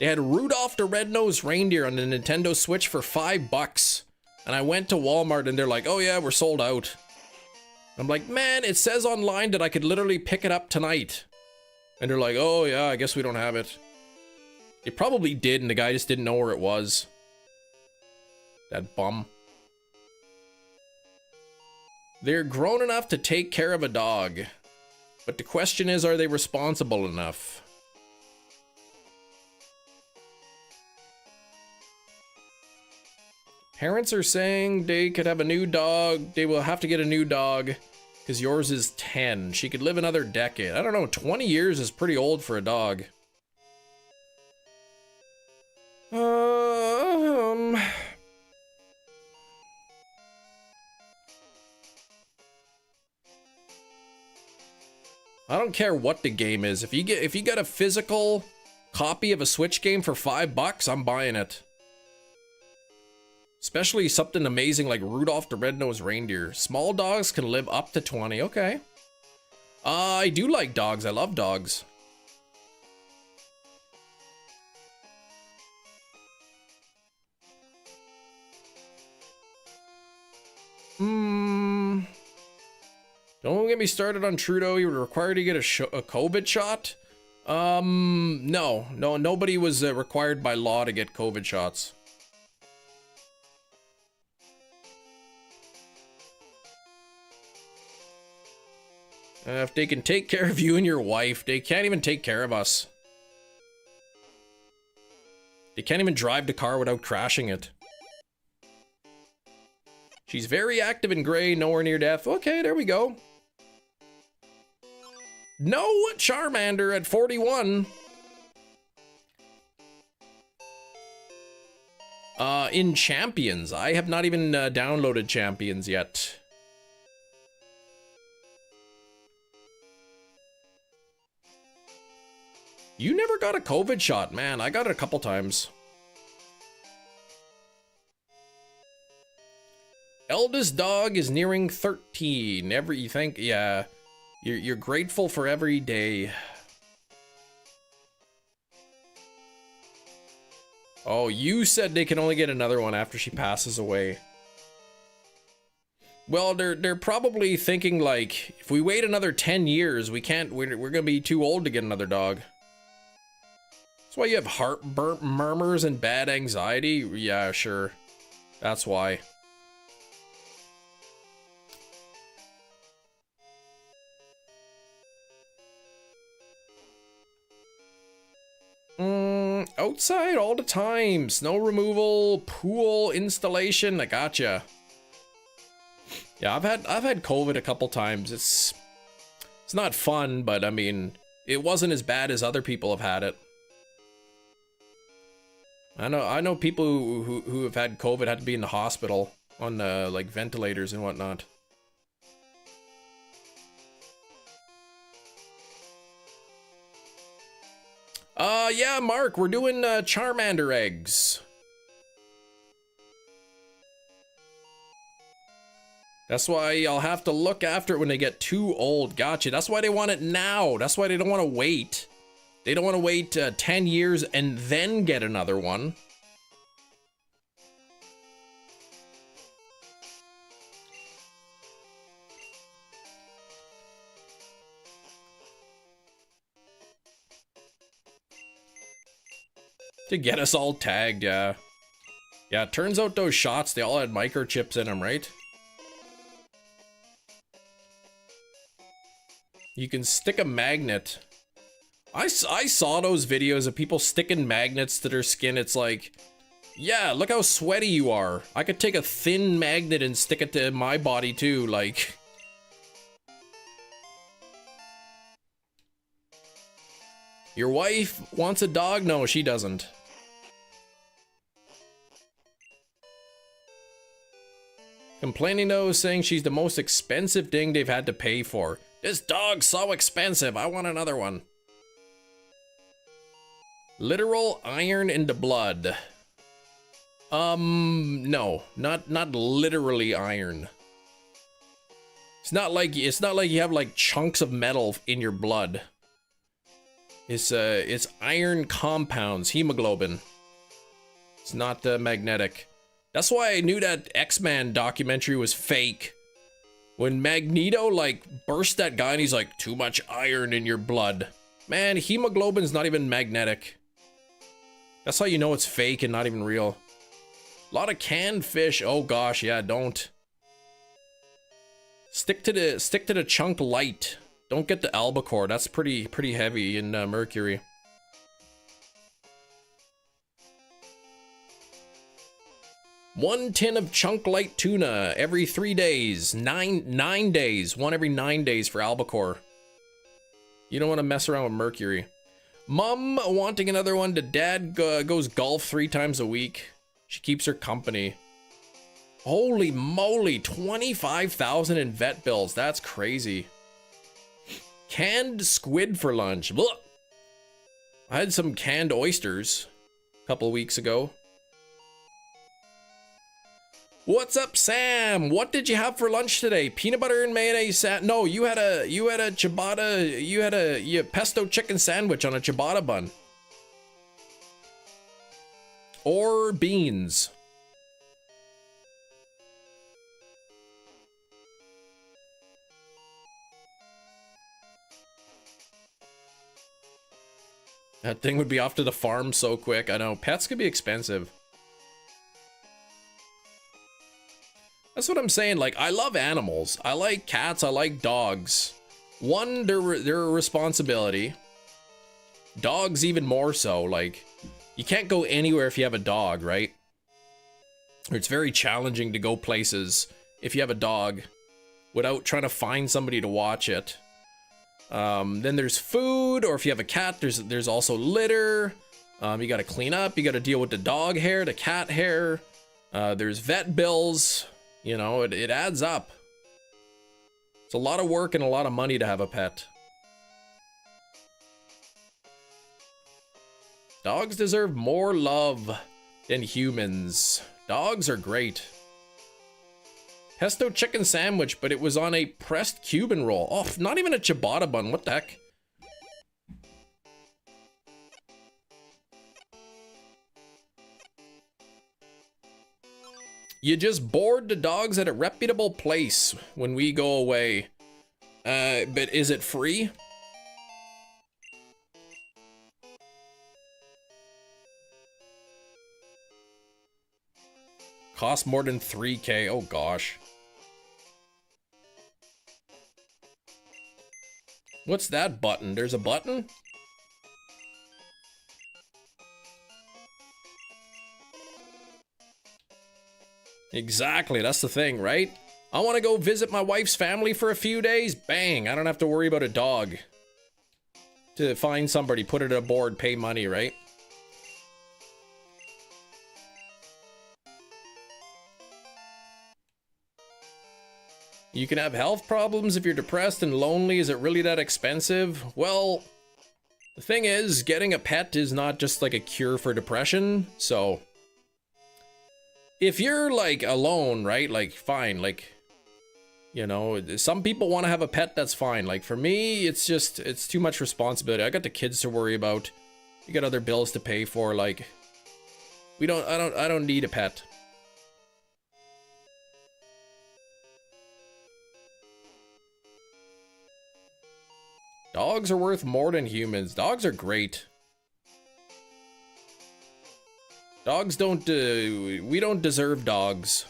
Rudolph the Red-Nosed Reindeer on the Nintendo Switch for $5. And I went to Walmart and they're like, oh yeah, we're sold out. I'm like, man, it says online that I could literally pick it up tonight. And they're like, oh yeah, I guess we don't have it. They probably did and the guy just didn't know where it was. That bum. They're grown enough to take care of a dog. But the question is, are they responsible enough? Parents are saying they could have a new dog. They will have to get a new dog because yours is 10. She could live another decade. I don't know, 20 years is pretty old for a dog. I don't care what the game is. If you get a physical copy of a Switch game for $5, I'm buying it. Especially something amazing like Rudolph the Red-Nosed Reindeer. Small dogs can live up to 20. Okay. I do like dogs. I love dogs. Don't get me started on Trudeau. You were required to get a COVID shot. No, nobody was required by law to get COVID shots. If they can take care of you and your wife, they can't even take care of us. They can't even drive the car without crashing it. She's very active in gray, nowhere near death. Okay, there we go. No Charmander at 41. In Champions. I have not even downloaded Champions yet. You never got a COVID shot, man. I got it a couple times. Eldest dog is nearing 13. You think, yeah. You're grateful for every day. Oh, you said they can only get another one after she passes away. Well, they're probably thinking like, if we wait another 10 years, we're gonna be too old to get another dog. That's why you have heartburn, murmurs, and bad anxiety. Yeah, sure. That's why. Outside all the time. Snow removal, pool installation. I gotcha. Yeah, I've had COVID a couple times. It's not fun, but I mean, it wasn't as bad as other people have had it. I know people who have had COVID had to be in the hospital on like ventilators and whatnot. Yeah, Mark, we're doing Charmander eggs. That's why I'll have to look after it when they get too old. Gotcha. That's why they want it now. That's why they don't want to wait. They don't want to wait 10 years and then get another one. To get us all tagged, yeah. Yeah, it turns out those shots, they all had microchips in them, right? You can stick a magnet. I saw those videos of people sticking magnets to their skin. It's like, yeah, look how sweaty you are. I could take a thin magnet and stick it to my body too, like... Your wife wants a dog? No, she doesn't. Complaining though, saying she's the most expensive thing they've had to pay for. This dog's so expensive, I want another one. Literal iron in the blood. No, not literally iron. It's not like you have like chunks of metal in your blood. It's iron compounds, hemoglobin. It's not magnetic. That's why I knew that X-Men documentary was fake. When Magneto like burst that guy and he's like, too much iron in your blood. Man, hemoglobin's not even magnetic. That's how you know it's fake and not even real. A lot of canned fish. Oh gosh, yeah, don't. Stick to the chunk light. Don't get the albacore. That's pretty heavy in mercury. One tin of chunk light tuna every 3 days. Nine days. One every 9 days for albacore. You don't want to mess around with mercury. Mom wanting another one. Dad goes golf 3 times a week. She keeps her company. Holy moly, 25,000 in vet bills. That's crazy. Canned squid for lunch. Blah. I had some canned oysters a couple weeks ago. What's up, Sam? What did you have for lunch today? Peanut butter and mayonnaise. No, you had a ciabatta. You had a pesto chicken sandwich on a ciabatta bun. Or beans. That thing would be off to the farm so quick. I know. Pets could be expensive. That's what I'm saying. Like, I love animals. I like cats. I like dogs. One, they're a responsibility. Dogs even more so. Like, you can't go anywhere if you have a dog, right? Or it's very challenging to go places if you have a dog without trying to find somebody to watch it. Then there's food, or if you have a cat, there's also litter. You got to clean up. You got to deal with the dog hair, the cat hair. There's vet bills. You know, it adds up. It's a lot of work and a lot of money to have a pet. Dogs deserve more love than humans. Dogs are great. Pesto chicken sandwich, but it was on a pressed Cuban roll. Oh, not even a ciabatta bun. What the heck? You just board the dogs at a reputable place when we go away. But is it free? Cost more than 3K. Oh gosh. What's that button? There's a button? Exactly, that's the thing, right? I want to go visit my wife's family for a few days. Bang, I don't have to worry about a dog. To find somebody, put it aboard, pay money, right? You can have health problems if you're depressed and lonely. Is it really that expensive? Well, the thing is, getting a pet is not just like a cure for depression, so... If you're like alone, right, like fine, like, you know, some people want to have a pet, that's fine. Like for me, it's just, it's too much responsibility. I got the kids to worry about. You got other bills to pay for. Like, I don't need a pet. Dogs are worth more than humans. Dogs are great. Dogs don't, we don't deserve dogs.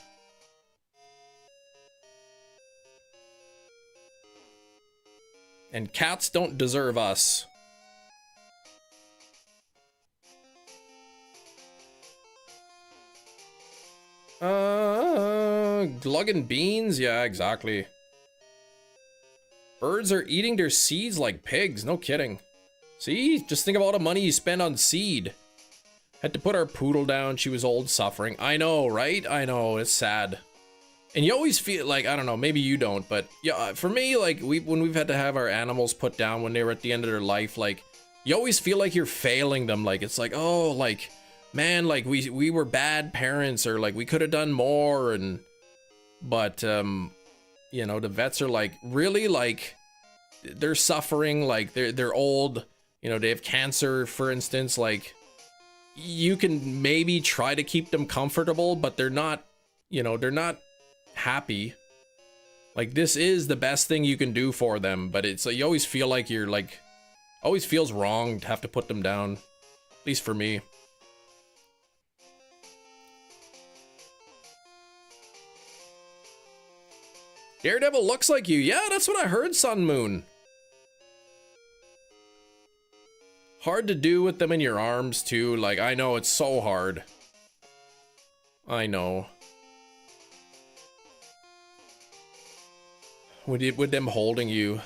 And cats don't deserve us. Glugging beans? Yeah, exactly. Birds are eating their seeds like pigs, no kidding. See, just think of all the money you spend on seed. Had to put our poodle down. She was old, suffering. I know, right? I know, it's sad. And you always feel like, I don't know, maybe you don't, but yeah, for me, like when we've had to have our animals put down when they were at the end of their life, like you always feel like you're failing them. Like it's like, oh, like, man, like we were bad parents, or like we could have done more. And but you know, the vets are like, really, like they're suffering, like they're old, you know, they have cancer, for instance. Like you can maybe try to keep them comfortable, but they're not, you know, they're not happy. Like this is the best thing you can do for them, but it's like you always feel like you're like, always feels wrong to have to put them down, at least for me. Daredevil looks like you. Yeah, that's what I heard, Sun Moon. Hard to do with them in your arms, too. Like, I know, it's so hard. I know. With them holding you.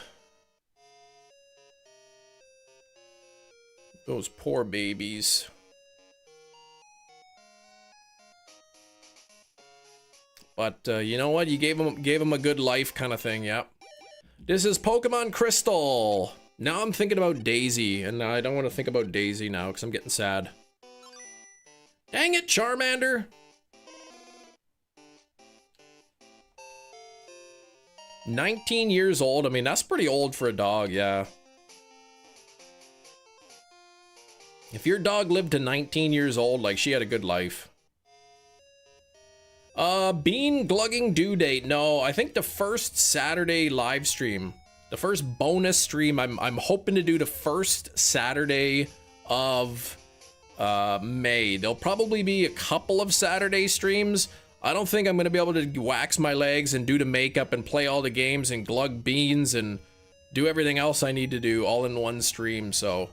Those poor babies. But you know what? You gave them a good life kind of thing, yep. This is Pokemon Crystal. Now I'm thinking about Daisy, and I don't want to think about Daisy now because I'm getting sad. Dang it, Charmander! "19 years old. I mean, that's pretty old for a dog, yeah. If your dog lived to 19 years old, like, she had a good life. Bean glugging due date. No, I think the first Saturday live stream, the first bonus stream, I'm hoping to do the first Saturday of May. There'll probably be a couple of Saturday streams. I don't think I'm going to be able to wax my legs and do the makeup and play all the games and glug beans and do everything else I need to do all in one stream, so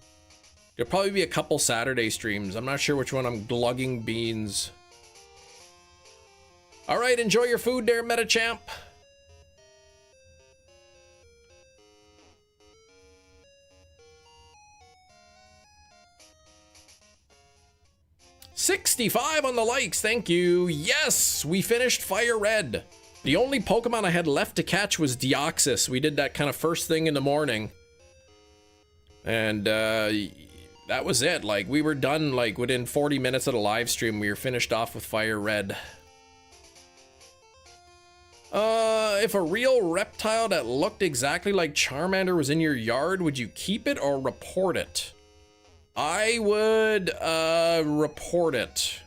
there'll probably be a couple Saturday streams. I'm not sure which one I'm glugging beans. All right, enjoy your food there, Metachamp. $65 on the likes, thank you. Yes, we finished FireRed. The only Pokemon I had left to catch was Deoxys. We did that kind of first thing in the morning. And that was it. Like, we were done like within 40 minutes of the live stream. We were finished off with FireRed. If a real reptile that looked exactly like Charmander was in your yard, would you keep it or report it? I would, report it.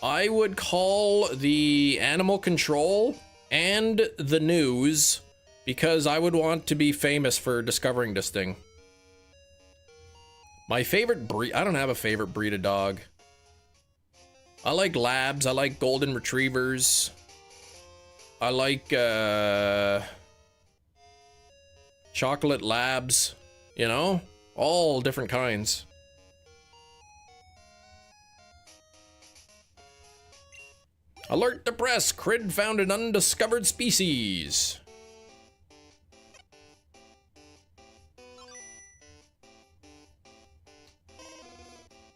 I would call the animal control and the news because I would want to be famous for discovering this thing. My favorite breed, I don't have a favorite breed of dog. I like labs, I like golden retrievers. I like, chocolate labs, you know? All different kinds. Alert the press, Crid found an undiscovered species.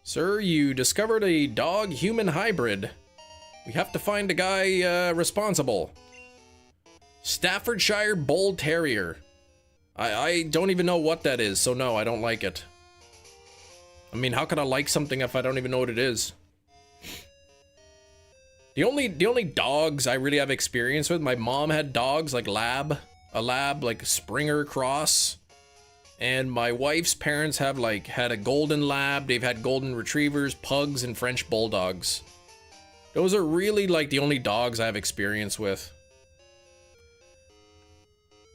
Sir, you discovered a dog-human hybrid. We have to find a guy responsible. Staffordshire Bull Terrier. I don't even know what that is, so no, I don't like it. I mean, how could I like something if I don't even know what it is? The only dogs I really have experience with, my mom had dogs like a lab like Springer Cross. And my wife's parents have had a golden lab, they've had golden retrievers, pugs, and French bulldogs. Those are really like the only dogs I have experience with.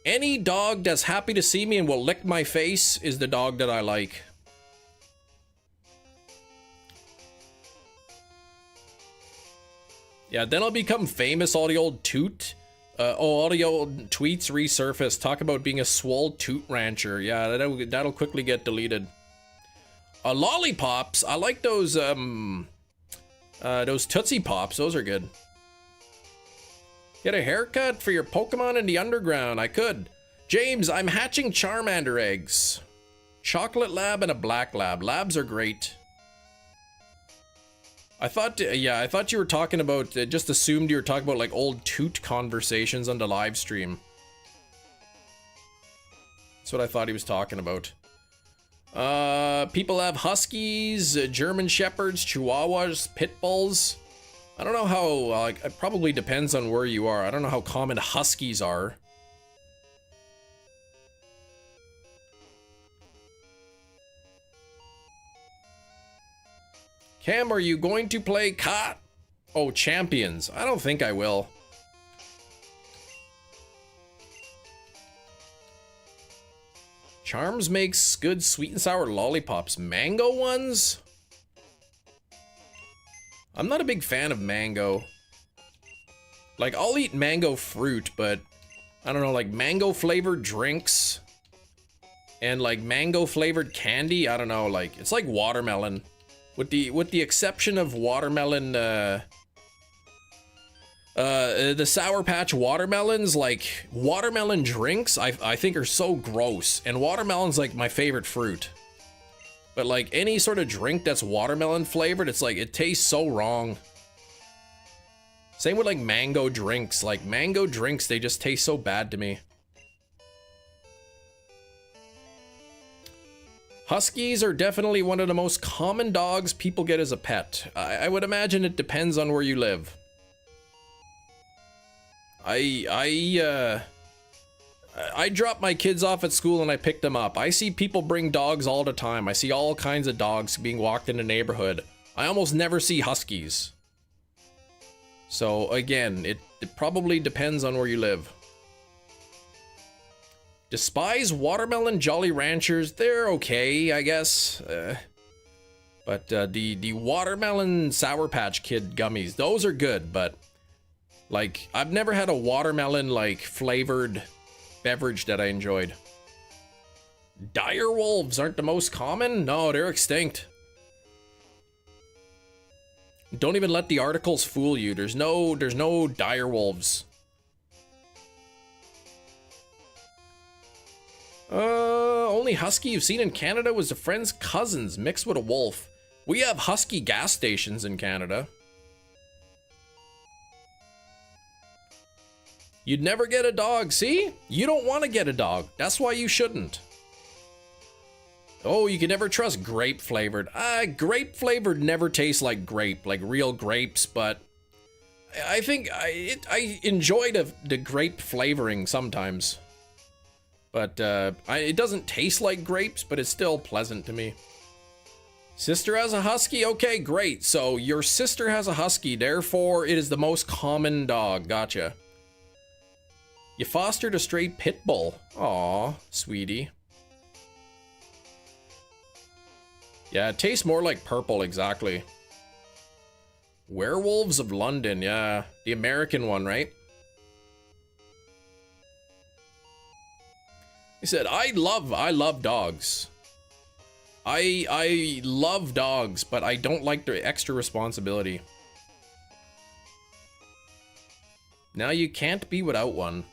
Any dog that's happy to see me and will lick my face is the dog that I like. Yeah, then I'll become famous, all the old all the old tweets resurface. Talk about being a swole toot rancher. Yeah, that'll quickly get deleted. Lollipops, I like those Tootsie Pops, those are good. Get a haircut for your Pokemon in the underground. I could. James, I'm hatching Charmander eggs. Chocolate lab and a black lab. Labs are great. I thought you were talking about, just assumed you were talking about like old toot conversations on the live stream. That's what I thought he was talking about. People have Huskies, German Shepherds, Chihuahuas, Pit Bulls. I don't know how, like, it probably depends on where you are. I don't know how common Huskies are. Cam, are you going to play Champions? I don't think I will. Charms makes good sweet and sour lollipops. Mango ones? I'm not a big fan of mango. Like, I'll eat mango fruit, but I don't know, like mango flavored drinks and like mango flavored candy, I don't know, like it's like watermelon. With the exception of watermelon, the Sour Patch watermelons, like watermelon drinks, I think are so gross, and watermelon's like my favorite fruit. But like any sort of drink that's watermelon flavored, it's like it tastes so wrong. Same with like mango drinks. Like mango drinks, they just taste so bad to me. Huskies are definitely one of the most common dogs people get as a pet. I would imagine it depends on where you live. I drop my kids off at school and I pick them up. I see people bring dogs all the time. I see all kinds of dogs being walked in the neighborhood. I almost never see huskies. So again, it probably depends on where you live. Despise watermelon Jolly Ranchers. They're okay, I guess. But the watermelon Sour Patch Kid gummies, those are good, but like I've never had a watermelon like flavored beverage that I enjoyed. Dire wolves aren't the most common? No, they're extinct. Don't even let the articles fool you. There's no dire wolves. Only husky you've seen in Canada was a friend's cousins mixed with a wolf. We have husky gas stations in Canada. You'd never get a dog, see? You don't want to get a dog. That's why you shouldn't. Oh, you can never trust grape flavored. Grape flavored never tastes like grape, like real grapes, but I think I enjoy the grape flavoring sometimes. But it doesn't taste like grapes, but it's still pleasant to me. Sister has a husky? Okay, great. So your sister has a husky, therefore it is the most common dog. Gotcha. You fostered a stray pit bull. Aw, sweetie. Yeah, it tastes more like purple, exactly. Werewolves of London, yeah. The American one, right? He said, I love dogs. I love dogs, but I don't like their extra responsibility. Now you can't be without one.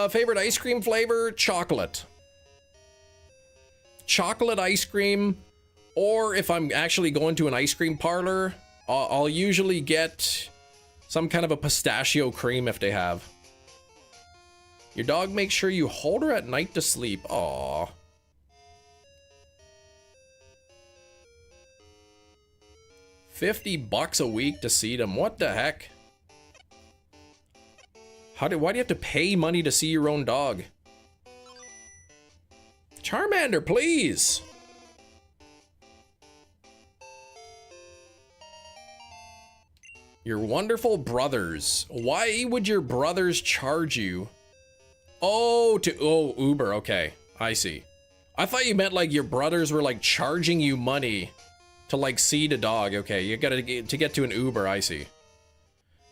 Favorite ice cream flavor? Chocolate. Chocolate ice cream, or if I'm actually going to an ice cream parlor, I'll usually get some kind of a pistachio cream if they have. Your dog makes sure you hold her at night to sleep. Aww. $50 a week to see them. What the heck? Why do you have to pay money to see your own dog? Charmander, please. Your wonderful brothers. Why would your brothers charge you? Oh, Uber. Okay, I see. I thought you meant like your brothers were like charging you money to like see the dog. Okay, you gotta get to an Uber. I see.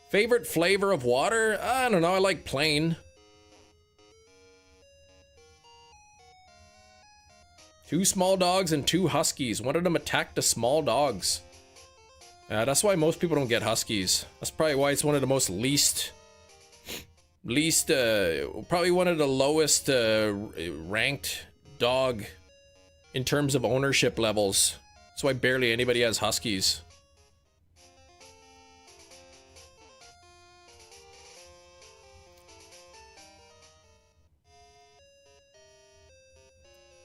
Favorite flavor of water? I don't know. I like plain. Two small dogs and two huskies. One of them attacked the small dogs. That's why most people don't get huskies. That's probably why it's one of the most probably one of the lowest ranked dog in terms of ownership levels. That's why barely anybody has huskies.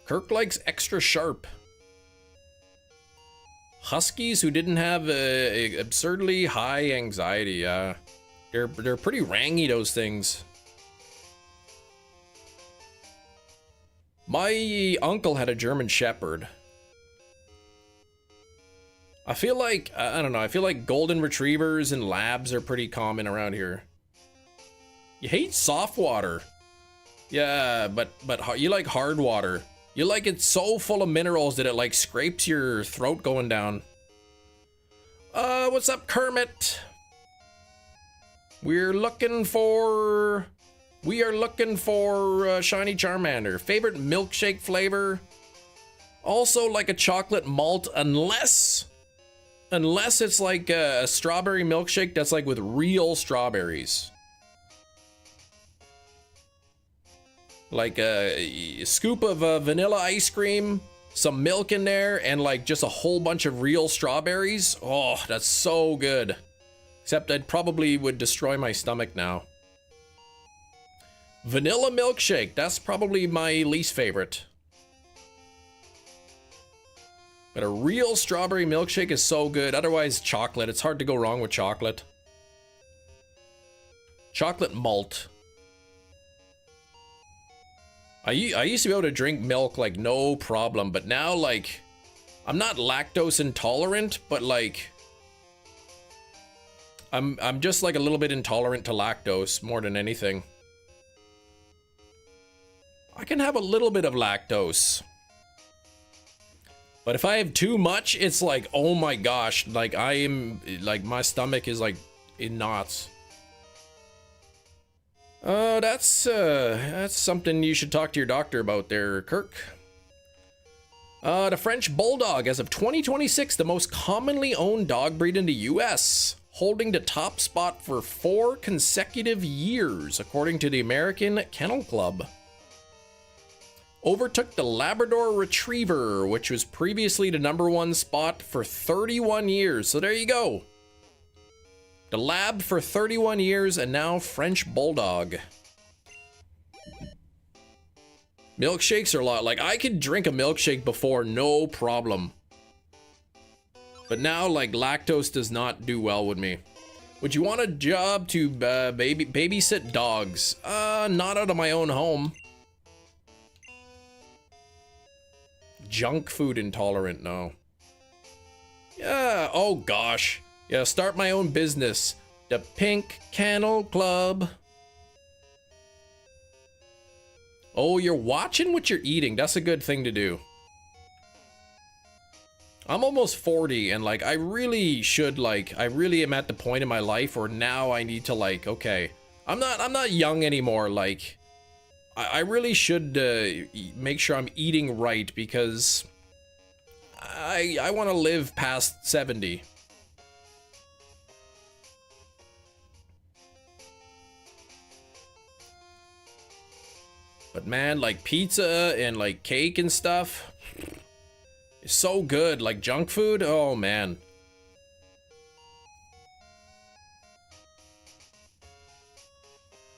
Kirk likes extra sharp. Huskies who didn't have absurdly high anxiety. They're pretty rangy, those things. My uncle had a German Shepherd. I feel like, I don't know, I feel like golden retrievers and labs are pretty common around here. You hate soft water. Yeah, but you like hard water. You like it so full of minerals that it like scrapes your throat going down. What's up, Kermit? We are looking for Shiny Charmander. Favorite milkshake flavor? Also like a chocolate malt, unless it's like a strawberry milkshake that's like with real strawberries. Like a scoop of vanilla ice cream, some milk in there, and like just a whole bunch of real strawberries. Oh, that's so good. Except I'd probably would destroy my stomach now. Vanilla milkshake, that's probably my least favorite. But a real strawberry milkshake is so good. Otherwise, chocolate. It's hard to go wrong with chocolate. Chocolate malt. I used to be able to drink milk like no problem, but now like I'm not lactose intolerant, but like I'm just like a little bit intolerant to lactose more than anything. I can have a little bit of lactose. But if I have too much, it's like, oh my gosh, like I am, like my stomach is like in knots. That's something you should talk to your doctor about there, Kirk. The French Bulldog, as of 2026, the most commonly owned dog breed in the US, holding the top spot for 4 consecutive years, according to the American Kennel Club. Overtook the Labrador Retriever, which was previously the #1 spot for 31 years. So there you go. The Lab for 31 years, and now French Bulldog. Milkshakes are a lot. Like, I could drink a milkshake before, no problem. But now, like, lactose does not do well with me. Would you want a job to babysit dogs? Not out of my own home. Junk food intolerant, no. Yeah, oh gosh. Yeah, start my own business. The Pink Kennel Club. Oh, you're watching what you're eating. That's a good thing to do. I'm almost 40 and like I really should like I really am at the point in my life where now I need to like, okay, I'm not young anymore. Like I really should make sure I'm eating right because I want to live past 70. But man, like pizza and like cake and stuff is so good. Like junk food, oh man.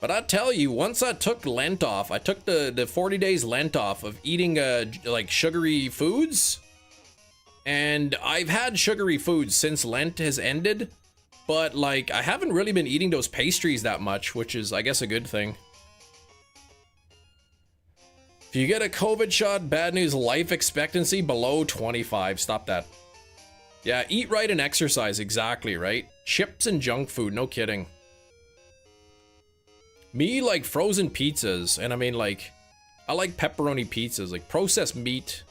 But I tell you, once I took Lent off, I took the 40 days Lent off of eating like sugary foods. And I've had sugary foods since Lent has ended, but like I haven't really been eating those pastries that much, which is I guess a good thing. If you get a COVID shot, bad news, life expectancy below 25. Stop that. Yeah, eat right and exercise, exactly, right? Chips and junk food, no kidding. Me, like frozen pizzas, and I mean like, I like pepperoni pizzas, like processed meat,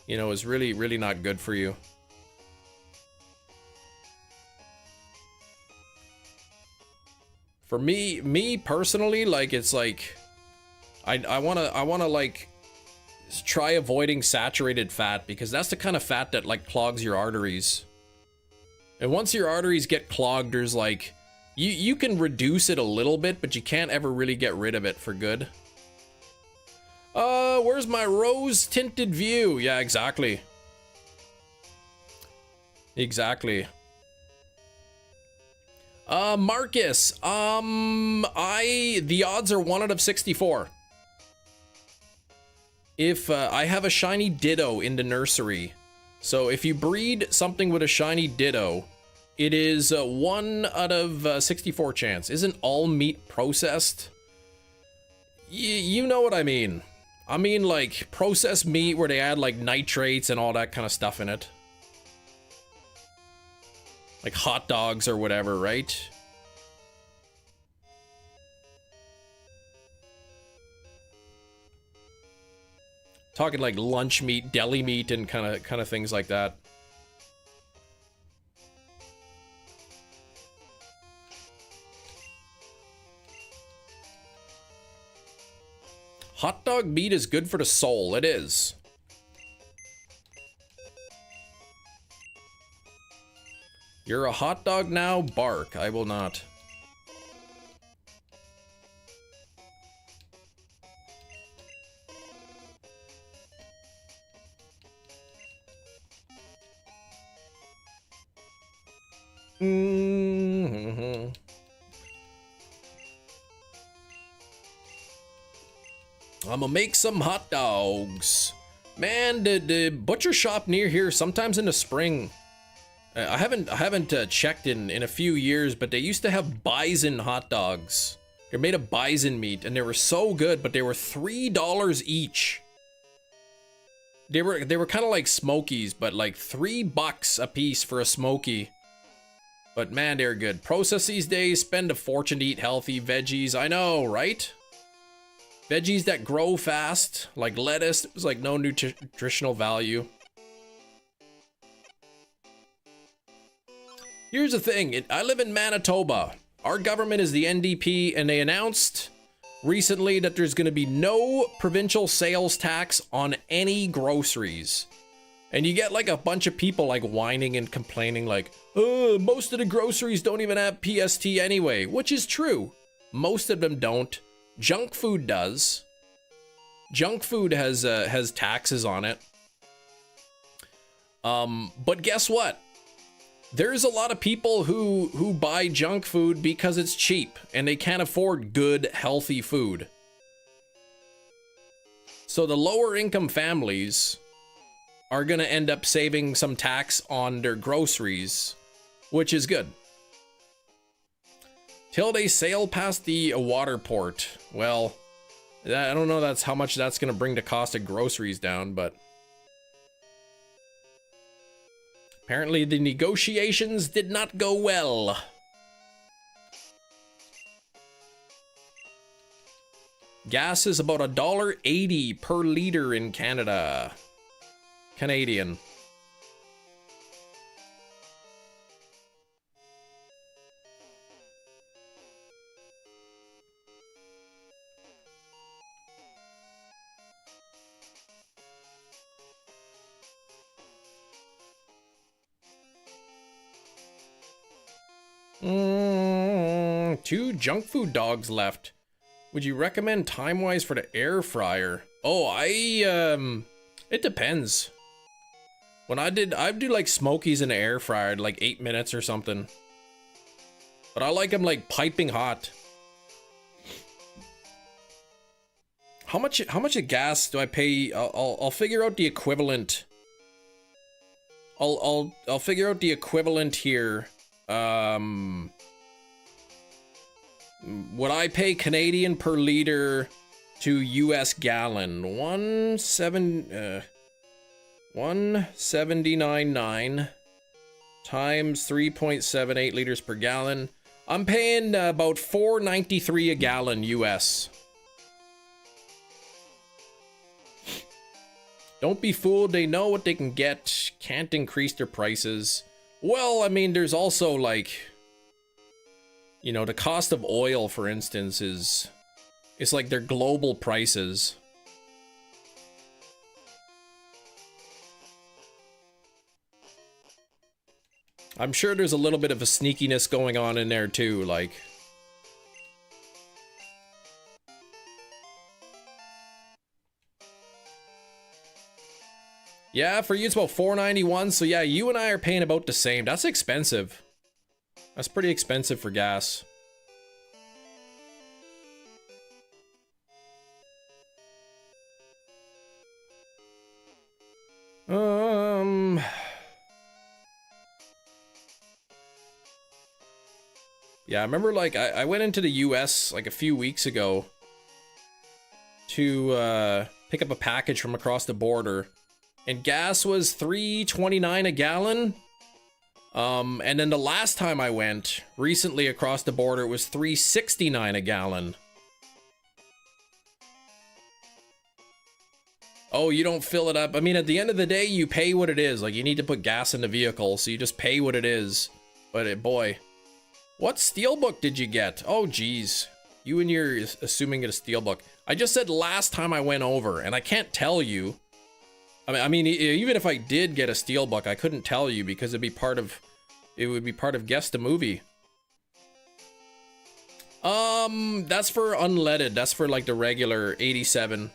you know, is really, really not good for you. For me personally, like it's like, I wanna like try avoiding saturated fat because that's the kind of fat that like clogs your arteries. And once your arteries get clogged, there's like, you can reduce it a little bit, but you can't ever really get rid of it for good. Where's my rose tinted view? Yeah, exactly. Exactly. Marcus, the odds are 1 out of 64. If I have a shiny Ditto in the nursery, so if you breed something with a shiny Ditto, it is 1 out of 64 chance. Isn't all meat processed? You know what I mean. I mean like processed meat where they add like nitrates and all that kind of stuff in it. Like hot dogs or whatever, right? Talking like lunch meat, deli meat, and kind of things like that. Hot dog meat is good for the soul. It is. You're a hot dog now? Bark. I will not. Mm-hmm. I'm gonna make some hot dogs. Man, the butcher shop near here, sometimes in the spring, I haven't checked in a few years, but they used to have bison hot dogs. They're made of bison meat, and they were so good, but they were $3 each. They were kind of like Smokies, but like $3 a piece for a Smoky. But man, they're good. Process these days, spend a fortune to eat healthy veggies. I know, right? Veggies that grow fast, like lettuce, there's like no nutritional value. Here's the thing, I live in Manitoba. Our government is the NDP, and they announced recently that there's gonna be no provincial sales tax on any groceries. And you get like a bunch of people like whining and complaining like, oh, most of the groceries don't even have PST anyway, which is true. Most of them don't. Junk food does. Junk food has taxes on it. But guess what? There's a lot of people who buy junk food because it's cheap and they can't afford good, healthy food. So the lower income families are gonna end up saving some tax on their groceries, which is good. Till they sail past the water port. Well, I don't know how much that's gonna bring the cost of groceries down, but apparently the negotiations did not go well. Gas is about $1.80 per liter in Canada. Canadian. Two junk food dogs left. Would you recommend time-wise for the air fryer? Oh, it depends. When I do like Smokies in the air fryer, like 8 minutes or something. But I like them like piping hot. How much of gas do I pay? I'll figure out the equivalent. I'll figure out the equivalent here. What I pay Canadian per liter to US gallon? 179.9 times 3.78 liters per gallon. I'm paying about $4.93 a gallon US. Don't be fooled, they know what they can get, can't increase their prices. Well, I mean, there's also like, you know, the cost of oil, for instance, it's like their global prices. I'm sure there's a little bit of a sneakiness going on in there too, like. Yeah, for you it's about $4.91, so yeah, you and I are paying about the same. That's expensive. That's pretty expensive for gas. Yeah, I remember like I went into the US like a few weeks ago to pick up a package from across the border, and gas was $3.29 a gallon. And then the last time I went recently across the border, it was $3.69 a gallon. Oh, you don't fill it up. I mean, at the end of the day, you pay what it is. Like, you need to put gas in the vehicle, so you just pay what it is. But boy, what steelbook did you get? Oh, geez. You and your assuming it's a steelbook. I just said last time I went over, and I can't tell you. I mean, even if I did get a steelbook, I couldn't tell you because it would be part of Guess the Movie. That's for unleaded. That's for like the regular 87.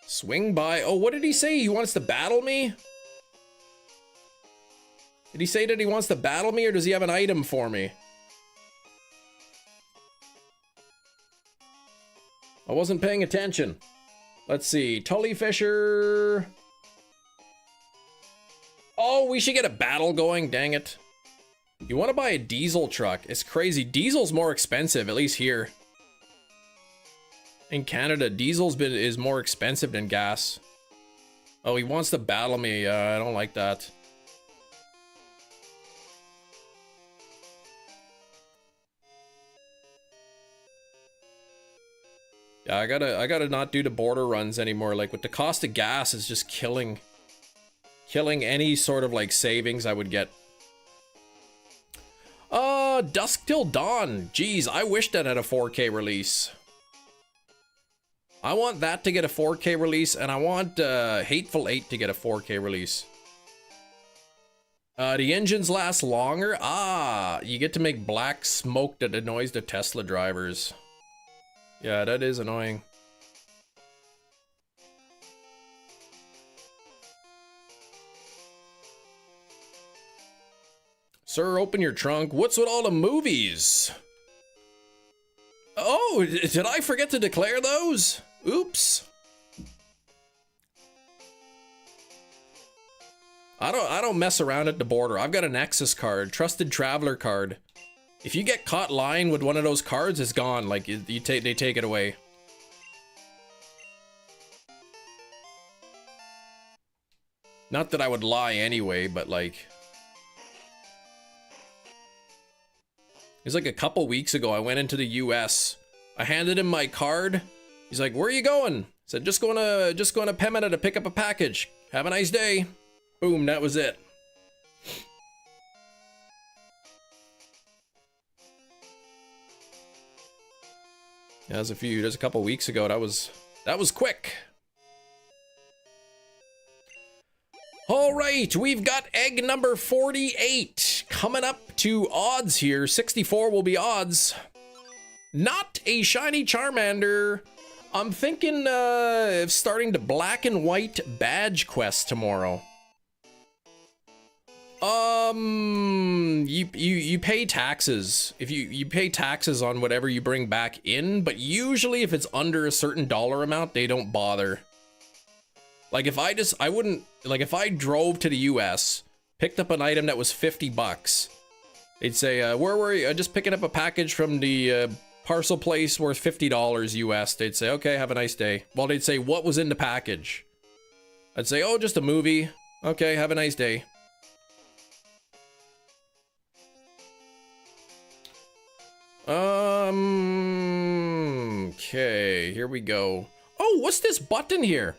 Swing by. Oh, what did he say? He wants to battle me? Did he say that he wants to battle me, or does he have an item for me? I wasn't paying attention. Let's see. Tully Fisher. Oh, we should get a battle going. Dang it. You want to buy a diesel truck? It's crazy. Diesel's more expensive, at least here. In Canada, is more expensive than gas. Oh, he wants to battle me. I don't like that. Yeah, I gotta not do the border runs anymore. Like, with the cost of gas is just killing any sort of like savings I would get. Dusk Till Dawn. Jeez, I wish that had a 4K release. I want that to get a 4K release, and I want Hateful Eight to get a 4K release. The engines last longer. Ah, you get to make black smoke that annoys the Tesla drivers. Yeah, that is annoying. Sir, open your trunk. What's with all the movies? Oh, did I forget to declare those? Oops. I don't mess around at the border. I've got an Nexus card, trusted traveler card. If you get caught lying with one of those cards, it's gone. Like, they take it away. Not that I would lie anyway, but like, it was like a couple weeks ago. I went into the US. I handed him my card. He's like, "Where are you going?" I said, just going to Pemina to pick up a package. Have a nice day. Boom, that was it. Yeah, there's a couple weeks ago. That was quick. All right, we've got egg number 48 coming up to odds here. 64 will be odds. Not a shiny Charmander. I'm thinking of starting the black and white badge quest tomorrow. You pay taxes. If you pay taxes on whatever you bring back in, but usually if it's under a certain dollar amount, they don't bother. Like, if I drove to the US, picked up an item that was 50 bucks, they'd say, where were you? Just picking up a package from the parcel place worth $50 US. They'd say, okay, have a nice day. Well, they'd say, what was in the package? I'd say, oh, just a movie. Okay, have a nice day. Okay, here we go. Oh, what's this button here?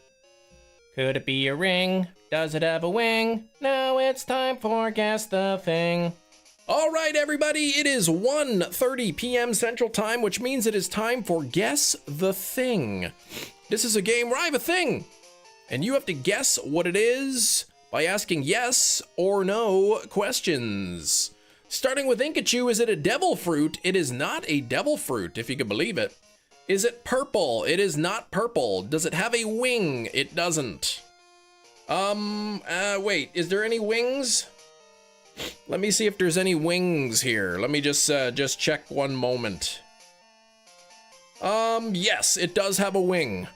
Could it be a ring? Does it have a wing? Now it's time for Guess the Thing. All right, everybody, it is 1:30 p.m. Central Time, which means it is time for Guess the Thing. This is a game where I have a thing, and you have to guess what it is by asking yes or no questions. Starting with Inkachu, is it a devil fruit? It is not a devil fruit, if you can believe it. Is it purple? It is not purple. Does it have a wing? It doesn't. Wait, is there any wings? Let me see if there's any wings here. Let me just check one moment. Yes, it does have a wing.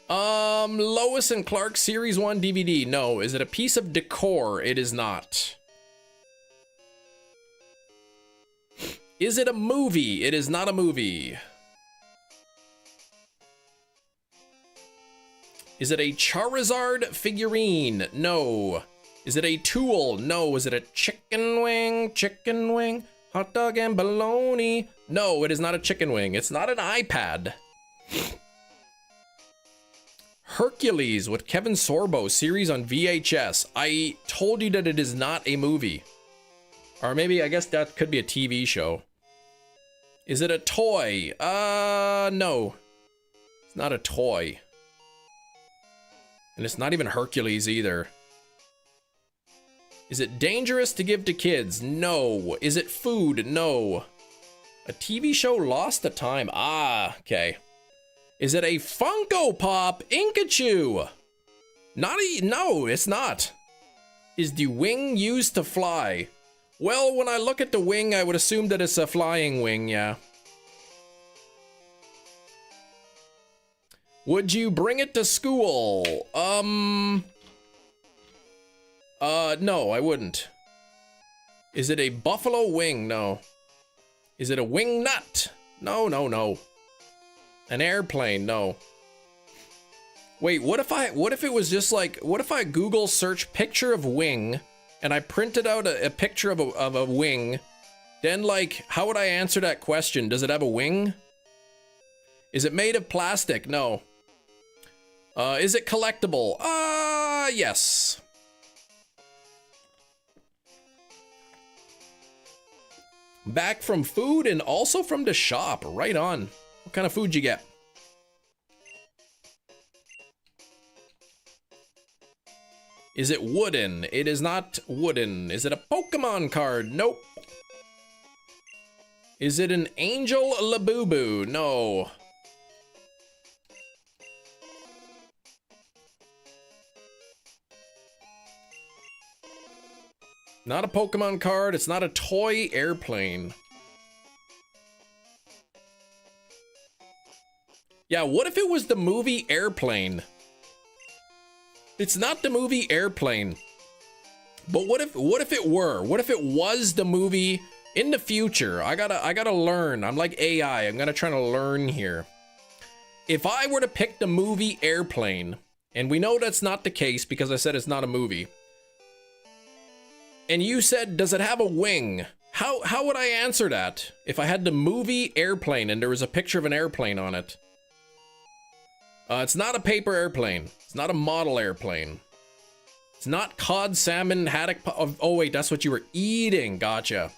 Lois and Clark Series 1 DVD. No. Is it a piece of decor? It is not. Is it a movie? It is not a movie. Is it a Charizard figurine? No. Is it a tool? No. Is it a chicken wing? Chicken wing? Hot dog and bologna? No, it is not a chicken wing. It's not an iPad. Hercules with Kevin Sorbo series on VHS. I told you that it is not a movie. Or maybe, I guess that could be a TV show. Is it a toy? No. It's not a toy. And it's not even Hercules either. Is it dangerous to give to kids? No. Is it food? No. A TV show lost to time? Ah, okay. Is it a Funko Pop Inkachu? No, it's not. Is the wing used to fly? Well, when I look at the wing, I would assume that it's a flying wing, yeah. Would you bring it to school? No, I wouldn't. Is it a buffalo wing? No. Is it a wing nut? No, no, no. An airplane? No. Wait, what if it was just like, what if I Google search picture of wing and I printed out a picture of a wing? Then, like, how would I answer that question? Does it have a wing? Is it made of plastic? No. Is it collectible? Yes. Back from food and also from the shop. Right on. What kind of food you get? Is it wooden? It is not wooden. Is it a Pokemon card? Nope. Is it an Angel Labubu? No. Not a Pokemon card. It's not a toy airplane. Yeah, what if it was the movie Airplane? It's not the movie Airplane. But what if it were? What if it was the movie in the future? I gotta learn. I'm like AI. I'm gonna try to learn here. If I were to pick the movie Airplane, and we know that's not the case because I said it's not a movie. And you said, does it have a wing? How would I answer that if I had the movie Airplane and there was a picture of an airplane on it? It's not a paper airplane. It's not a model airplane. It's not cod, salmon, haddock. Oh wait, that's what you were eating. Gotcha.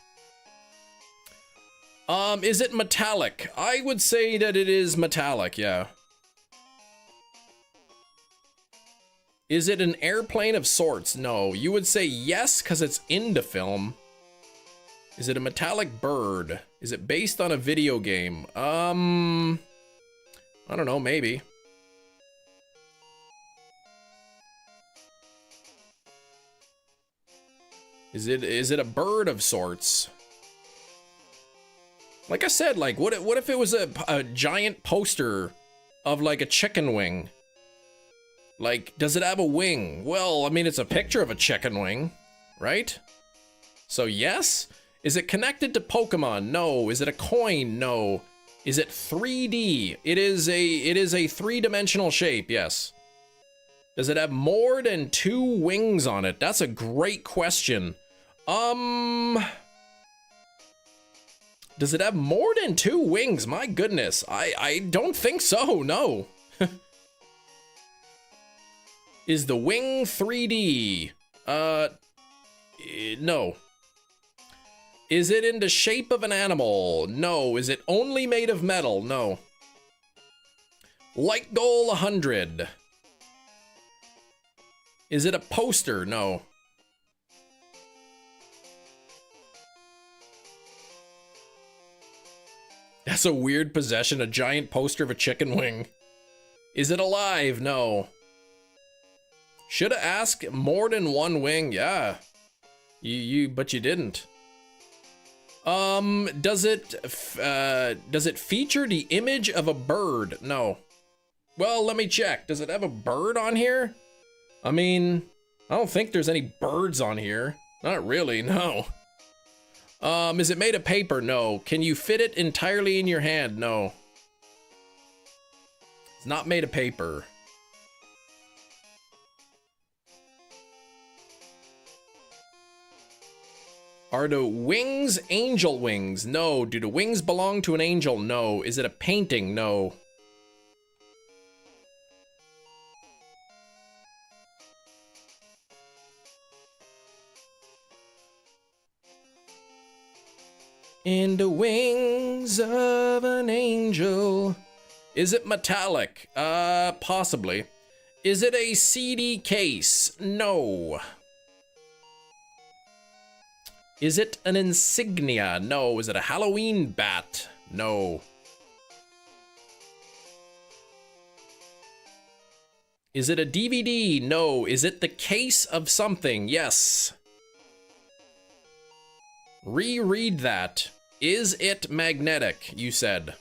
Is it metallic? I would say that it is metallic, yeah. Is it an airplane of sorts? No. You would say yes, because it's in the film. Is it a metallic bird? Is it based on a video game? I don't know, maybe. Is it a bird of sorts? Like I said, like, what if it was a giant poster of like a chicken wing? Like, does it have a wing? Well, I mean, it's a picture of a chicken wing, right? So yes. Is it connected to Pokemon? No. Is it a coin? No. Is it 3D? It is a three-dimensional shape, yes. Does it have more than 2 wings on it? That's a great question. Does it have more than 2 wings? My goodness. I don't think so, no. Is the wing 3D? No. Is it in the shape of an animal? No. Is it only made of metal? No. Light goal 100. Is it a poster? No. That's a weird possession, a giant poster of a chicken wing. Is it alive? No. Should have asked more than 1 wing. Yeah. But you didn't. Does it feature the image of a bird? No. Well, let me check. Does it have a bird on here? I mean, I don't think there's any birds on here. Not really, no. Is it made of paper? No. Can you fit it entirely in your hand? No. It's not made of paper. Are the wings angel wings? No. Do the wings belong to an angel? No. Is it a painting? No. In the wings of an angel. Is it metallic? Possibly. Is it a CD case? No. Is it an insignia? No. Is it a Halloween bat? No. Is it a DVD? No. Is it the case of something? Yes. Reread that. Is it magnetic? You said.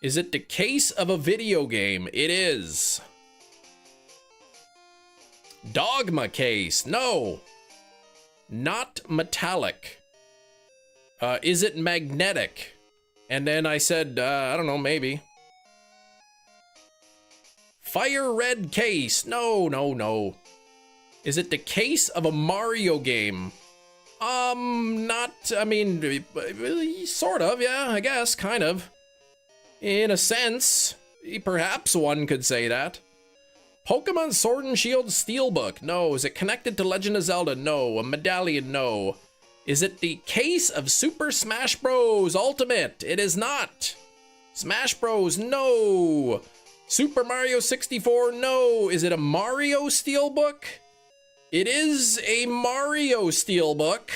Is it the case of a video game? It is. Dogma case. No. Not metallic. Is it magnetic? And then I said, I don't know, maybe. FireRed case. No, no, no. Is it the case of a Mario game? Not, I mean, sort of, yeah, I guess, kind of. In a sense, perhaps one could say that. Pokemon Sword and Shield Steelbook. No. Is it connected to Legend of Zelda? No. A medallion? No. Is it the case of Super Smash Bros. Ultimate? It is not. Smash Bros. No. Super Mario 64? No. Is it a Mario Steelbook? It is a Mario Steelbook.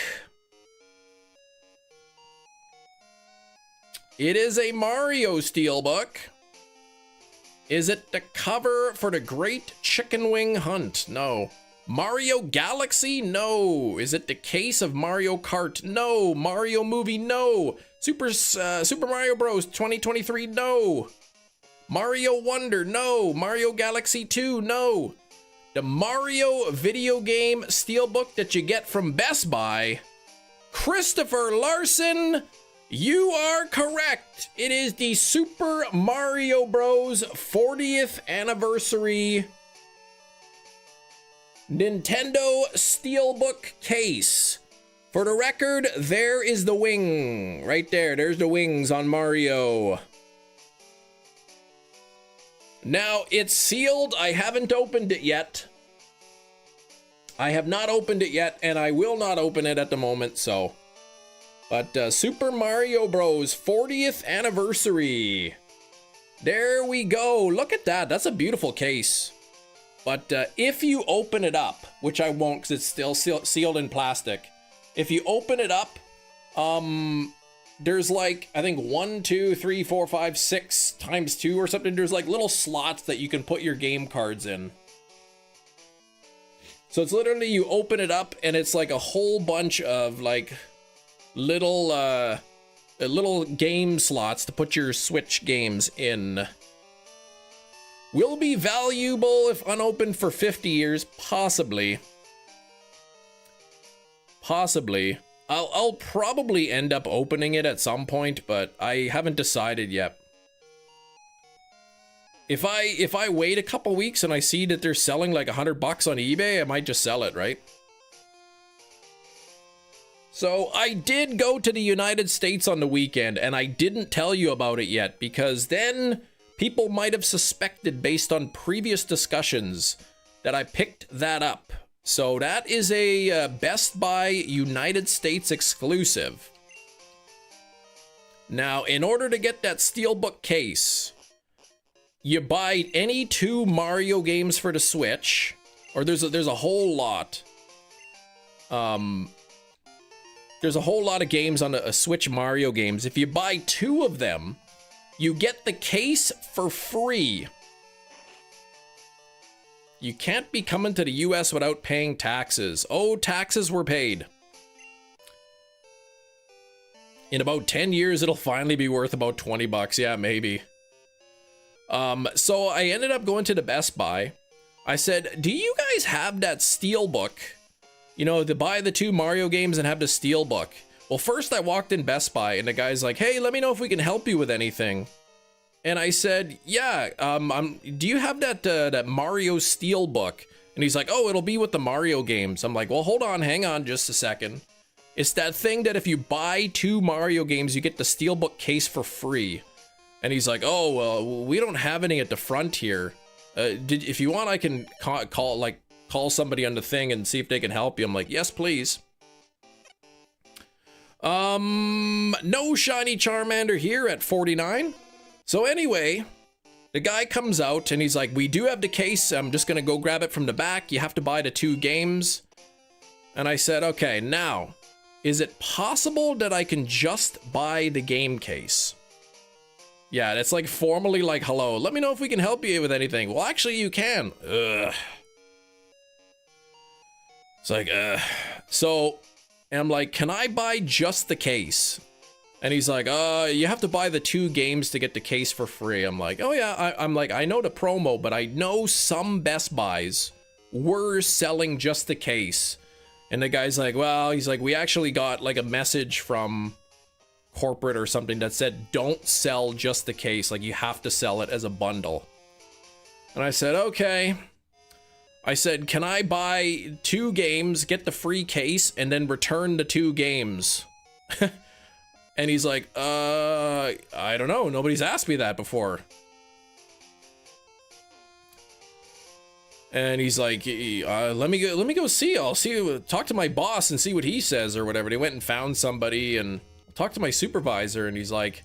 It is a Mario Steelbook. Is it the cover for the Great Chicken Wing Hunt? No. Mario Galaxy? No. Is it the case of Mario Kart? No. Mario Movie? No. Super Mario Bros. 2023? No. Mario Wonder? No. Mario Galaxy 2? No. The Mario video game Steelbook that you get from Best Buy? Christopher Larson, you are correct. It is the Super Mario Bros. 40th anniversary Nintendo Steelbook case. For the record, there is the wing. Right there. There's the wings on Mario. Now, it's sealed. I haven't opened it yet. I have not opened it yet, and I will not open it at the moment, so... But Super Mario Bros. 40th anniversary. There we go. Look at that. That's a beautiful case. But if you open it up, which I won't because it's still sealed in plastic. If you open it up, there's like, I think 1, 2, 3, 4, 5, 6 times 2 or something. There's like little slots that you can put your game cards in. So it's literally you open it up and it's like a whole bunch of like... little game slots to put your Switch games in. Will be valuable if unopened for 50 years, possibly. Possibly. I'll probably end up opening it at some point, but I haven't decided yet. If I wait a couple weeks and I see that they're selling like $100 on eBay, I might just sell it, right? So I did go to the United States on the weekend, and I didn't tell you about it yet because then people might have suspected based on previous discussions that I picked that up. So that is a Best Buy United States exclusive. Now, in order to get that Steelbook case, you buy any 2 Mario games for the Switch, or there's a whole lot. There's a whole lot of games on a Switch Mario games. If you buy 2 of them, you get the case for free. You can't be coming to the US without paying taxes. Oh, taxes were paid. In about 10 years, it'll finally be worth about $20. Yeah, maybe. So I ended up going to the Best Buy. I said, do you guys have that Steelbook? You know, to buy the 2 Mario games and have the Steelbook. Well, first I walked in Best Buy and the guy's like, hey, let me know if we can help you with anything. And I said, yeah, do you have that Mario Steelbook? And he's like, oh, it'll be with the Mario games. I'm like, well, hold on, hang on just a second. It's that thing that if you buy 2 Mario games, you get the Steelbook case for free. And he's like, oh, well, we don't have any at the front here. If you want, I can call somebody on the thing and see if they can help you. I'm like, yes, please. No shiny Charmander here at 49. So anyway, the guy comes out and he's like, we do have the case. I'm just going to go grab it from the back. You have to buy the 2 games. And I said, okay, now, is it possible that I can just buy the game case? Yeah, that's like formally like, hello, let me know if we can help you with anything. Well, actually you can. Ugh. It's like, so, and I'm like, can I buy just the case? And he's like, you have to buy the 2 games to get the case for free. I'm like, oh yeah, I'm like, I know the promo, but I know some Best Buys were selling just the case. And the guy's like, well, he's like, we actually got like a message from corporate or something that said, don't sell just the case. Like, you have to sell it as a bundle. And I said, okay. I said, can I buy 2 games, get the free case, and then return the 2 games? And he's like, I don't know. Nobody's asked me that before. And he's like, let me go see. I'll see, talk to my boss and see what he says or whatever. And he went and found somebody and talked to my supervisor. And he's like,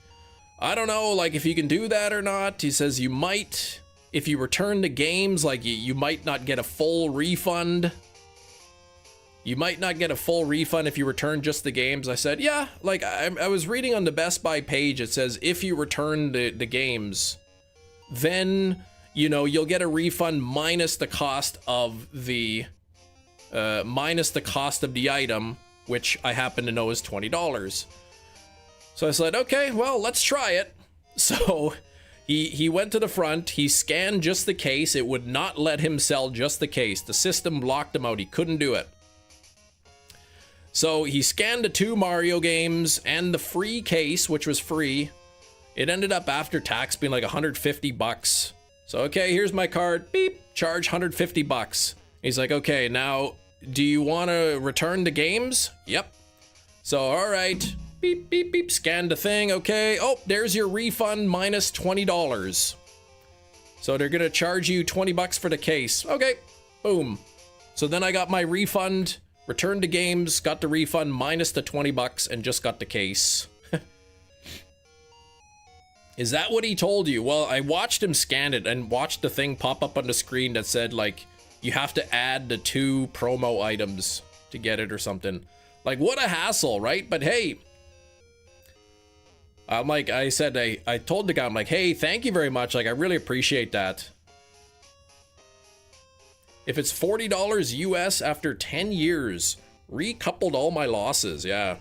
I don't know, like if you can do that or not. He says you might, if you return the games, like you might not get a full refund. You might not get a full refund if you return just the games. I said, yeah, like I was reading on the Best Buy page. It says if you return the games, then, you know, you'll get a refund minus the cost of the item, which I happen to know is $20. So I said, okay, well, let's try it. So he went to the front, he scanned just the case. It would not let him sell just the case. The system blocked him out. He couldn't do it. So he scanned the 2 Mario games and the free case, which was free. It ended up after tax being like $150. So, okay, here's my card. Beep, charge $150. He's like, okay, now, do you want to return the games? Yep. So, all right. Beep, beep, beep. Scan the thing. Okay. Oh, there's your refund minus $20. So they're going to charge you $20 for the case. Okay. Boom. So then I got my refund, returned the games, got the refund minus the $20, and just got the case. Is that what he told you? Well, I watched him scan it and watched the thing pop up on the screen that said, like, you have to add the 2 promo items to get it or something. Like, what a hassle, right? But hey, I'm like, I said, I told the guy, I'm like, hey, thank you very much. Like, I really appreciate that. If it's $40 US after 10 years, recoupled all my losses. Yeah.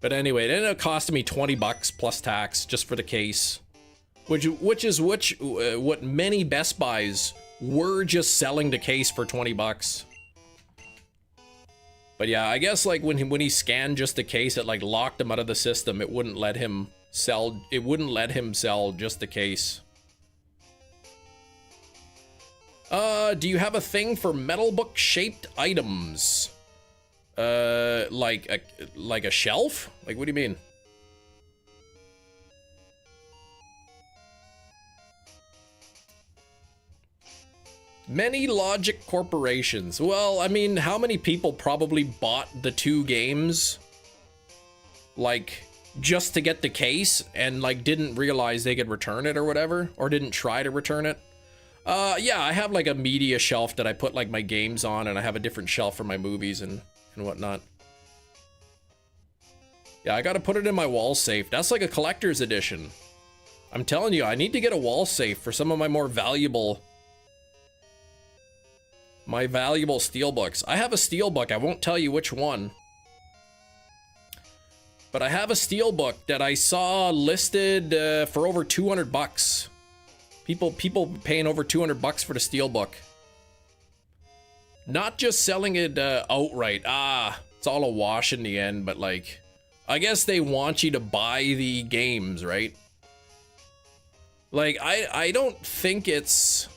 But anyway, it ended up costing me $20 plus tax just for the case, which is what many Best Buys were just selling the case for $20. But yeah, I guess like when he scanned just the case, it like locked him out of the system. It wouldn't let him sell. It wouldn't let him sell just the case. Do you have a thing for metal book shaped items? Like a shelf? Like, what do you mean? Many logic corporations. Well, I mean, how many people probably bought the 2 games, like, just to get the case and, like, didn't realize they could return it or whatever, or didn't try to return it? Yeah, I have, like, a media shelf that I put, like, my games on, and I have a different shelf for my movies and whatnot. Yeah, I gotta put it in my wall safe. That's like a collector's edition. I'm telling you, I need to get a wall safe for some of my more valuable... my valuable steelbooks. I have a steelbook. I won't tell you which one. But I have a steelbook that I saw listed for over $200. People paying over $200 for the steelbook. Not just selling it outright. It's all a wash in the end, but like, I guess they want you to buy the games, right? Like, I don't think it's...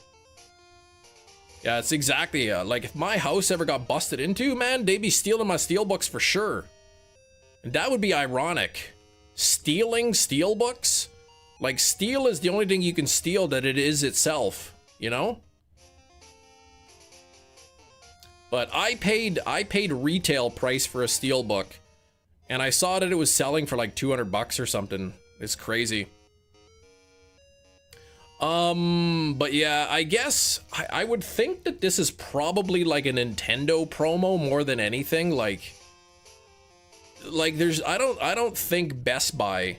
Yeah, it's exactly, like, if my house ever got busted into, man, they'd be stealing my steelbooks for sure. And that would be ironic. Stealing steelbooks? Like, steel is the only thing you can steal that it is itself, you know? But I paid retail price for a steelbook, and I saw that it was selling for like 200 bucks or something. It's crazy. But yeah, I guess I would think that this is probably like a Nintendo promo more than anything. Like there's I don't think Best Buy,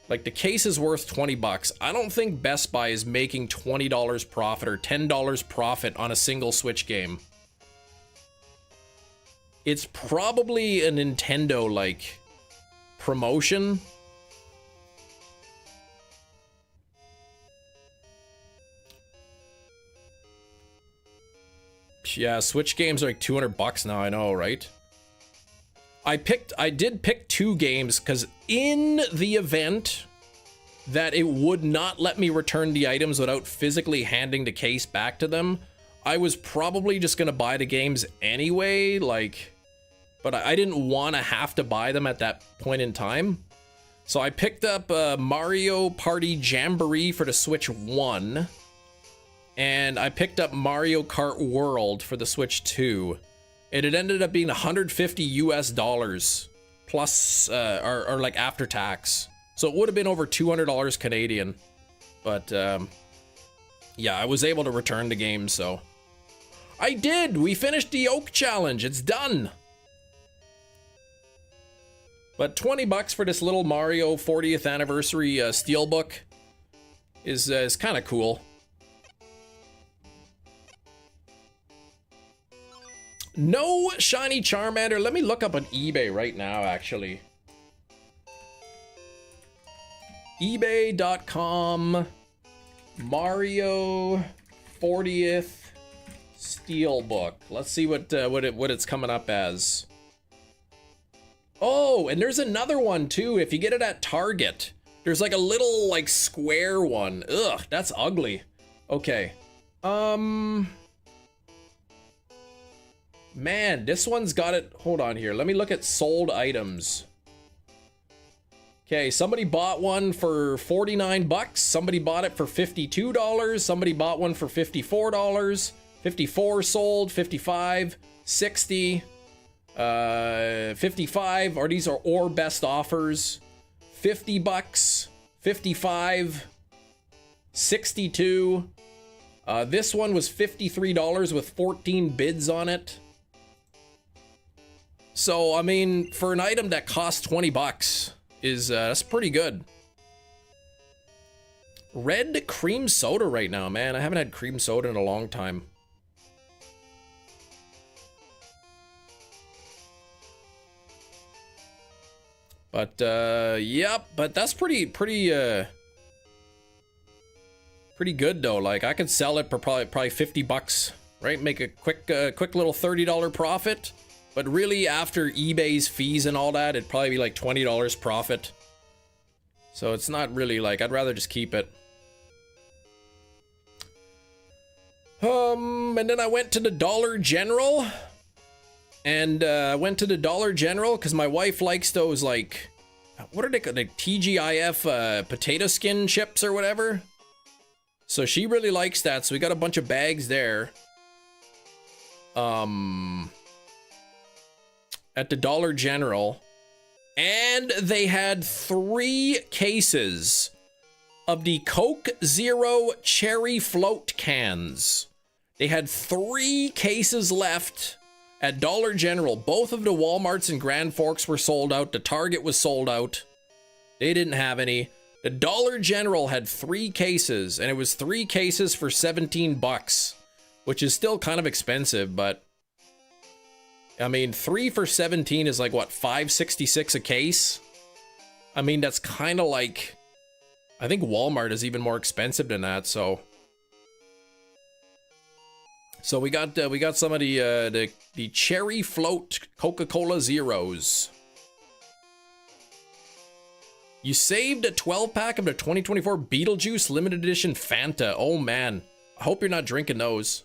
like, the case is worth 20 bucks. I don't think Best Buy is making $20 profit or $10 profit on a single Switch game. It's probably a Nintendo, like, promotion. Yeah, Switch games are like 200 bucks now, I know, right? I did pick 2 games because in the event that it would not let me return the items without physically handing the case back to them, I was probably just gonna buy the games anyway, like, but I didn't want to have to buy them at that point in time. So I picked up Mario Party Jamboree for the Switch 1, and I picked up Mario Kart World for the Switch 2. And it ended up being $150 US plus, or like after tax. So it would have been over $200 Canadian. But, yeah, I was able to return the game, so. I did! We finished the Oak Challenge. It's done! But 20 bucks for this little Mario 40th anniversary steelbook is kind of cool. No shiny Charmander. Let me look up on eBay right now, actually. eBay.com Mario 40th Steelbook. Let's see what it's coming up as. Oh, and there's another one too. If you get it at Target, there's like a little like square one. Ugh, that's ugly. Okay. Man, this one's got it. Hold on here. Let me look at sold items. Okay, somebody bought one for 49 bucks. Somebody bought it for $52. Somebody bought one for $54. 54 sold, 55, 60, 55. Or these are best offers. 50 bucks, 55, 62. This one was $53 with 14 bids on it. So, I mean, for an item that costs 20 bucks is, that's pretty good. Red cream soda right now, man. I haven't had cream soda in a long time. But, yep, but that's pretty good though. Like, I could sell it for probably 50 bucks, right? Make a quick little $30 profit. But really, after eBay's fees and all that, it'd probably be like $20 profit. So it's not really like, I'd rather just keep it. And then I went to the Dollar General. And I went to the Dollar General because my wife likes those, like, what are they called? Like TGIF potato skin chips or whatever. So she really likes that. So we got a bunch of bags there. At the Dollar General, and they had 3 cases of the Coke Zero Cherry Float cans. They had 3 cases left at Dollar General. Both of the Walmarts and Grand Forks were sold out. The Target was sold out. They didn't have any. The Dollar General had 3 cases, and it was 3 cases for 17 bucks, which is still kind of expensive, but I mean, 3 for 17 is like, what, $5.66 a case? I mean, that's kind of like, I think Walmart is even more expensive than that, so. So we got some of the Cherry Float Coca-Cola Zeros. You saved a 12-pack of the 2024 Beetlejuice limited edition Fanta. Oh man, I hope you're not drinking those.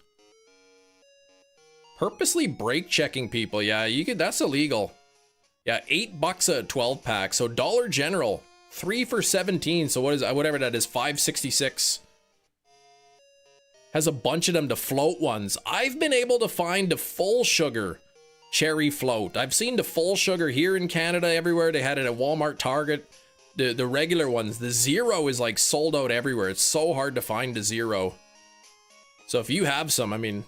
Purposely brake checking people. Yeah, you could. That's illegal. Yeah, $8 a 12-pack. So Dollar General, 3 for 17. So what is whatever that is, $5.66. Has a bunch of them, the float ones. I've been able to find the full sugar cherry float. I've seen the full sugar here in Canada everywhere. They had it at Walmart, Target. The regular ones, the zero is like sold out everywhere. It's so hard to find the zero. So if you have some, I mean,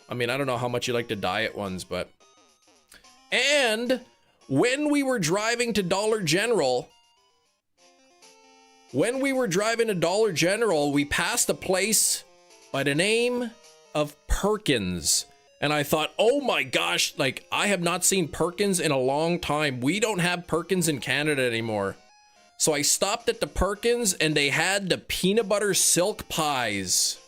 I don't know how much you like the diet ones, but. And when we were driving to Dollar General, we passed a place by the name of Perkins. And I thought, oh my gosh, like I have not seen Perkins in a long time. We don't have Perkins in Canada anymore. So I stopped at the Perkins and they had the peanut butter silk pies.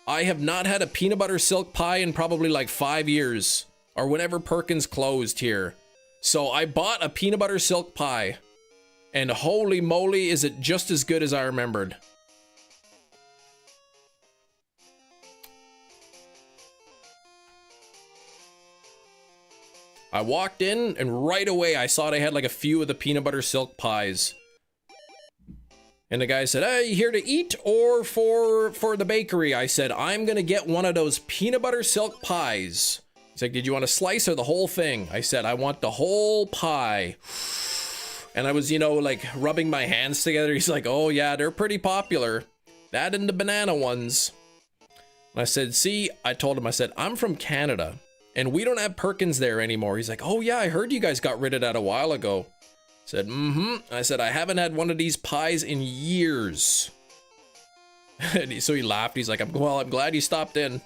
I have not had a peanut butter silk pie in probably like 5 years or whenever Perkins closed here. So I bought a peanut butter silk pie and holy moly, is it just as good as I remembered. I walked in and right away I saw they had like a few of the peanut butter silk pies. And the guy said, hey, you here to eat or for the bakery? I said, I'm gonna get one of those peanut butter silk pies. He's like, did you want a slice or the whole thing? I said, I want the whole pie. And I was, you know, like rubbing my hands together. He's like, oh yeah, they're pretty popular. That and the banana ones. And I said, see, I told him, I said, I'm from Canada. And we don't have Perkins there anymore. He's like, oh yeah, I heard you guys got rid of that a while ago. I said, I said, I haven't had one of these pies in years. And so he laughed. He's like, well, I'm glad you stopped in.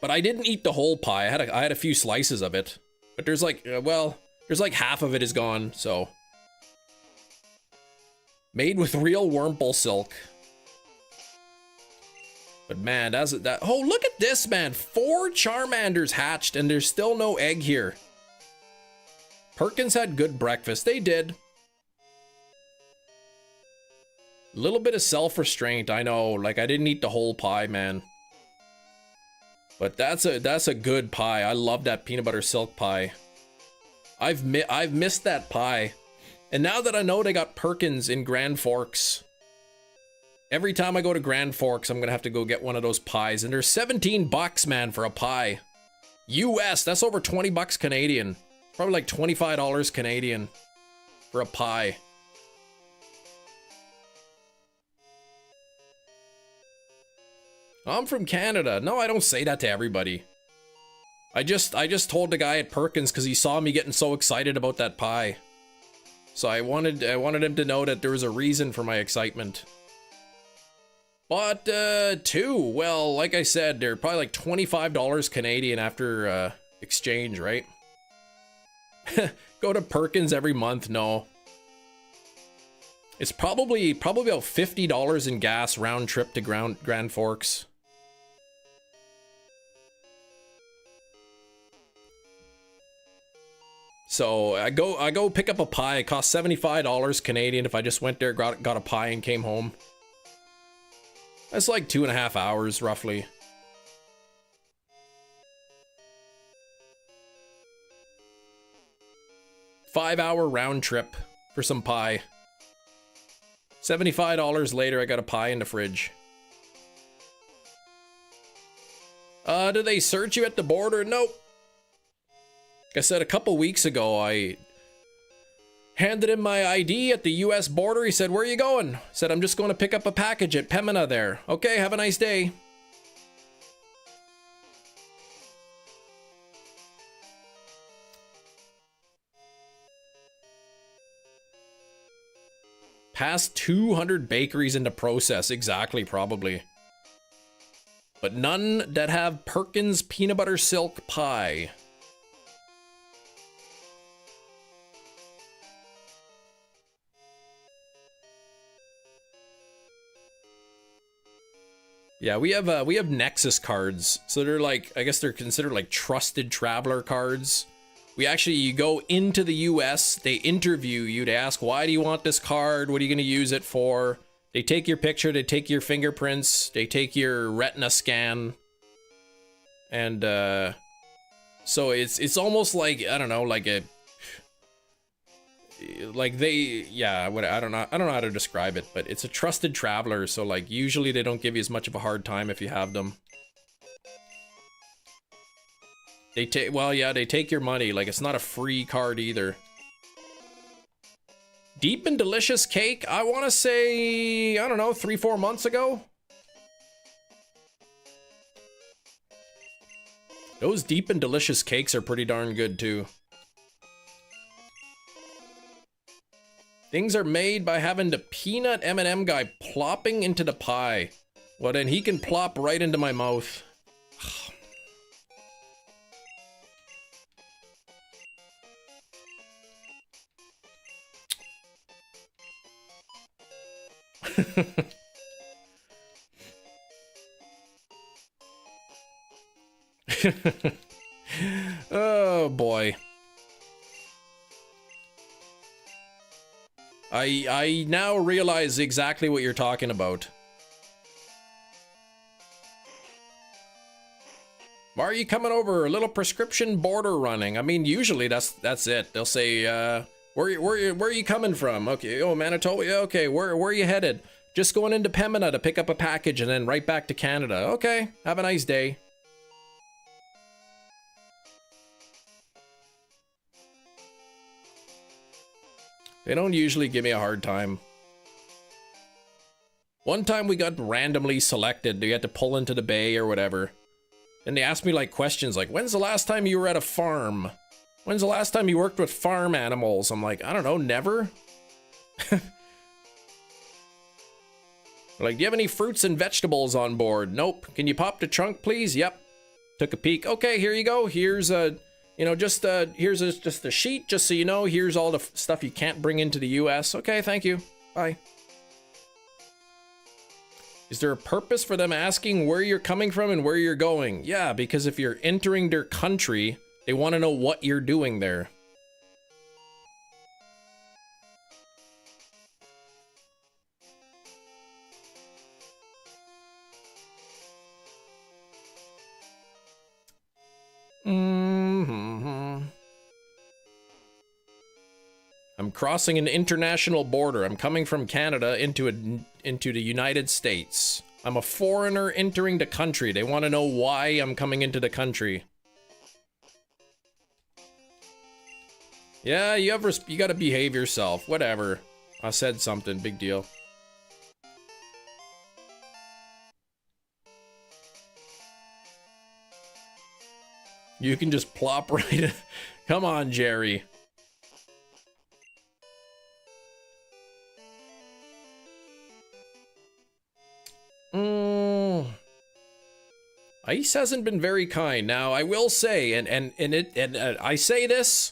But I didn't eat the whole pie. I had a few slices of it. But there's like, there's like half of it is gone, so. Made with real Wurmple silk. But man, oh, look at this, man. 4 Charmanders hatched and there's still no egg here. Perkins had good breakfast. They did. A little bit of self-restraint, I know. Like, I didn't eat the whole pie, man. But that's a good pie. I love that peanut butter silk pie. I've missed that pie. And now that I know they got Perkins in Grand Forks, every time I go to Grand Forks, I'm gonna have to go get one of those pies. And they're $17, man, for a pie. US, that's over $20 Canadian. Probably like $25 Canadian for a pie. I'm from Canada. No, I don't say that to everybody. I just told the guy at Perkins because he saw me getting so excited about that pie. So I wanted him to know that there was a reason for my excitement. But 2, well, like I said, they're probably like $25 Canadian after exchange, right? Go to Perkins every month? No. It's probably about $50 in gas round trip to Grand Forks. So I go pick up a pie. It costs $75 Canadian if I just went there, got a pie and came home. That's like 2.5 hours roughly. $5-hour round trip for some pie. $75 later, I got a pie in the fridge. Do they search you at the border? Nope. Like I said, a couple weeks ago, I handed him my ID at the US border. He said, where are you going? I said, I'm just going to pick up a package at Pembina there. Okay, have a nice day. Past 200 bakeries in the process, exactly, probably. But none that have Perkins peanut butter silk pie. Yeah, we have Nexus cards. So they're like, I guess they're considered like trusted traveler cards. you go into the US, they interview you, they ask, why do you want this card? What are you going to use it for? They take your picture, they take your fingerprints, they take your retina scan. And, so it's almost like, I don't know, like a, like they, yeah, I don't know how to describe it, but it's a trusted traveler. So like, usually they don't give you as much of a hard time if you have them. They take, well, yeah, they take your money. Like, it's not a free card either. Deep and delicious cake, I want to say, I don't know, 3-4 months ago. Those deep and delicious cakes are pretty darn good too. Things are made by having the peanut M&M guy plopping into the pie. Well, then he can plop right into my mouth. Oh boy. I now realize exactly what you're talking about. Why are you coming over? A little prescription border running. I mean, usually that's it. They'll say, where are you coming from? Okay, oh, Manitoba. Yeah, okay, where are you headed? Just going into Pembina to pick up a package and then right back to Canada. Okay, have a nice day. They don't usually give me a hard time. One time we got randomly selected. You had to pull into the bay or whatever. And they asked me like questions like, when's the last time you were at a farm? When's the last time you worked with farm animals? I'm like, I don't know, never. Like, do you have any fruits and vegetables on board? Nope. Can you pop the trunk, please? Yep. Took a peek. Okay, here you go. Here's a, you know, just here's just a sheet, just so you know. Here's all the stuff you can't bring into the US. Okay, thank you. Bye. Is there a purpose for them asking where you're coming from and where you're going? Yeah, because if you're entering their country, they want to know what you're doing there. I'm crossing an international border. I'm coming from Canada into the United States. I'm a foreigner entering the country. They want to know why I'm coming into the country. Yeah, you gotta behave yourself. Whatever. I said something. Big deal. You can just plop right in. Come on, Jerry. Ice hasn't been very kind. Now, I will say, and I say this,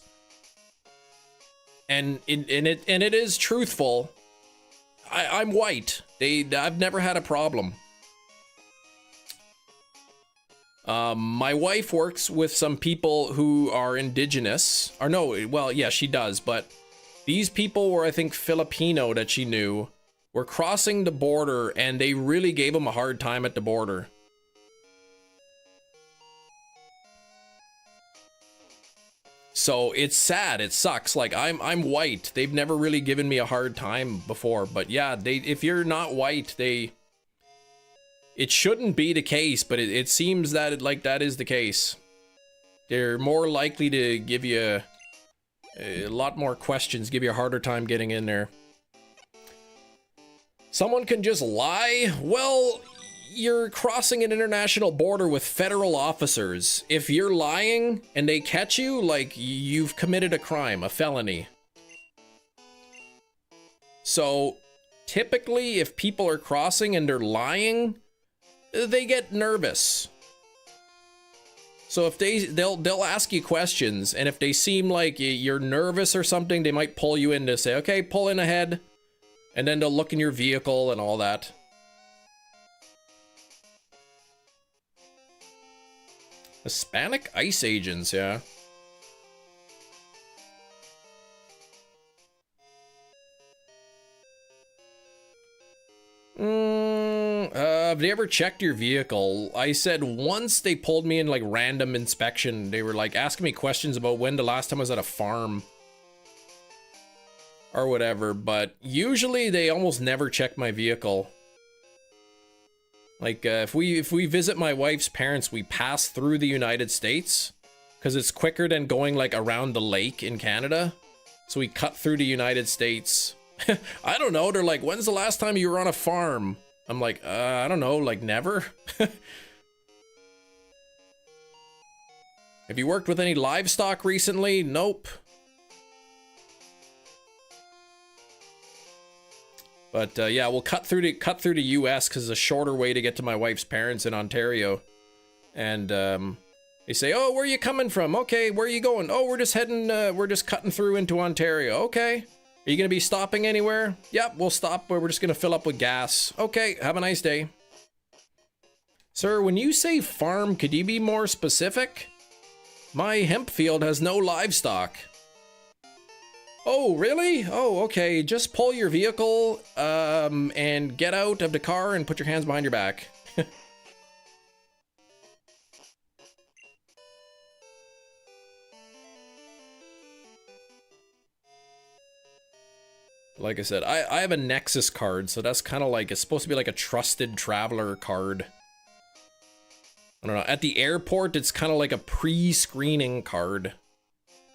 and it is truthful. I'm white. I've never had a problem. My wife works with some people who are indigenous. Or no, well, yeah, she does. But these people were, I think, Filipino that she knew, were crossing the border, and they really gave them a hard time at the border. So it's sad. It sucks. Like, I'm white. They've never really given me a hard time before. But yeah, if you're not white, it shouldn't be the case, but it seems that that is the case. They're more likely to give you a lot more questions, give you a harder time getting in there. Someone can just lie? Well, you're crossing an international border with federal officers. If you're lying and they catch you, like, you've committed a crime, a felony. So, typically, if people are crossing and they're lying, they get nervous. So if they'll ask you questions, and if they seem like you're nervous or something, they might pull you in to say, okay, pull in ahead, and then they'll look in your vehicle and all that. Hispanic ICE agents, yeah. have they ever checked your vehicle? I said once they pulled me in like random inspection. They were like asking me questions about when the last time I was at a farm. Or whatever, but usually they almost never check my vehicle. Like, if we visit my wife's parents, we pass through the United States. Because it's quicker than going like around the lake in Canada. So we cut through the United States. I don't know, they're like, when's the last time you were on a farm? I'm like, I don't know, like never. Have you worked with any livestock recently? Nope. But yeah, we'll cut through the U.S. because it's a shorter way to get to my wife's parents in Ontario. And they say, "Oh, where are you coming from? Okay, where are you going? Oh, we're just heading. We're just cutting through into Ontario. Okay, are you gonna be stopping anywhere? Yep, we'll stop. We're just gonna fill up with gas. Okay, have a nice day." Sir, when you say farm, could you be more specific? My hemp field has no livestock. Oh, really? Oh, okay. Just pull your vehicle, and get out of the car and put your hands behind your back. Like I said, I have a Nexus card, so that's kind of like, it's supposed to be like a trusted traveler card. I don't know. At the airport, it's kind of like a pre-screening card.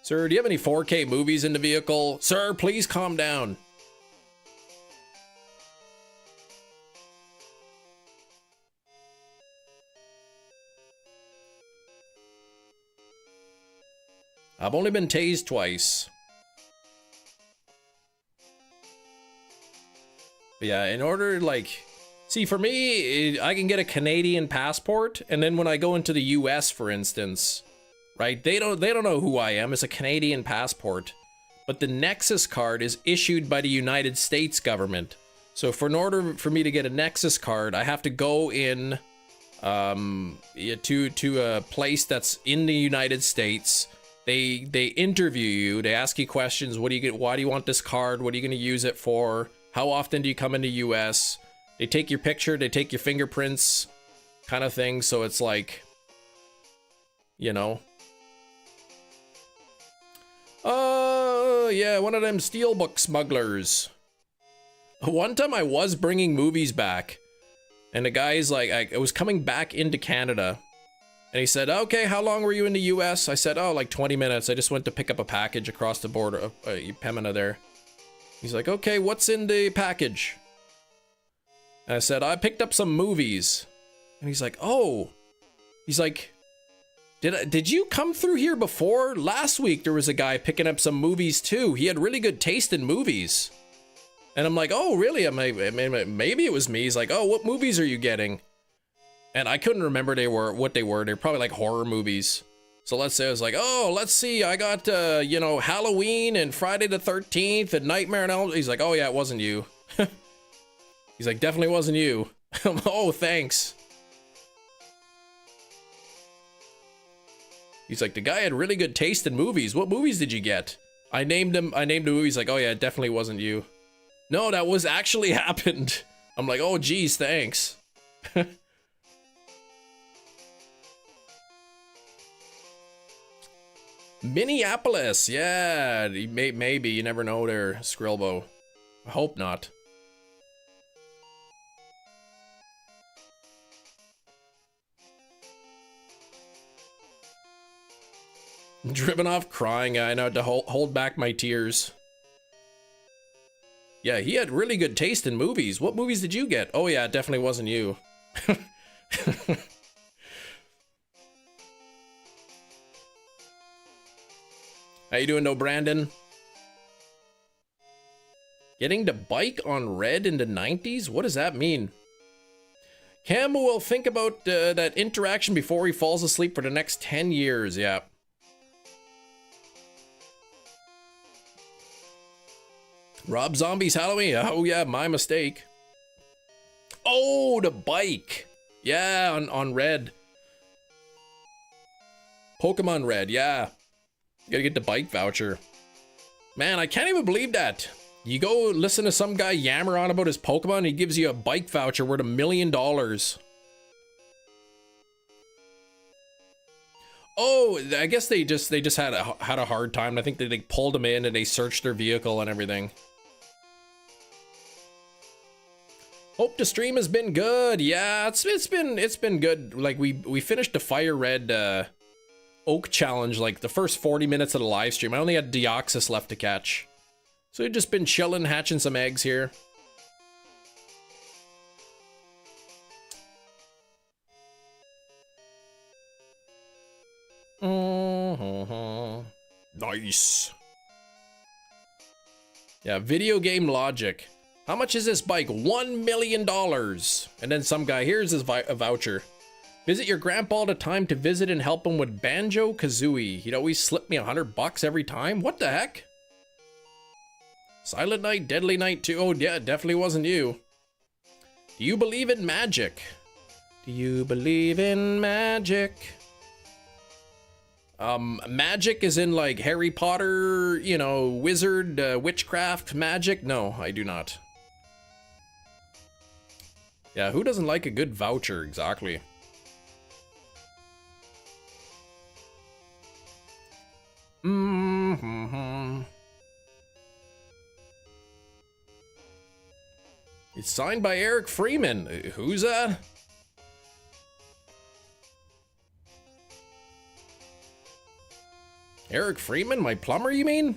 Sir, do you have any 4K movies in the vehicle? Sir, please calm down. I've only been tased twice. But yeah, in order, like... See, for me, I can get a Canadian passport, and then when I go into the US, for instance... Right, they don't know who I am. It's a Canadian passport, but the Nexus card is issued by the United States government. So in order for me to get a Nexus card, I have to go in to a place that's in the United States. They interview you. They ask you questions. What do you get? Why do you want this card? What are you going to use it for? How often do you come into US? They take your picture. They take your fingerprints, kind of thing. So it's like, you know. Yeah, one of them steelbook smugglers. One time I was bringing movies back, and the guy's like, I was coming back into Canada, and he said, "Okay, how long were you in the US?" I said, "Oh, like 20 minutes. I just went to pick up a package across the border of Pemina there." He's like, "Okay, what's in the package?" And I said, "I picked up some movies." And he's like, "Oh." He's like, Did you come through here before? Last week there was a guy picking up some movies too. He had really good taste in movies. And I'm like, "Oh, really?" Maybe it was me. He's like, "Oh, what movies are you getting?" And I couldn't remember what they were. They're probably like horror movies. So let's say I was like, "Oh, let's see. I got, you know, Halloween and Friday the 13th and Nightmare on Elm." He's like, "Oh yeah, it wasn't you." He's like, "Definitely wasn't you." "Oh, thanks." He's like, "The guy had really good taste in movies. What movies did you get?" I named the movies. Like, "Oh yeah, it definitely wasn't you." No, that was actually happened. I'm like, "Oh geez, thanks." Minneapolis, yeah, maybe, you never know there, Skrilbo. I hope not. Driven off crying, I know, to hold back my tears. Yeah, he had really good taste in movies. What movies did you get? Oh yeah, it definitely wasn't you. How you doing though, Brandon? Getting the bike on red in the 90s? What does that mean? Cam will think about that interaction before he falls asleep for the next 10 years, yeah. Rob Zombie's Halloween. Oh yeah, my mistake. Oh, the bike. Yeah, on red. Pokemon Red, yeah. You gotta get the bike voucher. Man, I can't even believe that. You go listen to some guy yammer on about his Pokemon, and he gives you a bike voucher worth $1 million. Oh, I guess they just had a hard time. I think they pulled him in and they searched their vehicle and everything. Hope the stream has been good. Yeah, it's been good. Like we finished the FireRed Oak challenge like the first 40 minutes of the live stream. I only had Deoxys left to catch. So we've just been chilling, hatching some eggs here. Nice. Yeah, video game logic. How much is this bike? $1 million. And then some guy, here's his voucher. Visit your grandpa all the time to visit and help him with Banjo-Kazooie. He'd always slip me $100 every time. What the heck? Silent Night, Deadly Night 2. Oh yeah, it definitely wasn't you. Do you believe in magic? Do you believe in magic? Magic is in like Harry Potter, you know, wizard, witchcraft, magic? No, I do not. Yeah, who doesn't like a good voucher, exactly? It's signed by Eric Freeman. Who's that? Eric Freeman, my plumber, you mean?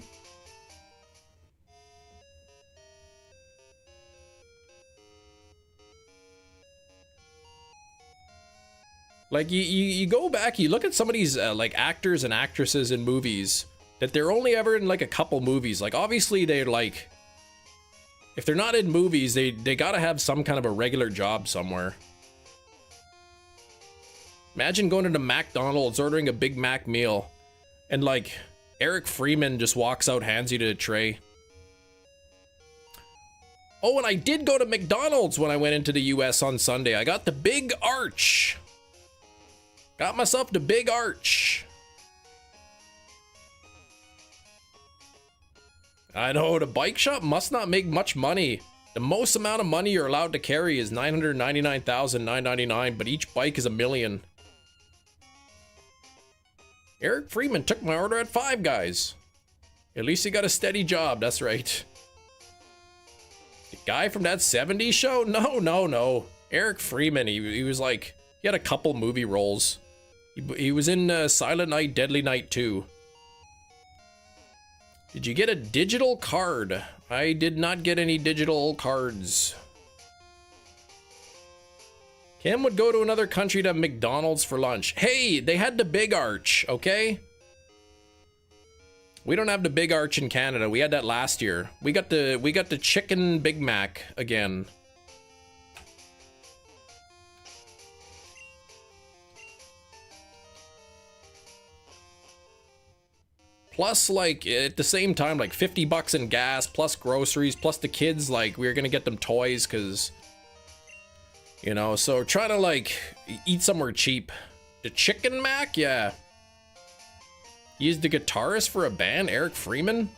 Like, you go back, you look at some of these, like, actors and actresses in movies, that they're only ever in, like, a couple movies. Like, obviously, they're, like... If they're not in movies, they gotta have some kind of a regular job somewhere. Imagine going into McDonald's, ordering a Big Mac meal, and like, Eric Freeman just walks out, hands you to a tray. Oh, and I did go to McDonald's when I went into the US on Sunday. I got the Big Arch. Got myself the Big Arch. I know, the bike shop must not make much money. The most amount of money you're allowed to carry is $999,999, but each bike is $1 million. Eric Freeman took my order at Five Guys. At least he got a steady job, that's right. The guy from that 70s show? No. Eric Freeman, he was like, he had a couple movie roles. He was in Silent Night, Deadly Night 2. Did you get a digital card? I did not get any digital cards. Kim would go to another country to have McDonald's for lunch. Hey, they had the Big Arch, okay? We don't have the Big Arch in Canada. We had that last year. We got the chicken Big Mac again. Plus, like, at the same time, like, $50 in gas, plus groceries, plus the kids, like, we were gonna get them toys, because, you know, so trying to, like, eat somewhere cheap. The Chicken Mac? Yeah. He's the guitarist for a band, Eric Freeman?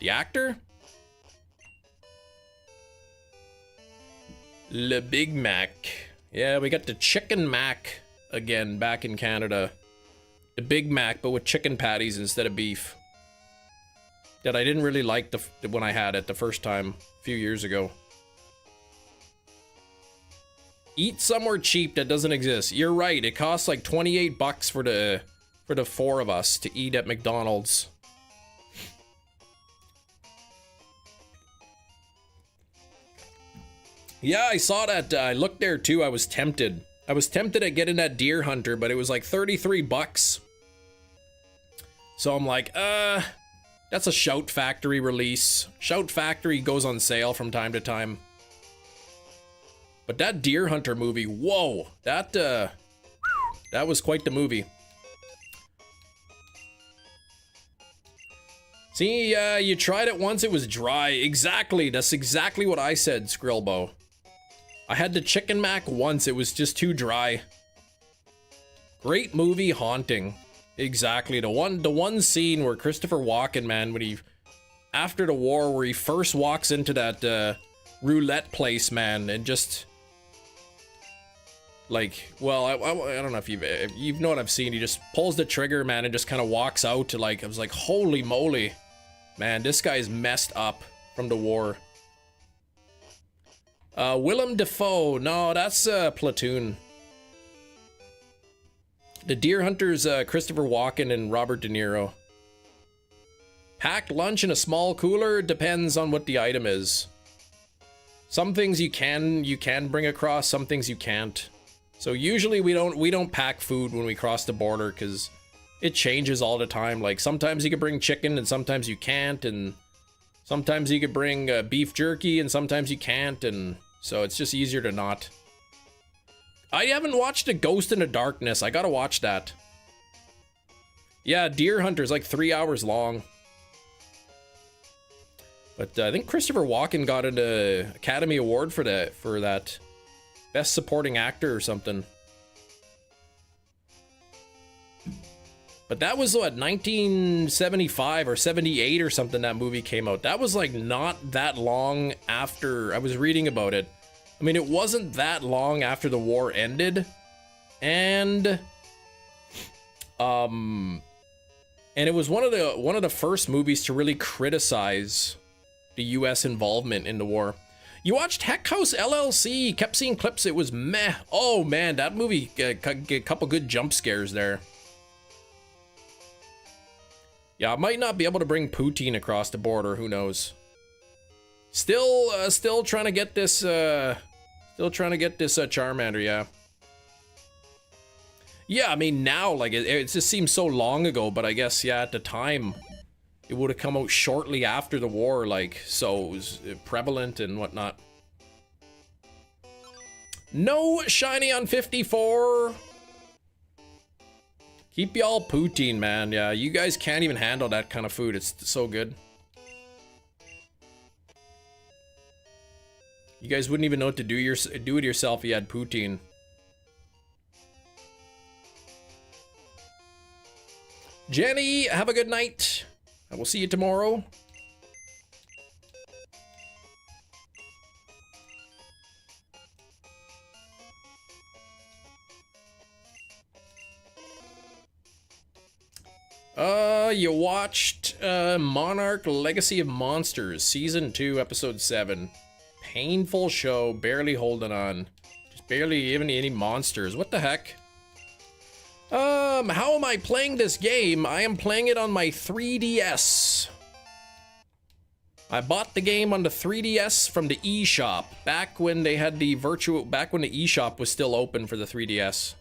The actor? Le Big Mac. Yeah, we got the Chicken Mac again back in Canada. The Big Mac, but with chicken patties instead of beef. That I didn't really like when I had it the first time a few years ago. Eat somewhere cheap that doesn't exist. You're right. It costs like $28 for the four of us to eat at McDonald's. Yeah, I saw that. I looked there too. I was tempted. I was tempted at getting that Deer Hunter, but it was like $33. So I'm like, that's a Shout Factory release. Shout Factory goes on sale from time to time. But that Deer Hunter movie, whoa, that was quite the movie. See, you tried it once, it was dry. Exactly, that's exactly what I said, Skrillbo. I had the Chicken Mac once, it was just too dry. Great movie, haunting. Exactly, the one scene where Christopher Walken, man, when he after the war where he first walks into that roulette place, man, and just like, well, I don't know if you know what I've seen. He just pulls the trigger, man, and just kind of walks out to, like, I was like, holy moly, man, this guy's messed up from the war. Willem Dafoe, no, that's Platoon. The Deer Hunters, Christopher Walken and Robert De Niro. Packed lunch in a small cooler, depends on what the item is. Some things you can bring across, some things you can't. So usually we don't pack food when we cross the border because it changes all the time. Like sometimes you can bring chicken and sometimes you can't, and sometimes you could bring beef jerky and sometimes you can't, and so it's just easier to not. I haven't watched A Ghost in the Darkness. I gotta watch that. Yeah, Deer Hunter's like 3 hours long. But I think Christopher Walken got an Academy Award for that. Best Supporting Actor or something. But that was what, 1975 or 78 or something that movie came out. That was like not that long after I was reading about it. I mean, it wasn't that long after the war ended. And it was one of the first movies to really criticize the US involvement in the war. You watched Heck House LLC, kept seeing clips, it was meh. Oh man, that movie, a couple good jump scares there. Yeah, I might not be able to bring poutine across the border, who knows. Still trying to get this, Charmander, yeah. Yeah, I mean now, like, it just seems so long ago, but I guess, yeah, at the time, it would have come out shortly after the war, like, so it was prevalent and whatnot. No shiny on 54. Keep y'all poutine, man. Yeah, you guys can't even handle that kind of food. It's so good. You guys wouldn't even know what to do it yourself if you had poutine. Jenny, have a good night. I will see you tomorrow. You watched Monarch Legacy of Monsters, Season 2, Episode 7. Painful show, barely holding on. Just barely even any monsters. What the heck? How am I playing this game? I am playing it on my 3DS. I bought the game on the 3DS from the eShop back when they had the back when the eShop was still open for the 3DS.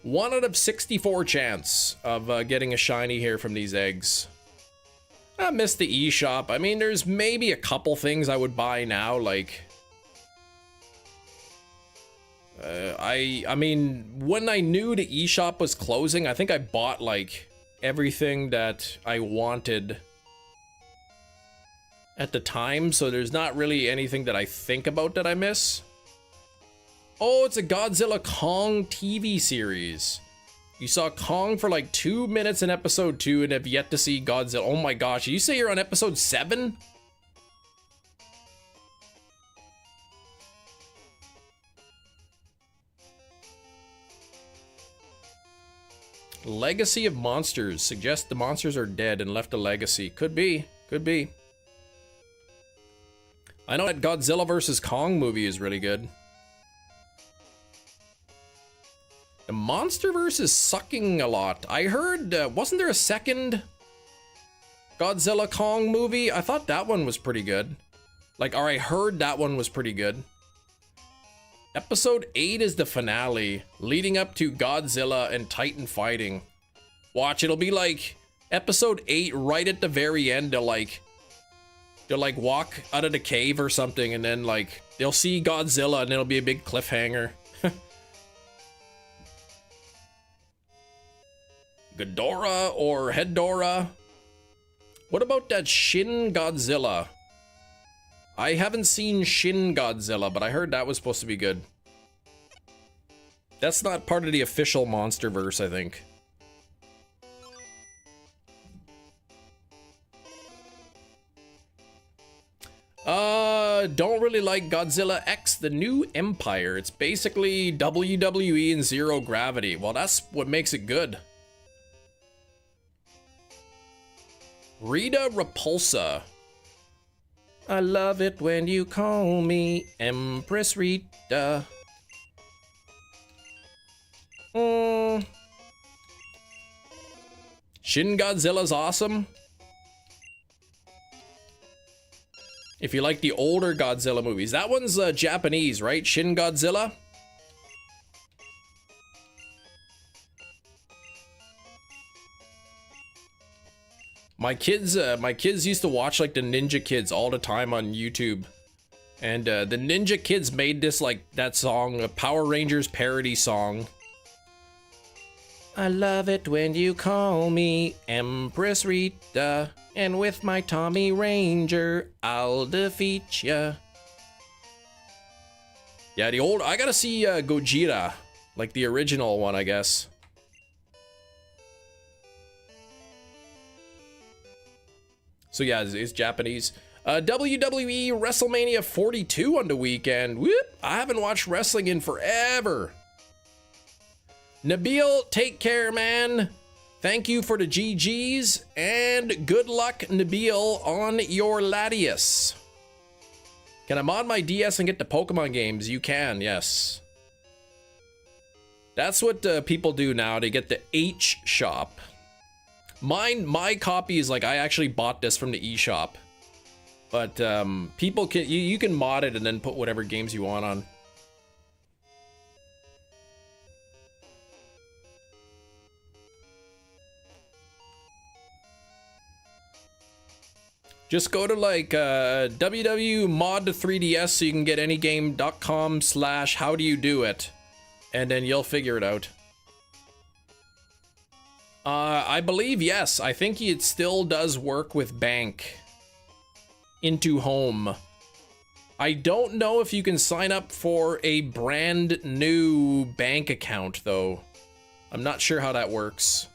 1 out of 64 chance of getting a shiny here from these eggs. I missed the eShop. I mean, there's maybe a couple things I would buy now, like... I mean, when I knew the eShop was closing, I think I bought, like, everything that I wanted at the time, so there's not really anything that I think about that I miss. Oh, it's a Godzilla Kong TV series. You saw Kong for like 2 minutes in episode 2 and have yet to see Godzilla. Oh my gosh, you say you're on episode 7? Legacy of Monsters. Suggests the monsters are dead and left a legacy. Could be. Could be. I know that Godzilla vs. Kong movie is really good. The Monsterverse is sucking a lot. I heard, wasn't there a second Godzilla Kong movie? I thought that one was pretty good. Like, or I heard that one was pretty good. Episode 8 is the finale, leading up to Godzilla and Titan fighting. Watch, it'll be like episode 8 right at the very end. They'll like walk out of the cave or something, and then like they'll see Godzilla and it'll be a big cliffhanger. Ghidorah or Hedorah? What about that Shin Godzilla? I haven't seen Shin Godzilla, but I heard that was supposed to be good. That's not part of the official MonsterVerse, I think. Don't really like Godzilla X, the New Empire. It's basically WWE in zero gravity. Well, that's what makes it good. Rita Repulsa. I love it when you call me Empress Rita. Shin Godzilla's awesome. If you like the older Godzilla movies. That one's Japanese, right? Shin Godzilla? My kids used to watch like the Ninja Kids all the time on YouTube. And the Ninja Kids made this like that song, a Power Rangers parody song. I love it when you call me Empress Rita, and with my Tommy Ranger, I'll defeat ya. Yeah, the old, I gotta see Gojira, like the original one, I guess. So yeah, it's Japanese. WWE WrestleMania 42 on the weekend. Whoop! I haven't watched wrestling in forever. Nabil, take care, man. Thank you for the GGs, and good luck, Nabil, on your Latias. Can I mod my DS and get the Pokemon games? You can, yes. That's what people do now. They get the H shop. My copy is like, I actually bought this from the eShop. But people can, you can mod it and then put whatever games you want on. Just go to like www.mod3ds so you can get anygame.com/howdoyoudoit, and then you'll figure it out. I believe, yes. I think it still does work with bank into home. I don't know if you can sign up for a brand new bank account though. I'm not sure how that works.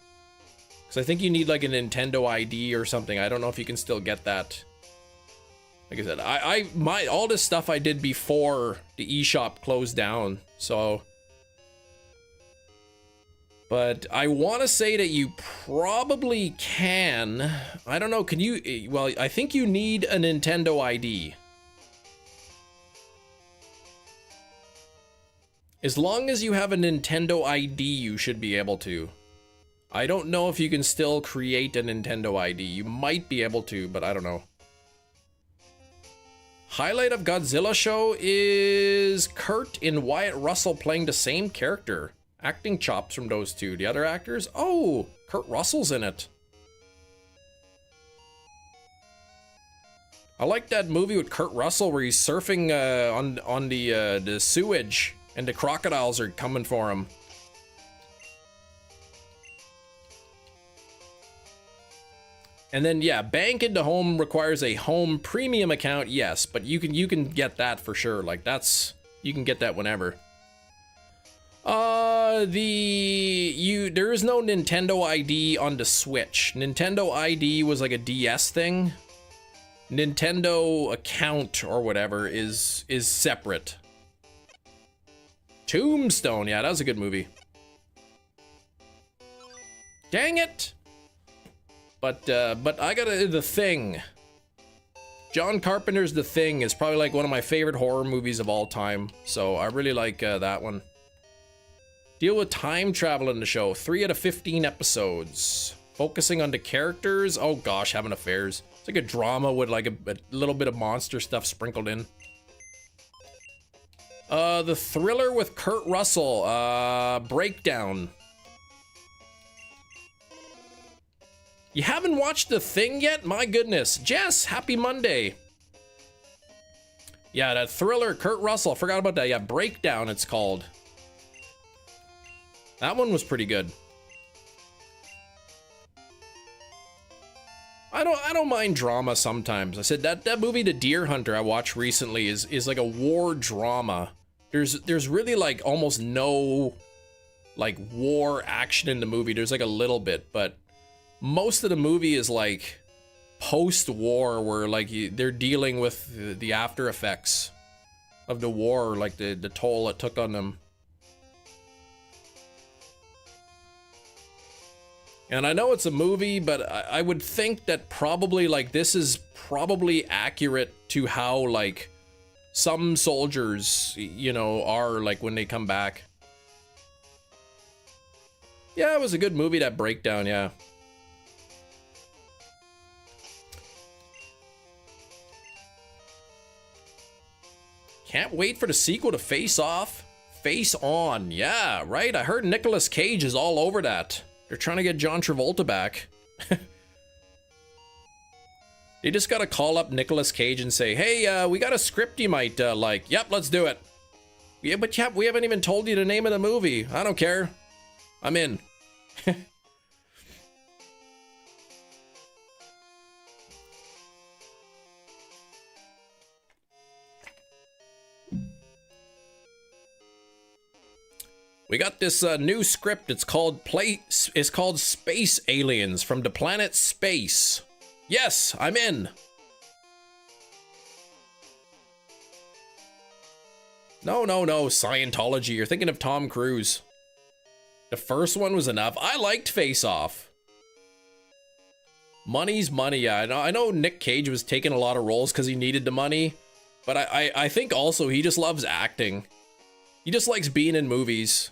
Because I think you need like a Nintendo ID or something. I don't know if you can still get that. Like I said, all this stuff I did before the eShop closed down. So, but I want to say that you probably can. I don't know. Can you? Well, I think you need a Nintendo ID. As long as you have a Nintendo ID, you should be able to. I don't know if you can still create a Nintendo ID. You might be able to, but I don't know. Highlight of Godzilla show is Kurt and Wyatt Russell playing the same character. Acting chops from those two. The other actors? Oh, Kurt Russell's in it. I like that movie with Kurt Russell where he's surfing on the sewage and the crocodiles are coming for him. And then yeah, bank into home requires a home premium account, yes, but you can get that for sure. Like you can get that whenever. There is no Nintendo ID on the Switch. Nintendo ID was like a DS thing. Nintendo account or whatever is separate. Tombstone, yeah, that was a good movie. Dang it! But I gotta, The Thing. John Carpenter's The Thing is probably like one of my favorite horror movies of all time. So I really like that one. Deal with time travel in the show. 3 out of 15 episodes. Focusing on the characters. Oh gosh, having affairs. It's like a drama with like a little bit of monster stuff sprinkled in. The thriller with Kurt Russell. Breakdown. You haven't watched The Thing yet? My goodness. Jess, happy Monday. Yeah, that thriller, Kurt Russell. I forgot about that. Yeah, Breakdown it's called. That one was pretty good. I don't mind drama sometimes. I said that movie The Deer Hunter I watched recently is like a war drama. There's really like almost no like war action in the movie. There's like a little bit, but most of the movie is like post-war, where like they're dealing with the after effects of the war, like the toll it took on them. And I know it's a movie, but I would think that probably like this is probably accurate to how like some soldiers, you know, are like when they come back. Yeah, it was a good movie, that breakdown, yeah. Can't wait for the sequel to Face Off. Face On, yeah, right? I heard Nicolas Cage is all over that. They're trying to get John Travolta back. They just gotta call up Nicolas Cage and say, hey, we got a script you might like. Yep, let's do it. Yeah, but we haven't even told you the name of the movie. I don't care. I'm in. We got this new script. It's called Space Aliens from the planet Space. Yes, I'm in. No, Scientology. You're thinking of Tom Cruise. The first one was enough. I liked Face Off. Money's money, yeah. I know Nick Cage was taking a lot of roles because he needed the money, but I think also he just loves acting. He just likes being in movies.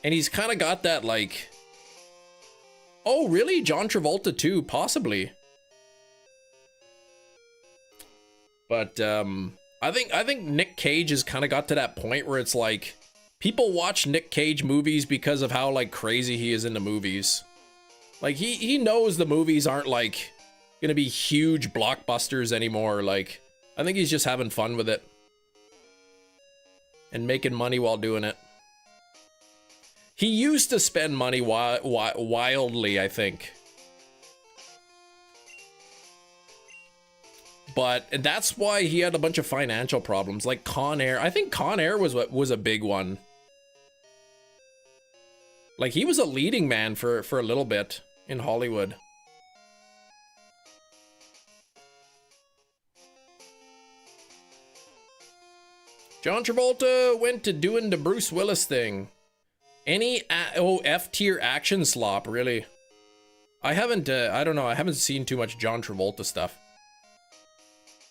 And he's kind of got that, like... Oh, really? John Travolta, too? Possibly. But, I think Nick Cage has kind of got to that point where it's like... People watch Nick Cage movies because of how, like, crazy he is in the movies. Like, he knows the movies aren't, like, gonna be huge blockbusters anymore. Like, I think he's just having fun with it. And making money while doing it. He used to spend money wildly, I think. But that's why he had a bunch of financial problems, like Con Air. I think Con Air was a big one. Like, he was a leading man for a little bit in Hollywood. John Travolta went to doing the Bruce Willis thing. Any F-tier action slop, really? I haven't, I don't know, I haven't seen too much John Travolta stuff.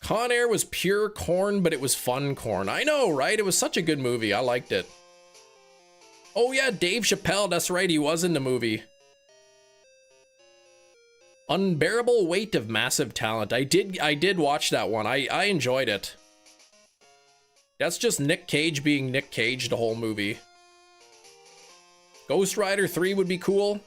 Con Air was pure corn, but it was fun corn. I know, right? It was such a good movie. I liked it. Oh yeah, Dave Chappelle, that's right, he was in the movie. Unbearable Weight of Massive Talent. I did watch that one. I enjoyed it. That's just Nick Cage being Nick Cage the whole movie. Ghost Rider 3 would be cool.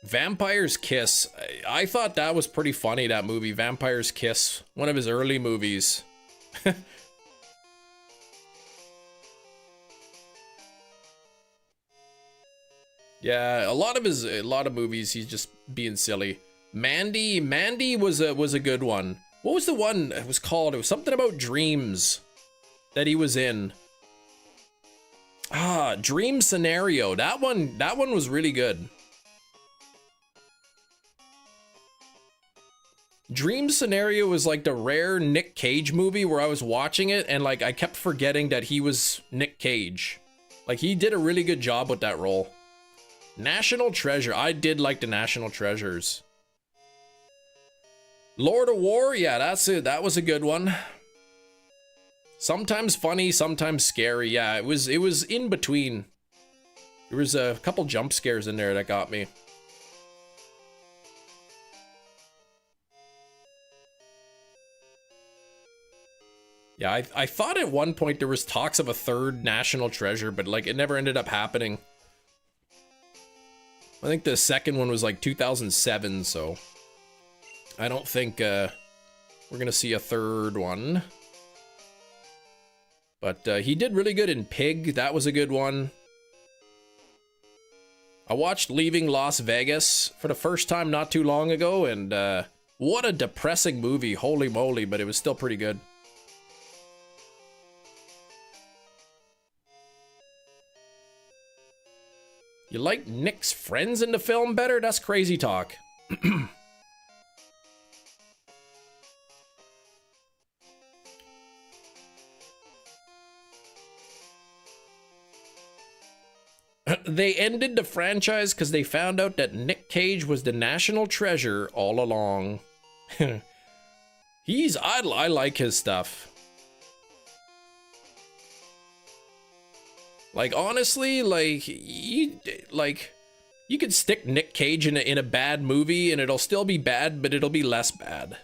Vampire's Kiss. I thought that was pretty funny, that movie. Vampire's Kiss. One of his early movies. Yeah, a lot of movies he's just being silly. Mandy was a good one. What was the one it was called? It was something about dreams that he was in. Dream Scenario. That one was really good. Dream Scenario was like the rare Nick Cage movie where I was watching it and like I kept forgetting that he was Nick Cage. Like, he did a really good job with that role. National Treasure. I did like the National Treasures. Lord of War, yeah, that's it. That was a good one. Sometimes funny, sometimes scary. Yeah, it was in between. There was a couple jump scares in there that got me. Yeah, I thought at one point there was talks of a third National Treasure, but like it never ended up happening. I think the second one was like 2007, so I don't think we're gonna see a third one. But he did really good in Pig. That was a good one. I watched Leaving Las Vegas for the first time not too long ago, and what a depressing movie. Holy moly, but it was still pretty good. You like Nick's friends in the film better? That's crazy talk. They ended the franchise because they found out that Nick Cage was the national treasure all along. I like his stuff. Like, honestly, you could stick Nick Cage in a bad movie and it'll still be bad, but it'll be less bad.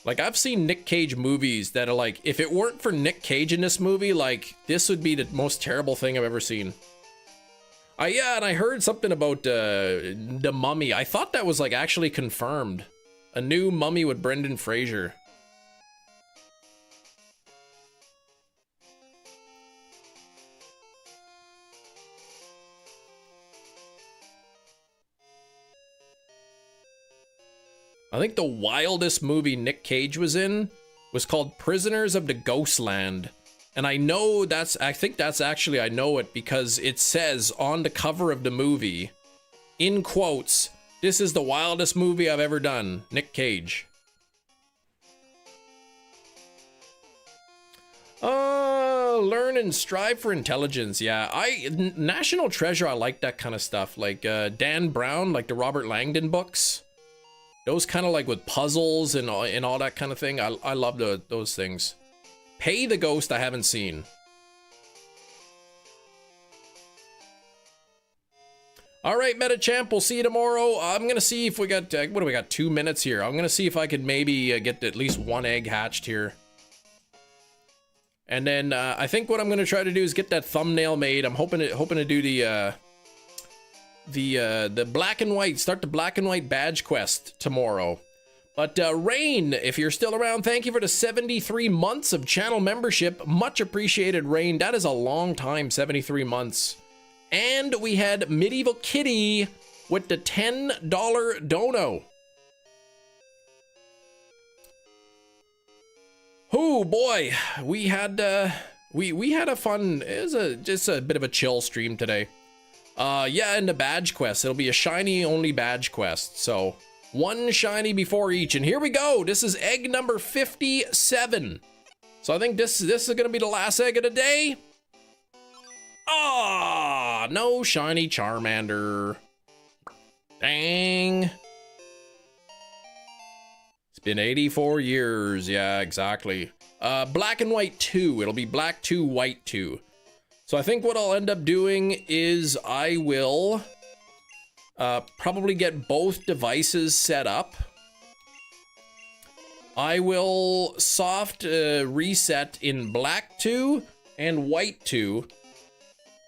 Like, I've seen Nick Cage movies that are like, if it weren't for Nick Cage in this movie, like, this would be the most terrible thing I've ever seen. Yeah, and I heard something about the Mummy. I thought that was, like, actually confirmed. A new Mummy with Brendan Fraser. I think the wildest movie Nick Cage was in was called Prisoners of the Ghostland. And I know I know it because it says on the cover of the movie, in quotes, "This is the wildest movie I've ever done, Nick Cage." Learn and strive for intelligence. Yeah, National Treasure, I like that kind of stuff. Like Dan Brown, like the Robert Langdon books. Those kind of like with puzzles and all that kind of thing. I love those things. Pay the Ghost I haven't seen. All right, MetaChamp, we'll see you tomorrow. I'm going to see if we got, what do we got, 2 minutes here. I'm going to see if I could maybe get at least one egg hatched here. And then I think what I'm going to try to do is get that thumbnail made. I'm hoping to do the black and white, start the black and white badge quest tomorrow. But Rain, if you're still around, thank you for the 73 months of channel membership. Much appreciated, Rain. That is a long time, 73 months. And we had Medieval Kitty with the $10 dono. Oh boy, we had a fun, it was just a bit of a chill stream today. Yeah, and the badge quest, it'll be a shiny only badge quest. So one shiny before each, and here we go. This is egg number 57. So I think this is gonna be the last egg of the day. Ah, no shiny Charmander. Dang. It's been 84 years. Yeah, exactly. Black and white 2. It'll be black 2, white 2. So I think what I'll end up doing is I will probably get both devices set up. I will soft reset in black 2 and white 2.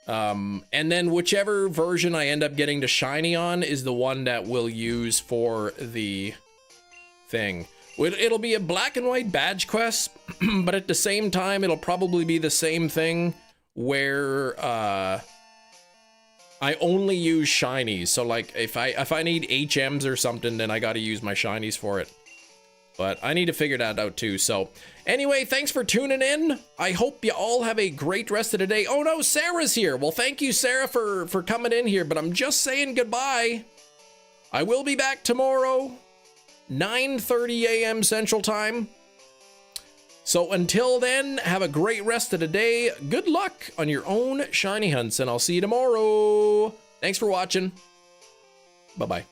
And then whichever version I end up getting to shiny on is the one that we'll use for the thing. It'll be a black and white badge quest, but at the same time, it'll probably be the same thing where I only use shinies. So like if I need HMs or something, then I got to use my shinies for it. But I need to figure that out too. So anyway, thanks for tuning in. I hope you all have a great rest of the day. Oh no, Sarah's here. Well, thank you, Sarah, for coming in here, but I'm just saying goodbye. I will be back tomorrow, 9:30 a.m. Central Time. So until then, have a great rest of the day. Good luck on your own shiny hunts, and I'll see you tomorrow. Thanks for watching. Bye-bye.